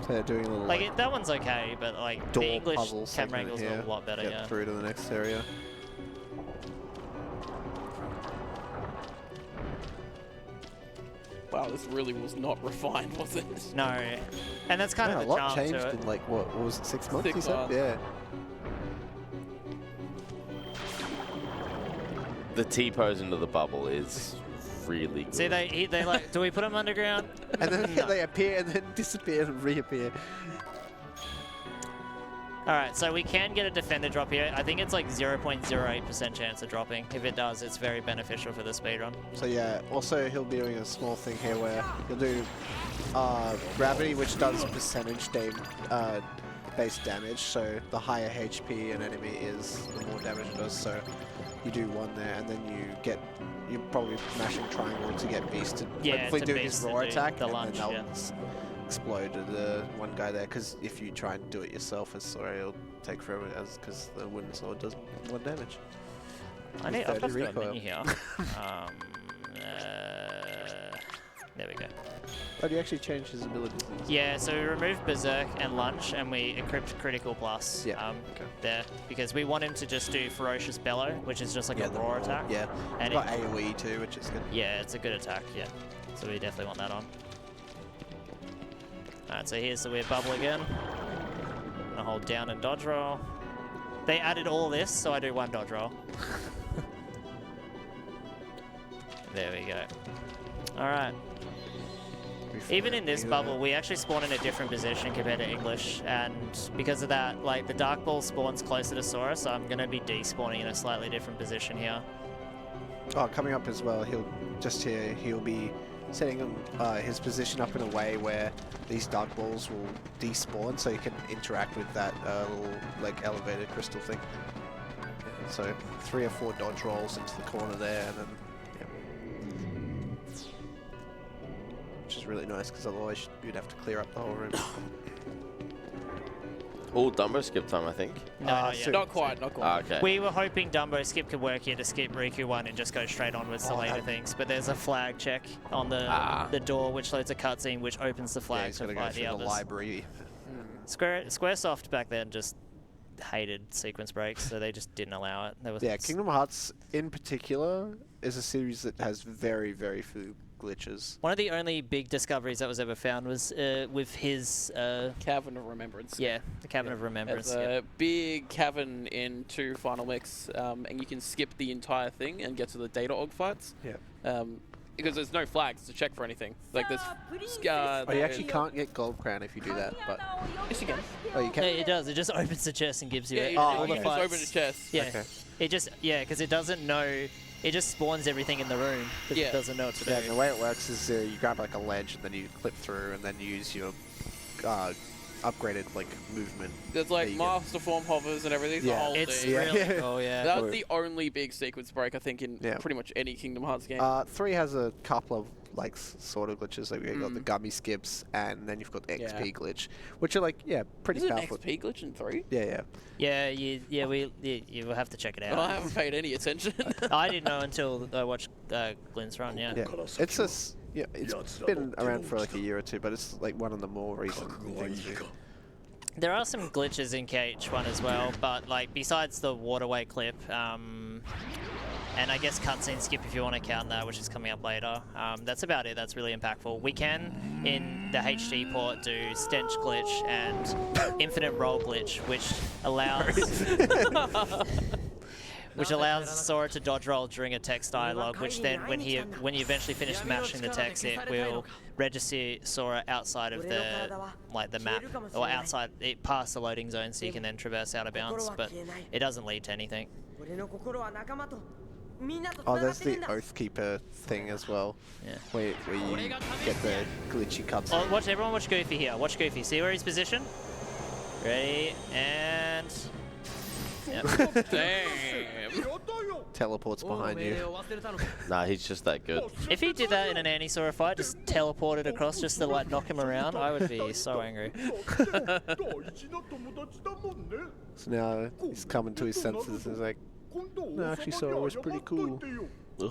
So they're doing a little Like that one's okay, but like door the English puzzle camera segment angles here. are a lot better. Get Yeah. through to the next area. Wow, this really was not refined, was it? No, and that's kind Yeah, of a the lot charm changed to it. in like what was it, 6 months? 6 You said? months. Yeah. The T-pose into the bubble is really good. See, they like, do we put them underground? And then No. they appear and then disappear and reappear. All right, so we can get a defender drop here. I think it's like 0.08% chance of dropping. If it does, it's very beneficial for the speedrun. So yeah, also he'll be doing a small thing here where he'll do gravity, which does percentage based damage. So the higher HP an enemy is, the more damage it does. So you do 1 there, and then you're probably mashing triangle to get Beast to Yeah, hopefully to do Beast his to roar do attack, the and lunge, then yeah. they'll explode the one guy there. Because if you try and do it yourself, as Sora, it'll take forever, because the wooden sword does 1 damage. I've With got 30 a recoil. menu here. There we go. Oh, do you actually change his abilities? Yeah, so we removed Berserk and Lunge, and we equipped Critical Plus there, because we want him to just do Ferocious Bellow, which is just like a the roar attack. Yeah, And got AoE too, which is good. Yeah, it's a good attack, yeah. So we definitely want that on. Alright, so here's the weird bubble again. I'm gonna hold down and dodge roll. They added all this, so I do 1 dodge roll. There we go. All right. Even in this bubble, we actually spawn in a different position compared to English, and because of that, like the dark ball spawns closer to Sora, so I'm gonna be despawning in a slightly different position here. Oh, coming up as well, he'll be setting his position up in a way where these dark balls will despawn, so you can interact with that little like elevated crystal thing. Yeah, so 3 or 4 dodge rolls into the corner there, and then which is really nice because otherwise you'd have to clear up the whole room. Oh, Dumbo skip time, I think. No, not yet. Not quite. Okay. We were hoping Dumbo skip could work here to skip Riku 1 and just go straight onwards to later things, but there's a flag check on the door which loads a cutscene which opens the flag to fight the others. Library. Squaresoft back then just hated sequence breaks, so they just didn't allow it. There was Kingdom Hearts in particular is a series that has very, very few glitches. One of the only big discoveries that was ever found was with his Cavern of Remembrance. Yeah, the Cavern of Remembrance. There's a big cavern in 2 Final Mix, and you can skip the entire thing and get to the Data Og fights. Yeah. Because there's no flags to check for anything. Like there's. You actually can't get Gold Crown if you do that, but yes, you can. Oh, you can. Yeah, it does. It just opens the chest and gives you it. All the the fights. open the chest. Yeah. Okay. It just because it doesn't know. It just spawns everything in the room, but it doesn't know what to do. And the way it works is you grab like a ledge and then you clip through and then you use your upgraded like movement. There's like master form hovers and everything. Yeah, it's thing. really cool. Yeah, that was the only big sequence break I think in pretty much any Kingdom Hearts game. 3 has a couple of like sort of glitches. Like you've got the gummy skips and then you've got the XP glitch, which are like pretty powerful. Is it an XP glitch in 3? Yeah. You will have to check it out. Well, I haven't paid any attention. I didn't know until I watched Glenn's run. Yeah. It's been around for like a year or 2, but it's like one of the more recent things. There are some glitches in KH1 as well, but like besides the waterway clip, and I guess cutscene skip if you want to count that, which is coming up later. That's about it. That's really impactful. We can, in the HD port, do stench glitch and infinite roll glitch, which allows Sora to dodge roll during a text dialogue, which then, when you eventually finish mashing the text, it will register Sora outside of the map, or outside, past the loading zone, so you can then traverse out of bounds, but it doesn't lead to anything. Oh, there's the Oathkeeper thing as well. Yeah. Where you get the glitchy cuts. Oh, everyone watch Goofy here. Watch Goofy. See where he's positioned? Ready, and... Yep. Damn. Teleports behind you. Nah, he's just that good. If he did that in an anti-Sora fight, just teleported across just to like knock him around, I would be so angry. So now he's coming to his senses and he's like, no, actually Sora was pretty cool. I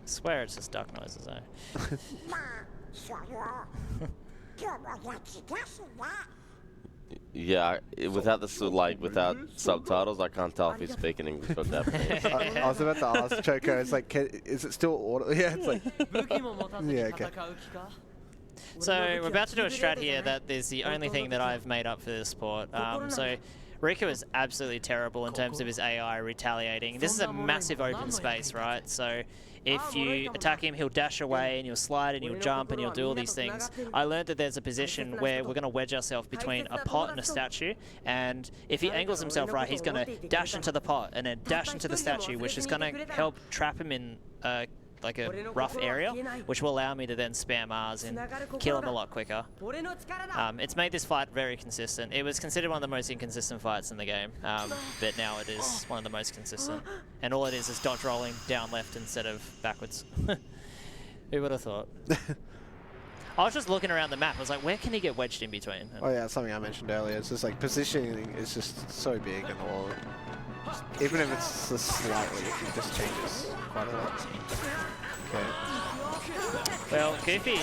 swear it's just duck noises, though. Yeah, without without subtitles, I can't tell if he's speaking English or Japanese. I was about to ask Choco, it's like, is it still audio? Yeah, it's like, yeah, okay. So we're about to do a strat here that is the only thing that I've made up for this sport. So Riku is absolutely terrible in terms of his AI retaliating. This is a massive open space, right? So if you attack him, he'll dash away and he'll slide and he'll jump and he'll do all these things. I learned that there's a position where we're going to wedge ourselves between a pot and a statue, and if he angles himself right, he's going to dash into the pot and then dash into the statue, which is going to help trap him in like a rough area, which will allow me to then spam R's and kill him a lot quicker. It's made this fight very consistent. It was considered one of the most inconsistent fights in the game, but now it is one of the most consistent. And all it is dodge rolling down left instead of backwards. Who would have thought? I was just looking around the map. I was like, where can he get wedged in between? Oh yeah, something I mentioned earlier. It's just like positioning is just so big and all. Even if it's just slightly, it just changes quite a lot. Okay. Well, Goofy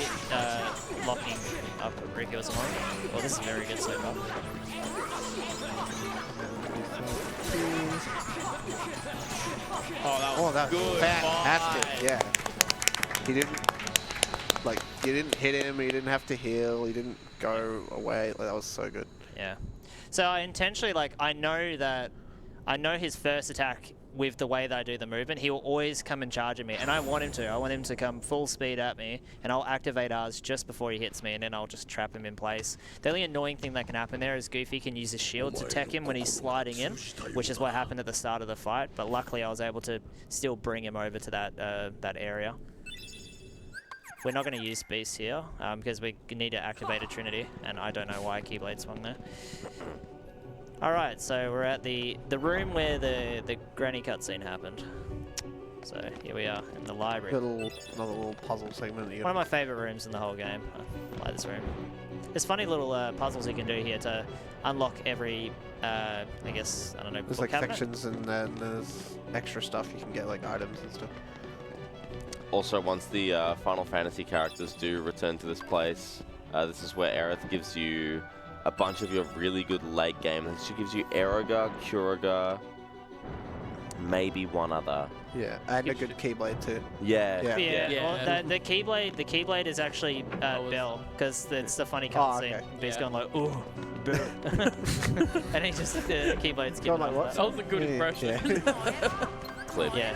locking up Riku as well. Well, this is very good so far. Oh, that was good. Fantastic, yeah. He didn't hit him, he didn't have to heal, he didn't go away. That was so good. Yeah. So I intentionally, I know that I know his first attack with the way that I do the movement, he will always come and charge at me, and I want him to. I want him to come full speed at me, and I'll activate ours just before he hits me, and then I'll just trap him in place. The only annoying thing that can happen there is Goofy can use his shield to tech him when he's sliding in, which is what happened at the start of the fight, but luckily I was able to still bring him over to that area. We're not going to use Beast here, because we need to activate a Trinity, and I don't know why Keyblade swung there. Alright, so we're at the room where the granny cutscene happened. So here we are in the library. Another little puzzle segment. One of my favourite rooms in the whole game. I like this room. There's funny little puzzles you can do here to unlock every, I guess, I don't know, there's like sections, and then there's extra stuff you can get, like items and stuff. Also, once the Final Fantasy characters do return to this place, this is where Aerith gives you a bunch of your really good late game. She gives you Aeroga, Curaga, maybe one other. Yeah, and a good Keyblade too. Yeah. Well, the Keyblade is actually Bell, because it's the funny cutscene. He's going like, ooh, and he just the Keyblade's giving like, what? That was a good impression. Clip. Yeah.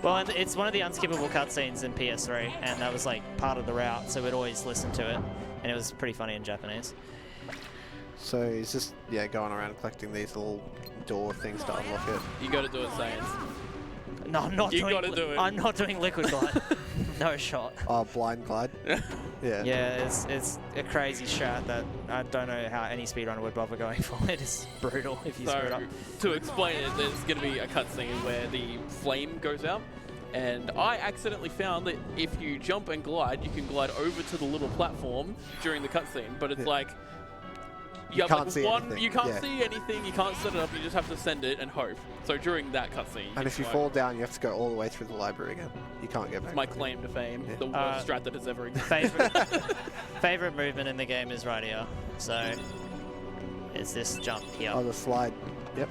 Well, and it's one of the unskippable cutscenes in PS3, and that was like part of the route, so we'd always listen to it, and it was pretty funny in Japanese. So he's just going around collecting these little door things to unlock it. You got to do it, Saiyanz. No, I'm not You gotta do it. I'm not doing Liquid Glide. No shot. Oh, Blind Glide. Yeah. Yeah, it's a crazy strat that I don't know how any speedrunner would bother going for. It is brutal if you screw it up. To explain it, there's going to be a cutscene where the flame goes out, and I accidentally found that if you jump and glide, you can glide over to the little platform during the cutscene, but it's like you can't see anything. You can't see anything, you can't set it up, you just have to send it and hope. So during that cutscene, and if you fall down, you have to go all the way through the library again. You can't get back. It's my claim to fame, the worst strat that has ever existed. Favorite movement in the game is right here. So it's this jump here. Oh, the slide. Yep.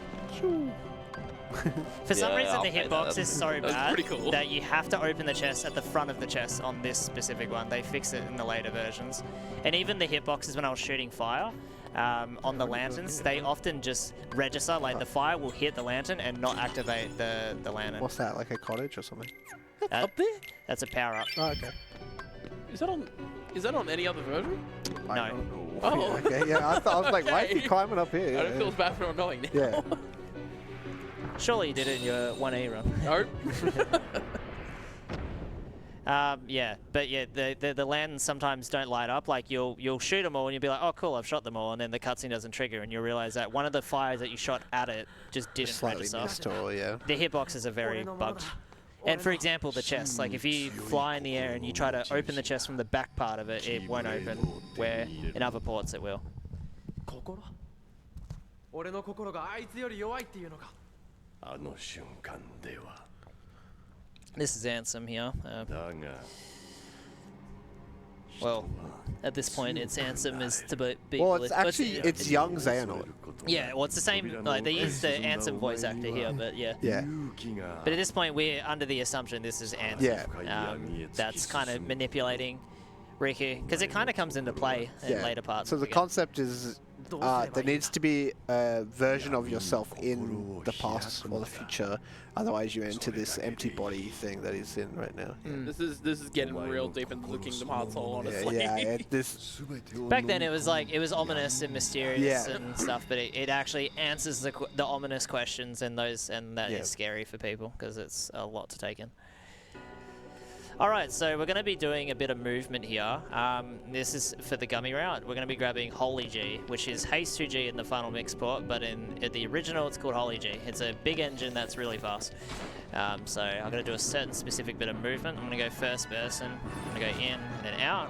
For some reason, the hitbox is so bad cool. that you have to open the chest at the front of the chest on this specific one. They fix it in the later versions. And even the hitboxes when I was shooting fire, on the lanterns, they often just register, like the fire will hit the lantern and not activate the lantern. What's that, like a cottage or something? Up there? That's a power up. Oh, okay. Is that on any other version? No. Oh, okay. Yeah, I was like, why is he climbing up here? I don't feel as bad for not knowing now. Yeah. Surely you did it in your 1A run. Nope. Yeah, but yeah, the lanterns sometimes don't light up. Like you'll shoot them all and you'll be like, oh cool, I've shot them all, and then the cutscene doesn't trigger, and you realize that one of the fires that you shot at it just didn't slightly register. missed, or The hitboxes are very bugged. And for example, the chest, like if you fly in the air and you try to open the chest from the back part of it, it won't open, where in other ports it will. This is Ansem here. Well, at this point, it's Ansem is to be. Well, it's actually it's young Xehanort. Yeah, well, it's the same. Like they use the Ansem voice actor here, but yeah. Yeah. But at this point, we're under the assumption this is Ansem. Yeah. That's kind of manipulating Riku, because it kind of comes into play in later parts. So the concept is there needs to be a version of yourself in the past or the future, otherwise you enter this empty body thing that he's in right now. This is getting real deep into the Kingdom Hearts hole, honestly. Yeah, this. Back then it was ominous and mysterious and stuff, but it actually answers the ominous questions and that is scary for people because it's a lot to take in. Alright, so we're going to be doing a bit of movement here. This is for the gummy route. We're going to be grabbing Holy G, which is Haste 2G in the final mix port, but in the original it's called Holy G. It's a big engine that's really fast. So I'm going to do a certain specific bit of movement. I'm going to go first person. I'm going to go in and then out.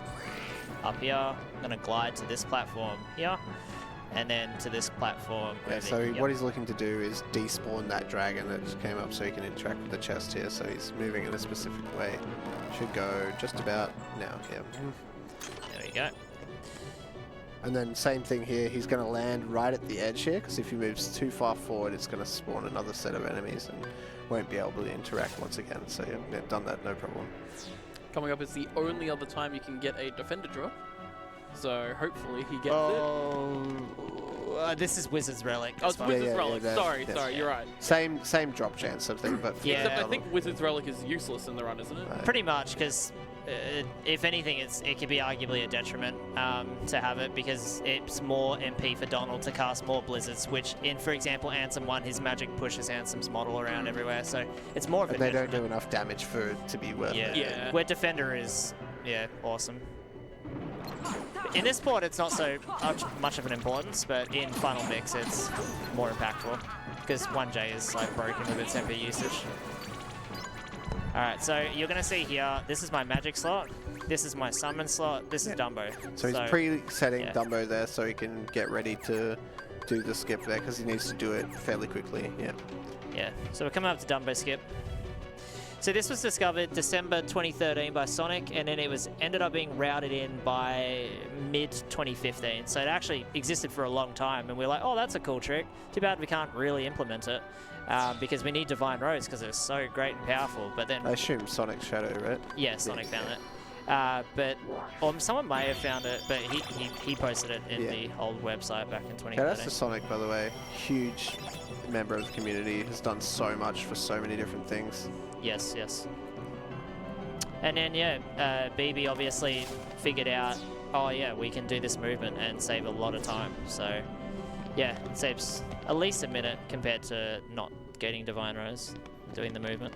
Up here. I'm going to glide to this platform here. And then to this platform. Yeah, so what he's looking to do is despawn that dragon that just came up so he can interact with the chest here. So he's moving in a specific way. Should go just about now, yeah. There we go. And then same thing here, he's going to land right at the edge here, because if he moves too far forward, it's going to spawn another set of enemies and won't be able to interact once again. So yeah, done that, no problem. Coming up is the only other time you can get a defender drop. So hopefully he gets it. This is Wizard's Relic. Oh, it's Wizard's Relic. Sorry, yeah. you're right. Same drop chance sort of thing, but Yeah. Except I think Wizard's Relic is useless in the run, isn't it? Pretty much, because if anything, it could be arguably a detriment to have it, because it's more MP for Donald to cast more blizzards, which in, for example, Ansem 1, his magic pushes Ansem's model around everywhere, so it's more of a they detriment. don't do enough damage for it to be worth it. Yeah. Where Defender is, awesome. In this port, it's not so much of an importance, but in Final Mix, it's more impactful, because 1J is like broken with its MP usage. Alright, so you're going to see here, this is my magic slot, this is my summon slot, this is Dumbo. So he's pre-setting Dumbo there so he can get ready to do the skip there, because he needs to do it fairly quickly. Yeah, so we're coming up to Dumbo skip. So this was discovered December 2013 by Sonic, and then it was ended up being routed in by mid-2015. So it actually existed for a long time, and we're like, oh, that's a cool trick. Too bad we can't really implement it, because we need Divine Rose, because it's so great and powerful. But then I assume Sonic Shadow, right? Yeah, Sonic found it. Or someone may have found it, but he posted it in the old website back in 2013. Yeah, that's the Sonic, by the way. Huge member of the community, has done so much for so many different things. Yes, yes. And then, BB obviously figured out, oh yeah, we can do this movement and save a lot of time. So, yeah, it saves at least a minute compared to not getting Divine Rose, doing the movement.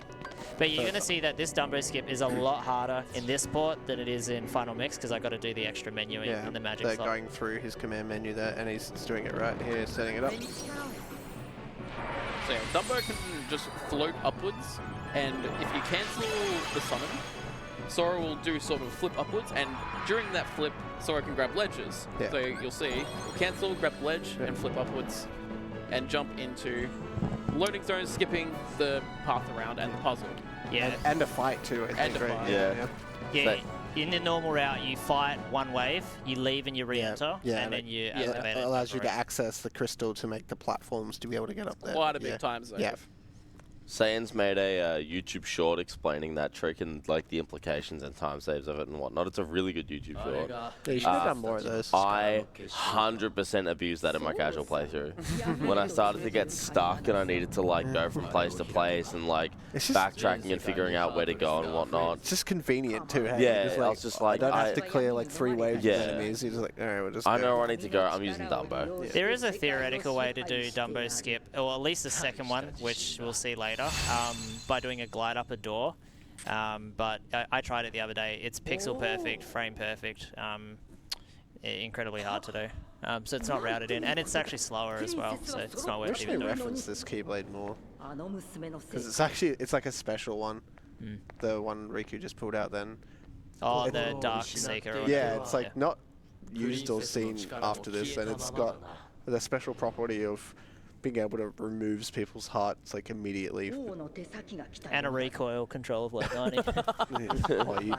But you're going to see that this Dumbo skip is a lot harder in this port than it is in Final Mix, because I got to do the extra menuing in the magic slot. They're going through his command menu there, and he's doing it right here, setting it up. So yeah, Dumbo can just float upwards, and if you cancel the summon, Sora will do sort of flip upwards, and during that flip, Sora can grab ledges. Yeah. So you'll see, cancel, grab ledge, and flip upwards, and jump into loading zones, skipping the path around and the puzzle. Yeah. And a fight too, I think. And a right? fight. Yeah, in the normal route, you fight one wave, you leave and you re-enter, and then you activate it it. allows you to access the crystal to make the platforms to be able to get up there. Quite a big time zone. Yeah. Saiyanz made a YouTube short explaining that trick and like the implications and time saves of it and whatnot. It's a really good YouTube short. Yeah, you should have done more of those. I 100% abused that in my casual playthrough. When I started to get stuck and I needed to like go from place to place and like backtracking and figuring out where to go and whatnot. It's just convenient too, hey? Yeah, just I was just like, I don't have to clear like 3 waves of enemies. You're just like, alright, we'll just I go. know where I need to go. I'm using Dumbo. Yeah. There is a theoretical way to do Dumbo skip, or at least the second one, which we'll see later, by doing a glide up a door. But I tried it the other day. It's pixel perfect, frame perfect, incredibly hard to do. So it's not routed in, and it's actually slower as well, so it's not worth even doing. Reference this Keyblade more, because it's like a special one. The one Riku just pulled out then. Oh, the Dark Seeker. Yeah, it's like not used or seen after this, and it's got the special property of being able to remove people's hearts like immediately. And a recoil control of like 90. Well, you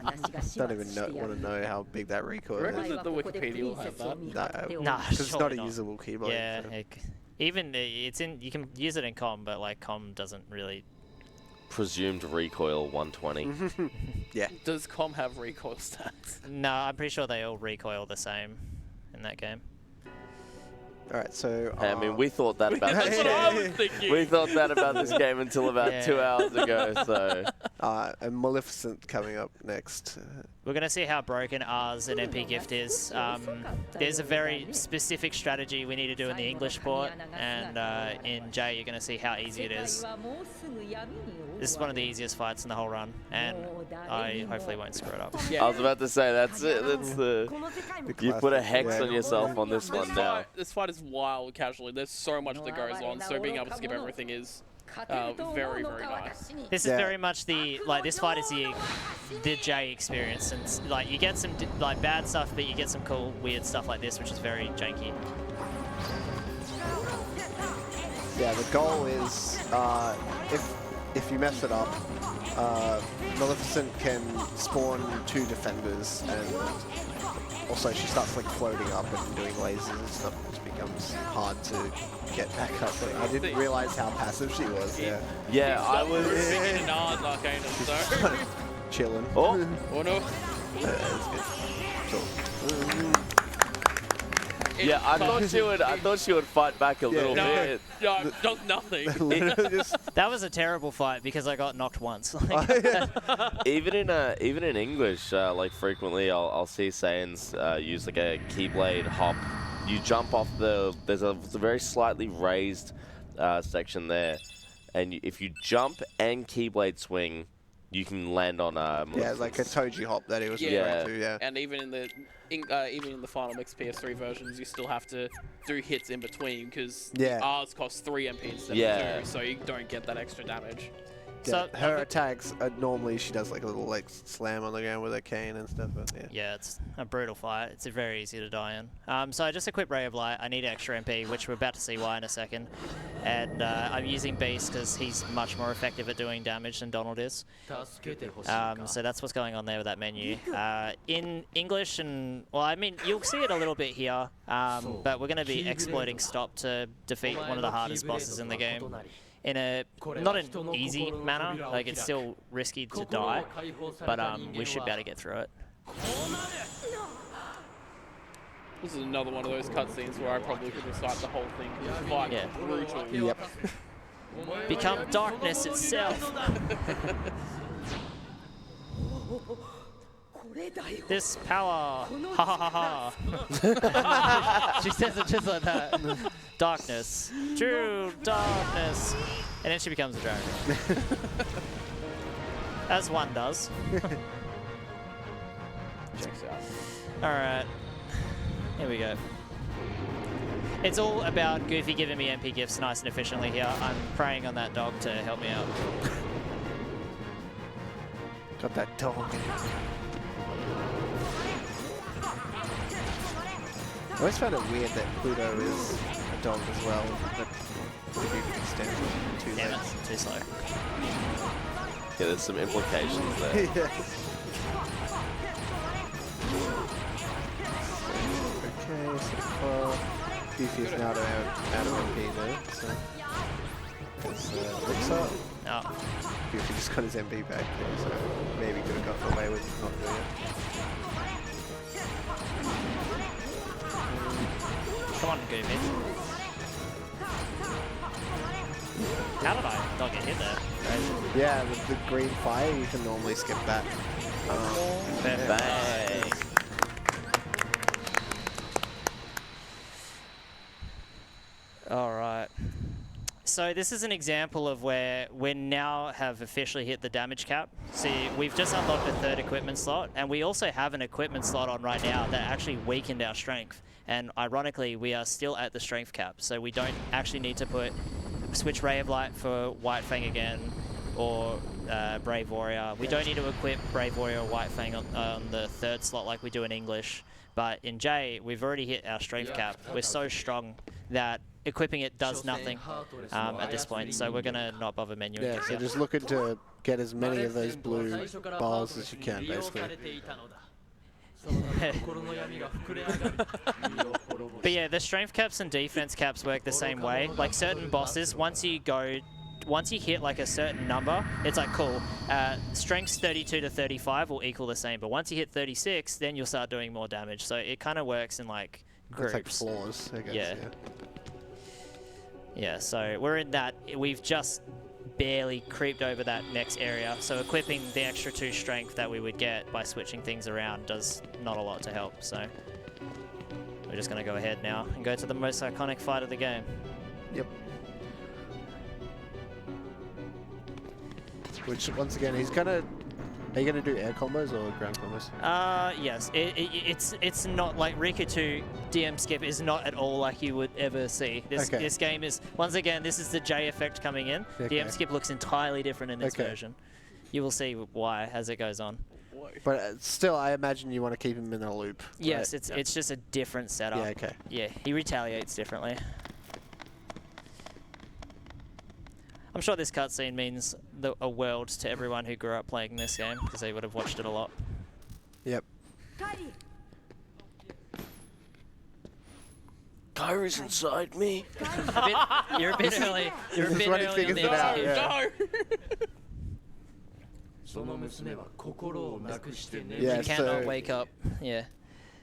don't even want to know how big that recoil is. The Wikipedia will have that. Nah, because it's not a usable Keyblade. Yeah, so. even it's in. You can use it in COM, but like COM doesn't really. Presumed recoil 120. Yeah. Does COM have recoil stats? No, I'm pretty sure they all recoil the same in that game. Alright, so... I mean, we thought that about That's this what I was game. thinking. We thought that about this game until about 2 hours ago, so... and Maleficent coming up next. We're going to see how broken R's and MP Gift is. There's a very specific strategy we need to do in the English port, and in J you're going to see how easy it is. This is one of the easiest fights in the whole run, and I hopefully won't screw it up. Yeah. I was about to say, that's it. That's the you put a hex on yourself on this one now. This fight is wild casually. There's so much that goes on, so being able to skip everything is very, very nice. This is very much the, this fight is the J experience, and like you get some like bad stuff, but you get some cool, weird stuff like this, which is very janky. Yeah, the goal is, if you mess it up, Maleficent can spawn 2 defenders, and also she starts like floating up and doing lasers and stuff, which becomes hard to get back up. But I didn't realize how passive she was. Yeah, I was chilling. Oh no! That's good. Cool. Yeah, I thought she would fight back a little bit. No, does nothing. That was a terrible fight because I got knocked once. Even in English, like frequently I'll see Saiyanz use like a keyblade hop. You jump off there's a very slightly raised section there, and if you jump and keyblade swing, you can land on yeah, it's like a Toji hop that he was referring to. Yeah, and even in the final mixed PS3 versions, you still have to do hits in between because R's cost 3 MP instead of 2, so you don't get that extra damage. So her attacks are normally she does like a little like slam on the ground with her cane and stuff. But yeah, it's a brutal fight. It's very easy to die in. So I just equipped Ray of Light. I need extra MP, which we're about to see why in a second. And I'm using Beast because he's much more effective at doing damage than Donald is. So that's what's going on there with that menu. In English and well, I mean you'll see it a little bit here, but we're going to be exploiting stop to defeat one of the hardest bosses in the game. In a not an easy manner, like it's still risky to die, but we should be able to get through it. This is another one of those cutscenes where I probably could recite the whole thing. It's quite brutal. Yep. Become darkness itself. This power, ha ha ha ha. She says it just like that. Darkness, true darkness, and then she becomes a dragon. As one does. Checks out. All right, here we go. It's all about Goofy giving me MP gifts nice and efficiently here. I'm preying on that dog to help me out. Got that dog. I always found it weird that Pluto is a dog as well, but if you can stand for 2 Damn legs. it, too slow. Yeah, there's some implications there. Okay, so far, Goofy is now out of MP though, so looks up. Oh. Goofy just got his MP back there, so maybe could have gotten away with not doing it. Come on, Goofy. How did I not get hit there? Crazy. Yeah, with the green fire, you can normally skip that. Bang. All right. So this is an example of where we now have officially hit the damage cap. See, we've just unlocked a 3rd equipment slot, and we also have an equipment slot on right now that actually weakened our strength. And ironically, we are still at the strength cap, so we don't actually need to switch Ray of Light for White Fang again, or Brave Warrior. We don't need to equip Brave Warrior or White Fang on the 3rd slot like we do in English. But in J, we've already hit our strength cap. We're so strong that equipping it does nothing at this point, so we're going to not bother menuing it. Yeah, so just looking to get as many of those blue bars as you can, basically. But yeah, the strength caps and defense caps work the same way. Like certain bosses, once you hit like a certain number, it's like cool. Strengths 32 to 35 will equal the same, but once you hit 36, then you'll start doing more damage. So it kind of works in like groups. It's like floors, I guess. Yeah, so we're in that. We've just barely creeped over that next area. So equipping the extra 2 strength that we would get by switching things around does not a lot to help. So we're just going to go ahead now and go to the most iconic fight of the game. Yep. Which, once again, he's gonna... Are you going to do air combos or ground combos? Yes. It's not like Rika 2 DM skip is not at all like you would ever see. This game is, once again, this is the J effect coming in. DM skip looks entirely different in this version. You will see why as it goes on. But still, I imagine you want to keep him in a loop. Yes, right? It's just a different setup. Yeah, okay. Yeah, he retaliates differently. I'm sure this cutscene means a world to everyone who grew up playing this game, because they would have watched it a lot. Yep. Kyrie's inside me. You're a bit early. You're a bit early on the execution. You cannot wake up. Yeah.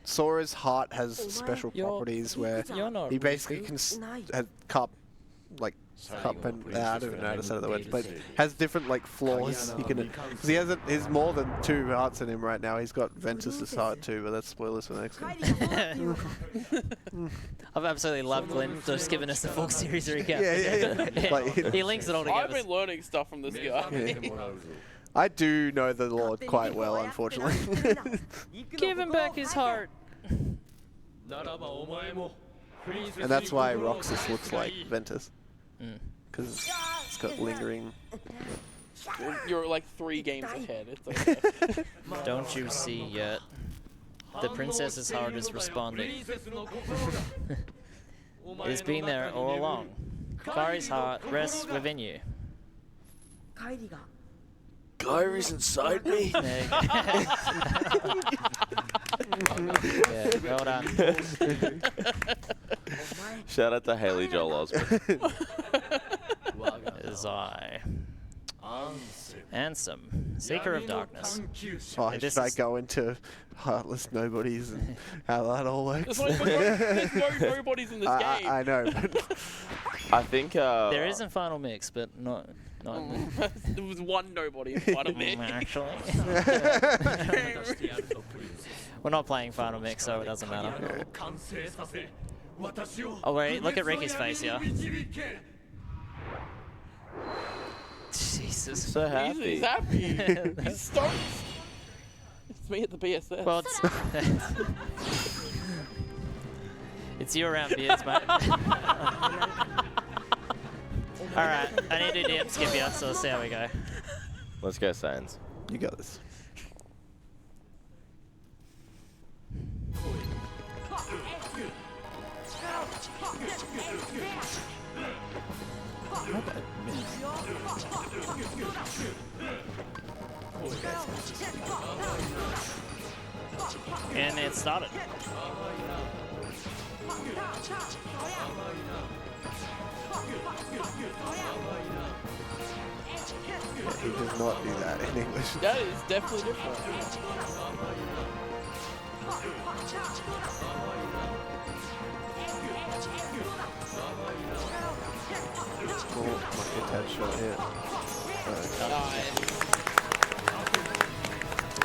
Sora's heart has special properties where he basically can cup and I don't even know how to say the words, but has different like flaws. He can because he has he's more than 2 hearts in him right now. He's got Ventus's heart too, but that's spoilers for the next one. I've absolutely loved Glenn just giving us the full series recap. Yeah. Like, he links it all together. I've been learning stuff from this guy. I do know the Lord quite well, unfortunately. Give him back his heart. And that's why Roxas looks like Ventus. Because it's got lingering. You're like 3 games ahead. It's okay. Don't you see yet? The princess's heart is responding. It's been there all along. Kairi's heart rests within you. Kairi's inside me. Yeah, well done. Shout out to Haley Joel Osment. Is I. Ansem, Seeker of Darkness. Oh, should I go into Heartless Nobodies and how that all works? There's no nobodies in this game. I know. I think there is in Final Mix, but not. There was 1 nobody in Final Mix. Actually. We're not playing Final Mix, so it doesn't matter. Oh wait, look at Ricky's face here. Jesus. So happy. He's happy. He's stoked. It's me at the BSS. Well, it's you around beards, mate. Alright, I need to do DM skip here, so let's see how we go. Let's go, Saiyanz. You got this. And it started. He does not do that in English. That is definitely different.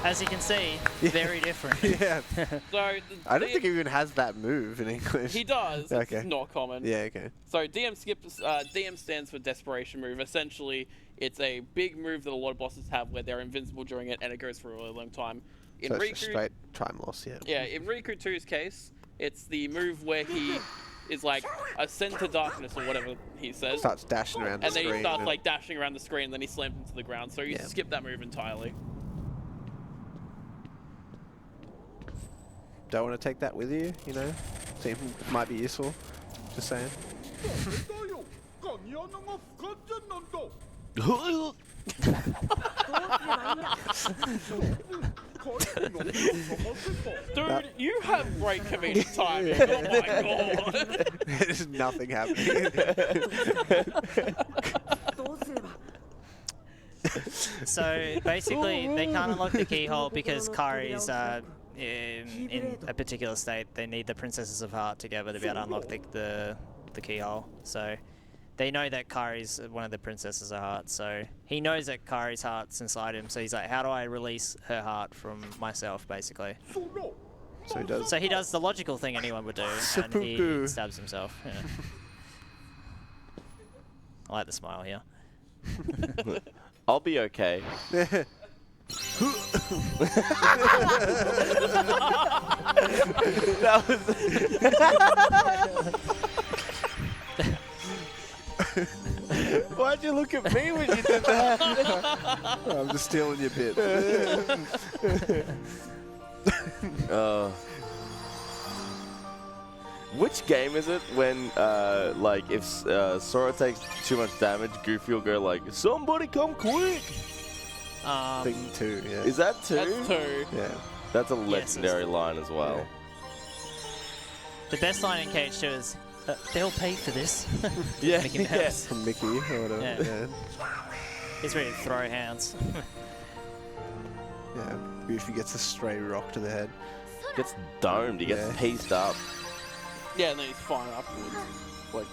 As you can see, very different. Yeah. So I don't think he even has that move in English. He does. Okay. It's not common. Yeah, okay. So DM skip. DM stands for Desperation Move. Essentially, it's a big move that a lot of bosses have where they're invincible during it, and it goes for a really long time. In So Riku, it's a straight time loss, yeah. yeah, in Riku 2's case, it's the move where he is like ascend to darkness or whatever he says. Starts dashing around the and then screen. he starts like dashing around the screen, and then he slams into the ground. So you Yeah. skip that move entirely. Don't want to take that with you, you know? Seem might be useful. Just saying. Dude, you have great comedic timing. Oh my god. There's nothing happening. So basically, they can't unlock the keyhole because Kairi's in a particular state. They need the Princesses of Heart together to be able to unlock the keyhole. So they know that Kairi's one of the Princesses of Heart. So he knows that Kairi's heart's inside him. So he's like, how do I release her heart from myself, basically? So he does the logical thing anyone would do, and he stabs himself. Yeah. I like the smile here. I'll be okay. That was. Why'd you look at me when you did that? I'm just stealing your bit. Which game is it when, like, if Sora takes too much damage, Goofy will go like, "Somebody come quick!" Thing 2, yeah. Is that 2? That's 2. Yeah. That's a legendary line as well. Yeah. The best line in KH2 is, they'll pay for this. Yeah, Mickey Mouse. From Mickey or whatever. Yeah. Yeah. He's ready to throw hands. Yeah. Goofy gets a stray rock to the head. Gets domed. He gets pieced up. Yeah, and then he's fine afterwards. Like,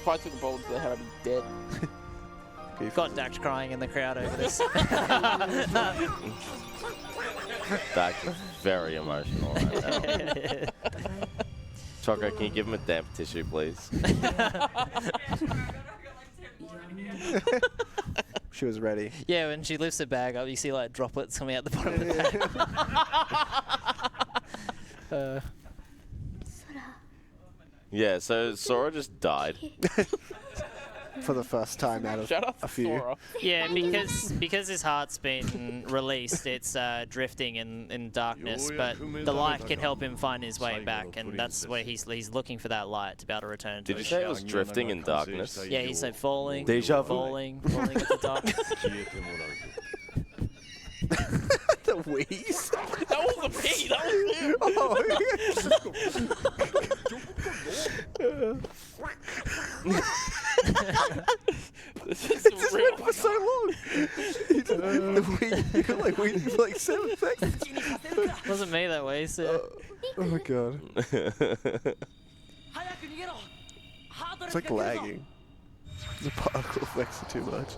if I took a bullet to the head, I'd be dead. We've got Dax crying in the crowd over this. Dax is very emotional right now. Choco, can you give him a damp tissue, please? She was ready. Yeah, when she lifts her bag up, you see like droplets coming out the bottom of the bag. Yeah, so Sora just died. For the first time out of a few. Sora. Yeah, because his heart's been released, it's drifting in darkness, but the light can help him find his way back, and that's where he's looking for that light to be able to return to Did you his say it shell. was drifting in darkness? Yeah, he said falling, Deja vu. falling into darkness. The wheeze? That was a pee. That was This is It just real. went for so long. The wheeze, you're like wheezing for like 7 seconds. Wasn't me that way, so. Oh my god. It's like lagging. The particle effects are too much.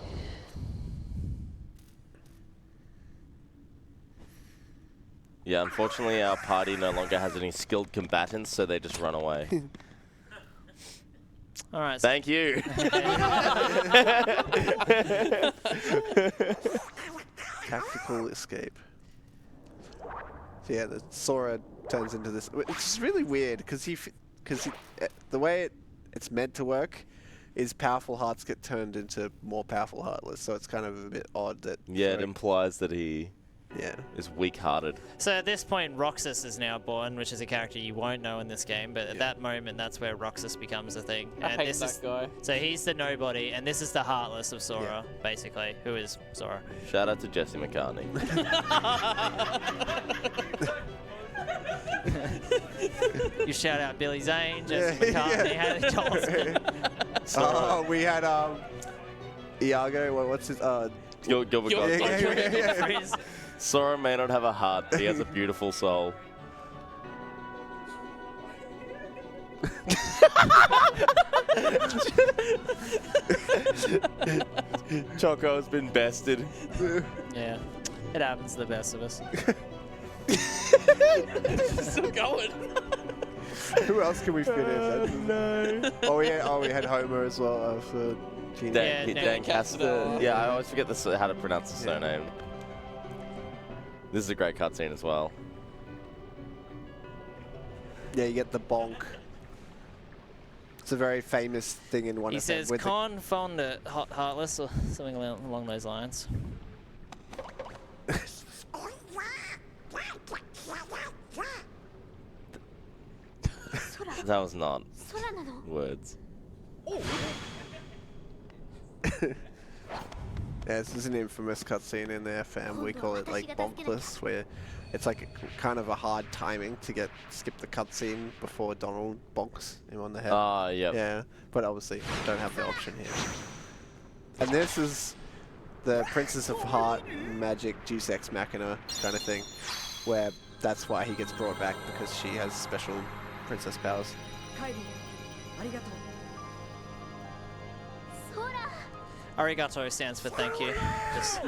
Yeah, unfortunately our party no longer has any skilled combatants, so they just run away. All right. Thank you. Tactical escape. So yeah, the Sora turns into this. It's just really weird because the way it's meant to work is powerful hearts get turned into more powerful heartless. So it's kind of a bit odd that. Yeah, it implies that he is weak-hearted. So at this point, Roxas is now born, which is a character you won't know in this game, but at that moment, that's where Roxas becomes a thing. I And hate this that is, guy. So he's the nobody, and this is the heartless of Sora, basically, who is Sora. Shout out to Jesse McCartney. You shout out Billy Zane, Jesse McCartney, Hannah Johnson. Oh, we had Iago. What's his Gilbert Gottfried. Sora may not have a heart, but he has a beautiful soul. Choco's been bested. Yeah, it happens to the best of us. Still going. Who else can we fit in? No. Oh, we had Homer as well for Genie. Dan Cassidy. Yeah, I always forget how to pronounce the surname. This is a great cutscene as well. Yeah, you get the bonk. It's a very famous thing in one He of them. says, "Confound it, Heartless," or something along those lines. That was not words. Yeah, this is an infamous cutscene in there, fam. We call it like bonkless, where it's like kind of a hard timing to skip the cutscene before Donald bonks him on the head. Ah, yep. Yeah, but obviously don't have the option here. And this is the Princess of Heart magic Deus Ex Machina kind of thing, where that's why he gets brought back, because she has special princess powers. Arigato stands for thank you. Just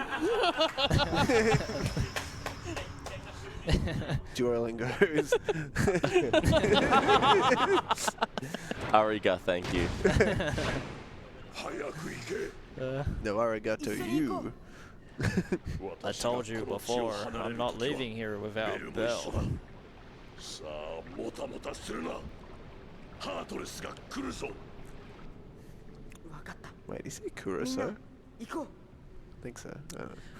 Duolingo is... Ariga, thank you. No, arigato you. I told you before, I'm not leaving here without Belle. Wait, did he say Kuroso? I think so.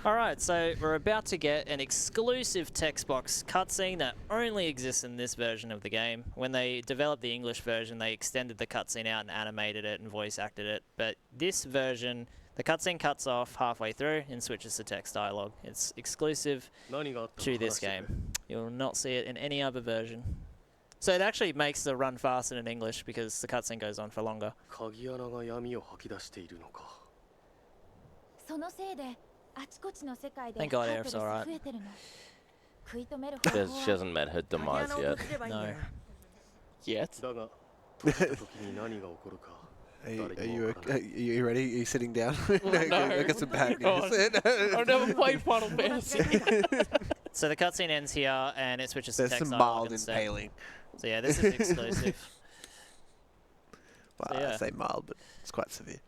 Alright, so we're about to get an exclusive text box cutscene that only exists in this version of the game. When they developed the English version, they extended the cutscene out and animated it and voice acted it. But this version, the cutscene cuts off halfway through and switches to text dialogue. It's exclusive to this game. You'll not see it in any other version. So it actually makes the run faster in English because the cutscene goes on for longer. Thank God Air's alright. She hasn't met her demise yet. No. Yet. Are you ready? Are you sitting down? No. I got some bad God. news. I've never played Final Fantasy. So the cutscene ends here, and it switches There's to text some dialogue mild instead. impaling. So yeah, this is exclusive. Well, So, yeah. I say mild, but it's quite severe.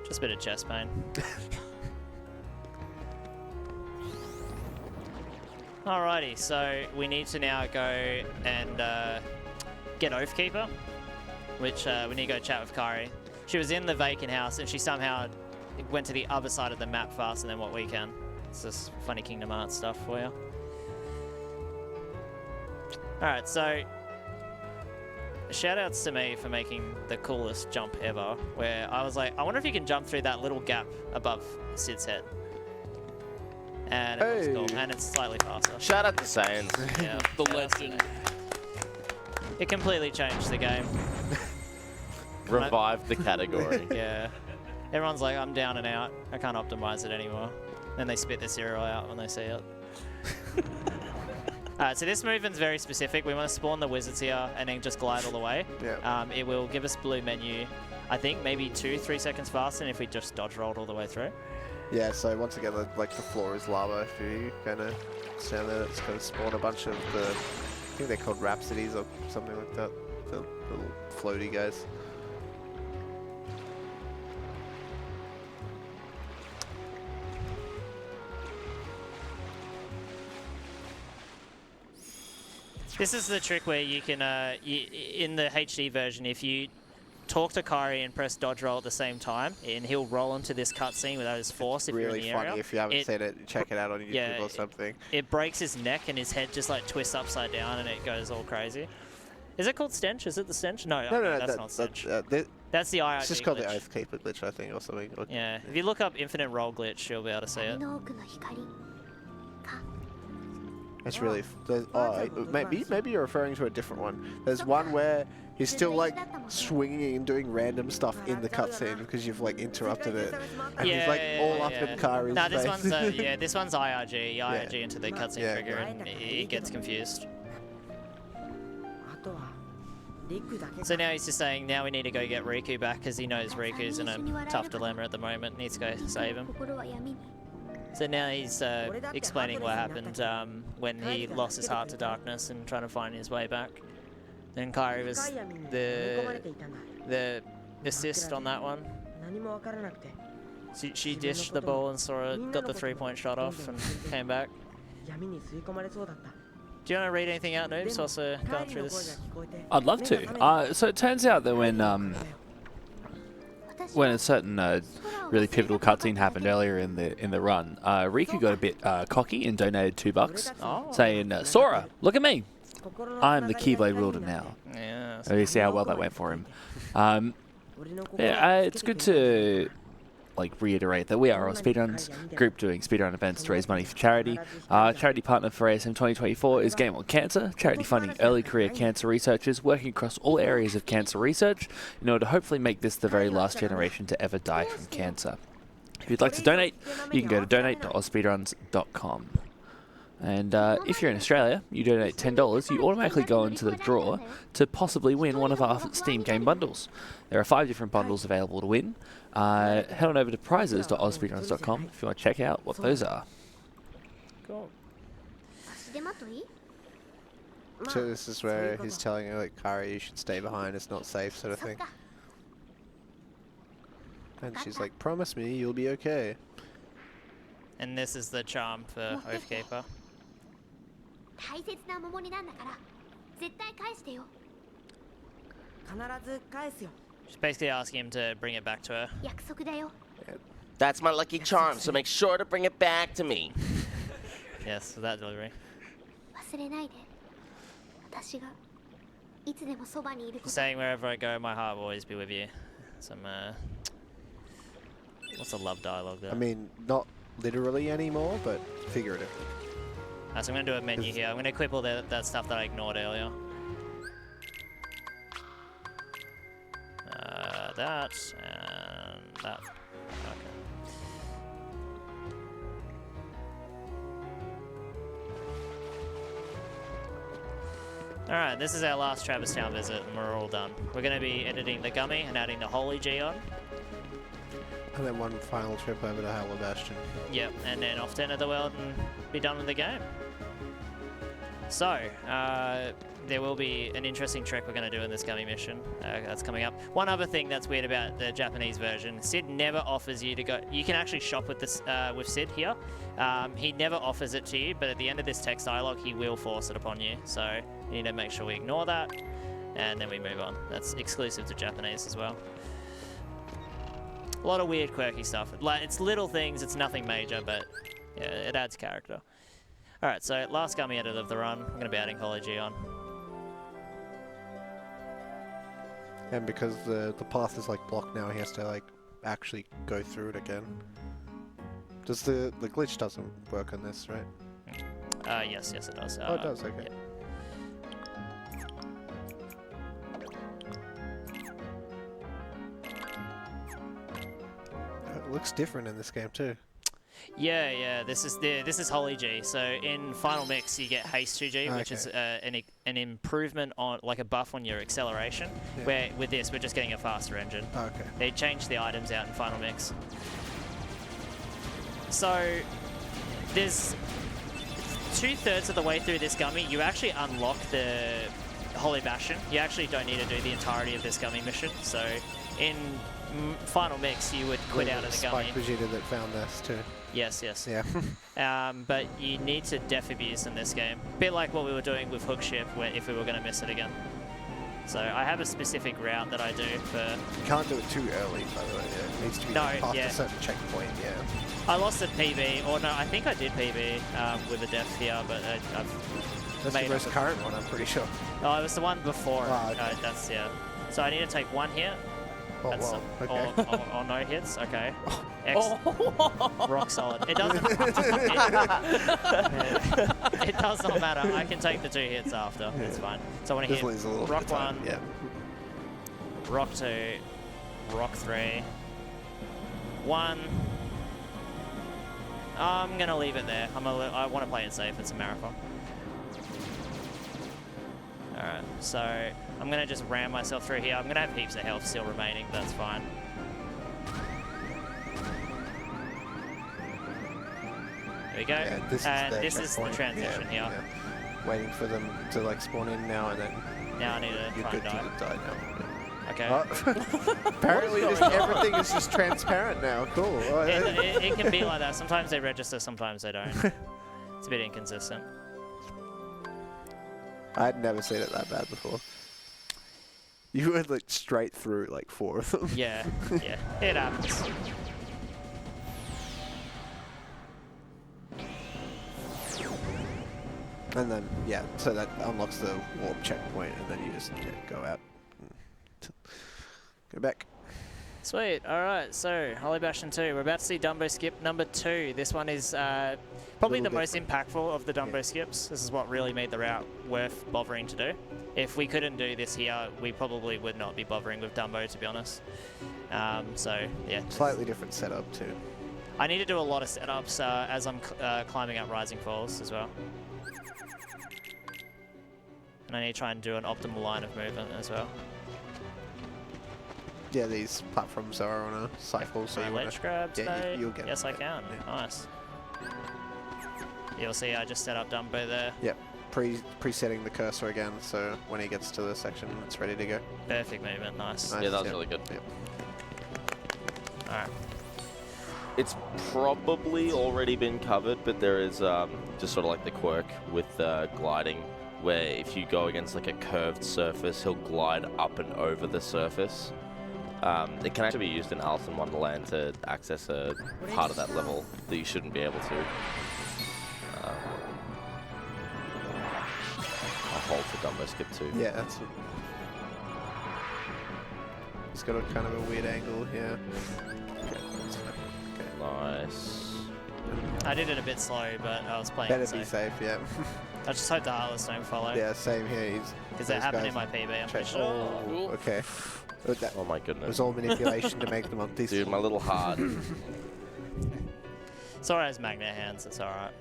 Just a bit of chest pain. Alrighty, so we need to now go and get Oathkeeper, which we need to go chat with Kari. She was in the vacant house, and she somehow went to the other side of the map faster than what we can. It's just funny Kingdom Hearts stuff for you. Alright, so shout-outs to me for making the coolest jump ever, where I was like, I wonder if you can jump through that little gap above Sid's head. And it looks cool, and it's slightly faster. Shout out to Saiyanz. Yeah, The legend. It completely changed the game. Revived the category. Yeah. Everyone's like, I'm down and out. I can't optimize it anymore. Then they spit their cereal out when they see it. Alright, so this movement's very specific. We want to spawn the wizards here and then just glide all the way. Yeah. It will give us blue menu, I think maybe 2-3 seconds faster than if we just dodge rolled all the way through. Yeah, so once again, like the floor is lava. If you kind of stand there, it's going to spawn a bunch of the, I think they're called rhapsodies or something like that. The little floaty guys. This is the trick where you can, in the HD version, if you talk to Kari and press dodge roll at the same time, and he'll roll into this cutscene without his force if you're in the Really area. funny. If you haven't seen it, check it out on YouTube or something. It breaks his neck and his head just like twists upside down and it goes all crazy. Is it called Stench? Is it the Stench? No, that's not Stench. That's the IRG It's just called glitch. the Oathkeeper glitch, I think, or something. Yeah, if you look up infinite roll glitch, you'll be able to see it. It's really. Maybe you're referring to a different one. There's one where he's still like swinging and doing random stuff in the cutscene because you've like interrupted it, and he's like all up in Kari's No, this face. one's this one's IRG into the cutscene trigger, and it gets confused. So now he's just saying, now we need to go get Riku back because he knows Riku's in a tough dilemma at the moment. Needs to go save him. So now he's explaining what happened when he lost his heart to darkness and trying to find his way back. And Kairi was the assist on that one. She dished the ball and saw it, got the 3-point shot off and came back. Do you want to read anything out, Noobs? Also going through this. I'd love to. So it turns out that when a certain really pivotal cutscene happened earlier in the run, Riku got a bit cocky and donated $2, saying, "Sora, look at me! I'm the Keyblade wielder now." Yeah. So you see how well that went for him. It's good to reiterate that we are AusSpeedruns, group doing speedrun events to raise money for charity. Charity partner for ASM2024 is Game on Cancer, charity funding early career cancer researchers working across all areas of cancer research in order to hopefully make this the very last generation to ever die from cancer. If you'd like to donate, you can go to donate.ausspeedruns.com. And if you're in Australia, you donate $10, you automatically go into the draw to possibly win one of our Steam game bundles. There are 5 different bundles available to win. Head on over to prizes.ausspeedruns.com if you want to check out what those are. Cool. So this is where he's telling her, like, Kari, you should stay behind, it's not safe, sort of thing. And she's like, promise me you'll be okay. And this is the charm for Oathkeeper. She's basically asking him to bring it back to her. That's my lucky charm, so make sure to bring it back to me. Yes, for that delivery. She's saying, wherever I go, my heart will always be with you. Some, what's the love dialogue there? I mean, not literally anymore, but figuratively. So I'm going to do a menu here. I'm going to equip all that stuff that I ignored earlier. That and that. Okay. Alright, this is our last Travis Town visit and we're all done. We're going to be editing the Gummy and adding the Holy G on. And then one final trip over to Bastion. Yep, and then off to enter the world and be done with the game. So, there will be an interesting trick we're going to do in this Gummy mission that's coming up. One other thing that's weird about the Japanese version, Sid never offers you to go... You can actually shop with this with Sid here. He never offers it to you, but at the end of this text dialogue, he will force it upon you. So, you need to make sure we ignore that, and then we move on. That's exclusive to Japanese as well. A lot of weird, quirky stuff. Like, it's little things, it's nothing major, but yeah, it adds character. Alright, so last Gummy edit of the run. I'm going to be adding Holy G on. And because the path is like blocked now, he has to like actually go through it again. Does the glitch doesn't work on this, right? Yes, it does. Oh, it does, okay. Yeah. It looks different in this game too. Yeah. This is Holy G. So in Final Mix, you get Haste 2G, which is an improvement on, like a buff on your acceleration. Yeah. Where with this, we're just getting a faster engine. Okay. They changed the items out in Final Mix. So there's 2/3 of the way through this Gummy, you actually unlock the Holy Bastion. You actually don't need to do the entirety of this Gummy mission. So in Final Mix, you would quit out of the Gummy. Spike Vegeta that found this too. Yes. Yeah. But you need to def abuse in this game. A bit like what we were doing with Hook Ship, where if we were going to miss it again. So I have a specific route that I do for... You can't do it too early, by the way. Yeah. It needs to be past a certain checkpoint, yeah. I lost at PB, or no, I think I did PB with a def here, but I've That's the most current one, I'm pretty sure. Oh, it was the one before. Oh, okay. That's, yeah. So I need to take one hit. Oh, wow. Okay. Or no hits, okay. Rock solid. It doesn't... it does not matter. I can take the 2 hits after. It's fine. So I want to hit Rock 1, Rock 2, Rock 3, 1. I'm going to leave it there. I want to play it safe. It's a marathon. Alright, so I'm going to just ram myself through here. I'm going to have heaps of health still remaining, but that's fine. There we go. Yeah, this is the transition here. Yeah. Waiting for them to like spawn in now and then. Now I need to try and die. Okay. Apparently everything is just transparent now. Cool. It can be like that. Sometimes they register, sometimes they don't. It's a bit inconsistent. I had never seen it that bad before. You went like straight through like 4 of them. Yeah, it happens. And then, yeah, so that unlocks the warp checkpoint, and then you just go out. Go back. Sweet. All right. So Holy Bastion 2. We're about to see Dumbo skip number 2. This one is probably the most impactful of the Dumbo skips. This is what really made the route worth bothering to do. If we couldn't do this here, we probably would not be bothering with Dumbo, to be honest. So yeah. Slightly different setup too. I need to do a lot of setups as I'm climbing up Rising Falls as well. And I need to try and do an optimal line of movement as well. Yeah, these platforms are on a cycle, so you ledge grab today? You'll get yes, I can. Yeah. Nice. You'll see I just set up Dumbo there. Yep. Presetting the cursor again, so when he gets to the section, it's ready to go. Perfect movement. Nice. Yeah, that was really good. Yep. Alright. It's probably already been covered, but there is just sort of like the quirk with gliding, where if you go against like a curved surface, he'll glide up and over the surface. It can actually be used in Alice in Wonderland to access a part of that level that you shouldn't be able to. I'll hold for Dumbo skip too. Yeah, that's it. It's got a kind of a weird angle here. Okay. Nice. I did it a bit slow, but I was playing Better it be safe, yeah. I just hope the Heartless don't follow. Yeah, same here. Because that happened in my PB, I'm pretty sure. Oh, okay. Oh my goodness. It was all manipulation to make them on this. Dude, my little heart. Sora has magnet hands, it's alright.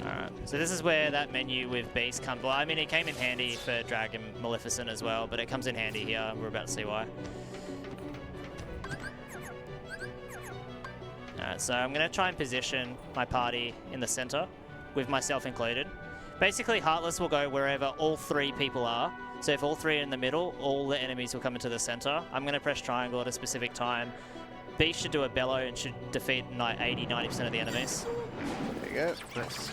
Alright. So this is where that menu with Beast comes. Well, I mean, it came in handy for Dragon Maleficent as well, but it comes in handy here. We're about to see why. Alright, so I'm going to try and position my party in the center, with myself included. Basically, Heartless will go wherever all 3 people are. So if all 3 are in the middle, all the enemies will come into the center. I'm going to press triangle at a specific time. Beast should do a bellow and should defeat 80-90% of the enemies. There you go. Nice.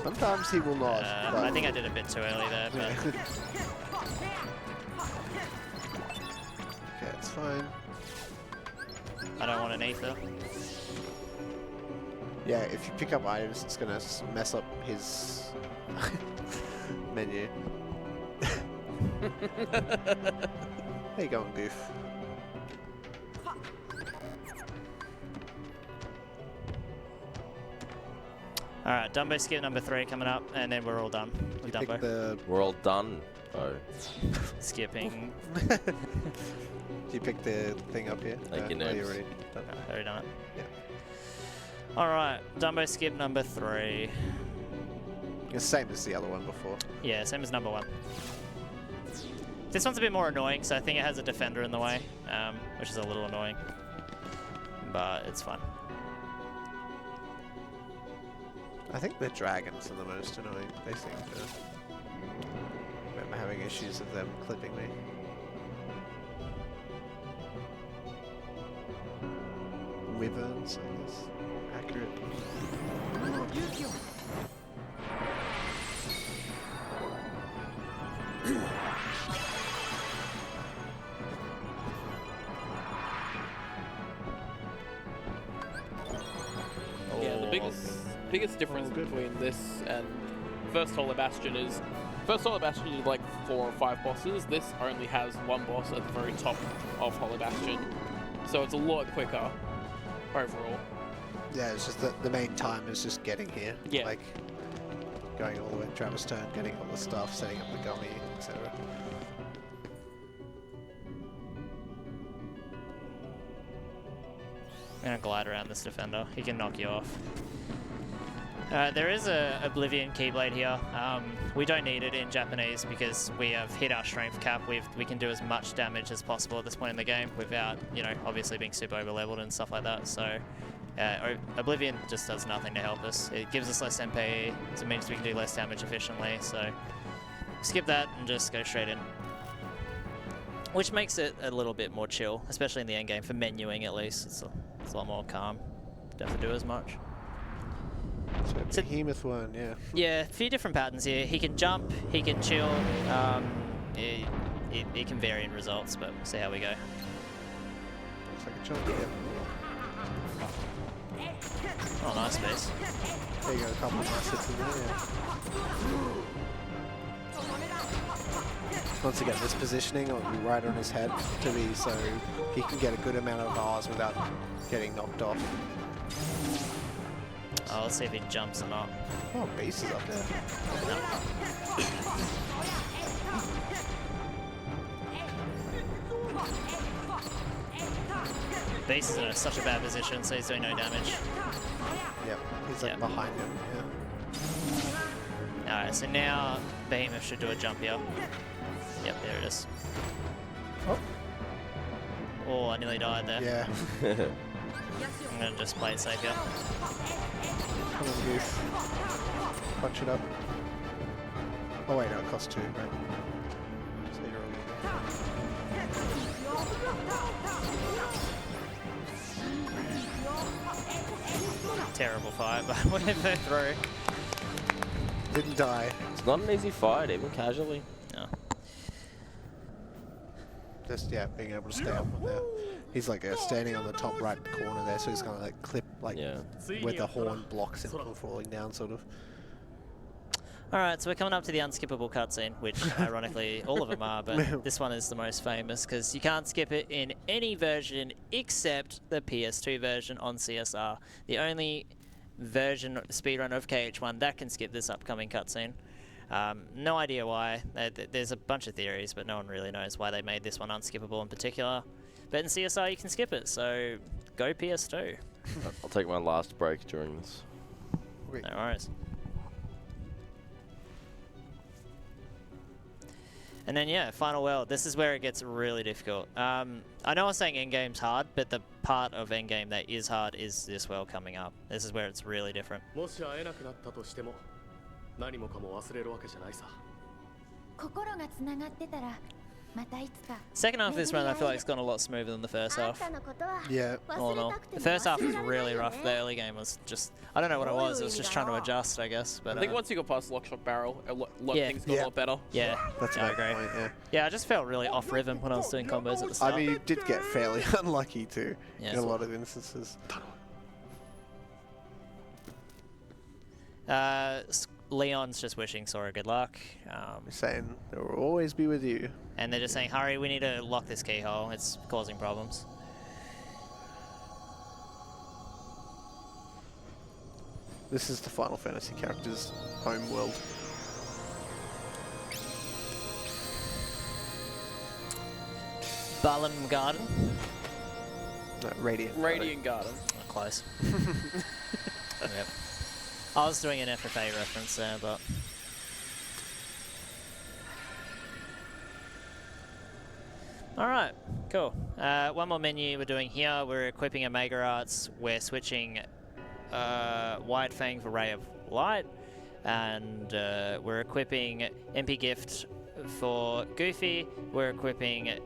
Sometimes he will not. I think I did a bit too early there, but... Okay, it's fine. I don't want an ether. Yeah, if you pick up items, it's gonna mess up his menu. How you going, Goof? Alright, Dumbo skip number 3 coming up, and then we're all done with Dumbo. We're all done. Oh. Skipping. Did you pick the thing up here? Thank you, you Nibs. already done it. Already done it. Yeah. Alright, Dumbo skip number 3. It's same as the other one before. Yeah, same as number 1. This one's a bit more annoying, so I think it has a defender in the way, which is a little annoying. But it's fun. I think the dragons are the most annoying. They seem to... I'm having issues with them clipping me. Wyverns, I guess. Accurate. Yeah, the biggest difference between this and first Holy Bastion is first Holy Bastion you did like 4 or 5 bosses. This only has 1 boss at the very top of Holy Bastion, so it's a lot quicker overall. Yeah, it's just the main time is just getting here. Yeah. Like going all the way to Travis Turn, getting all the stuff, setting up the gummy, etc. I'm gonna glide around this defender. He can knock you off. There is a Oblivion Keyblade here. We don't need it in Japanese because we have hit our strength cap. We can do as much damage as possible at this point in the game without, you know, obviously being super over-leveled and stuff like that. So Oblivion just does nothing to help us. It gives us less MP, so it means we can do less damage efficiently. So skip that and just go straight in. Which makes it a little bit more chill, especially in the end game for menuing at least. It's a lot more calm. Don't have to do as much. So Behemoth one, yeah. Yeah, a few different patterns here. He can jump, he can chill. It can vary in results, but we'll see how we go. Looks like a jump, yeah. Oh, nice base. There you go, a couple of nice hits in there, yeah. Once again, this positioning will be right on his head to be so he can get a good amount of R's without getting knocked off. Oh, let's see if he jumps or not. Oh, base is up there. No. Base is in such a bad position, so he's doing no damage. Yep, he's like behind him, yeah. Alright, so now Behemoth should do a jump here. Yep, there it is. Oh, I nearly died there. Yeah. I'm gonna just play it safe here. Come on, Goof. Punch it up. Oh wait, no, it costs 2, right? So you're all Terrible fight, but whatever through. Didn't die. It's not an easy fight, even casually. No. Just, yeah, being able to stay up with that. He's like standing on the top right corner there, so he's gonna like clip like where the horn blocks him from falling down, sort of. Alright, so we're coming up to the unskippable cutscene, which ironically all of them are, but this one is the most famous because you can't skip it in any version except the PS2 version on CSR. The only version speedrun of KH1 that can skip this upcoming cutscene. No idea why. There's a bunch of theories, but no one really knows why they made this one unskippable in particular. But in CSR you can skip it, so go PS2. I'll take my last break during this. Sweet. No worries. And then, yeah, Final World. This is where it gets really difficult. I know I was saying endgame's hard, but the part of endgame that is hard is this world coming up. This is where it's really different. Second half of this run, I feel like it's gone a lot smoother than the first half. Yeah. All in all. The first half was really rough. The early game was just, I don't know what it was. It was just trying to adjust, I guess. But I think once you got past Lockshot Barrel, things got a lot better. Yeah, That's I a agree. great point, yeah. Yeah, I just felt really off rhythm when I was doing combos at the start. I mean, you did get fairly unlucky too Yeah. in a lot of instances. Leon's just wishing Sora good luck. Saying it will always be with you. And they're just saying, hurry, we need to lock this keyhole. It's causing problems. This is the Final Fantasy character's home world. Balan Garden? No, Radiant. Radiant Garden. Not close. Yep. I was doing an FFA reference there, but... Alright, cool. One more menu we're doing here. We're equipping a Mega Arts. We're switching White Fang for Ray of Light. And we're equipping MP Gift for Goofy. We're equipping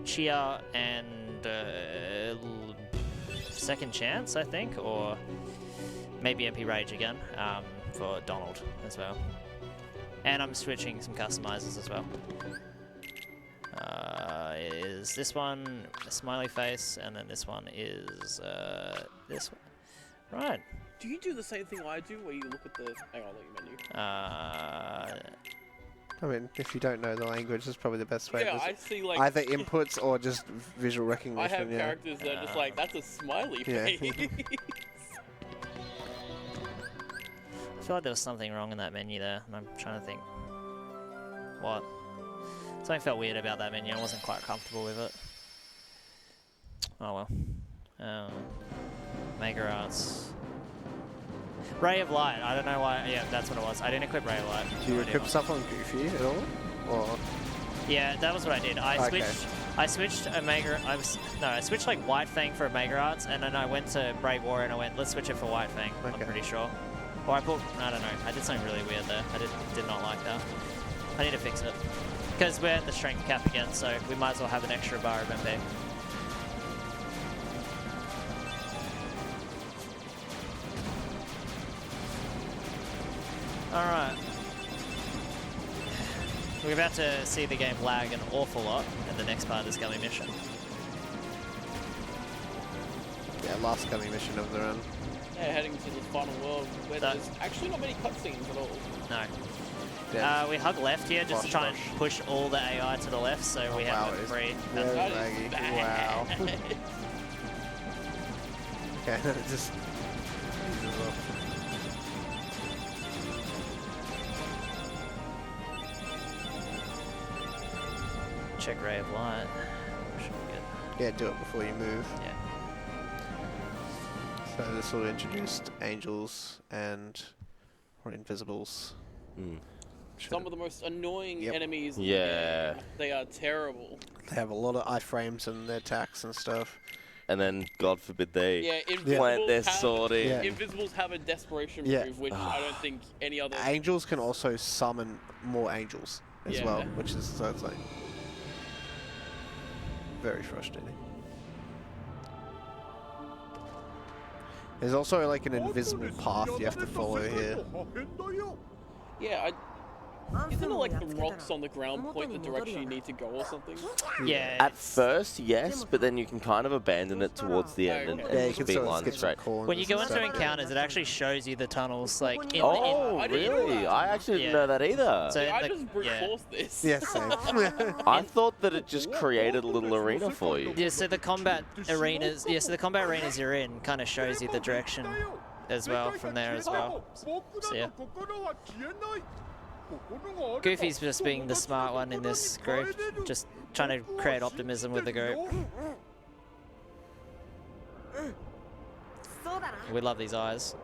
Chia and Second Chance, I think, or maybe MP Rage again for Donald as well. And I'm switching some customizers as well. Is this one a smiley face, and then this one is this one. Right. Do you do the same thing I do, where you look at the... Hang on, I'll let you menu. I mean, if you don't know the language, that's probably the best way. Yeah, I see, like... Either inputs or just visual recognition. I have characters that are just like, that's a smiley face. I feel like there was something wrong in that menu there, and I'm trying to think. What? Something felt weird about that menu. I wasn't quite comfortable with it. Oh well. Mega Arts. Ray of Light. I don't know why. Yeah, that's what it was. I didn't equip Ray of Light. Do you equip stuff on Goofy at all? Or? Yeah, that was what I did. I switched a Mega. I switched like White Fang for a Mega Arts, and then I went to Brave Warrior and I went, let's switch it for White Fang. I'm pretty sure. Or I don't know. I did something really weird there. I did not like that. I need to fix it. Because we're at the strength cap again, so we might as well have an extra bar of MP. Alright. We're about to see the game lag an awful lot in the next part of this Gully mission. Yeah, last Gully mission of the run. Yeah, heading to the final world, where there's actually not many cutscenes at all. No. Yeah. We hug left here just to try and push all the AI to the left, so we have it free. Very laggy. Wow. Okay, it just... Check Ray of Light. Should be good. Yeah, do it before you move. Yeah. So this will introduce angels or invisibles. Some of the most annoying enemies in the Yeah. game. They are terrible. They have a lot of iframes in their attacks and stuff. And then, God forbid, they Invisibles plant their have, sword in. Invisibles have a desperation Yeah. move, which I don't think any other... Angels can also summon more angels as well, which is, so it's like, very frustrating. There's also like an invisible path you have to follow here. Yeah, isn't it like the rocks on the ground point the direction you need to go or something? Yeah. At first, yes, but then you can kind of abandon it towards the end and you can speed sort of line skip straight. When you go into encounters, it actually shows you the tunnels, like in Oh, the really? I actually didn't know that either. So I just brute forced this. Yes, same. I thought that it just created a little arena for you. Yeah, so the combat arenas, you're in kind of shows you the direction as well from there as well. So yeah. Goofy's just being the smart one in this group, just trying to create optimism with the group. We love these eyes.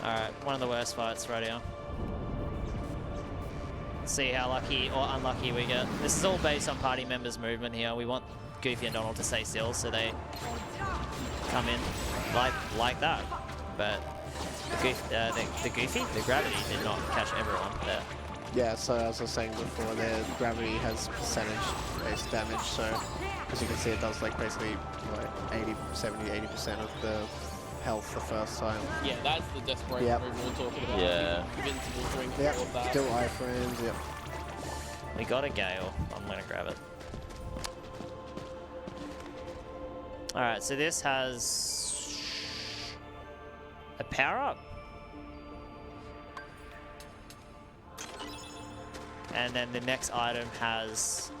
Alright, one of the worst fights right here. See how lucky or unlucky we get. This is all based on party members' movement here. We want Goofy and Donald to stay still, so they come in like that. But the gravity did not catch everyone there. Yeah, so as I was saying before, the gravity has percentage-based damage, so as you can see, it does like basically like 80% of the health the first time. Yeah, that's the desperation move we were talking about. Yeah. Invincible drink, Yep, all of that. still iframes, yep. We got a Gale. I'm gonna grab it. Alright, so this has a power-up. And then the next item has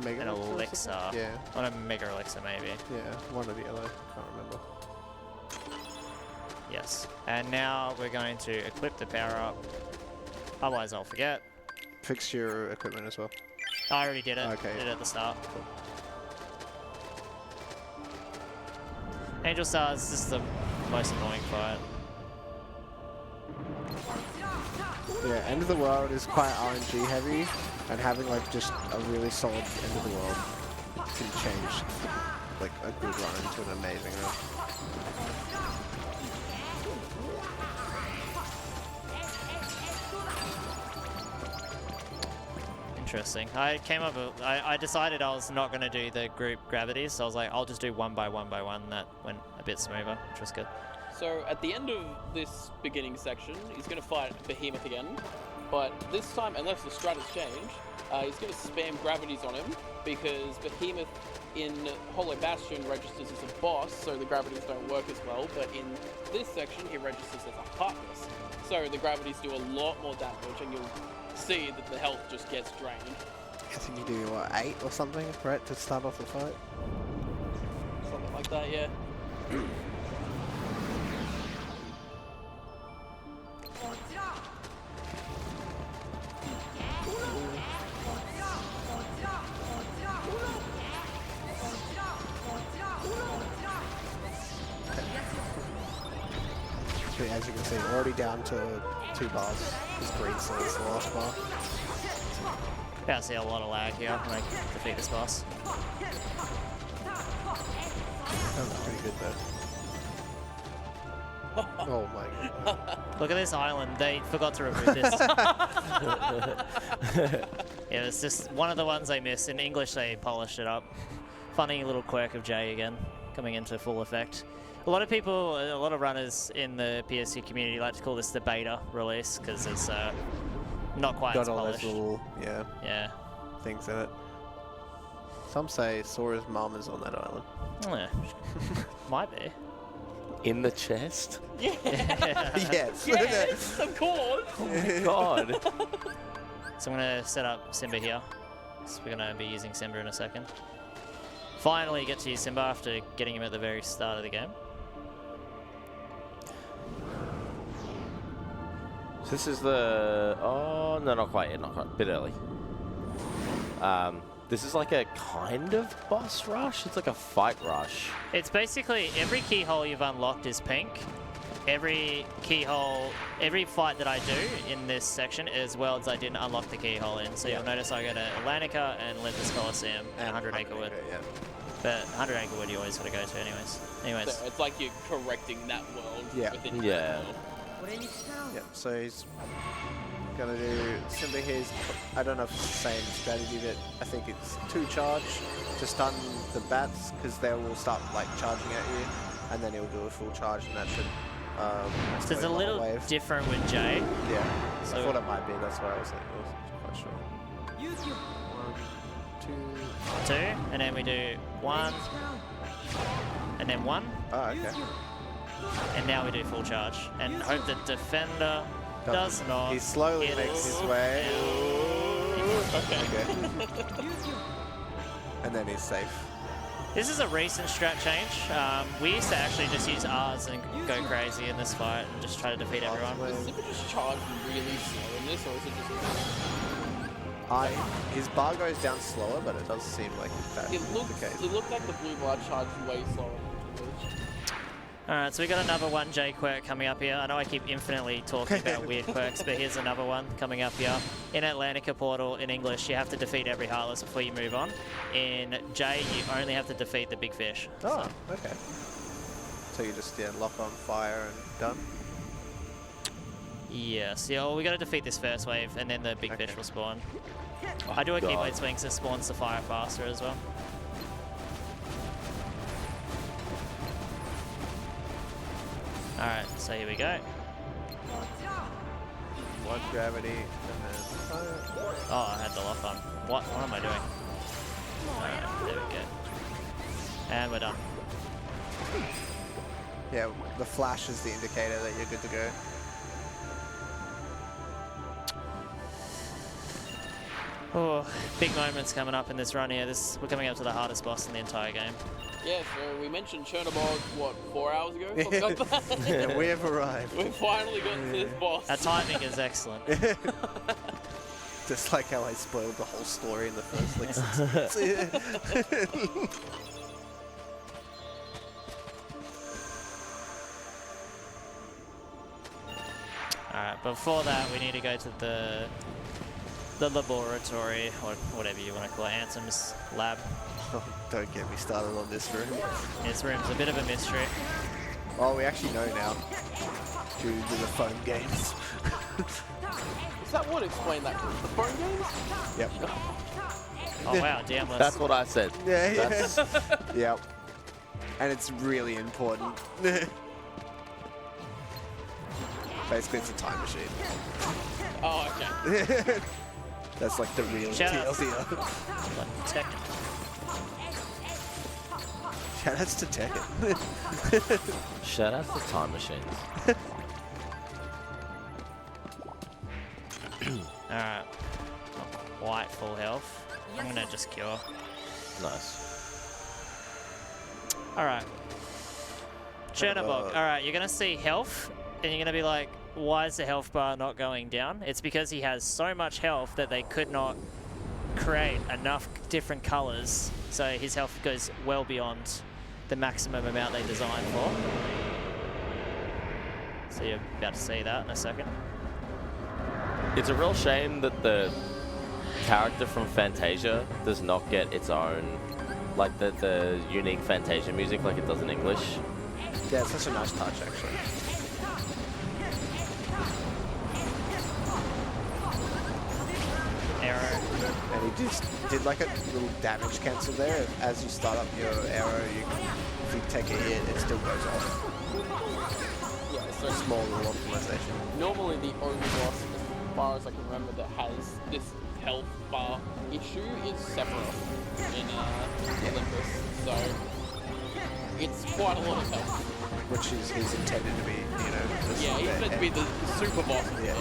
Mega an elixir. Yeah. Or a Mega Elixir, maybe. Yeah, one or the other. Can't remember. Yes. And now we're going to equip the power-up. Otherwise, I'll forget. Fix your equipment as well. I already did it. Okay. Did it at the start. Angel Stars, this is the most annoying fight. Yeah, End of the World is quite RNG heavy, and having like just a really solid End of the World can change like a good run into an amazing run. Interesting. I came up with, I decided I was not going to do the group gravities, so I was like, I'll just do one by one by one. That went a bit smoother, which was good. So at the end of this beginning section, he's going to fight Behemoth again, but this time, unless the strat has changed, he's going to spam gravities on him because Behemoth in Hollow Bastion registers as a boss, so the gravities don't work as well, but in this section he registers as a Heartless. So the gravities do a lot more damage, and you'll see that the health just gets drained. I think you do, what, 8 or something, right, to start off the fight? Something like that, yeah. As you can see, already down to 2 bars. This green cell is the last bar. About to see a lot of lag here when I defeat this boss. That was pretty good though. Oh my god. Look at this island. They forgot to remove this. Yeah, it's just one of the ones they missed. In English, they polished it up. Funny little quirk of J again, coming into full effect. A lot of people, a lot of runners in the PSC community like to call this the beta release because it's not quite as Got all polished. those little, Yeah. things in it. Some say Sora's mum is on that island. Yeah. Might be. In the chest? Yeah. Yes. Yes, of course. Oh my god. So I'm going to set up Simba here. So we're going to be using Simba in a second. Finally get to use Simba after getting him at the very start of the game. This is the... Oh, no, not quite yet. Not quite. A bit early. This is like a kind of boss rush. It's like a fight rush. It's basically every keyhole you've unlocked is pink. Every keyhole, every fight that I do in this section is worlds I didn't unlock the keyhole in. So you'll notice I go to Atlantica and Olympus Coliseum and 100 Acrewood. Yeah. But 100 Acrewood you always got to go to anyways. So it's like you're correcting that world within Yeah. that world. Yep, so he's gonna do Simba here. I don't know if it's the same strategy, but I think it's 2 charge to stun the bats because they will start like charging at you, and then he'll do a full charge, and that should. So it's a little different with Jay. Yeah, So I thought it might be. That's why I was quite sure. 1, 2. 2, and then we do 1, and then 1. Oh, okay. And now we do full charge. And hope the defender does not. He slowly makes his way. Okay. And then he's safe. This is a recent strat change. We used to actually just use R's and go crazy in this fight and just try to defeat everyone. Does Simba just charge really slow in this, or is it just... His bar goes down slower, but it does seem like that It is looks, the case. it looked like the blue bar charged way slower. Alright, so we got another 1J quirk coming up here. I know I keep infinitely talking about weird quirks, but here's another one coming up here. In Atlantica Portal, in English, you have to defeat every Heartless before you move on. In J, you only have to defeat the big fish. Oh, okay. So you just lock on fire and done? Yes, yeah, well, we got to defeat this first wave, and then the big fish will spawn. I do a Keyblade swing, so it spawns the fire faster as well. Alright, so here we go. One gravity and then fire. Oh, I had the lock on. What am I doing? Alright, there we go. And we're done. Yeah, the flash is the indicator that you're good to go. Oh, big moments coming up in this run here. We're coming up to the hardest boss in the entire game. Yeah, so we mentioned Chernobog, what, 4 hours ago? Something like that? Yeah, we have arrived. We've finally gotten to this boss. Our timing is excellent. Just like how I spoiled the whole story in the first like 6 minutes. Alright, before that we need to go to the laboratory, or whatever you want to call it, Ansem's lab. Oh, don't get me started on this room. This room's a bit of a mystery. Oh, we actually know now. Due to the phone games. Is that what explained that? The phone games? Yep. Oh wow, damn. That's what I said. Yeah. Yep. And it's really important. Basically, it's a time machine. Oh, okay. That's like the real Shout deal. Tekken. Shoutouts to Tekken. Shoutouts to time machines. Alright. White full health. I'm gonna just cure. Nice. Alright. Chernobog. Alright, you're gonna see health, and you're gonna be like, why is the health bar not going down? It's because he has so much health that they could not create enough different colors, so his health goes well beyond the maximum amount they designed for. So you're about to see that in a second. It's a real shame that the character from Fantasia does not get its own, like the unique Fantasia music like it does in English. Yeah, it's such a nice touch, actually. Arrow. And he just did like a little damage cancel there. As you start up your arrow, if you take a hit, it still goes off. Yeah, so Small little optimization. normally the only boss, as far as I can remember, that has this health bar issue is Sephiroth in Olympus. So it's quite a lot of health. Which is he's intended to be, you know. Yeah, he's meant to be the super boss of the game.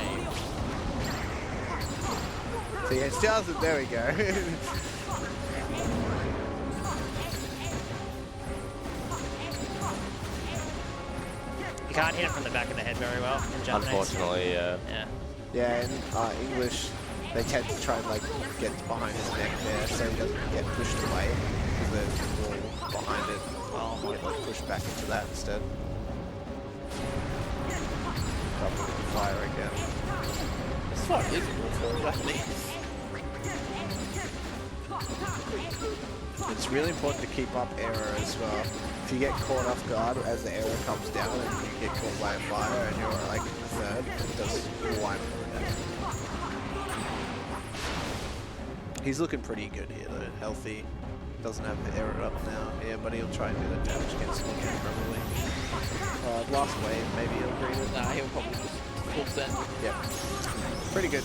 So yeah, it's just, there we go. You can't hit him from the back of the head very well in Japanese. Unfortunately, yeah. Yeah, in English, they tend to try and like get behind his neck there so he doesn't get pushed away because there's a wall behind it. Oh, you get like pushed back into that instead. Double fire again. It's quite difficult for Japanese. It's really important to keep up error as well. If you get caught off guard as the arrow comes down and you get caught by a fire and you're like third, it does wipe down. He's looking pretty good here though, healthy. Doesn't have the error up now here, but he'll try and do the damage cancel again probably. Last wave, maybe he'll agree with. Nah, he'll probably just full send. Yeah. Pretty good.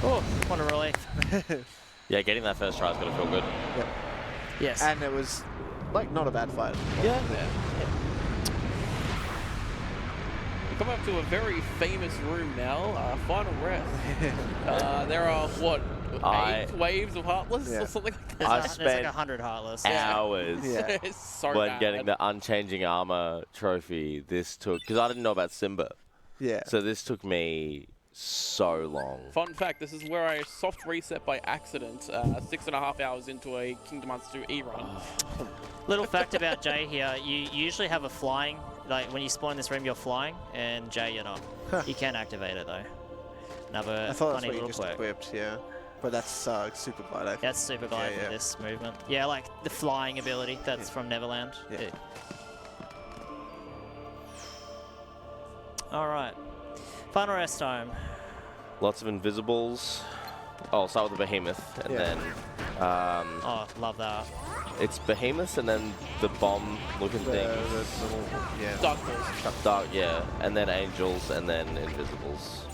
Oh, what a relief. Yeah, getting that first try is going to feel good. Yep. Yes. And it was, like, not a bad fight. Yeah. We come up to a very famous room now, Final Breath. There are, what, 8 waves of Heartless or something like that? I There's spent like 100 Heartless. hours It's so when bad. getting the Unchanging Armor trophy. This took, because I didn't know about Simba. Yeah. So this took me so long. Fun fact, this is where I soft reset by accident 6.5 hours into a Kingdom Hearts 2 E-run. Little fact about Jay here, you usually have a flying, like when you spawn in this room you're flying, and Jay you're not. You can activate it though. Another I thought that's funny what you little just quirk. equipped, yeah. But that's super glide, I think. That's super glide for this movement. Yeah, like the flying ability that's from Neverland. Yeah. Alright. Final rest time. Lots of invisibles. Oh, I'll start with the Behemoth, and then... oh, love that. It's Behemoth, and then the bomb-looking thing. Dark Balls. Dark, yeah. And then Angels, and then Invisibles.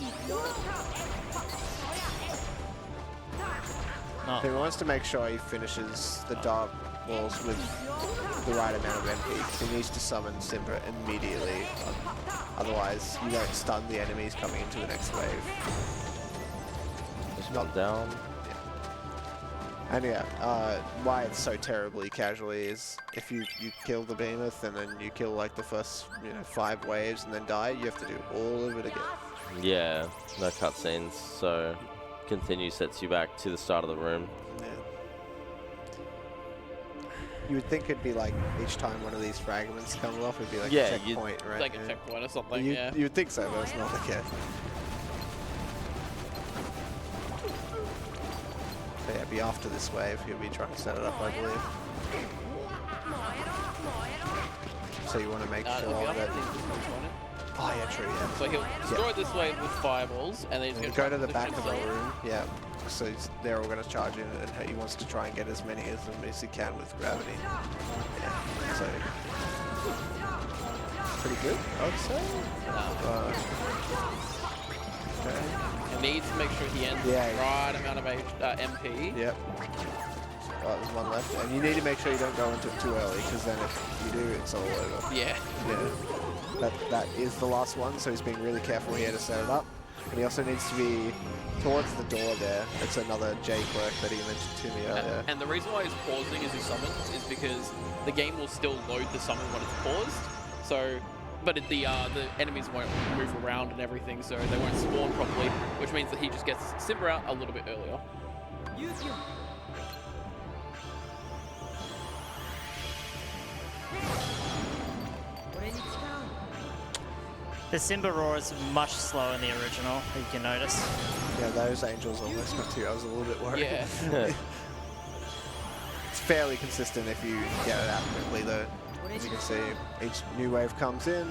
He wants to make sure he finishes the Dark Balls with the right amount of MP. He needs to summon Simba immediately. Otherwise, you don't stun the enemies coming into the next wave. Just one down. Yeah. And yeah, why it's so terribly casually is if you kill the Behemoth and then you kill like the first 5 waves and then die, you have to do all of it again. Yeah, no cutscenes, so continue sets you back to the start of the room. Yeah. You would think it'd be like each time one of these fragments comes off, it'd be like a checkpoint, right? Like a checkpoint or something, you, yeah. You would think so, but it's not the case. So yeah, be after this wave, he'll be trying to set it up, I believe. So you want to make sure that... Oh yeah, true, yeah. So he'll destroy this wave with fireballs, and then he's going to go to the back of the room, yeah. So they're all going to charge in, and he wants to try and get as many of them as he can with gravity. Yeah, so... pretty good, I would say. Okay. He needs to make sure he ends the right amount of MP. Yep. Oh, there's one left. And you need to make sure you don't go into it too early, because then if you do, it's all over. Yeah. Yeah. That is the last one, so he's being really careful here to set it up. And he also needs to be towards the door there. It's another J quirk that he mentioned to me earlier. And the reason why he's pausing as he summons is because the game will still load the summon when it's paused. So, but the enemies won't move around and everything, so they won't spawn properly, which means that he just gets Simba out a little bit earlier. The Simba roar is much slower in the original, you can notice. Yeah, those angels almost got to. I was a little bit worried. Yeah. It's fairly consistent if you get it out quickly, though. As you can see, each new wave comes in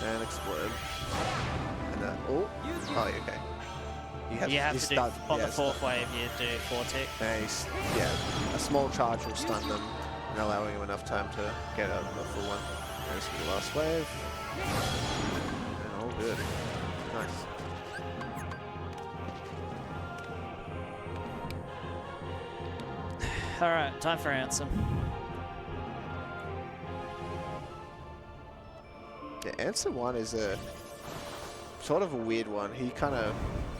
and explode. And oh, okay. You have to do, on the 4th wave, you do 4 tick. And a small charge will stun them and allowing him enough time to get out of the full one. There's the last wave. And all good. Nice. Alright, time for Ansem. Yeah, Ansem 1 is a sort of a weird one. He kind of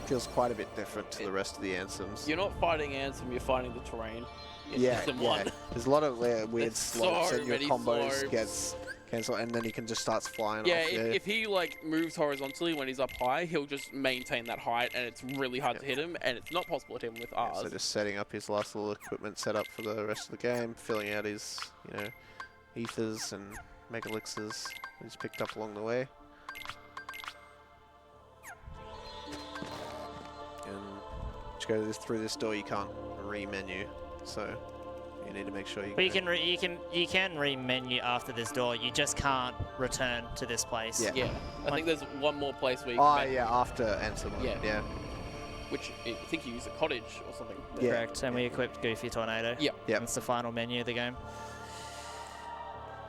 feels quite a bit different to the rest of the Ansems. You're not fighting Ansem, you're fighting the terrain. Yeah. There's a lot of weird slopes and your combos slopes. gets cancelled, and then he can just start flying off. If he like moves horizontally when he's up high, he'll just maintain that height, and it's really hard to hit him, and it's not possible to hit him with R's. So just setting up his last little equipment setup for the rest of the game, filling out his, ethers and mega elixirs he's picked up along the way. And to go through this door, you can't re-menu, so you need to make sure you. But you can re-menu after this door. You just can't return to this place. Yeah. I think there's one more place where you can after Ansem. Yeah. Which I think you use a cottage or something. Yeah. Correct. And we equipped Goofy Tornado. Yep. That's the final menu of the game.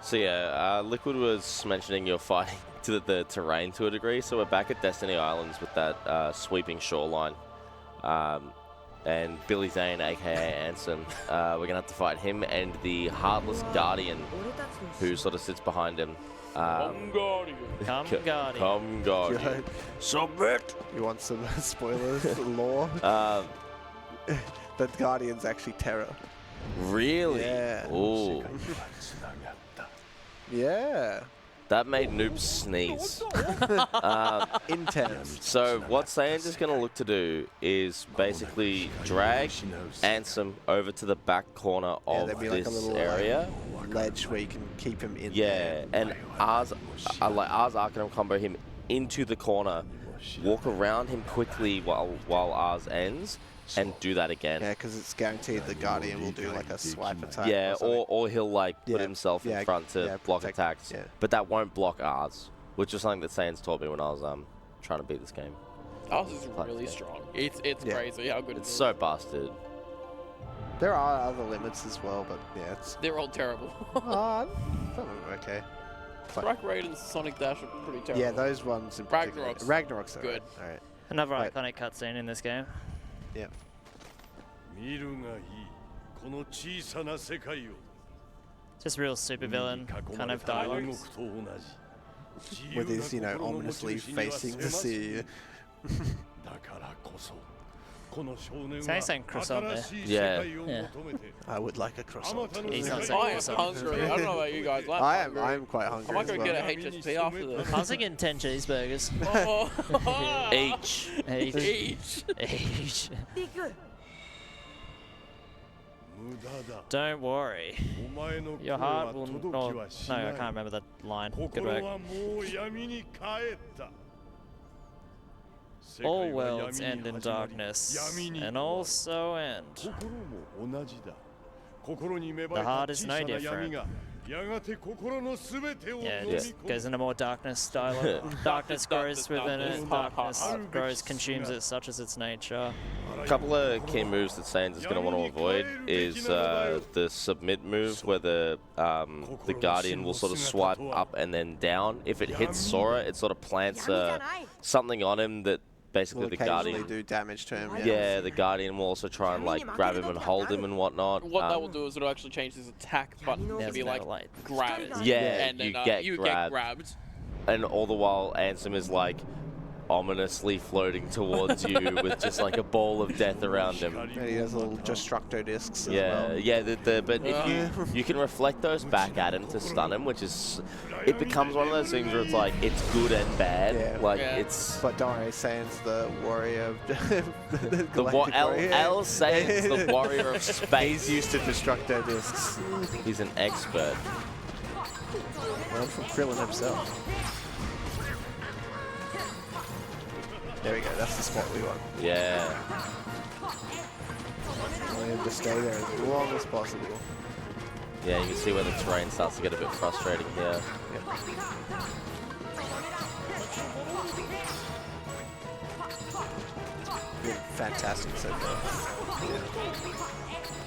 So yeah, Liquid was mentioning you're fighting to the terrain to a degree. So we're back at Destiny Islands with that sweeping shoreline. And Billy Zane, aka Ansem, we're going to have to fight him and the Heartless Guardian, who sort of sits behind him. Come Guardian. Come Guardian. Come Guardian. Submit! You want some spoilers? Lore? The Guardian's actually Terror. Really? Yeah. Ooh. Yeah. That made Noob sneeze. Intense. So what Saiyanz is going to look to do is basically drag Ansem over to the back corner of there'd be like a this little area. ledge where you can keep him in Yeah, there. and Ars Arcanum combo him into the corner, walk around him quickly while Ars ends, and do that again. Yeah, because it's guaranteed the Guardian will do like a swipe attack. Yeah, or or he'll like put himself in front to block attacks. yeah. But that won't block Ars, which is something that Saiyanz taught me when I was trying to beat this game. Ours is really strong. It's crazy how good it is. It's so busted. There are other limits as well, but yeah, They're all terrible. some of them are okay. Strike Raid and Sonic Dash are pretty terrible. Yeah, those ones in particular. Ragnarok's good. All right. Another iconic cutscene in this game. Yeah. Just real supervillain kind of dialogue. With his, ominously facing the sea. Sounds saying croissant there. Yeah. I would like a croissant. He's not saying I am croissant. hungry. I don't know about you guys. I'm quite hungry. I might go as well. get a HSP after this. I was thinking 10 cheeseburgers. Each. Each. Don't worry. Your heart will not... No, I can't remember that line. Good work. All worlds end in darkness, and also end. The heart is no different. Yeah, it just goes into more darkness dialogue. Darkness grows within it, darkness grows, consumes it, such as its nature. A couple of key moves that Saiyanz is going to want to avoid is the submit move, where the Guardian will sort of swipe up and then down. If it hits Sora, it sort of plants something on him that basically Will the Guardian occasionally do damage to him. Yeah, the Guardian will also try and like grab him and hold him and whatnot. What that will do is it'll actually change his attack button to be like grabbed. Yeah, and then you get grabbed. And all the while Ansem is like ominously floating towards you with just like a ball of death around him. And he has little destructo discs as Yeah, well. yeah, but if you can reflect those back at him to stun him, which is, it becomes one of those things where it's like, it's good and bad. Yeah. Like, it's... But don't worry, Saiyanz the warrior of The L Saiyanz, the warrior of space. He's used to destructo discs. He's an expert. Learned from Krillin himself. There we go, that's the spot we want. Yeah. I want him to stay there as long as possible. Yeah, you can see where the terrain starts to get a bit frustrating here. Yep. Been fantastic so far. Yeah.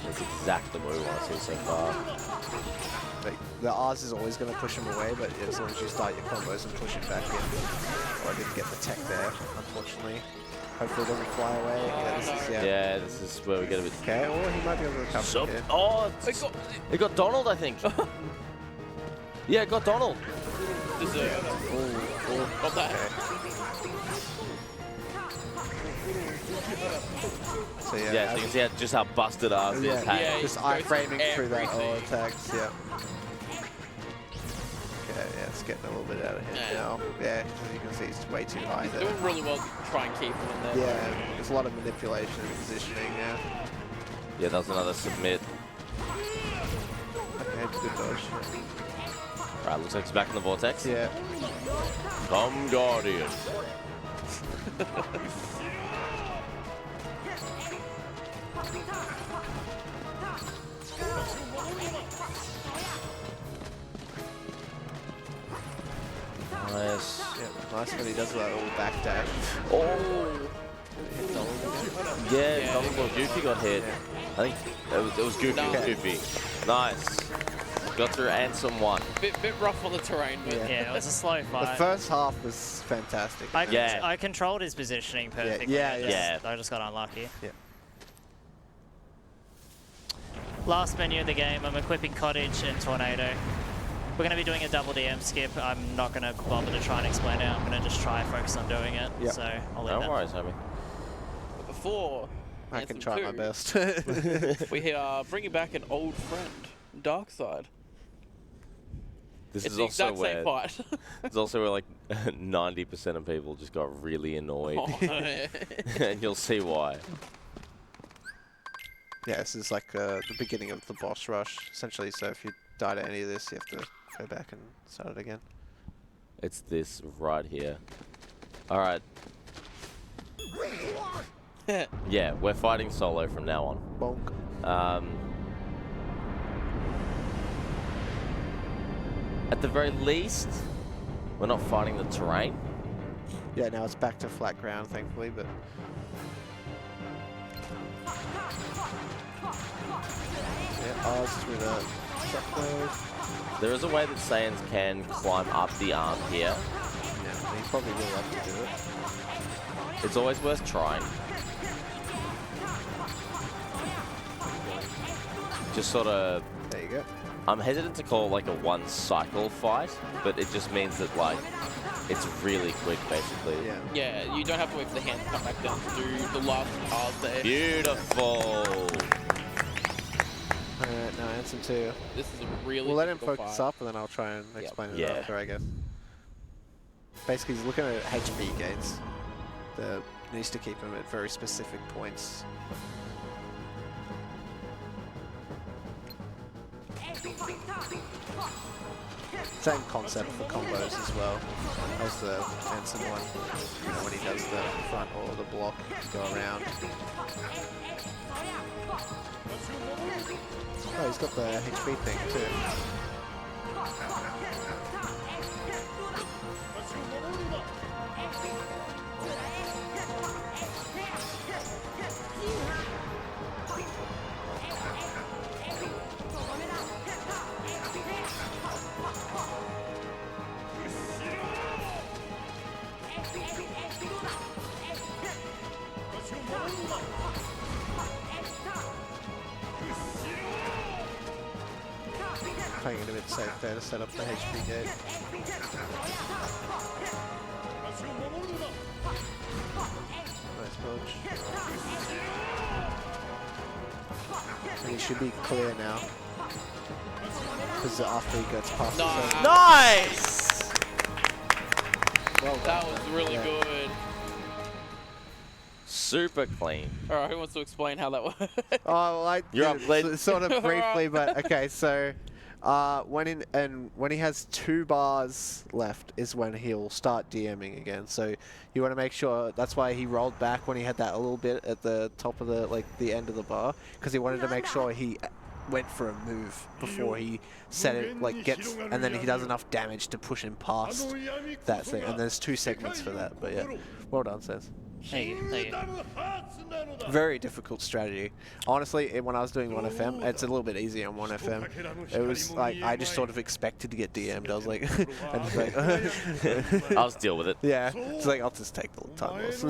That's exactly what we want to see so far. Like, the Rs is always going to push him away, but as long as you start your combos and push him back in. Oh, I didn't get the tech there, unfortunately. Hopefully it doesn't fly away. Yeah, this is where we get a bit... Okay, or he might be able to recover here. Oh, it got Donald, I think. Yeah, it got Donald. Got that. So Yeah, so you can see just how busted ours is. Yeah, just iframing through that all attacks, yeah. Okay, yeah, it's getting a little bit out of hand now. Yeah, as you can see, it's way too high He's there. doing really well to try and keep him in there. Yeah, there's a lot of manipulation and positioning, yeah. Yeah, that was another submit. Okay, good dodge. Right, looks like he's back in the vortex. Yeah. Come Guardian. Nice. Yeah, nice when he does that little back dash. Oh! Yeah, Donald or Goofy got hit. I think it was Goofy. No. It was Goofy. Nice. Got through Ansem 1. Bit rough on the terrain, but Yeah, it was a slow fight. The first half was fantastic. I controlled his positioning perfectly. Yeah. I just got unlucky. Yeah. Last menu of the game, I'm equipping Cottage and Tornado. We're going to be doing a double DM skip. I'm not going to bother to try and explain it. I'm going to just try focus on doing it. Yep. So I'll leave No that. worries, homie. But before I can Anthem try 2, my best. we are bringing back an old friend, Darkseid. This it's is the also exact same where fight. it's also where like 90% of people just got really annoyed, and you'll see why. Yeah, this is like the beginning of the boss rush, essentially. So if you died at any of this, you have to go back and start it again. It's this right here. All right. Yeah, we're fighting solo from now on. Bonk. At the very least, we're not fighting the terrain. Yeah, now it's back to flat ground, thankfully, but... Yeah, Oz through the shockwave. There is a way that Saiyanz can climb up the arm here. Yeah, he probably will have to do it. It's always worth trying. Just sort of... There you go. I'm hesitant to call it like a one cycle fight, but it just means that like it's really quick basically. Yeah. Yeah, you don't have to wait for the hand to come back down to do the last part there. Beautiful. Alright, now answer 2. This is a really We'll let him difficult focus fight. up and then I'll try and explain it Yeah. after, I guess. Basically, he's looking at HP gates. He needs to keep them at very specific points. Same concept for combos as well as the Anson one. You know, when he does the front or the block, go around. Oh, he's got the HP thing too. Playing it a bit safe there to set up the HP gate. Nice dodge. And he should be clear now. Because after he gets past the zone. Nice! Well done, That was man. really Yeah. good. Super clean. All right, who wants to explain how that works? Oh, well, I You're did up, Blade. sort of briefly, but okay. So, when he has 2 bars left is when he'll start DMing again. So you want to make sure that's why he rolled back when he had that a little bit at the top of the end of the bar, because he wanted to make sure he went for a move before he set it, gets, and then he does enough damage to push him past that thing. And there's 2 segments for that. But yeah, well done, Saiyanz. There you go. Very difficult strategy. Honestly, when I was doing 1FM, it's a little bit easier on 1FM. It was like, I just sort of expected to get DM'd. I was like, and just like I'll just deal with it. yeah, it's like, I'll just take the time loss.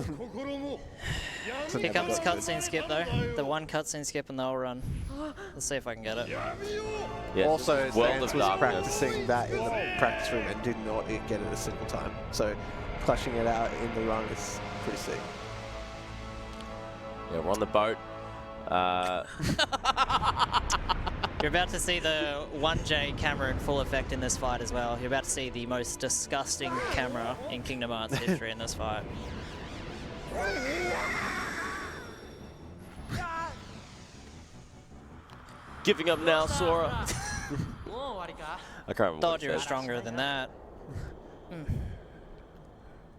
Here comes cutscene skip though. The one cutscene skip in the whole run. Let's see if I can get it. Yeah, Also, just World Saiyanz of was Darkness. practicing that in the practice room and did not get it a single time. So, clutching it out in the run is pretty sick. Yeah, we're on the boat. You're about to see the 1J camera in full effect in this fight as well. You're about to see the most disgusting camera in Kingdom Hearts history in this fight. Giving up now, Sora. I can't remember. Thought what you it were says. stronger than that.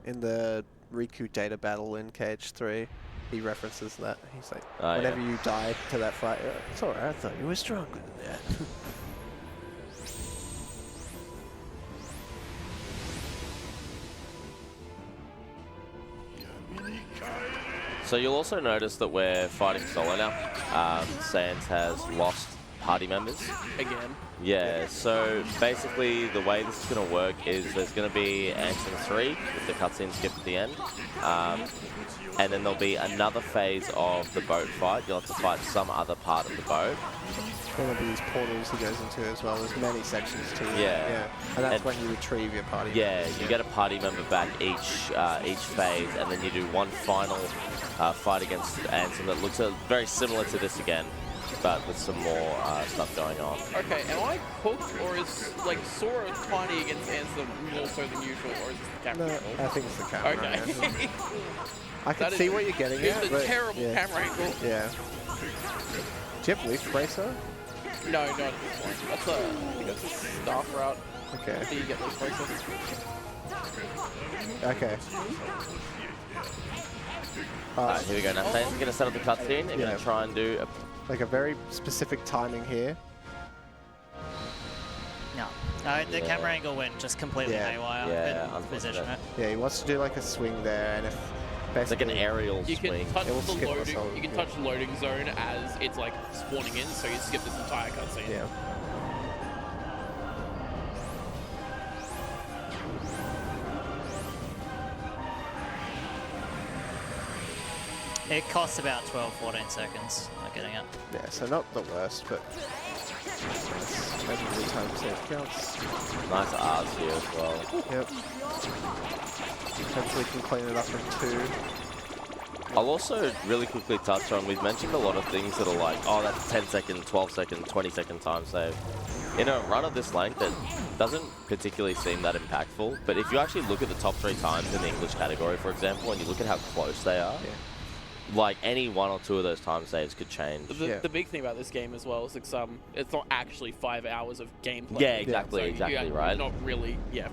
In the Riku data battle in KH3, he references that. He's like, Oh, whenever yeah. you die to that fight, it's alright, I thought you were stronger than that. So you'll also notice that we're fighting solo now. Saiyanz has lost party members. Again. Yeah, so basically the way this is going to work is there's going to be Ansem 3 with the cutscene skip at the end. And then there'll be another phase of the boat fight. You'll have to fight some other part of the boat. There will be these portals he goes into as well. There's many sections too. Yeah. And that's when you retrieve your party. Yeah, members. you get a party member back each phase, and then you do one final fight against Ansem that looks very similar to this again. but with some more stuff going on. Okay, am I cooked, or is like Sora tiny against Answer more so than usual, or is this the camera? No, angle? I think it's the camera. Okay. I can That see is- what you're getting It's at. a but terrible yeah. camera angle. Yeah. Do you have leaf bracer? No, not at this point. That's I think that's a staff route. Okay. Do you get those braces? Okay. Alright, here we go. Now Saiyans going to set up the cutscene. They're going to try and do like a very specific timing here. No. The camera angle went just completely haywire. Yeah, Couldn't position it. Yeah, he wants to do like a swing there, and if It's like an aerial You swing. can touch It will the skip us loading. all, You can yeah. touch the loading zone as it's like spawning in, so you skip this entire cutscene. Yeah. It costs about 12-14 seconds. Not getting it. Yeah, so not the worst, but maybe time save counts. Nice R's here as well. Yep. Hopefully can clean it up in 2. I'll also really quickly touch on, we've mentioned a lot of things that are like, oh, that's 10 second, 12 second, 20 second time save. In a run of this length, it doesn't particularly seem that impactful, but if you actually look at the top 3 times in the English category, for example, and you look at how close they are, like any 1 or 2 of those time saves could change. The big thing about this game as well is it's not actually 5 hours of gameplay. Yeah, exactly, So exactly, you're right? Not really, yeah.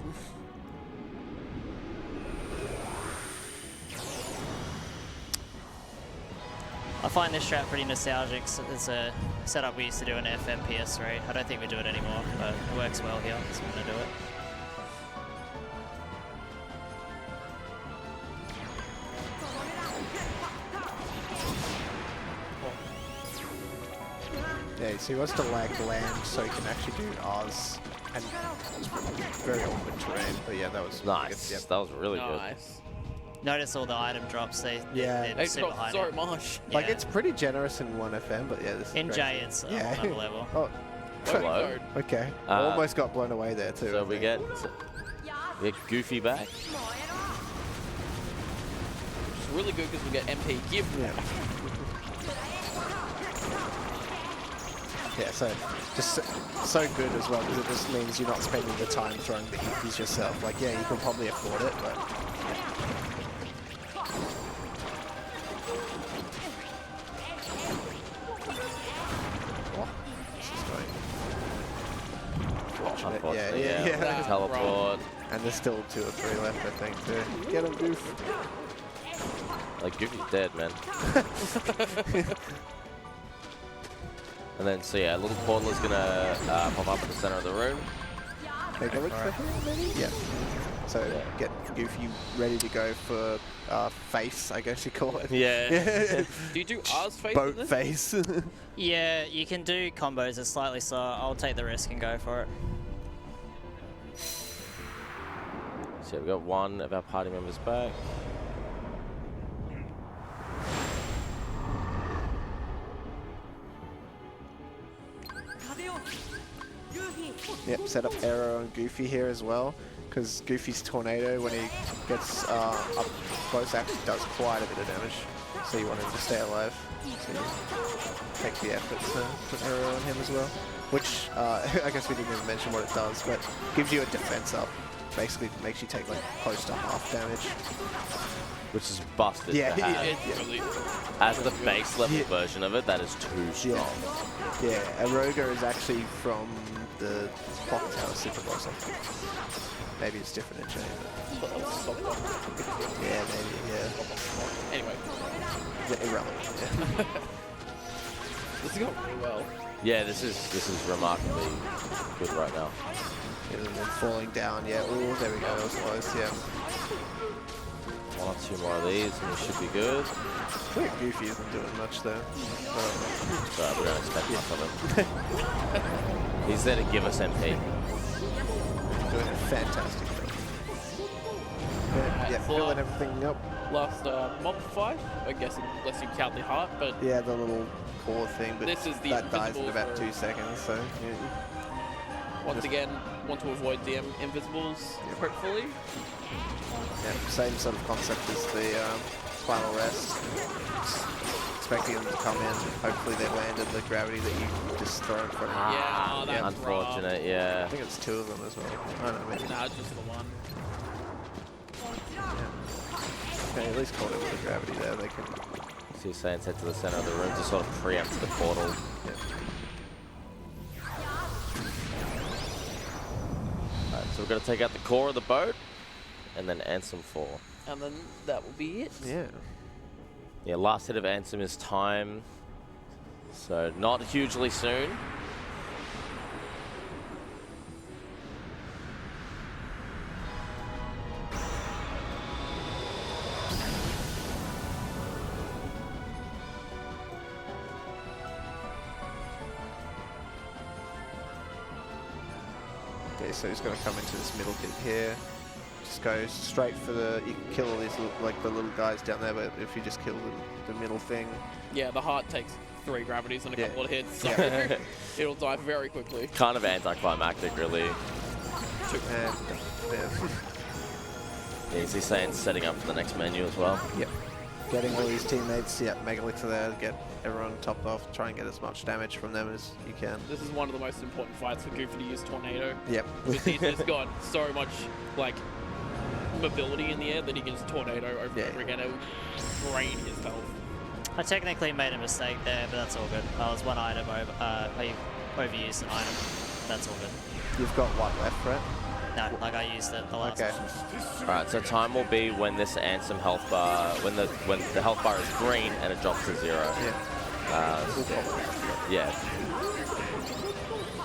I find this strat pretty nostalgic. So it's a setup we used to do in FM PS3. I don't think we do it anymore, but it works well here, so I'm going to do it. Yeah, so he wants to lag land so he can actually do Oz, and it's very awkward terrain, but yeah, that was nice. Yep. That was really Nice. Notice all the item drops. They're They super dropped high. so much. Like, it's pretty generous in 1FM, but yeah, this is In great. J, it's another level. Oh, Hello. okay. Uh, Almost got blown away there, too. So we get Goofy back. Which is really good because we get MP give. Yeah, so just so good as well, because it just means you're not spending the time throwing the EPs yourself. Like, yeah, you can probably afford it, but... Oh, this is going... Unfortunately, yeah. Teleport. And there's still 2 or 3 left, I think, too. Get him, Goof. Like, Goofy's dead, man. And then, so yeah, a little portal is gonna pop up in the center of the room. Take a look for him, maybe? Yeah. So get Goofy ready to go for face, I guess you call it. Yeah. Do you do R's face Boat in this? face. Yeah, you can do combos. It's slightly slower. I'll take the risk and go for it. So we've got 1 of our party members back. Yep, set up arrow on Goofy here as well, because Goofy's tornado, when he gets up close, actually does quite a bit of damage. So you want him to stay alive. So you take the effort to put arrow on him as well. Which, I guess we didn't even mention what it does, but gives you a defense up. Basically makes you take like close to half damage. Which is busted Yeah, to have. As the base level version of it, that is too strong. Yeah, Aroga is actually from the Clock Tower Super Boss. Maybe it's different in chain. Yeah, maybe, yeah. Anyway. Yeah, irrelevant, yeah. This is going really well. Yeah, this is remarkably good right now. And then falling down, yeah. Oh, there we go, that was close, yeah. 1 or 2 more of these and we should be good. I think Goofy isn't doing much though. So we don't expect much of him. He's there to give us MP. Doing a fantastic job. Yeah, filling everything up. Last mob fight, I guess, unless you count the heart, but Yeah, the little core thing, but This is the that dies in invisible about for- 2 seconds, so yeah. once again, want to avoid the invisibles, hopefully. Yeah, same sort of concept as the final rest. It's expecting them to come in. Hopefully they landed the gravity that you just throw in front of them. Yeah, that's unfortunate, yeah. I think it's 2 of them as well. I don't know, maybe. Nah, it's just the one. Okay, at least caught it with the gravity there. They can. See Saiyanz head to the center of the room to sort of preempt the portal. Yeah. Alright, so we're going to take out the core of the boat and then Ansem 4. And then that will be it. Yeah. Yeah, last hit of Ansem is time. So not hugely soon. Okay, so he's going to come into this middle bit here. Just go straight for the. You can kill all these like the little guys down there, but if you just kill the middle thing. Yeah, the heart takes 3 gravities and a couple of hits, so Yeah. it'll die very quickly. Kind of anticlimactic, really. And yeah. Yeah, you see Saiyanz setting up for the next menu as well. Yep. Getting all these teammates, Megalix are there, get everyone topped off, try and get as much damage from them as you can. This is one of the most important fights for Goofy to use Tornado. Yep. Because he's just got so much, like, mobility in the air that he can just Tornado over and over again. It will drain his health. I technically made a mistake there, but that's all good. I was one item over, I overused an item. That's all good. You've got what left, Brett? No, like I used it the last Okay. one. Alright, so time will be when this Ansem health bar, when the health bar is green and it drops to 0. Yeah. Yeah.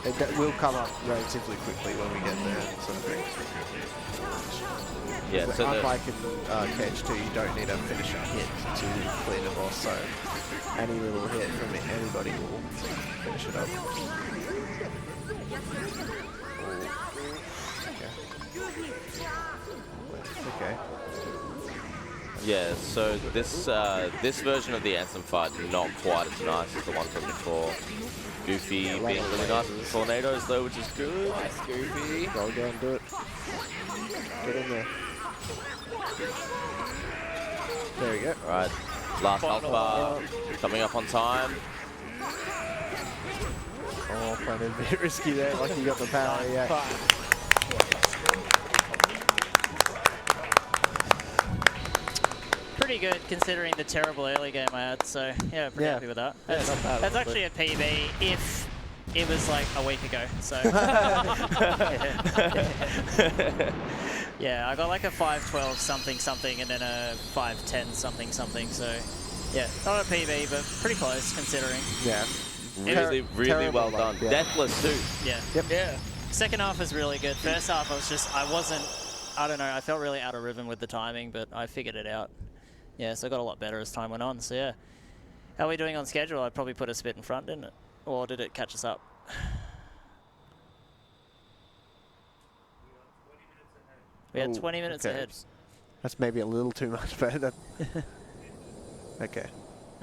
It will come up relatively quickly when we get there, sort of thing. Yeah, so unlike in KH2, you don't need a finishing hit to clean the boss, so any little hit from anybody will finish it up. Okay. Yeah, so this this version of the Ansem fight not quite as nice as the one from before. Goofy being really nice with the tornadoes though, which is good. Nice, Goofy. Go down, do it. Get in there. There we go. Alright, last health bar coming up on time. Oh, playing a bit risky there, like you got the power, yeah. Pretty good considering the terrible early game I had, so yeah, pretty happy with that. Yeah, not bad, That's actually a PB if it was like a week ago, so. Yeah, I got like a 5:12 something something and then a 5:10 something something, so yeah, not a PB, but pretty close considering. Yeah. Really well done. Yeah. Deathless too. Yeah. Yep. Yeah. Second half was really good. First half I don't know, I felt really out of rhythm with the timing, but I figured it out. Yeah, so I got a lot better as time went on, so yeah. How are we doing on schedule? I'd probably put a bit in front, didn't it? Or did it catch us up? We had 20 minutes ahead. That's maybe a little too much, but okay.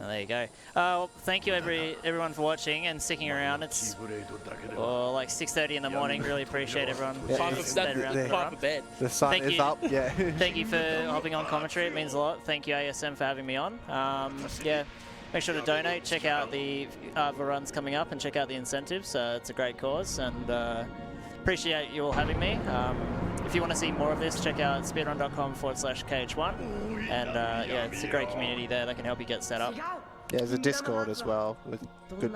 Oh, there you go. Well, thank you everyone for watching and sticking around. It's like 6:30 in the morning. Really appreciate everyone. Time who for stayed around for the run. bed. The sun is up, yeah. Thank you for hopping on commentary. It means a lot. Thank you ASM for having me on. Yeah, make sure to donate. Check out the runs coming up and check out the incentives. It's a great cause and appreciate you all having me. If you want to see more of this, check out speedrun.com/KH1. And yeah, it's a great community there that can help you get set up. Yeah, there's a Discord as well with good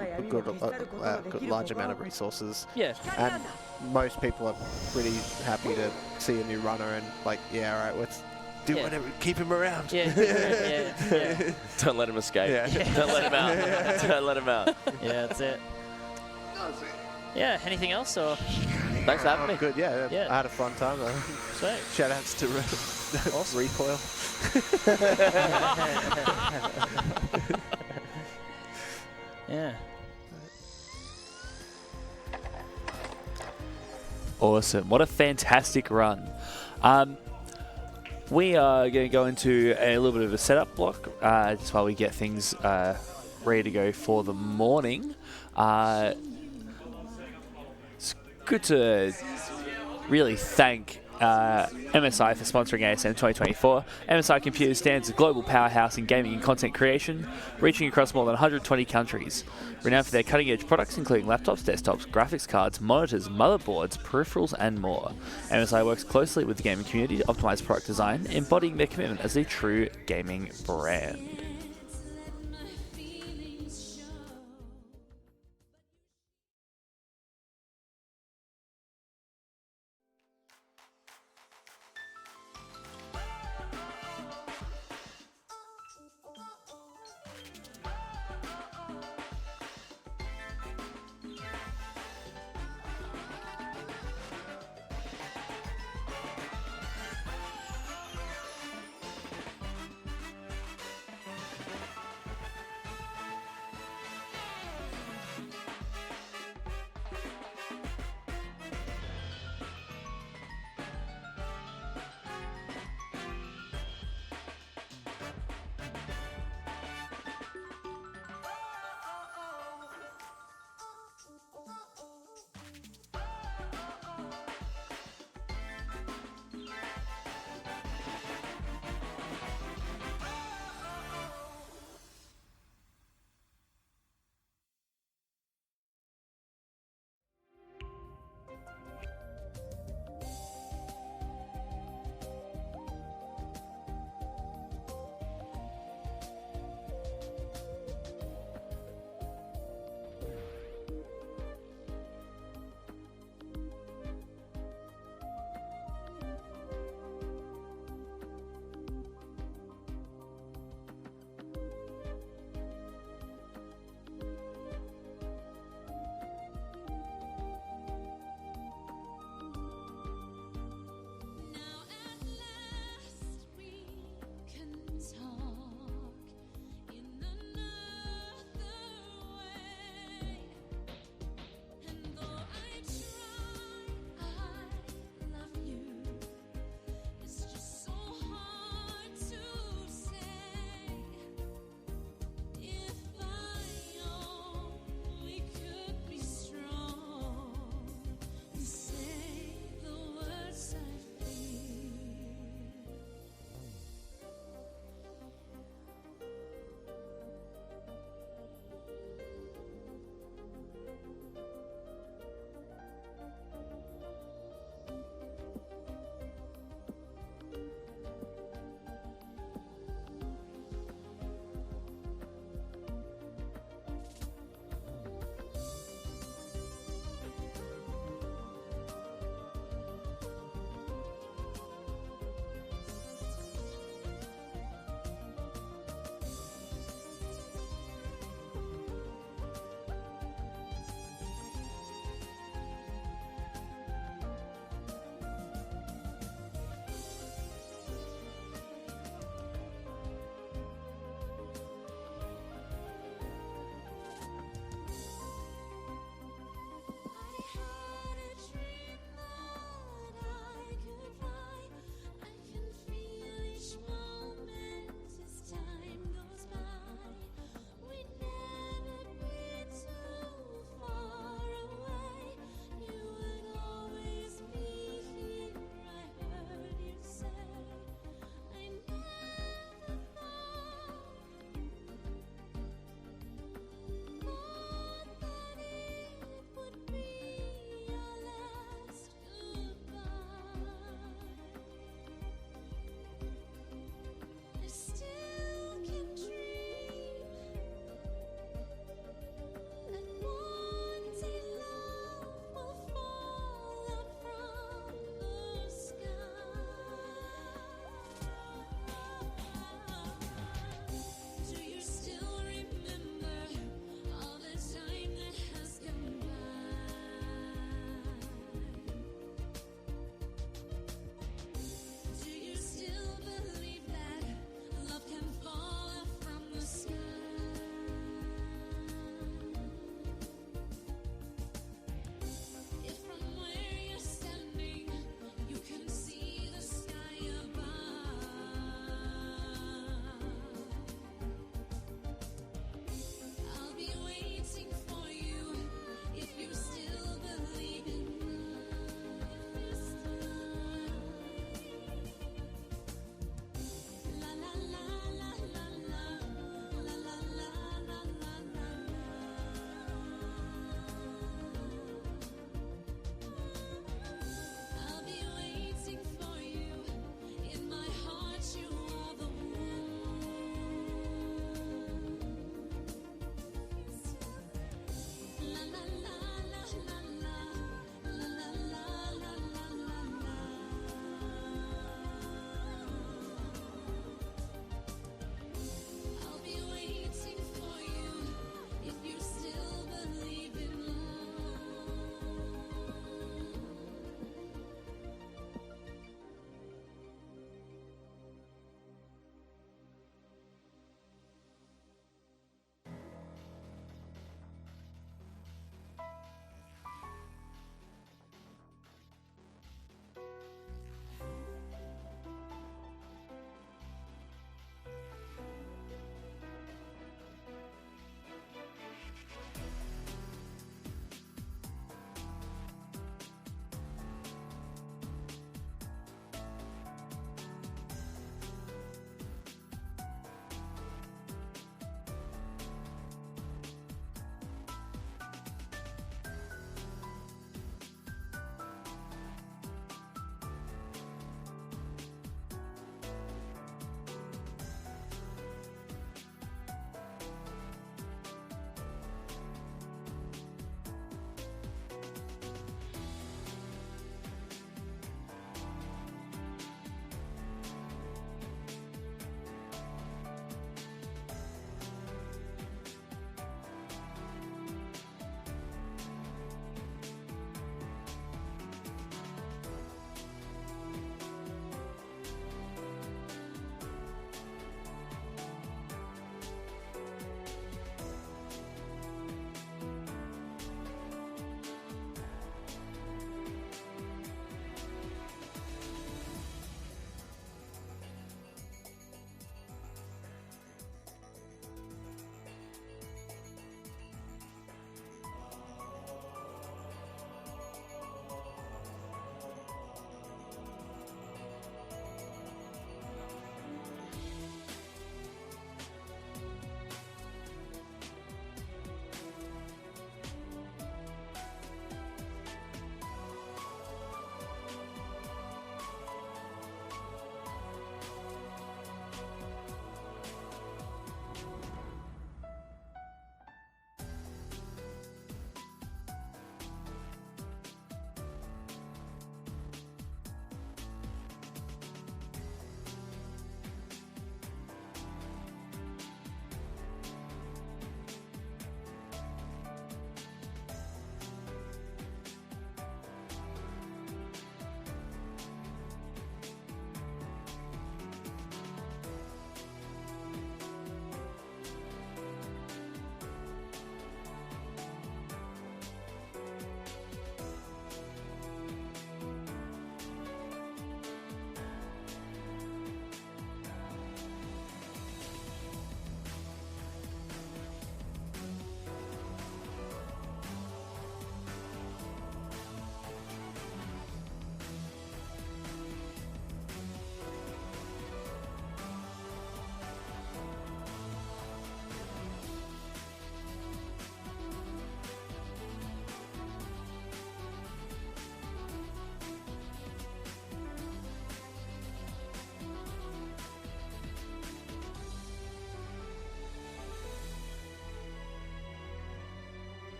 large amount of resources. Yeah. And most people are pretty happy to see a new runner and like, yeah, all right, let's do whatever, keep him around. Yeah. Don't let him escape. Yeah. Don't let him out. Don't let him out. Yeah, that's it. Yeah, anything else or? Thanks for having me. Good, yeah. I had a fun time. Sweet. Shout outs to Recoil. Yeah. Awesome. What a fantastic run. We are going to go into a little bit of a setup block just while we get things ready to go for the morning. It's good to really thank MSI for sponsoring ASM2024. MSI Computers stands as a global powerhouse in gaming and content creation, reaching across more than 120 countries. Renowned for their cutting-edge products including laptops, desktops, graphics cards, monitors, motherboards, peripherals, and more. MSI works closely with the gaming community to optimize product design, embodying their commitment as a true gaming brand.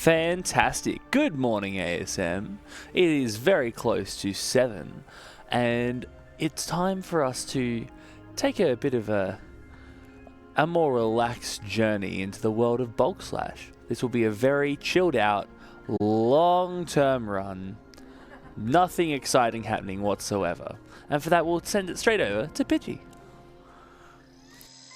Fantastic. Good morning, ASM. It is very close to 7, and it's time for us to take a bit of a more relaxed journey into the world of Bulk Slash. This will be a very chilled out, long-term run. Nothing exciting happening whatsoever. And for that, we'll send it straight over to Pidgey.